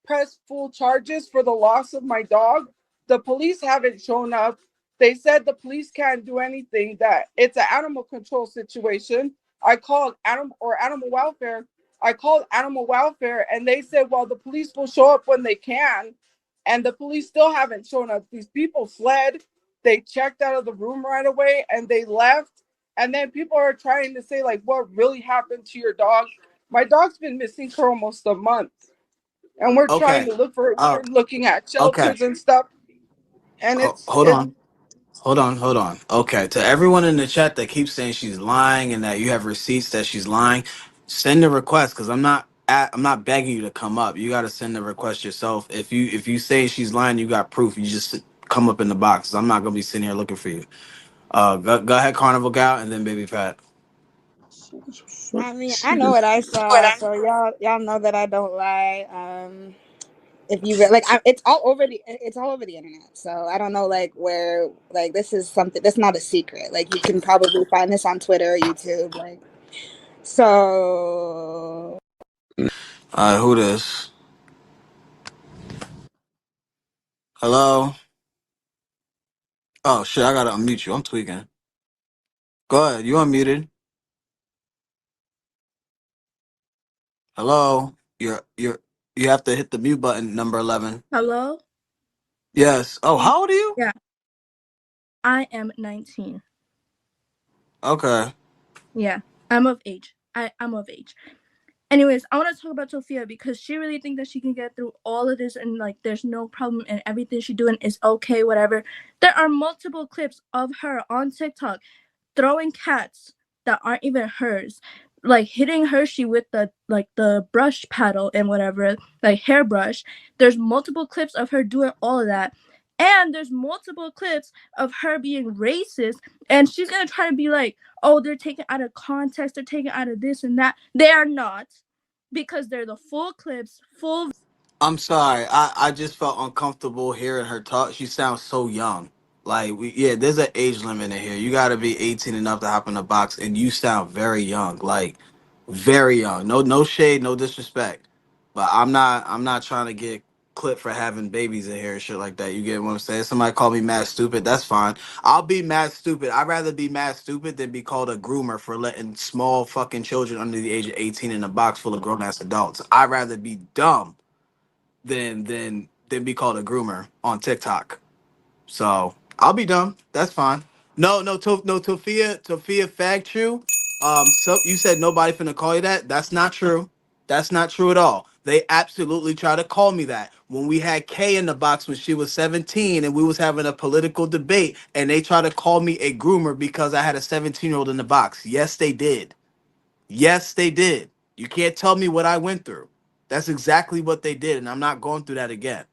press full charges for the loss of my dog. The police haven't shown up. They said the police can't do anything, that it's an animal control situation. I called animal welfare. I called animal welfare and they said, well, the police will show up when they can. And the police still haven't shown up. These people fled. They checked out of the room right away and they left. And then people are trying to say, like, what really happened to your dog? My dog's been missing for almost a month. And we're trying Okay. to look for it. Uh, We're looking at okay. shelters and stuff. And Hold on. Hold on. Okay, to everyone in the chat that keeps saying she's lying and that you have receipts that she's lying, send a request because I'm not begging you to come up. You got to send the request yourself. If you say she's lying, you got proof. You just come up in the box. I'm not gonna be sitting here looking for you. Go ahead, Carnival Gal, and then Baby Fat. I mean, I know what I saw, so y'all know that I don't lie. If you like, it's all over the internet. So I don't know, like, where, like, this is something that's not a secret. Like, you can probably find this on Twitter or YouTube. Like, so Who this? Hello. Oh shit, I gotta unmute you. I'm tweaking. Go ahead. You unmuted. Hello. You have to hit the mute button, number 11. Hello? Yes. Oh, how old are you? Yeah, I am 19. Okay. Yeah, I'm of age. I'm of age. Anyways, I want to talk about Tophia because she really thinks that she can get through all of this and, like, there's no problem and everything she's doing is okay, whatever. There are multiple clips of her on TikTok throwing cats that aren't even hers, like hitting Hershey with the brush paddle and whatever, like hairbrush. There's multiple clips of her doing all of that. And there's multiple clips of her being racist, and she's gonna try to be like, oh, they're taken out of context, they're taken out of this and that. They are not, because they're the full clips, full. I'm sorry. I just felt uncomfortable hearing her talk. She sounds so young. Like yeah, there's an age limit in here. You got to be 18 enough to hop in the box, and you sound very young. Like very young. No shade, no disrespect. But I'm not trying to get clipped for having babies in here and shit like that. You get what I'm saying? Somebody call me mad stupid. That's fine. I'll be mad stupid. I'd rather be mad stupid than be called a groomer for letting small fucking children under the age of 18 in a box full of grown ass adults. I'd rather be dumb than be called a groomer on TikTok. So I'll be dumb. That's fine. No, Tophia FagChu. So you said nobody finna call you that. That's not true. That's not true at all. They absolutely try to call me that. When we had Kay in the box when she was 17 and we was having a political debate, and they tried to call me a groomer because I had a 17-year-old in the box. Yes, they did. Yes, they did. You can't tell me what I went through. That's exactly what they did, and I'm not going through that again.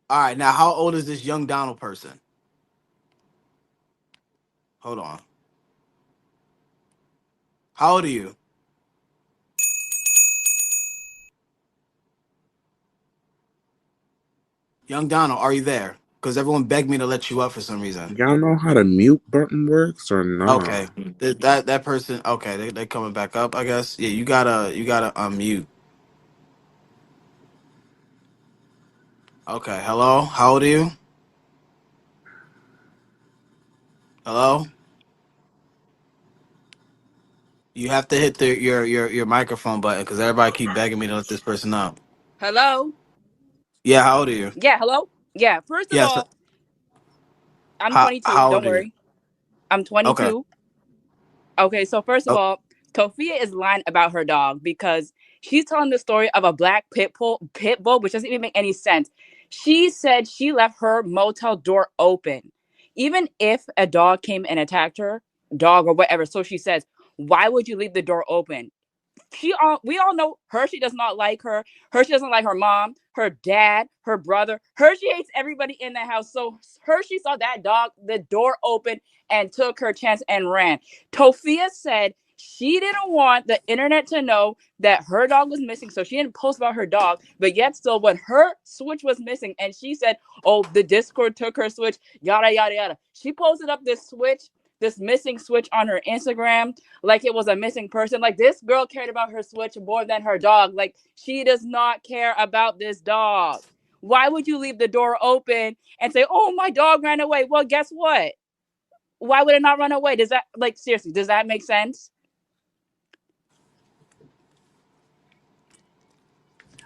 All right, now how old is this young Donald person? Hold on. How old are you? Young Donald, are you there? Because everyone begged me to let you up for some reason. Y'all know how the mute button works or Okay. not? That person, okay, they coming back up, I guess. Yeah, you gotta unmute. Okay, hello? How old are you? Hello? You have to hit your microphone button because everybody keep begging me to let this person up. Hello? Yeah, how old are you? Yeah, hello? Yeah, first of Yes. all, I'm How 22. how Don't old are you? worry. I'm Okay. 22. Okay, so first of Oh, all, Tophia is lying about her dog because she's telling the story of a black pit bull, which doesn't even make any sense. She said she left her motel door open. Even if a dog came and attacked her, dog or whatever, so she says, why would you leave the door open? We all know Hershey does not like her. Hershey doesn't like her mom, her dad, her brother. Hershey hates everybody in the house. So Hershey saw that dog, the door open, and took her chance and ran. Tophia said she didn't want the internet to know that her dog was missing, so she didn't post about her dog. But yet still, when her switch was missing, and she said, oh, the Discord took her switch, yada yada yada. She posted up this missing switch on her Instagram like it was a missing person. Like, this girl cared about her switch more than her dog. Like, she does not care about this dog. Why would you leave the door open and say, oh, my dog ran away? Well, guess what? Why would it not run away? Does that, like, seriously, does that make sense?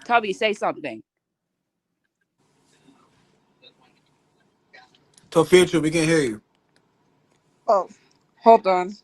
Tubby, say something. TophiaChu, we can hear you. Oh, hold on.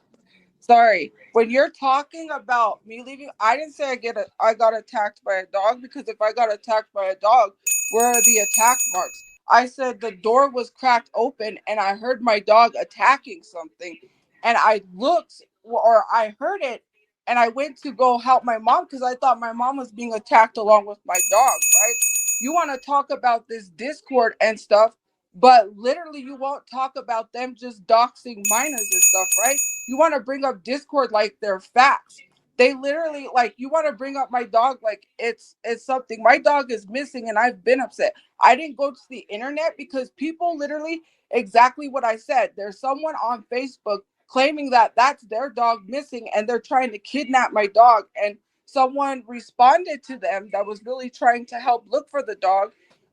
Sorry. When you're talking about me leaving, I didn't say I got attacked by a dog, because if I got attacked by a dog, where are the attack marks? I said the door was cracked open and I heard my dog attacking something, and I looked, or I heard it, and I went to go help my mom because I thought my mom was being attacked along with my dog, right? You want to talk about this Discord and stuff, but literally you won't talk about them just doxing minors and stuff, right? You want to bring up Discord like they're facts. They literally, like, you want to bring up my dog like it's something. My dog is missing and I've been upset. I didn't go to the internet because people literally, exactly what I said. There's someone on Facebook claiming that that's their dog missing and they're trying to kidnap my dog, and someone responded to them that was really trying to help look for the dog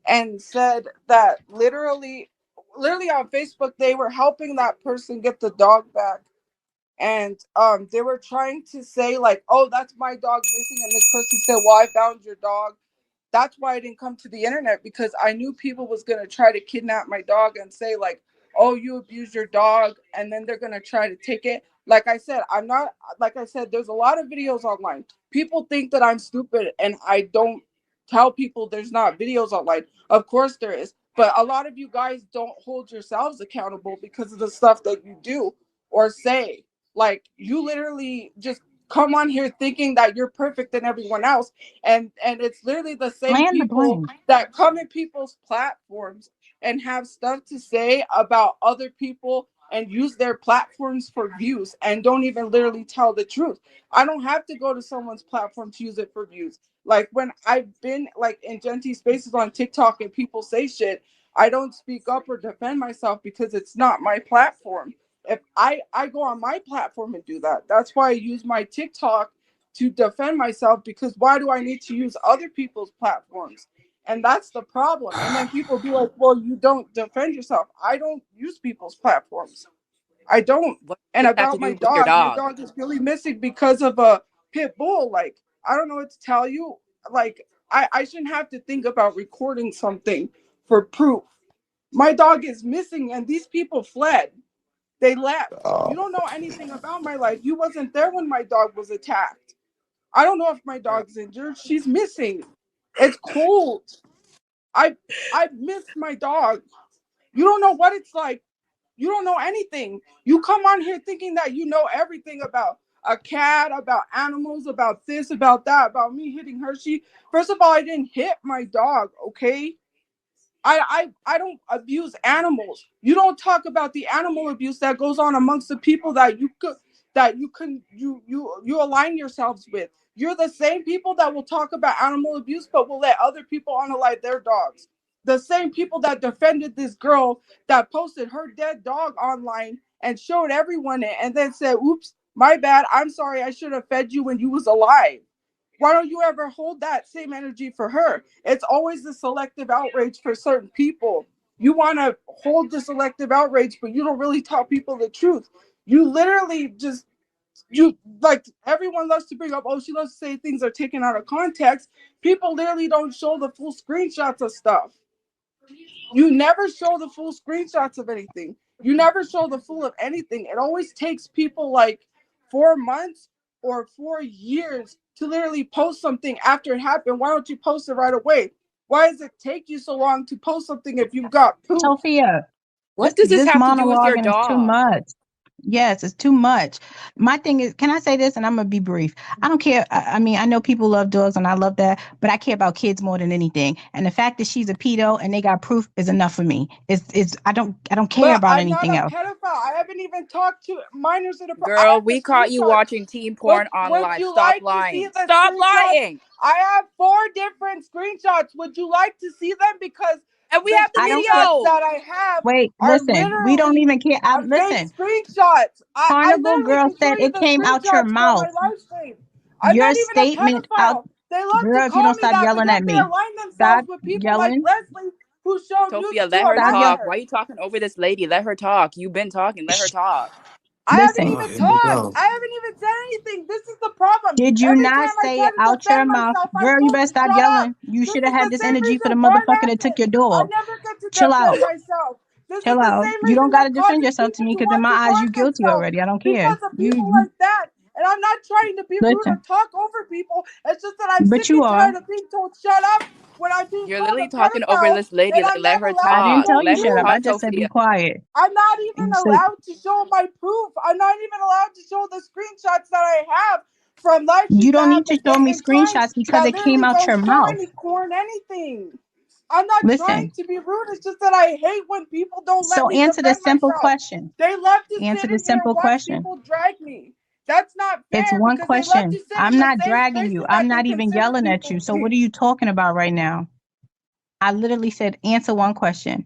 and said that literally on Facebook they were helping that person get the dog back, and they were trying to say like, oh, that's my dog missing, and this person said, well, I found your dog. That's why I didn't come to the internet, because I knew people was going to try to kidnap my dog and say like, oh, you abused your dog, and then they're going to try to take it. Like I said, there's a lot of videos online. People think that I'm stupid and I don't tell people there's not videos online. Of course there is, but a lot of you guys don't hold yourselves accountable because of the stuff that you do or say. Like, you literally just come on here thinking that you're perfect than everyone else, and it's literally the same people that come in people's platforms and have stuff to say about other people and use their platforms for views and don't even literally tell the truth. I don't have to go to someone's platform to use it for views. Like, when I've been like in Genty spaces on TikTok and people say shit, I don't speak up or defend myself because it's not my platform. If I go on my platform and do that, that's why I use my TikTok to defend myself, because why do I need to use other people's platforms? And that's the problem. And then people be like, well, you don't defend yourself. I don't use people's platforms. I don't. What And does that have to about do with your my dog? dog is really missing because of a pit bull. Like, I don't know what to tell you. Like, I shouldn't have to think about recording something for proof. My dog is missing and these people fled. They left. You don't know anything about my life. You wasn't there when my dog was attacked. I don't know if my dog's injured. She's missing. It's cold. I missed my dog. You don't know what it's like. You don't know anything. You come on here thinking that you know everything about a cat, about animals, about this, about that, about me hitting Hershey. First of all, I didn't hit my dog, okay? I don't abuse animals. You don't talk about the animal abuse that goes on amongst the people that you align yourselves with. You're the same people that will talk about animal abuse, but will let other people unalive their dogs. The same people that defended this girl that posted her dead dog online and showed everyone it, and then said, "Oops, my bad. I'm sorry. I should have fed you when you was alive." Why don't you ever hold that same energy for her? It's always the selective outrage for certain people. You want to hold the selective outrage, but you don't really tell people the truth. You literally just, you like, everyone loves to bring up, oh, she loves to say things are taken out of context. People literally don't show the full screenshots of stuff. You never show the full screenshots of anything. You never show the full of anything. It always takes people like 4 months or 4 years to literally post something after it happened. Why don't you post it right away? Why does it take you so long to post something if you've got proof? Tophia, What does this this have to do with your monologuing is too dog? much. Yes, it's too much. My thing is, can I say this? And I'm gonna be brief. I don't care. I mean, I know people love dogs, and I love that, but I care about kids more than anything. And the fact that she's a pedo and they got proof is enough for me. It's I don't care But about I'm not anything a else. pedophile. I haven't even talked to minors in a. I Girl, have the we caught you screenshots. watching teen porn on Would live. you Stop like to see lying. the Stop screenshots? lying. I have 4 different screenshots. Would you like to see them? Because And we the have the I don't care. screenshots video. that I have Wait, are listen. We don't literally even care. fake Listen. screenshots. I Carnival literally girl can show said you it the came out your screenshots from my mouth. live stream. I'm Your not even a statement out, pedophile. They love to girl. If you call don't me stop that yelling because at they me, align themselves stop with people like yelling. Leslie who showed nudes Tophia, to let a her Stop yelling. talk. Why minor. are you talking over this lady? Let her talk. You've been talking. Let her talk. I haven't Listen. Oh, even here we talked. go. I haven't even said anything. This is the problem. Did you Every not time I say try it to out your defend mouth? myself, I'm Girl, you told better to stop shut up. yelling. You This should is have had the this same energy for the reason Vaughn motherfucker that took Massive. your I dog. never get to Chill out. defend myself. This is Chill the out. same You don't reason got to that defend causes yourself to people me to because in want my to eyes, harm you guilty themselves already. I don't care. because of people You like that. And I'm not trying to be rude or listen, talk over people. It's just that I'm but sick you and are. tired of being told shut up when I'm being You're called literally a talking over pedophile this lady. and Like, I'm let not her allowed I to didn't talk. show tell you Let her shut up. proof. I talk, just said be Tophia. quiet. I'm not even You said allowed to show my proof. I'm not even allowed to show the screenshots that I have from live you streams don't that need have to the show date me and time screenshots because that it came literally out don't your show mouth. any corn, anything. I'm not trying Listen. to be rude. It's just that I hate when people don't let So me answer the defend simple myself. question. They love to Answer sit the in here and simple watch question. people drag me. That's not It's fair one because they love to question. sit in I'm the not same dragging you. spaces I'm that they not even consider yelling at people you. So what weak. are you talking about right now? I literally said answer one question.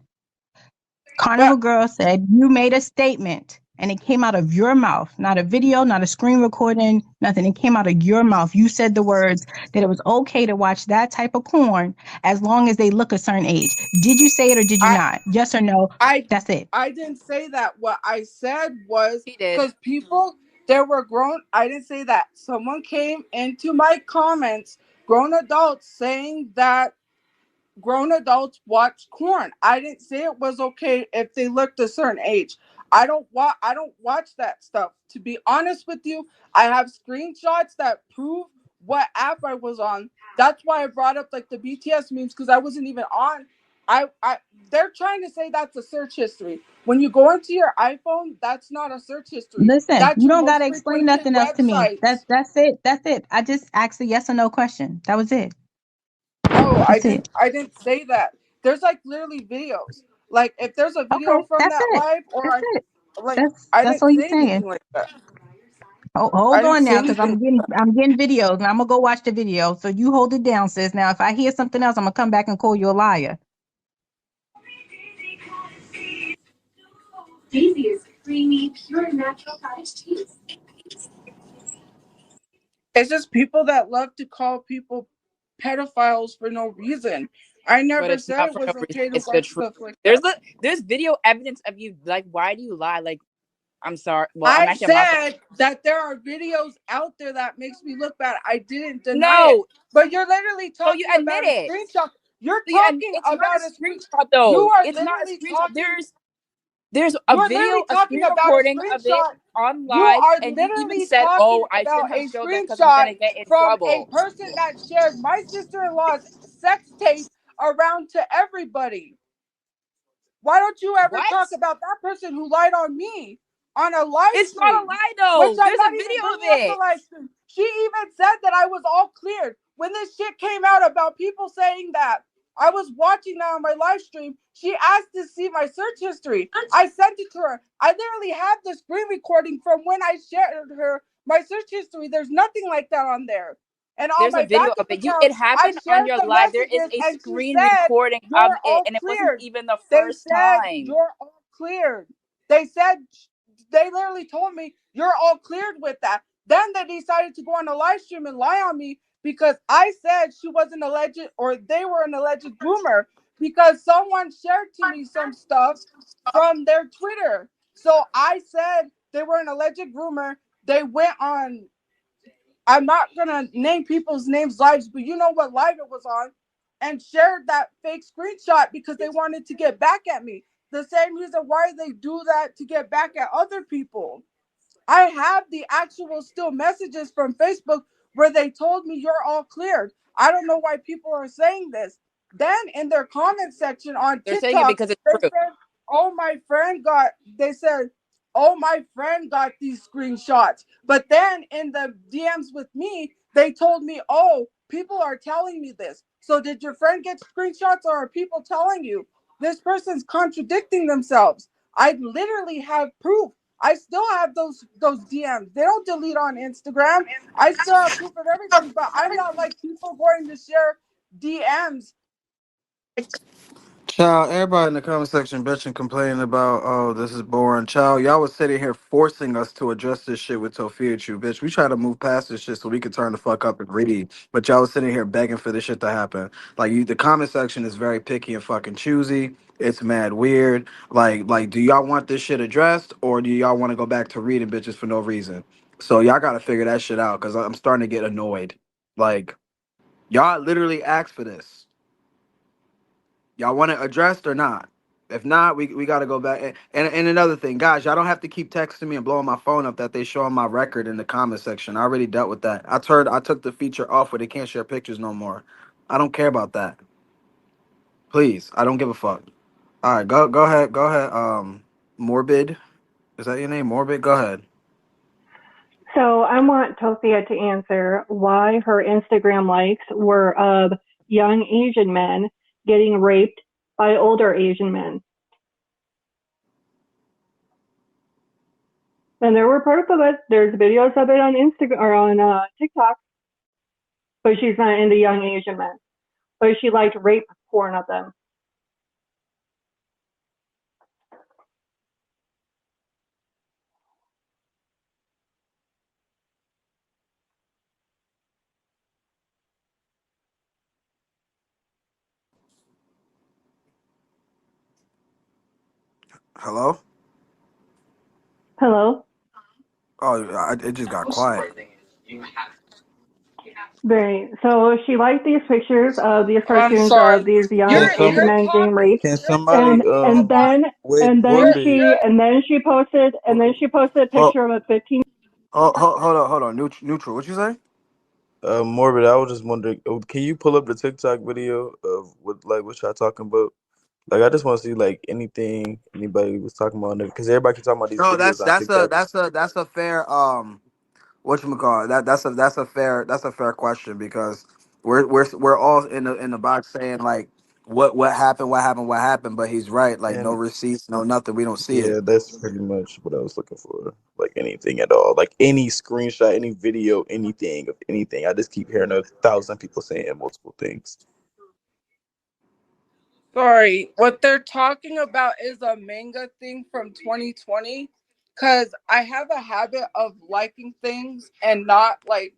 Carnival But Girl said you made a statement and it came out of your mouth, not a video, not a screen recording, nothing. It came out of your mouth. You said the words that it was okay to watch that type of porn as long as they look a certain age. Did you say it or did you I not? Yes or no? I That's it. I didn't say that. What I said was He did. because people there were grown. I didn't say that. Someone came into my comments, grown adults saying that grown adults watch porn. I didn't say it was okay if they looked a certain age. I don't watch that stuff. To be honest with you, I have screenshots that prove what app I was on. That's why I brought up like the BTS memes because I wasn't even on They're trying to say that's a search history. When you go into your iPhone, that's not a search history. Listen, That's you your don't most gotta explain frequented nothing else to me. websites. That's it. That's it. I just asked a yes or no question. That was it. No, I That's didn't. it. I didn't say that. There's like literally videos. Like if there's a video Okay, from that's that it. live, or That's I it. like That's I that's didn't all you're say saying. anything like that. Hold I didn't on say now, because anything. I'm getting videos, and I'm gonna go watch the video. So you hold it down, sis. Now, if I hear something else, I'm gonna come back and call you a liar. Easiest, creamy, pure natural cottage cheese. It's just people that love to call people pedophiles for no reason. I But never it's said not it for no was reason. okay to It's the watch truth. stuff like that. There's video evidence of you. Like, why do you lie? Like, I'm sorry. Well, I'm I actually I'm not. said that there are videos out there that makes me look bad. I didn't deny it. No. But you're literally So you talking admit about a it. screenshot. You're So you, and talking it's not about a a screen. screenshot You though. are It's not a literally screenshot. talking. There's a You're video, literally a talking screen about a recording of it screenshot. on You live, are and you even literally said, talking "Oh, I about shouldn't have a showed that because I'm screenshot gonna get in from a trouble." person that shared my sister-in-law's sex tape around to everybody. Why don't you ever What? talk about that person who lied on me on a live It's not a stream? lie Which though. I'm There's not a even video of bringing up the it. live stream. She even said that I was all cleared. When this shit came out about people saying that I was watching that on my live stream, she asked to see my search history. I sent it to her. I literally have the screen recording from when I shared her my search history. There's nothing like that on there. And on There's a my video backup of it. account, It I happened on shared your the live. There is messages a and she screen said, recording of "You're it, all and it wasn't cleared." even the They first said, time. "You're all cleared." They said, they literally told me, "You're all cleared with that." Then they decided to go on a live stream and lie on me because I said she was an alleged, or they were an alleged groomer, because someone shared to me some stuff from their Twitter. So I said they were an alleged groomer. They went on, I'm not gonna name people's names lives, but you know what live it was on, and shared that fake screenshot because they wanted to get back at me. The same reason why they do that to get back at other people. I have the actual still messages from Facebook where they told me you're all cleared. I don't know why people are saying this. Then in their comment section on They're saying it TikTok, because it's they true. said, "Oh, my friend got," they said, "Oh, my friend got these screenshots." But then in the DMs with me, they told me, "Oh, people are telling me this." So did your friend get screenshots, or are people telling you? This person's contradicting themselves. I literally have proof. I still have those DMs. They don't delete on Instagram. I still have proof of everything, but I'm not like people going to share DMs. Child, everybody in the comment section bitching, complaining about, oh, this is boring. Child, y'all was sitting here forcing us to address this shit with TophiaChu, bitch. We try to move past this shit so we could turn the fuck up and read. But y'all was sitting here begging for this shit to happen. Like, the comment section is very picky and fucking choosy. It's mad weird. Like, do y'all want this shit addressed, or do y'all want to go back to reading bitches for no reason? So y'all gotta figure that shit out, because I'm starting to get annoyed. Like, y'all literally asked for this. Y'all want it addressed or not? If not, we got to go back. And another thing, guys, y'all don't have to keep texting me and blowing my phone up that they showing my record in the comment section. I already dealt with that. I took the feature off where they can't share pictures no more. I don't care about that. Please, I don't give a fuck. All right, go ahead. Morbid, is that your name? Morbid, go ahead. So I want Tophia to answer why her Instagram likes were of young Asian men getting raped by older Asian men. And there were proof of it. There's videos of it on Instagram or on TikTok. But she's not into young Asian men. But she liked rape porn of them. Hello? Hello? Oh, it just got quiet. Right. So she liked these pictures of these I'm cartoons of sorry. these young Asian You're men getting talking. raped. Can You're somebody talking And about. and wait, then Morbid? she posted a Oh, picture of a 15. hold on. Neutral. What you say? Morbid, I was just wondering, can you pull up the TikTok video of what y'all talking about? Like, I just want to see like anything anybody was talking about, because everybody keep talking about these No, videos on TikTok. that's a fair whatchamacallit, that's a fair question, because we're all in the box saying like what happened, but he's right, like no And receipts, no nothing, we don't see it. yeah, that's pretty much what I was looking for. Like anything at all, like any screenshot, any video, anything of anything. I just keep hearing 1,000 people saying multiple things. Sorry, what they're talking about is a manga thing from 2020. Because I have a habit of liking things and not like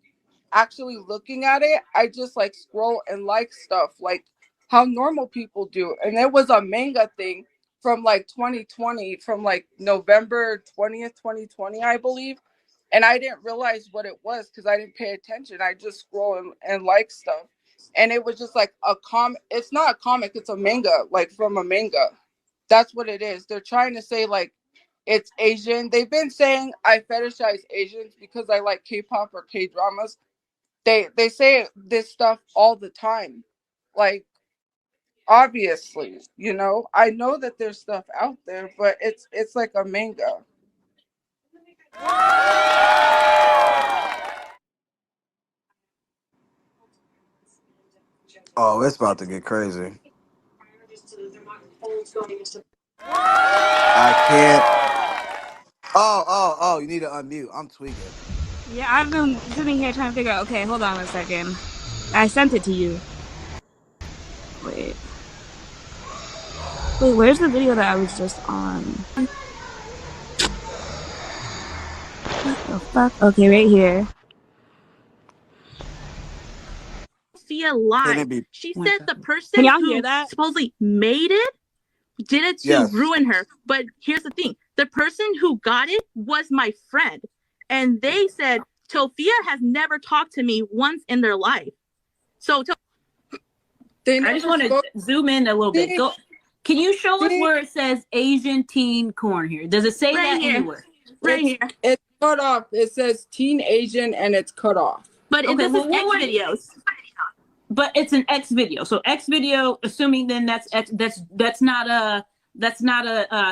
actually looking at it. I just like scroll and like stuff like how normal people do. And it was a manga thing from like 2020, from like November 20th, 2020, I believe. And I didn't realize what it was because I didn't pay attention. I just scroll and like stuff. And it was just like a comic. It's not a comic, it's a manga, like from a manga. That's what it is. They're trying to say like it's Asian. They've been saying I fetishize Asians because I like K-pop or K-dramas. They say this stuff all the time. Like, obviously, you know, I know that there's stuff out there, but it's like a manga. Oh, it's about to get crazy. I can't. Oh, you need to unmute. I'm tweaking. Yeah, I've been sitting here trying to figure out. Okay, hold on a second. I sent it to you. Wait, where's the video that I was just on? What the fuck? Okay, right here. Tophia lied. She said the person who supposedly made it did it to ruin her. But here's the thing. The person who got it was my friend. And they said, Tophia has never talked to me once in their life. So I just want to zoom in a little bit. Go. Can you show us where it says Asian teen corn here? Does it say that anywhere? Right here. It's cut off. It says teen Asian and it's cut off. But this is X videos. But it's an X video. So X video, assuming then that's X, that's not a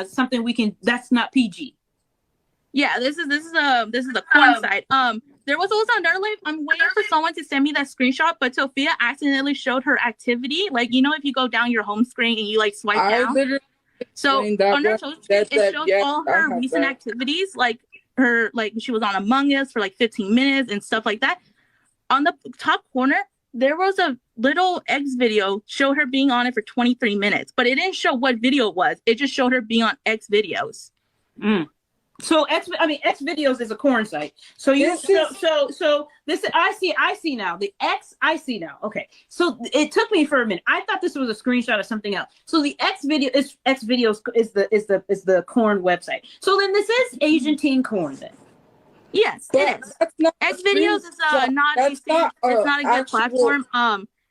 something we can, that's not PG. Yeah, this is a corn site. There was also another link. I'm waiting for someone to send me that screenshot, but Tophia accidentally showed her activity. Like, you know, if you go down your home screen and you like swipe down. So on her social screen, it shows all her recent activities, like her, like she was on Among Us for like 15 minutes and stuff like that. On the top corner, there was a little X video showed her being on it for 23 minutes, but it didn't show what video it was. It just showed her being on X videos. So X videos is a corn site. So you so this I see now. The X I see now. Okay. So it took me for a minute. I thought this was a screenshot of something else. So the X videos is the corn website. So then this is Asian teen corn then. Yes, it is. X videos is it's not a good platform.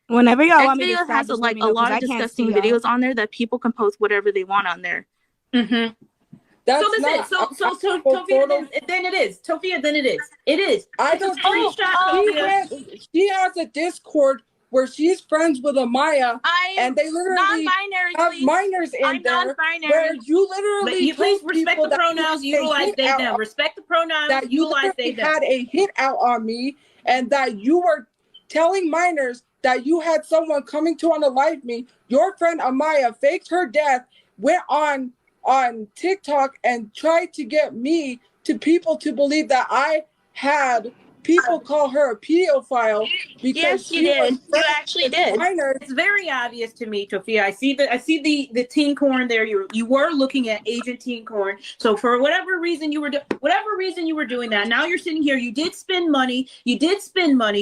Whenever y'all want me X to videos has like a lot of disgusting videos on there that people can post whatever they want on there. Mm-hmm. Tophia, then it is. Tophia, then it is. It is. I don't screenshot. She has a Discord where she's friends with Amaya, and they literally have minors in there. Where you literally you please respect the pronouns, utilize they them. Respect the pronouns, that you utilize they them. Had a hit out on me, and that you were telling minors that you had someone coming to unalive me. Your friend Amaya faked her death, went on TikTok and tried to get me to people to believe that I had people call her a pedophile because you did. You actually did. It's very obvious to me, Tophia. I see the teen corn there. You were looking at Asian teen corn. So for whatever reason you were doing that. Now you're sitting here. You did spend money.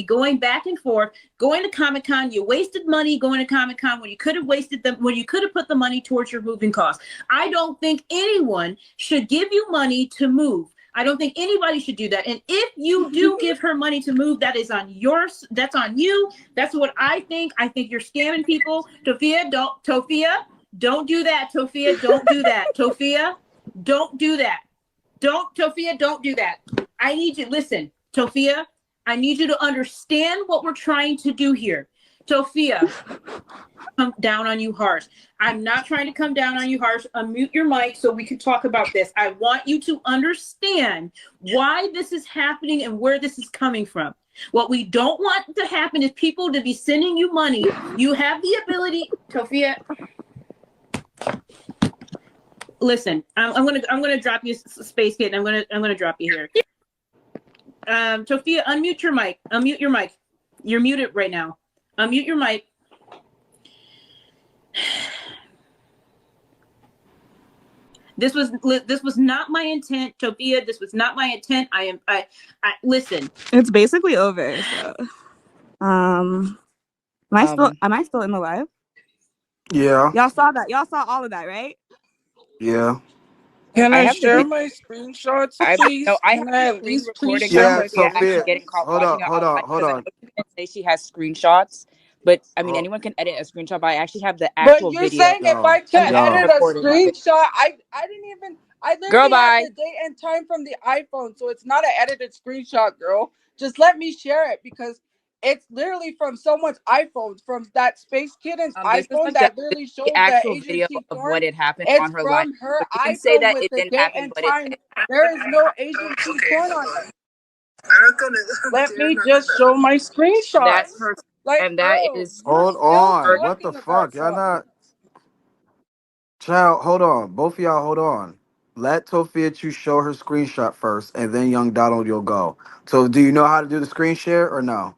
Going back and forth, going to ComiCon. You wasted money going to ComiCon when you could have put the money towards your moving costs. I don't think anyone should give you money to move. I don't think anybody should do that. And if you do give her money to move, that's on you. That's what I think. I think you're scamming people. Tophia, don't do that. Tophia, don't do that. Tophia, don't do that. Tophia, don't do that. I need you. Listen, Tophia, I need you to understand what we're trying to do here. Tophia, come down on you harsh. I'm not trying to come down on you harsh. Unmute your mic so we can talk about this. I want you to understand why this is happening and where this is coming from. What we don't want to happen is people to be sending you money. You have the ability, Tophia. Listen, I'm gonna drop you, Space Kid. I'm gonna drop you here. Tophia, unmute your mic. Unmute your mic. You're muted right now. Unmute your mic. This was not my intent, Tophia. This was not my intent. I listen. It's basically over. So. Am I still in the live? Yeah. Y'all saw that. Y'all saw all of that, right? Yeah. Can I have share my screenshots, please? I Can have I the at screen least recording please share of my Tophia actually Sophia, getting caught hold watching on, it hold on on, live, hold because I on. know you can say she has screenshots, but I mean anyone can edit a screenshot, but I actually have the But actual you're video saying if I and can the edit a recording of it. screenshot, I Girl, literally have bye. the date and time from the iPhone, so it's not an edited screenshot, girl. Just let me share it because it's literally from someone's iPhone, from that Space Kitten's This is iPhone from the that literally shows the actual video agency of corn. what had happened It's on her live. from her So you can say iPhone that with it the didn't date happen, and but time. There is no agency corn on it. Let me just show my screenshot. That's her, Like, and that bro, is you're Hold still on. What the talking about fuck? Y'all something. not. Child, hold on. Both of y'all, hold on. Let TophiaChu show her screenshot first, and then young Donald, you'll go. So, do you know how to do the screen share or no?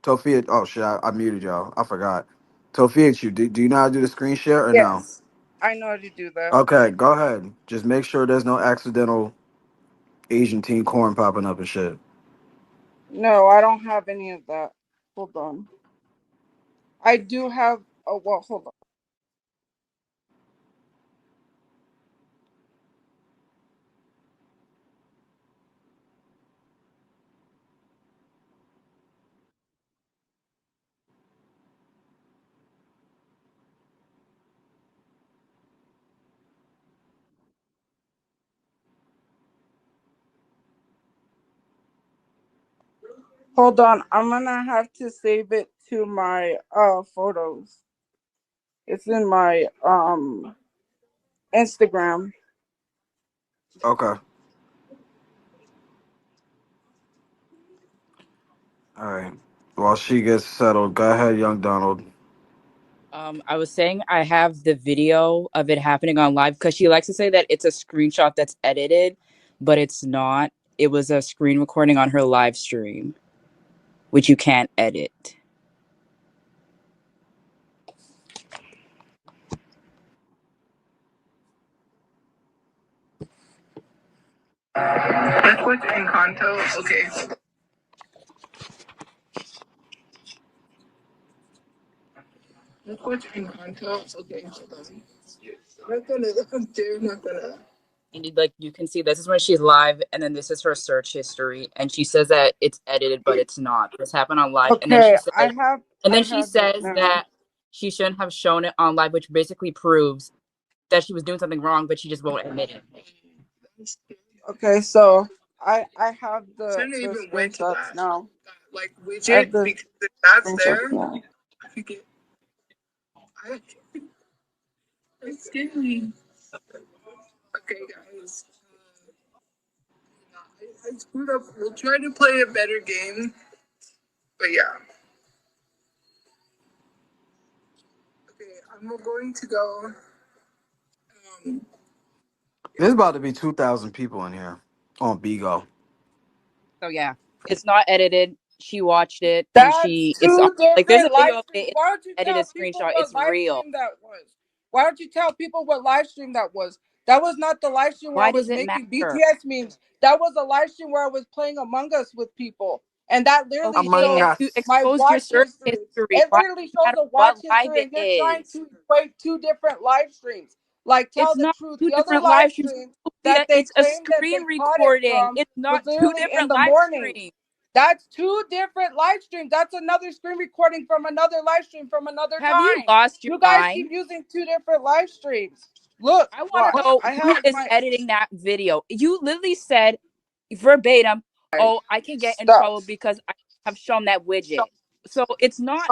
Tophia, oh shit, I muted y'all. I forgot. TophiaChu, do you know how to do the screen share or no? Yes, I know how to do that. Okay, go ahead. Just make sure there's no accidental Asian teen corn popping up and shit. No, I don't have any of that. Hold on. I do have. Oh well, hold on. Hold on. I'm gonna have to save it to my photos. It's in my Instagram. Okay. All right. While she gets settled, go ahead, young Donald. I was saying I have the video of it happening on live because she likes to say that it's a screenshot that's edited, but it's not. It was a screen recording on her live stream, which you can't edit. Let's put Encanto. Okay. Let's put Encanto. Okay. I'm not gonna. And you can see this is when she's live, and then this is her search history, and she says that it's edited, but it's not. This happened on live, and then Okay, I she have it says now. that she shouldn't have shown it on live, which basically proves that she was doing something wrong, but she just won't admit it. Okay, so I have the screenshots now. Like widget because that's there. Now. It's scary. Okay, guys. I screwed up. We'll try to play a better game. But yeah. Okay, I'm going to go. There's about to be 2,000 people in here on BIGO. So yeah, it's not edited. She watched it, and That's it's two like there's a different live video of streams. it. Why don't you Edited tell people screenshot. what It's live real. stream that was? Why don't you tell people what live stream that was? That was not the live stream where I Why was does it making matter? BTS memes. That was a live stream where I was playing Among Us with people. And that literally Among shows Okay, you Us. my exposed your watch search history. history. It Why literally does it shows matter a watch what live history, it and you're trying is? to equate two different live streams. Like, tell It's the not truth. two The other different live live streams. stream that Sophia, they it's a claimed that screen they caught it recording. from It's was not two literally in different the live morning. streams. That's two different live streams. That's another screen recording from another live stream from another Have you time. lost your You guys mind? keep using two different live streams. Look, I want to watch. know I who have is my editing that video. You literally said verbatim, "Oh, I can get in stuff. trouble because I have shown that widget." So it's not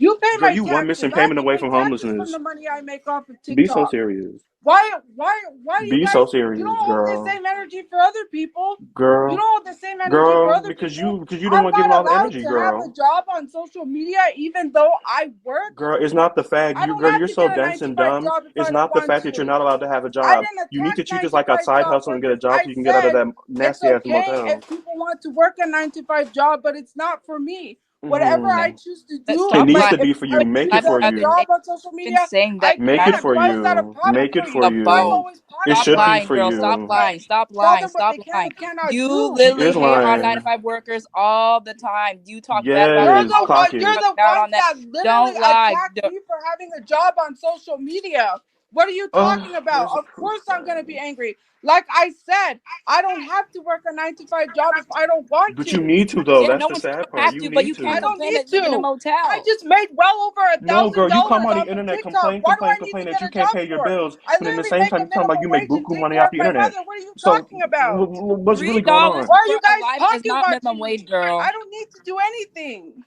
You pay Girl, my you one taxes. missing I have payment to away pay from taxes from homelessness. the money I make off of Be so TikTok. serious. Why you Be guys, so you serious, don't hold the girl. same energy for other people? You Girl. don't hold the same energy for Girl, other because people. you don't I'm want to give them not all the allowed energy, to have a girl. job on social media even though I work. Girl, it's not the fact I you don't girl, have you're to so get a dense 9 to and 5 dumb. job if It's I don't not the want fact that you're to. not allowed to have a I job. didn't You need attack to treat 9 this to like a 5 side job hustle and get a workers. job I so you can get out of said that it's nasty ass okay motel. if people want to work a 9 to 5 job, but it's not for me. Whatever I Mm-hmm. choose to Let's do, It stop needs lying. to like be for if you. I Make choose it I've for a other you. job on agents social been media, saying that I you Make it have can. for Why is that a you. problem Make it for for a you? Why are you boat. you. always It talking Stop should about be lying, for girl. people? Stop you. lying. Stop Tell lying. them what Stop they can lying. and cannot You do. She literally is hate on 9 to lying. 5 workers all the time. You talk bad about them. You're Yes, the All clock one. you You're it. talk the down ones on them. that literally Don't lie. attack me for having a job on social media. What are you talking about? Of course I'm going to be angry. Like I said, I don't have to work a 9 to 5 job if I don't want But you to. need to, though. Yeah, That's no the one's saying sad you part. have You to, but need you can't I to. don't complain need that you live in a to. I motel. just made well over No, girl, you come $1,000 on the off of internet, TikTok. complain, What do complain, I need to complain that get you a can't job pay your for? bills, I but in the literally same make time, a you're talking about minimum you make wage and buku take money care off of the my internet. mother. What are you So, talking about? what's really going $3 on? What are for you a guys life is talking not about to minimum me? wage, girl. I don't need to do anything.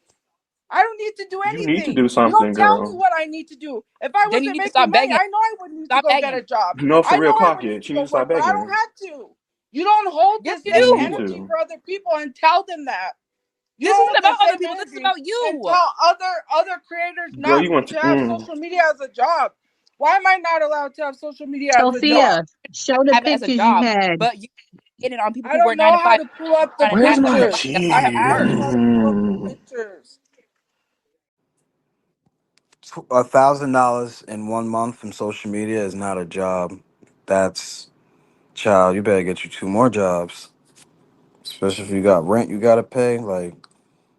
I don't need to do You need to anything. do You don't something, tell me girl. what I need to do. If I Then you wasn't need to making stop money, begging. I know I would need to Stop go get a begging. job. No, for I know real, I clock would need it. to She needs go to stop work, but I don't begging. have to. You don't hold Yes, the you same You need do. energy to. for other people and tell them that. You This don't isn't hold the about other same people. This is energy about and you. tell other creators Girl, not you want to. to have social media as a job. Why am I not allowed to have social media as a job? Sophia, show the Have it as a pictures you job, had. but you get it on people I who work don't nine know to how five, to pull up the trying to Where's my maximize their pictures. money. That's not I how it don't cheese? know works. how to pull up the pictures. $1,000 in 1 month from social media is not a job. That's child. You better get you 2 more jobs, especially if you got rent you gotta pay.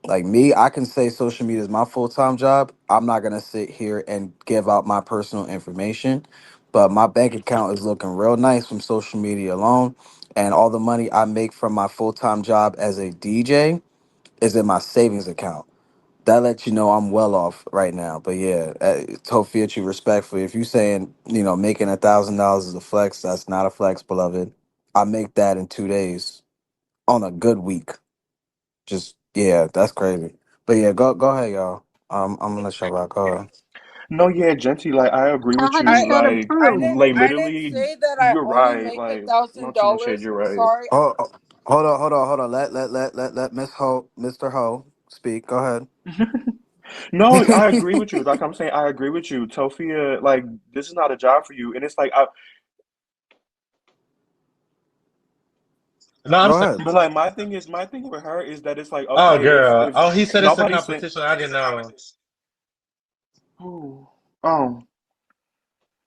Like me, I can say social media is my full-time job. I'm not gonna sit here and give out my personal information, but my bank account is looking real nice from social media alone, and all the money I make from my full-time job as a DJ is in my savings account. That lets you know I'm well off right now. But yeah, TophiaChu, respectfully, if you saying making $1,000 is a flex, that's not a flex, beloved. I make that in 2 days on a good week. Just yeah, that's crazy. But yeah, go ahead, y'all. I'm gonna let y'all rock. Go ahead. No, yeah, Genty, like, I agree Tell with her to you. show the proof. I didn't Literally, say that I you're only right. make a Like, no thousand tea and shade, dollars. you're right. Sorry. Hold on. Let Miss Ho, Mr. Ho speak. Go ahead. No, I agree with you. Like I'm saying, I agree with you. Tophia, like, this is not a job for you. And it's like, No, I'm Go saying. ahead. but like, my thing with her is that it's like, Oh, okay, girl. if Oh, he said it's a nobody's saying, competition. I didn't know. ooh, um,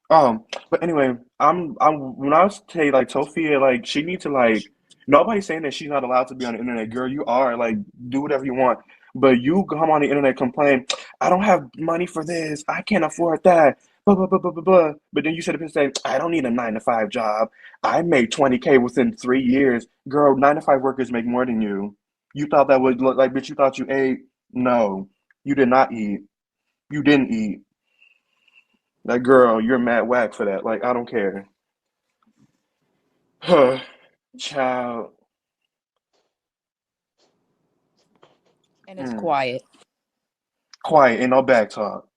Um, but anyway, I'm when I was say like Tophia, like she needs to like nobody's saying that she's not allowed to be on the internet. Girl, you are like do whatever you want. But you come on the internet complain, I don't have money for this, I can't afford that, blah blah blah blah blah blah. But then you should have been saying, I don't need a 9 to 5 job. I made 20K within 3 years. Girl, 9 to 5 workers make more than you. You thought that would look like bitch, you thought you ate. No, you did not eat. You didn't eat. Like, girl, you're mad whack for that. Like, I don't care. Huh. Child. And it's Mm. quiet. Quiet, ain't no back talk.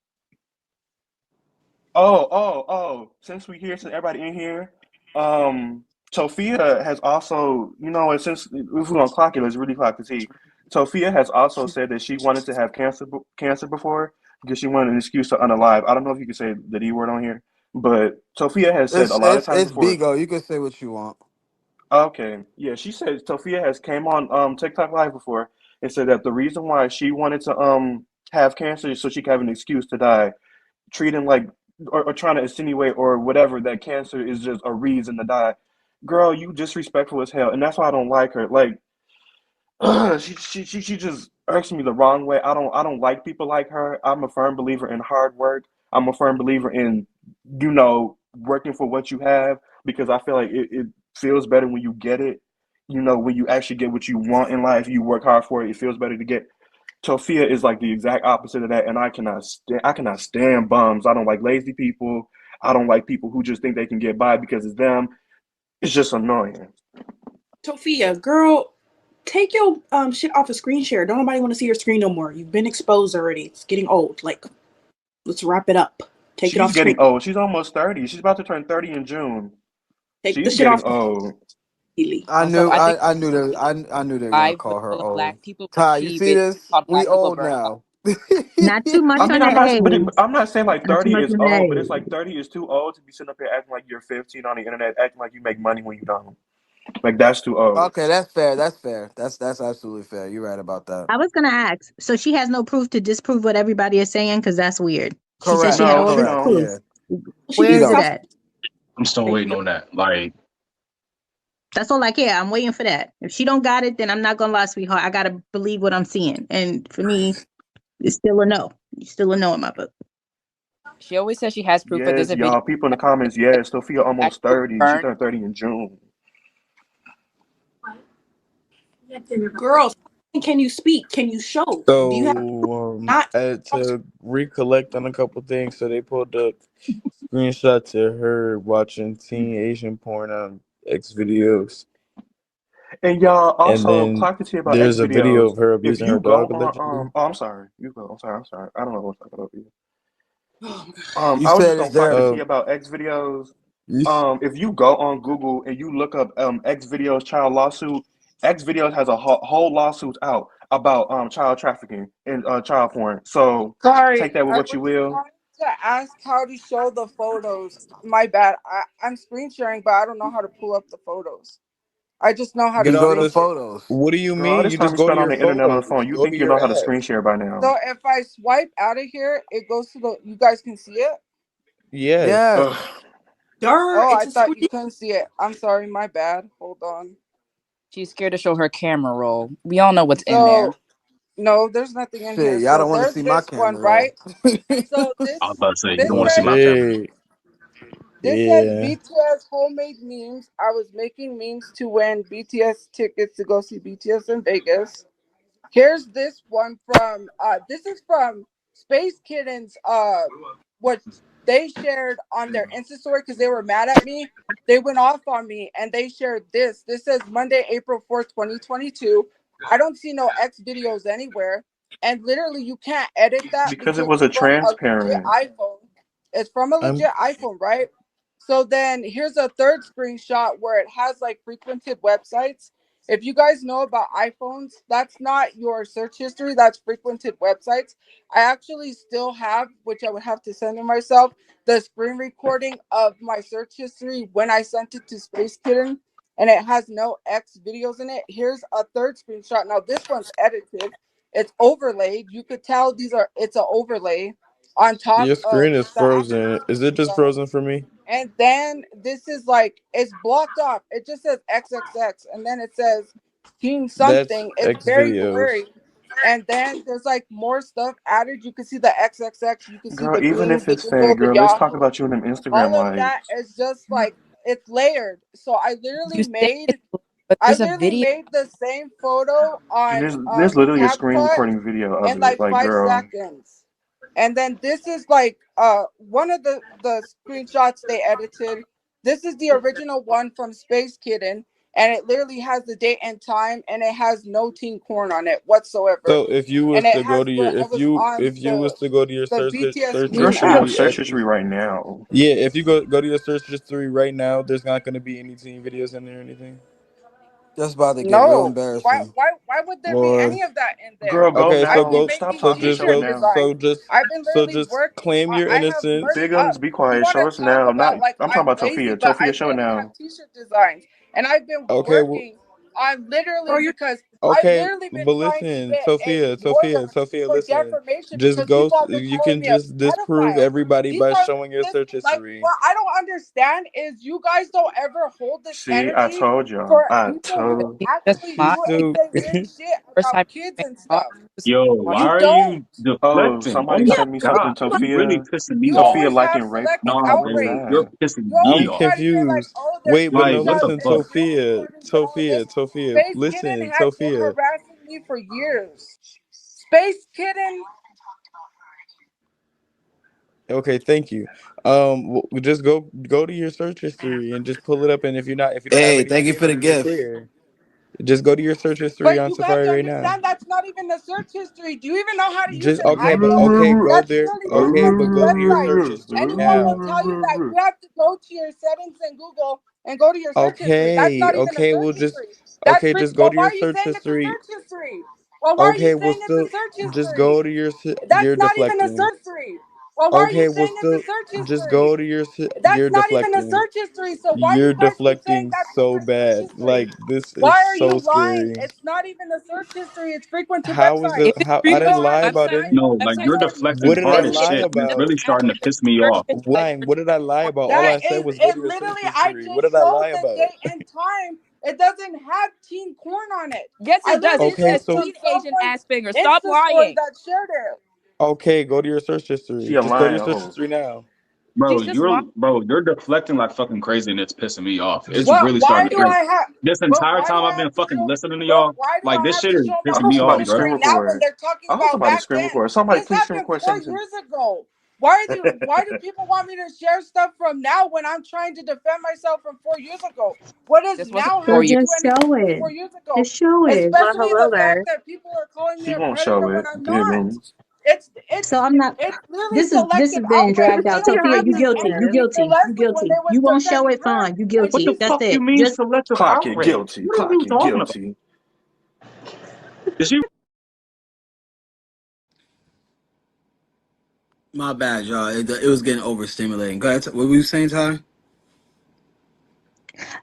Since we here, since everybody in here, Tophia has also, and since if we're gonna clock it, let's really clock the T. Tophia has also said that she wanted to have cancer before because she wanted an excuse to unalive. I don't know if you can say the D word on here, but Tophia has said a It's lot of it's times it's before. BIGO. You can say what you want. Okay. Yeah, she said Tophia has came on TikTok Live before and said that the reason why she wanted to have cancer is so she could have an excuse to die, treating like or trying to insinuate or whatever that cancer is just a reason to die. Girl, you disrespectful as hell, and that's why I don't like her. Like she just irks me the wrong way. I don't like people like her. I'm a firm believer in hard work. I'm a firm believer in working for what you have because I feel like it feels better when you get it. When you actually get what you want in life, you work hard for it. It feels better to get. Tophia is like the exact opposite of that, and I cannot stand bums. I don't like lazy people. I don't like people who just think they can get by because it's them. It's just annoying. Tophia, girl, take your shit off a screen share. Don't nobody want to see your screen no more. You've been exposed already. It's getting old. Like, let's wrap it up. Take it She's off screen. getting old. She's almost 30. She's about to turn 30 in June. Take the She's shit getting off. old. I Also, knew I think I knew that I knew they were gonna live with call her the old. black people Ty, you see achievement this? called We Black People old Burn Out. now. Not too much I on mean, the age. I'm not saying like Not too 30 much is on the old, but it's age. like 30 is too old to be sitting up here acting like you're 15 on the internet, acting like you make money when you don't. Like that's too old. Okay, that's fair. That's fair. That's absolutely fair. You're right about that. I was gonna ask. So she has no proof to disprove what everybody is saying, because that's weird. She said she Correct. had No, all she this Correct. don't. proof. Yeah. She Where can is Speed it up. at? I'm still waiting on that. Like, That's all I care. I'm waiting for that. If she don't got it, then I'm not gonna lie, sweetheart. I gotta believe what I'm seeing. And for me, it's still a no. It's still a no in my book. She always says she has proof, but there's Yes, a video. y'all. People in the comments, yes. Tophia almost Actually 30. She burned. turned 30 in June. Girls, can you speak? Can you show? Do you have So not? to recollect on a couple things, so they pulled up screenshots of her watching teen Asian porn on X videos. And y'all And also then clock the tea about X there's a video videos. of her If abusing you her go dog on allegedly. oh, I'm sorry. You go. I'm sorry. I don't know what's talking about you. You I was said just is gonna clock there? the tea about X videos. If you go on Google and you look up X videos child lawsuit, X videos has a whole lawsuit out about child trafficking and child porn. So Sorry, take that with I what you was will. trying to ask how to show the photos. My bad. I'm screen sharing, but I don't know how to pull up the photos. I just know how to Just go to screen share. photos. What do you Girl, all mean? this You time just you go to spent on your the internet on the photos. phone, you Go think to you your know how to app. screen share by now. So if I swipe out of here, it goes to the. You guys can see it. Yes. Yes. Ugh. Oh, It's I a thought you screen. couldn't see it. I'm sorry, my bad. Hold on. She's scared to show her camera roll. We all know what's in there. So no, there's nothing in here. Shit, y'all So don't want to there's see my this one, camera roll. right? So I was this about to say you this don't want to see says my camera. Shit. this says Yeah. BTS homemade memes. I was making memes to win BTS tickets to go see BTS in Vegas. Here's this one from this is from Space Kittens what they shared on their Insta story because they were mad at me. They went off on me and they shared this. This says Monday, April 4th, 2022. I don't see no X videos anywhere. And literally you can't edit that Because it because was it's a from a legit transparent. iPhone. It's from a I'm legit iPhone, right? So then here's a third screenshot where it has like frequented websites. If you guys know about iPhones, that's not your search history, that's frequented websites. I actually still have, which I would have to send to myself, the screen recording of my search history when I sent it to Space Kitten, and it has no X videos in it. Here's a third screenshot. Now this one's edited. It's overlaid. You could tell it's an overlay on top your of screen is the frozen. actual Is it just screenshot. frozen for me? And then this is like it's blocked off. It just says XXX, and then it says Team That's something. It's X very videos. blurry. And then there's like more stuff added. You can see the XXX, you can see Girl, the even Glue, if the it's fake, Google, the girl, let's talk Yahoo. about you in them Instagram All of that lives. is just like it's layered. So You say it's, but I there's a literally video. made the same photo on There's literally a screen CapCut recording video of in it. like Like, girl. 5 seconds. And then this is like one of the screenshots they edited. This is the original one from Space Kitten, and it literally has the date and time, and it has no teen corn on it whatsoever. So if you And was it to go has to your where it was on if you was to go to your the BTS search Girl, meme she history, have app. search history right now. yeah, if you go to your search history right now, there's not going to be any teen videos in there or anything. That's about to get real No, embarrassing. why would there be Or any of that in there? Girl, go okay, so I've been now. go Stop making so talking. just Show it t-shirt go now. designs. I've been so literally just working. claim your I have innocence. merch Bigums, up. be You quiet. want Show to us talk now. about Not. like I'm talking I'm about lazy, Tophia. but Tophia, I show it literally have now. t-shirt designs, and I've been Okay, well, working on literally Bro, you're because I've okay, literally been but trying to listen, get a lawyer Sophia, for listen. defamation Just because go. people have been You calling can me a just disprove pedophile. everybody These by are showing your this search like history. what I don't understand is you guys don't ever hold this See, I energy told y'all. for I people who told. Just actually You mine. do still. insane shit First time about kids and off. stuff. Yo, why You are don't. you Oh, deflecting? Oh somebody my yeah. sent me something. god, you really Tophia. pissing me You off. Tophia always have liking rape selective porn. Nah, What is outrage. bro, you're that? pissing You me I'm always off. try to say like, confused. oh, their Wait, but no, Like, what the screenshots listen, and fuck? screen recordings and all this. Sophia, Space Kitten listen, has been Sophia. harassing me for years. Space Kitten. Okay, thank you. Just go to your search history and just pull it up. And if you don't have Hey, anything thank you in for the there, you're gift. clear. Just go to your search history But on you have Safari to right now. understand that's not even the search history. Do you even know how to use Just an okay, but iPhone? okay, go That's there. literally the Okay, but search go to your website. search history Anyone will now. tell you that you have to go to your settings in Google and go to your search history. That's Okay, not even a okay, search we'll just history. That's just go well, to why your are you search saying it's a history. search history? Well, why are you Okay, we'll saying it's a still search just history? go to your. That's You're not even a deflecting. search history. Well, why are you Okay, we'll saying it's a still search just history? go to your. That's You're not even a deflecting. search history. So why are You're you guys keep saying deflecting that's so even a search bad. history? Like this is Why are you so lying? scary. It's not even a search history. It's frequented How is it? websites. Is it How I You didn't don't frequented lie about understand. website? any. No, like Websites you're are What deflecting did I hard as frequented. lie shit, and it's about? really And starting to the piss me search off. history What did I lie about? All That I said is was go it. to your search Literally, I history. What just did I showed lie the about? date and time. It doesn't have teen corn on it. yes, I it does. literally It Okay, showed says so from Teen Asian someone's ass finger. Stop Insta story lying. that shared it. Okay, go to your search history. She a Just go to lying your search hoe. history now. She's just You're deflecting like fucking crazy, and it's pissing me off. It's Just really Why starting to do irritate. I have? This But entire why do time I I've been have to fucking show? listening to But y'all, why do like I this have shit to is show my pissing I hope me personal off, somebody bro. screen history now when record. they're talking I hope about somebody back screen then? record. Somebody This please screen happened record. 4 years ago. Why do people want me to share stuff from now when I'm trying to defend myself from 4 years ago? What does This wasn't now for have So to you. do just anything show from it. 4 years ago? Just show it. Well, Especially hello the fact there. that people are calling me She a won't predator show when it. I'm not. Giggles. It's So I'm not. it's literally This selective is being outrage. dragged They out. don't Sophia, have you to He's say guilty. You here. anything to guilty. You Leslie when they guilty. was You won't show defending it. her Fine. You What the guilty. That's fuck you it. mean Just selective clock it. outrage? Guilty. What are Clock you it. talking about? Guilty. Is you? My bad, y'all. It was getting overstimulating. Go ahead. What were you saying, Ty?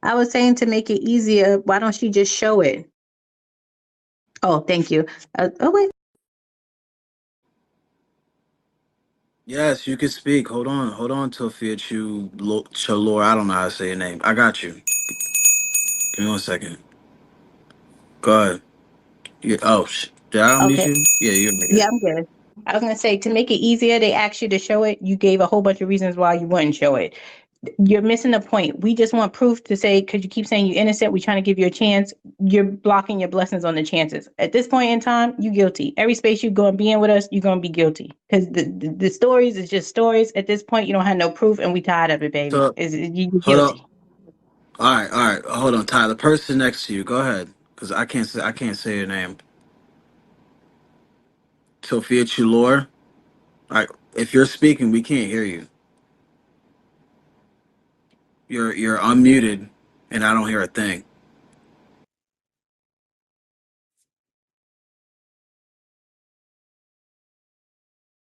I was saying to make it easier, why don't she just show it? Oh, thank you. Oh, wait. Yes, you can speak. Hold on, TophiaChu Chalor. I don't know how to say your name. I got you. Give me 1 second. Go ahead. Yeah, did I unmute Okay. you? Yeah, you're Yeah, here. I'm good. I was going to say, to make it easier, they asked you to show it. You gave a whole bunch of reasons why you wouldn't show it. You're missing the point. We just want proof to say, because you keep saying you're innocent, we're trying to give you a chance. You're blocking your blessings on the chances. At this point in time, you guilty. Every space you go and be in with us, you're going to be guilty. Because the stories is just stories. At this point, you don't have no proof, and we tired of it, baby. So, You're hold up. guilty. All right. Hold on, Ty. The person next to you. Go ahead, because I can't say your name. Tophia Chulor. All right. If you're speaking, we can't hear you. You're unmuted, and I don't hear a thing.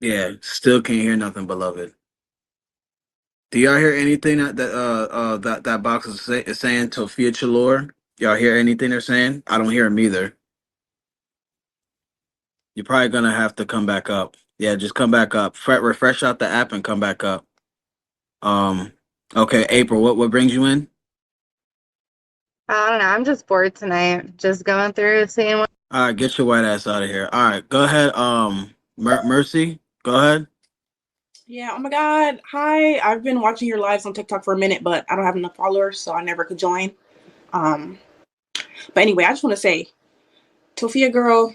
Yeah, still can't hear nothing, beloved. Do y'all hear anything that box is saying? Tophia Chalor. Y'all hear anything they're saying? I don't hear them either. You're probably gonna have to come back up. Yeah, just come back up. Refresh out the app and come back up. Um. Okay, April. What brings you in? I don't know. I'm just bored tonight. Just going through seeing what. All right, get your white ass out of here. All right, go ahead. Mercy, go ahead. Yeah, oh my god. Hi. I've been watching your lives on TikTok for a minute, but I don't have enough followers, so I never could join. But anyway, I just want to say, Tophia girl,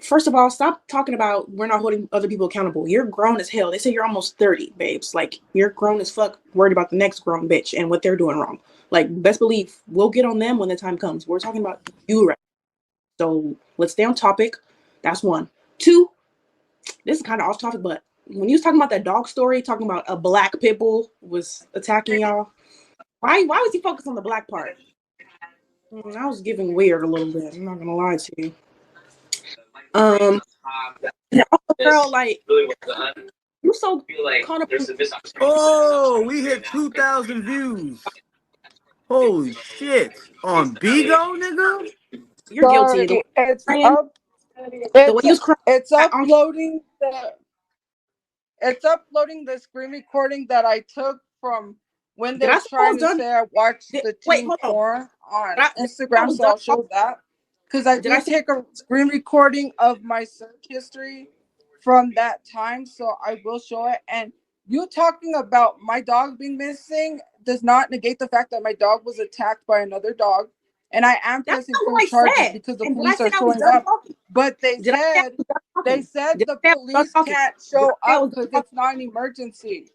first of all, stop talking about we're not holding other people accountable. You're grown as hell. They say you're almost 30, babes. Like, you're grown as fuck, worried about the next grown bitch and what they're doing wrong. Like, best believe we'll get on them when the time comes. We're talking about you right now. So let's stay on topic. That's one. Two, this is kind of off topic, but when you was talking about that dog story, talking about a black pit bull was attacking y'all, why was he focused on the black part? I was giving weird a little bit. I'm not gonna lie to you. Also, girl, like you so caught up. Oh, we hit 2,000 views. Holy shit! On BIGO, nigga. You're guilty. Sorry, The way you was crying, it's uploading the screen recording that I took from when did I they're say I was trying to done? say I watched the Wait, teen hold on. porn on Did I say I Instagram, was so done I'll show talking? that. Because I Did I did say take a screen recording of my search history from that time, so I will show it. And you talking about my dog being missing does not negate the fact that my dog was attacked by another dog. And I am that's facing not full what I charges said? because the And did I police say are I was showing done up. talking? But Did I say I was done they talking? said Did the I say I was done police talking? can't Did show I say I up was done because talking? it's not an emergency.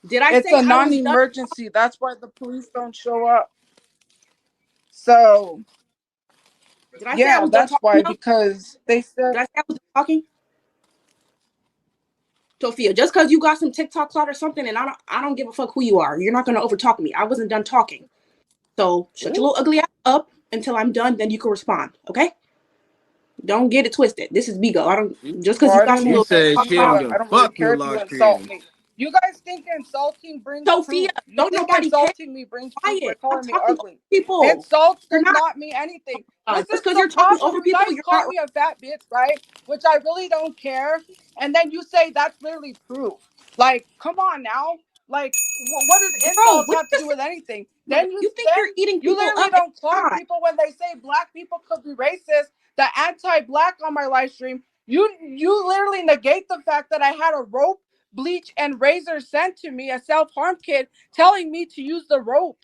Did I It's say a I was done? non-emergency. That's why the police don't show up. So Did I say I yeah, was done that's talking why, now? because they said Did I say I was done talking? Tophia, just because you got some TikTok clout or something, and I don't give a fuck who you are. You're not gonna overtalk me. I wasn't done talking. So shut your little ugly ass up until I'm done. Then you can respond. Okay? Don't get it twisted. This is BIGO. I don't just because well, you I got didn't some She little said intend TikTok she to, don't clout. give I a don't really fuck care who if you lost insult creative. me. You guys think insulting brings Tophia, proof. You don't think nobody care. insulting me brings proof by Quiet. Stop calling me talking over ugly. people. Insults You're does not. not mean anything. This Just is because the you're talking problem. over You people, guys you're call not. me a fat bitch, right? Which I really don't care. And then you say that's literally proof. Like, come on now. Like, what does Bro, insults what have to do with anything? you Then think you're eating you people literally up and don't clock not. people when they say black people could be racist. The anti-black on my live stream. You literally negate the fact that I had a rope, bleach, and razor sent to me, a self-harm kit, telling me to use the rope.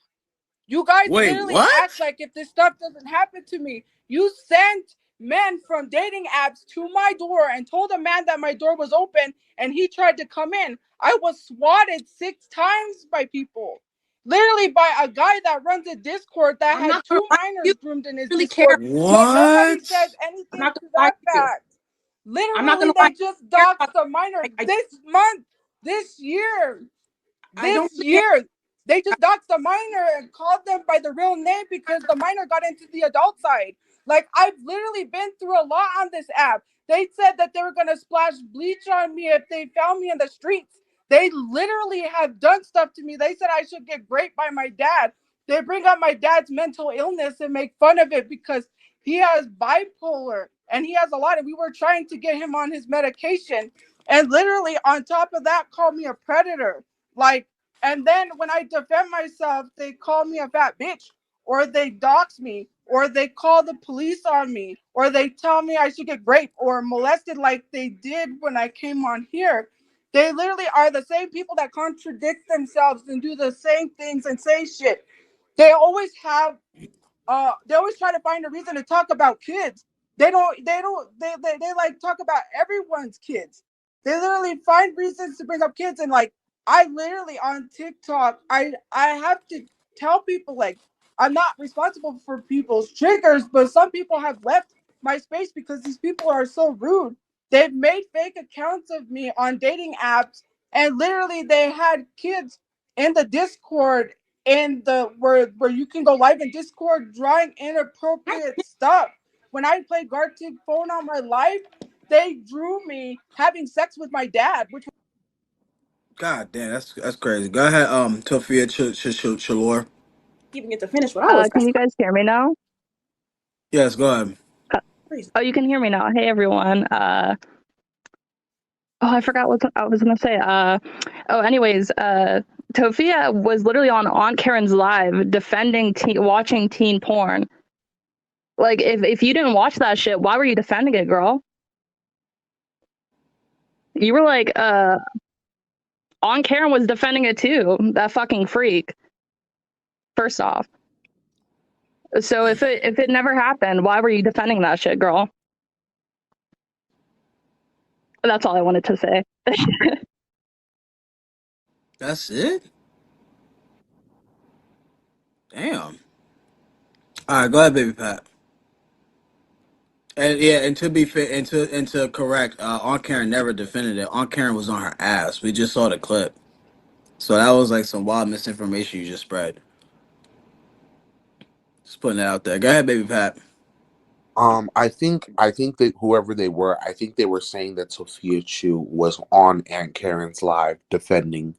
You guys literally act like if this stuff doesn't happen to me. You sent men from dating apps to my door and told a man that my door was open and he tried to come in. I was swatted 6 times by people. Literally by a guy that runs a Discord that had 2 minors groomed in his Discord. But nobody says anything to that fact. Literally, they just doxed a minor this month, this year. They just doxed a minor and called them by the real name because the minor got into the adult side. Like, I've literally been through a lot on this app. They said that they were going to splash bleach on me if they found me in the streets. They literally have done stuff to me. They said I should get raped by my dad. They bring up my dad's mental illness and make fun of it because he has bipolar and he has a lot. And we were trying to get him on his medication. And literally, on top of that, called me a predator. Like, and then when I defend myself, they call me a fat bitch, or they dox me, or they call the police on me, or they tell me I should get raped or molested like they did when I came on here. They literally are the same people that contradict themselves and do the same things and say shit. They always have, they always try to find a reason to talk about kids. They like talk about everyone's kids. They literally find reasons to bring up kids. And like, I literally on TikTok, I have to tell people, like, I'm not responsible for people's triggers, but some people have left my space because these people are so rude. They've made fake accounts of me on dating apps, and literally they had kids in the Discord in the where you can go live in Discord drawing inappropriate stuff. When I played Gartic Phone on my life, they drew me having sex with my dad, which God damn, that's crazy. Go ahead, Tophia Chalor. Even get to finish what I was. Can you guys hear me now? Yes, go ahead. Oh, you can hear me now. Hey, everyone. I forgot what I was gonna say. Anyways, Tophia was literally on Karen's live defending watching teen porn. Like, if you didn't watch that shit, why were you defending it, girl? You were like, on Karen was defending it too. That fucking freak. First off. So if it never happened, why were you defending that shit, girl? That's all I wanted to say. That's it? Damn. All right, go ahead, baby Pat. And yeah, and to be fair, and to correct, Aunt Karen never defended it. Aunt Karen was on her ass. We just saw the clip, so that was like some wild misinformation you just spread. Just putting it out there. Go ahead, baby Pat. I think that whoever they were, I think they were saying that TophiaChu was on Aunt Karen's live defending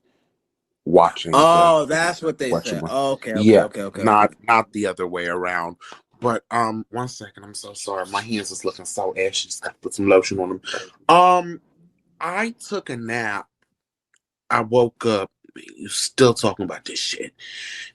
watching. Oh, that's what they said. Oh, okay. Not the other way around. But 1 second, I'm so sorry. My hands is looking so ashy. Just gotta put some lotion on them. I took a nap. I woke up. You're still talking about this shit.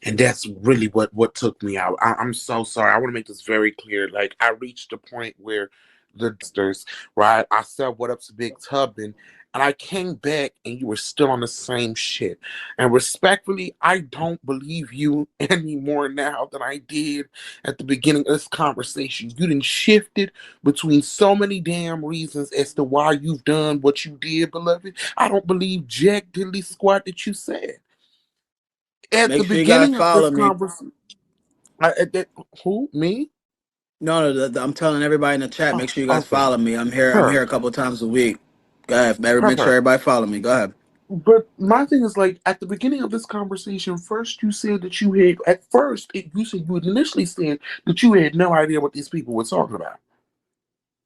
And that's really what took me out. I'm so sorry. I want to make this very clear. Like, I reached a point where the Slurs, right? I said what up to Big Tubbin, and I came back and you were still on the same shit. And respectfully, I don't believe you anymore now than I did at the beginning of this conversation. You done shifted between so many damn reasons as to why you've done what you did, beloved. I don't believe jack diddly squat that you said. At Make the sure beginning you guys of this follow me. conversation, who, me? No, I'm telling everybody in the chat. Make sure you guys follow me. I'm here. I'm here a couple times a week. Go ahead. Make sure everybody follow me. Go ahead. But my thing is, like, at the beginning of this conversation, first you said that you had, you had initially said that you had no idea what these people were talking about.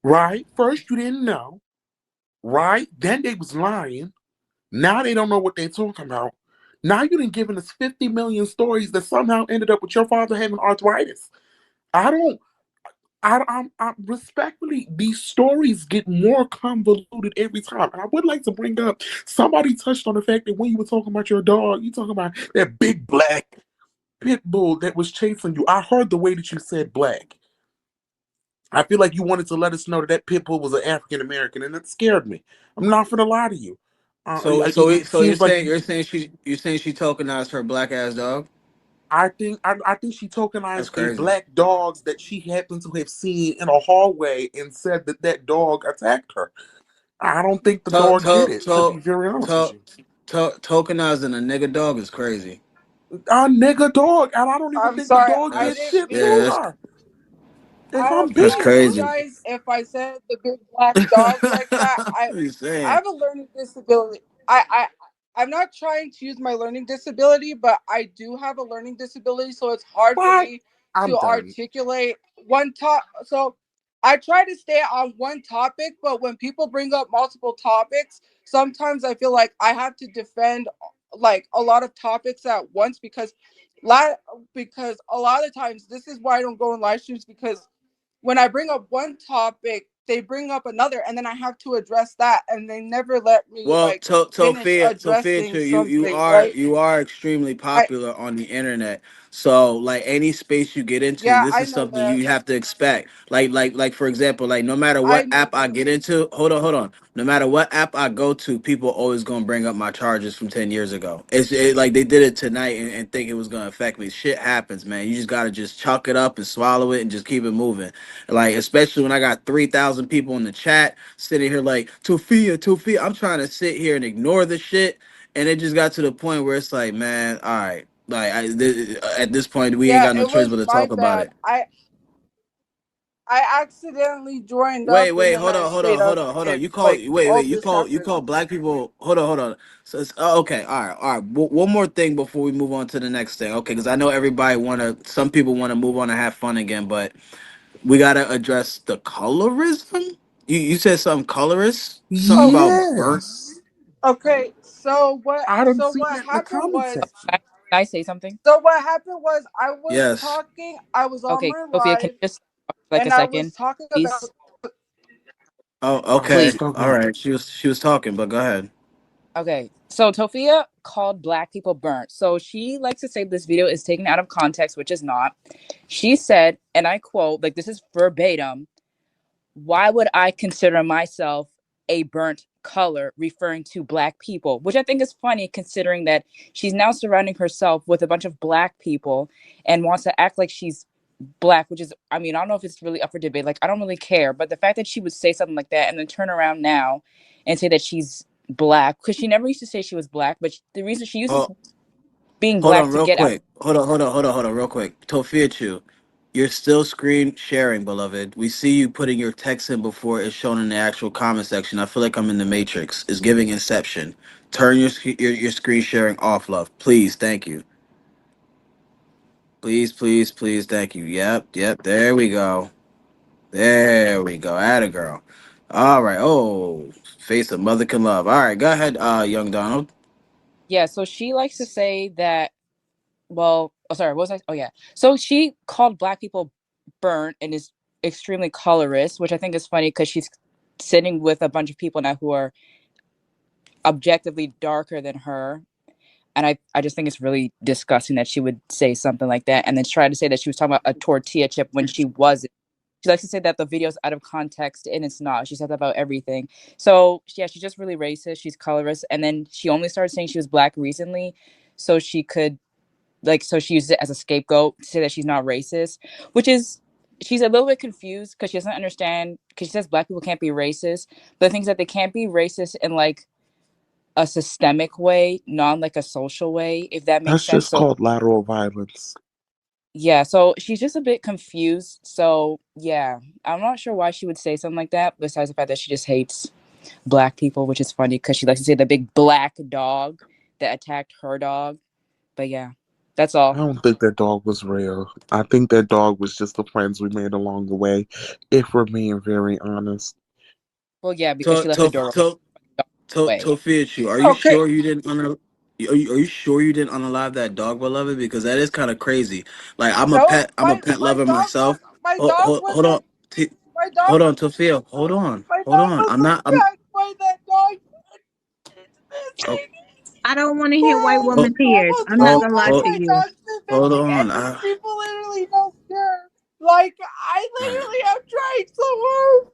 Right? First you didn't know. Right? Then they was lying. Now they don't know what they're talking about. Now you done given us 50 million stories that somehow ended up with your father having arthritis. I'm respectfully, these stories get more convoluted every time. And I would like to bring up, somebody touched on the fact that when you were talking about your dog, you talking about that big black pit bull that was chasing you. I heard the way that you said black. I feel like you wanted to let us know that that pit bull was an African American, and it scared me. I'm not gonna lie to you. It So seems like you're saying she tokenized her black ass dog? I think she That's tokenized a crazy. black dog that she happened to have seen in a hallway and said that that dog attacked her. I don't think the To, dog did to, it, to be to, very honest with to, you. tokenizing a nigga dog is crazy. A nigga dog, and I don't even I'm think the sorry, dog I did didn't shit mean to That's her. If I I'm being crazy. apologize if I said the big black dog like that. What are you I saying? have a learning disability. I'm not trying to use my learning disability, but I do have a learning disability, so it's hard for what? me I'm to done. articulate one top. So I try to stay on one topic, but when people bring up multiple topics, sometimes I feel like I have to defend like a lot of topics at once because a lot of times this is why I don't go in live streams, because when I bring up one topic, they bring up another, and then I have to address that, and they never let me Well, like finish Tophia, addressing something, right? you are extremely I popular on the internet. So like any space you get into, Yeah, this I is know something that. you have to expect. Like for example, like no matter I what know app I that. get into, hold on. No matter what app I go to, people always gonna bring up my charges from 10 years ago. Like they did it tonight and think it was gonna affect me. Shit happens, man. You just gotta just chalk it up and swallow it and just keep it moving. Like especially when I got 3,000 people in the chat sitting here like Tophia. I'm trying to sit here and ignore the shit, and it just got to the point where it's like, man, all right, like at this point we ain't Yeah, got no it choice was but to my talk about bad. it. I accidentally joined up, and then I stayed up and like all this You happened. call black people. Hold on. So okay, all right. One more thing before we move on to the next thing, okay? Because I know everybody some people wanna move on and have fun again, but we gotta address the colorism. You said something colorist, something Okay, about burnt. Yes. okay. I done So seen what that in the happened comment was section. Can I say something? I was Yes. talking. I was on Okay, my Sophia, can live, you just like a and I was second, talking about. please? Oh, All right, Please. okay. go All go. right. She was talking, but go ahead. Okay, so Tophia called black people burnt. So she likes to say this video is taken out of context, which is not. She said, and I quote, like this is verbatim, why would I consider myself a burnt color, referring to black people, which I think is funny considering that she's now surrounding herself with a bunch of black people and wants to act like she's black, which is, I mean, I don't know if it's really up for debate. Like, I don't really care. But the fact that she would say something like that and then turn around now and say that she's black, because she never used to say she was black, but the reason she uses Oh, being hold black on, to real get out. quick. Hold on, real quick. TophiaChu, you're still screen sharing, beloved. We see you putting your text in before it's shown in the actual comment section. I feel like I'm in the Matrix. It's giving Inception. Turn your screen sharing off, love. Please, thank you. Please, thank you. Yep. There we go. There we go. Atta girl. All right. Oh, face a mother can love. All right, go ahead, young Donald. Yeah, so she likes to say that, well, oh, sorry, what was I? Oh, yeah. So she called black people burnt and is extremely colorist, which I think is funny because she's sitting with a bunch of people now who are objectively darker than her. And I just think it's really disgusting that she would say something like that and then try to say that she was talking about a tortilla chip when she wasn't. She likes to say that the video's out of context and it's not. She said that about everything. So yeah, she's just really racist. She's colorist. And then she only started saying she was black recently. So she could so she used it as a scapegoat to say that she's not racist, which is she's a little bit confused because she doesn't understand because she says black people can't be racist, but the things that they can't be racist in like a systemic way, not like a social way, if that makes That's sense. just So called lateral violence. yeah, so she's just a bit confused. So yeah, I'm not sure why she would say something like that, besides the fact that she just hates black people, which is funny because she likes to say the big black dog that attacked her dog. But yeah, that's I all. don't think that dog was real. I think that dog was just the friends we made along the way, if we're being very honest. Well, yeah, because To she left the to door to away. Tophia, are you Okay, sure you didn't are you sure you didn't unalive that dog, beloved? Because that is kind of crazy. Like no, I'm a pet lover myself. dog Hold on, wasn't T- my dog. hold on, Tophia, My hold dog on. was I'm not. I'm. attacked by that dog. It's Oh, missing. I don't want to hear white Oh, oh, woman tears. almost, I'm not oh, gonna lie almost to oh, my you. dog's been hold missing, and on. these people literally don't care. Like, I literally am trying so hard.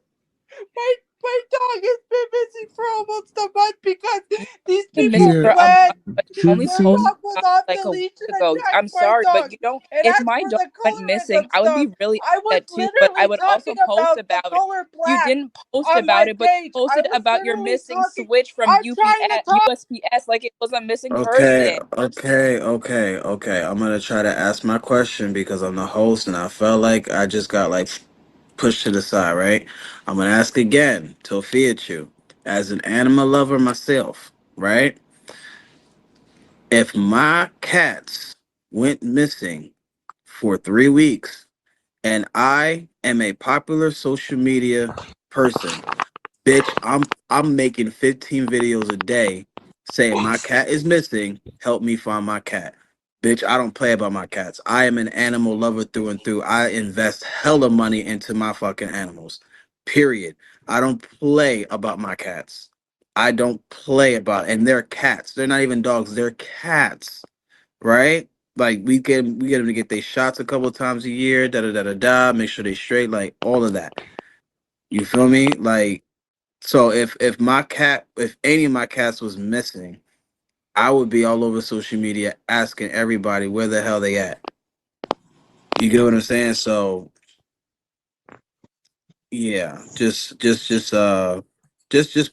My dog has been missing for almost a month because these Been people missing for a month, went. but you Their only posted dog was off like the a week leash and ago. attacked I'm my sorry, but dog. you don't. And If as my for dog the went missing, colorism I would stuff, be really I was upset too. But I literally would also talking post about the about it. color You black didn't post on about my it, but you page. I posted was about your literally missing talking. switch from I'm trying to talk. USPS like it was a missing Okay, person. okay. I'm gonna try to ask my question because I'm the host and I felt like I just got like pushed to the side, right? I'm gonna ask again, TophiaChu, as an animal lover myself, right? If my cats went missing for 3 weeks and I am a popular social media person, bitch, I'm making 15 videos a day saying my cat is missing. Help me find my cat. Bitch, I don't play about my cats. I am an animal lover through and through. I invest hella money into my fucking animals. Period. I don't play about my cats. I don't play about, and they're cats. They're not even dogs. They're cats, right? Like we get them to get their shots a couple times a year. Da da da da da. Make sure they straight. Like all of that. You feel me? Like so if any of my cats was missing, I would be all over social media asking everybody where the hell they at. You get what I'm saying? So yeah, just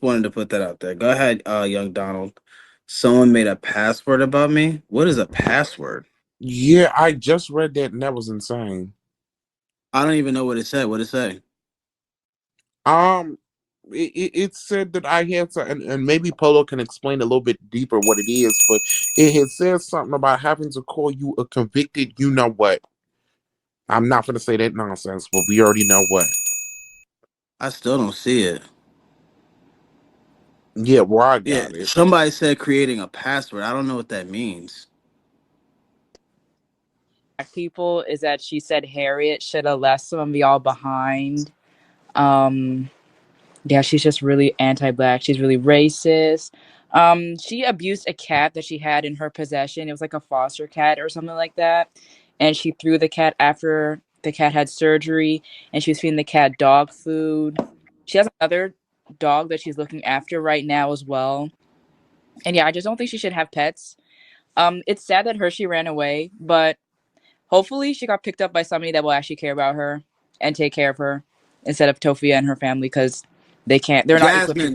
wanted to put that out there. Go ahead, young Donald. Someone made a password about me. What is a password? Yeah, I just read that and that was insane. I don't even know what it said. What it say? Um, it said that I had to, and maybe Polo can explain a little bit deeper what it is, but it had said something about having to call you a convicted, you know what. I'm not going to say that nonsense, but we already know what. I still don't see it. Yeah, well, I Yeah, got it. somebody said creating a password. I don't know what that means. Black people is that she said Harriet should have left some of y'all behind. Um, yeah, she's just really anti-black. She's really racist. She abused a cat that she had in her possession. It was like a foster cat or something like that, and she threw the cat after the cat had surgery, and she was feeding the cat dog food. She has another dog that she's looking after right now as well. And yeah, I just don't think she should have pets. It's sad that Hershey ran away, but hopefully she got picked up by somebody that will actually care about her and take care of her instead of Tophia and her family because they're not equipped to.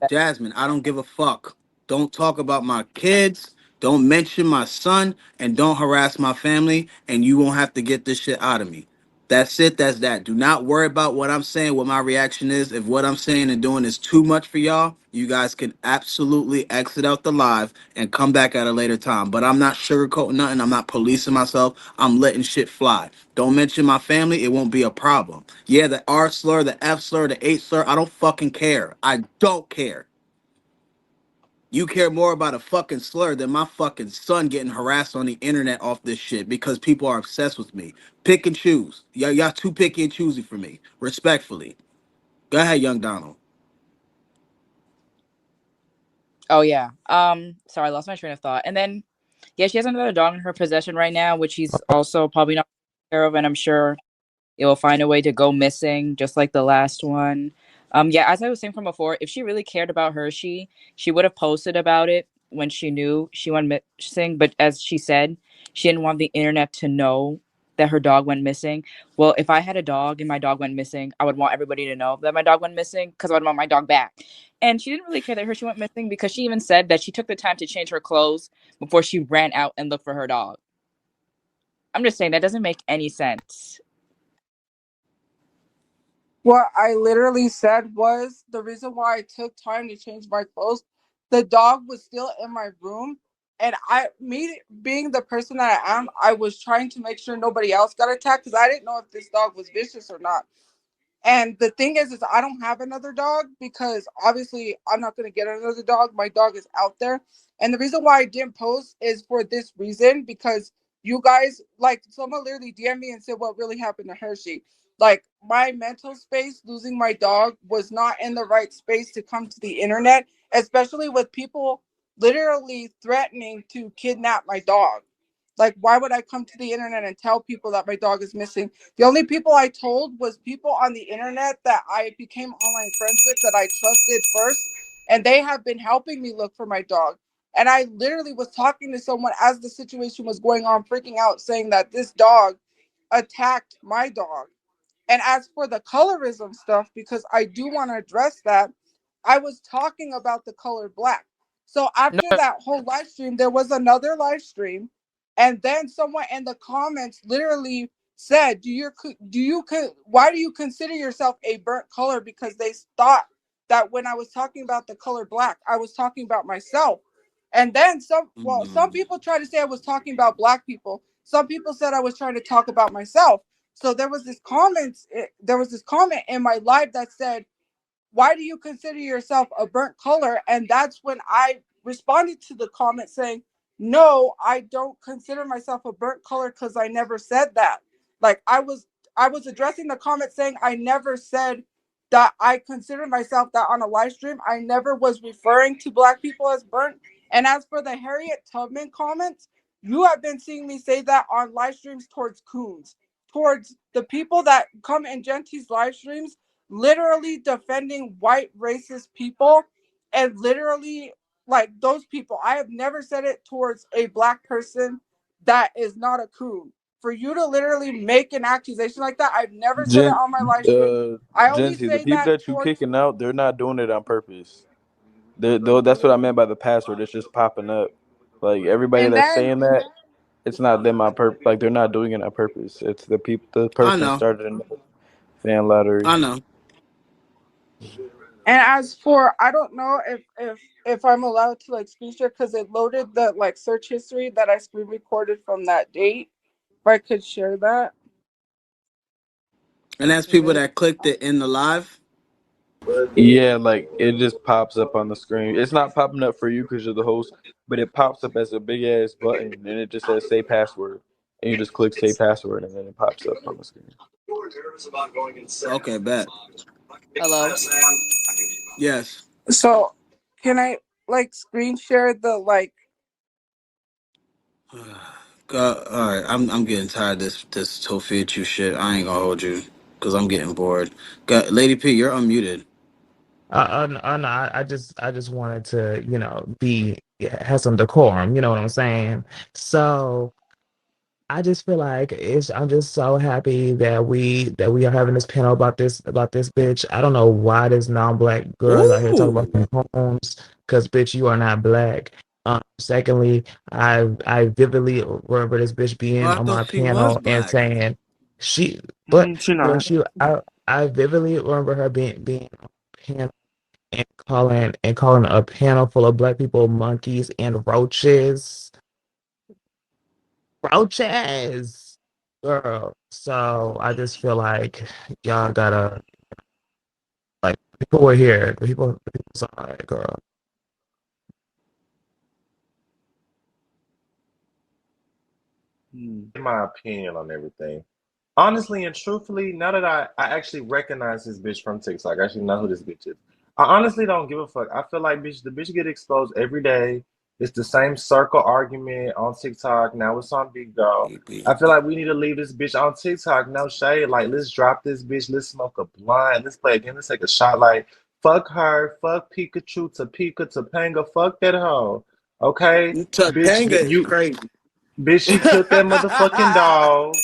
Jasmine, I don't give a fuck. Don't talk about my kids. Don't mention my son and don't harass my family and you won't have to get this shit out of me. That's it. That's that. Do not worry about what I'm saying, what my reaction is. If what I'm saying and doing is too much for y'all, you guys can absolutely exit out the live and come back at a later time. But I'm not sugarcoating nothing. I'm not policing myself. I'm letting shit fly. Don't mention my family. It won't be a problem. Yeah, the R slur, the F slur, the H slur. I don't fucking care. I don't care. You care more about a fucking slur than my fucking son getting harassed on the internet off this shit because people are obsessed with me. Pick and choose. Y'all too picky and choosy for me. Respectfully. Go ahead, young Donald. Oh yeah. Sorry, I lost my train of thought. And then, yeah, she has another dog in her possession right now, which she's also probably not taking care of, and I'm sure it will find a way to go missing, just like the last one. Yeah, as I was saying from before, if she really cared about Hershey, she would have posted about it when she knew she went missing. But as she said, she didn't want the internet to know that her dog went missing. Well, if I had a dog and my dog went missing, I would want everybody to know that my dog went missing because I would want my dog back. And she didn't really care that Hershey went missing because she even said that she took the time to change her clothes before she ran out and looked for her dog. I'm just saying that doesn't make any sense. What I literally said was the reason why I took time to change my clothes. The dog was still in my room, and me being the person that I am, I was trying to make sure nobody else got attacked because I didn't know if this dog was vicious or not. And the thing is I don't have another dog because obviously I'm not going to get another dog. My dog is out there. And the reason why I didn't post is for this reason, because you guys, like, someone literally DM'd me and said what really happened to Hershey. Like, my mental space, losing my dog, was not in the right space to come to the internet, especially with people literally threatening to kidnap my dog. Like, why would I come to the internet and tell people that my dog is missing? The only people I told was people on the internet that I became online friends with that I trusted first. And they have been helping me look for my dog. And I literally was talking to someone as the situation was going on, freaking out, saying that this dog attacked my dog. And as for the colorism stuff, because I do want to address that, I was talking about the color black. So after that whole live stream, there was another live stream, and then someone in the comments literally said, why do you consider yourself a burnt color? Because they thought that when I was talking about the color black, I was talking about myself. And then some people tried to say I was talking about black people. Some people said I was trying to talk about myself. So there was this comment in my live that said, why do you consider yourself a burnt color? And that's when I responded to the comment saying, no, I don't consider myself a burnt color because I never said that. Like, I was addressing the comment saying I never said that I consider myself that on a live stream. I never was referring to black people as burnt. And as for the Harriet Tubman comments, you have been seeing me say that on live streams towards coons, towards the people that come in Gentie's live streams, literally defending white racist people, and literally like those people. I have never said it towards a black person that is not a coon. For you to literally make an accusation like that, I've never said it on my live stream. I only Genty, the say people that you kicking out, they're not doing it on purpose. That's what I meant by the password. It's just popping up. Like, everybody and that's then saying that, it's not them on purpose. Like, they're not doing it on purpose. It's the person started in the fan lottery. I know. And as for, I don't know if I'm allowed to like screen share because it loaded the like search history that I screen recorded from that date. If I could share that. And that's people that clicked it in the live? Yeah, like, it just pops up on the screen. It's not popping up for you because you're the host, but it pops up as a big ass button, and it just says say password, and you just click say password, and then it pops up on the screen. Okay, bet. Hello. Yes. So can I like screen share the like? All right, I'm getting tired of this TophiaChu shit. I ain't gonna hold you because I'm getting bored. Lady P, you're unmuted. No, I just wanted to, have some decorum. You know what I'm saying? So I just feel like I'm just so happy that we are having this panel about this bitch. I don't know why this non-black girl is out here talking about some homes, because bitch, you are not black. Secondly, I vividly remember this bitch being I on my thought she was panel and black. saying She not. I vividly remember her being on a panel and calling a panel full of black people monkeys and roaches. Roaches, girl. So I just feel like y'all gotta, like, people were here. People saw it, girl. My opinion on everything. Honestly and truthfully, now that I actually recognize this bitch from TikTok, I actually know who this bitch is. I honestly don't give a fuck. I feel like the bitch get exposed every day. It's the same circle argument on TikTok. Now it's on BIGO. I feel like we need to leave this bitch on TikTok. No shade. Like, let's drop this bitch. Let's smoke a blunt. Let's play again. Let's take a shot. Like, fuck her. Fuck Pikachu, Topanga. Fuck that hoe. Okay? Topanga is Bitch, crazy. bitch, she killed that motherfucking dog.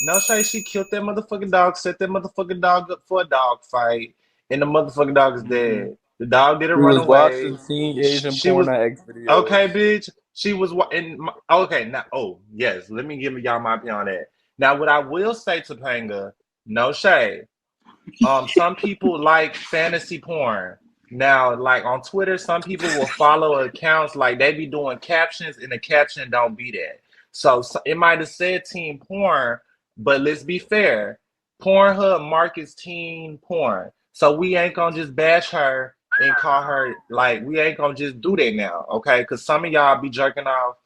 No shade, she killed that motherfucking dog, set that motherfucking dog up for a dog fight, and the motherfucking dog is dead. The dog didn't We run was away. watching seeing Asian She porn was on X videos. okay, bitch. She was okay. Now, oh yes, let me give y'all my opinion on that. Now, what I will say, Topanga, no shade. Some people like fantasy porn. Now, like on Twitter, some people will follow accounts like they be doing captions, and the caption don't be that. So it might have said teen porn, but let's be fair. Pornhub markets teen porn. So we ain't gonna just bash her and call her, like, we ain't gonna just do that now, okay? Because some of y'all be jerking off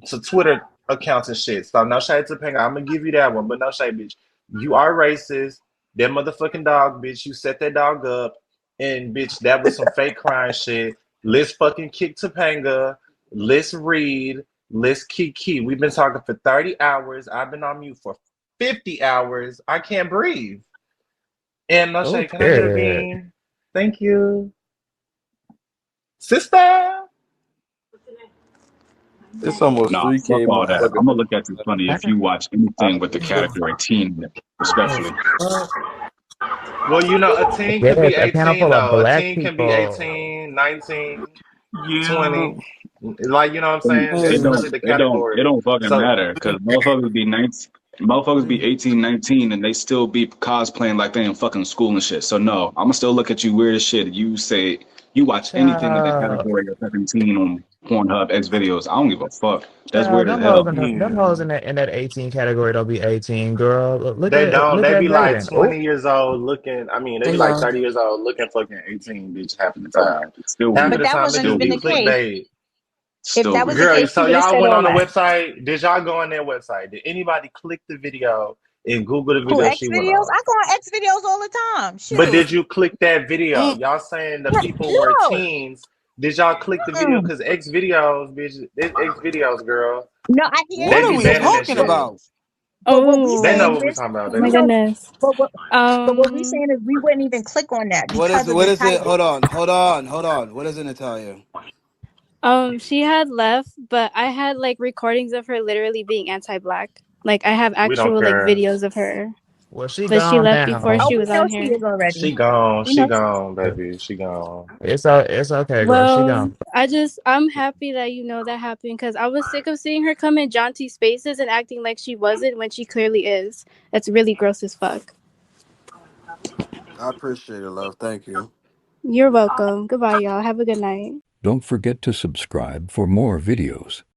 to Twitter accounts and shit. So no shade to Panga. I'm gonna give you that one, but no shade, bitch. You are racist. That motherfucking dog, bitch. You set that dog up, and bitch, that was some fake crime shit. Let's fucking kick Topanga. Let's read. Let's key. We've been talking for 30 hours. I've been on mute for 50 hours. I can't breathe. And no shade, can I get a Okay. bean? Thank you. Sister. It's almost Nah, fuck 3K all that. motherfuckers I'm gonna in look the at you funny chat. if you watch anything with the category teen in it, respectfully. Well, you know, a teen could Yes, be a panel 18 full of though. A black teen can be people. 18, 19, Yeah. 20. Like, you know what I'm saying? It That's don't really the it don't it category. don't fucking So matter because motherfuckers be 18, 19 and they still be cosplaying like they in fucking school and shit. So no, I'ma still look at you weird as shit. You say you watch anything in the Child, category of fucking teen on Pornhub X videos. I don't give a fuck. That's child, weird as hell. them hoes in that 18 category don't be 18, girl. they don't. Look They at be like Jaden. Oh, 20 years old looking. I mean, they be like 30 years old looking fucking 18, bitch, half of the Oh, time. it's still Half of But weird. the that time it wasn't Still just even be the weird. case. clickbait. If Still that was the weird. Girl, case, she so would have y'all said went all on the that. website. Did y'all go on their website? Did anybody click the video and Google the Who video X she went videos? on? I go on X videos all the time. But Shoot. did you click that video? Y'all saying the people were No. teens. Did y'all click the video? Mm-mm. Because X videos, bitch, it's X videos, girl. No, I hear They What are be you, we banning that talking shit. about? but what we They Oh, know saying what we're is, talking about. oh They my you know. know, goodness. but what we saying is we wouldn't even click on that because of What the is it? title. Hold on. What is it, Natalia? She had left, but I had like recordings of her literally being anti-black. Like I have We don't actual like care. videos of her, well, she but she gone left before Oh, now. she we was know on she here. is already. She gone. We She know. gone, baby. She gone. It's okay, girl. She Well, gone. I'm happy that you know that happened because I was sick of seeing her come in jaunty spaces and acting like she wasn't when she clearly is. That's really gross as fuck. I appreciate it, love. Thank you. You're welcome. Goodbye, y'all. Have a good night. Don't forget to subscribe for more videos.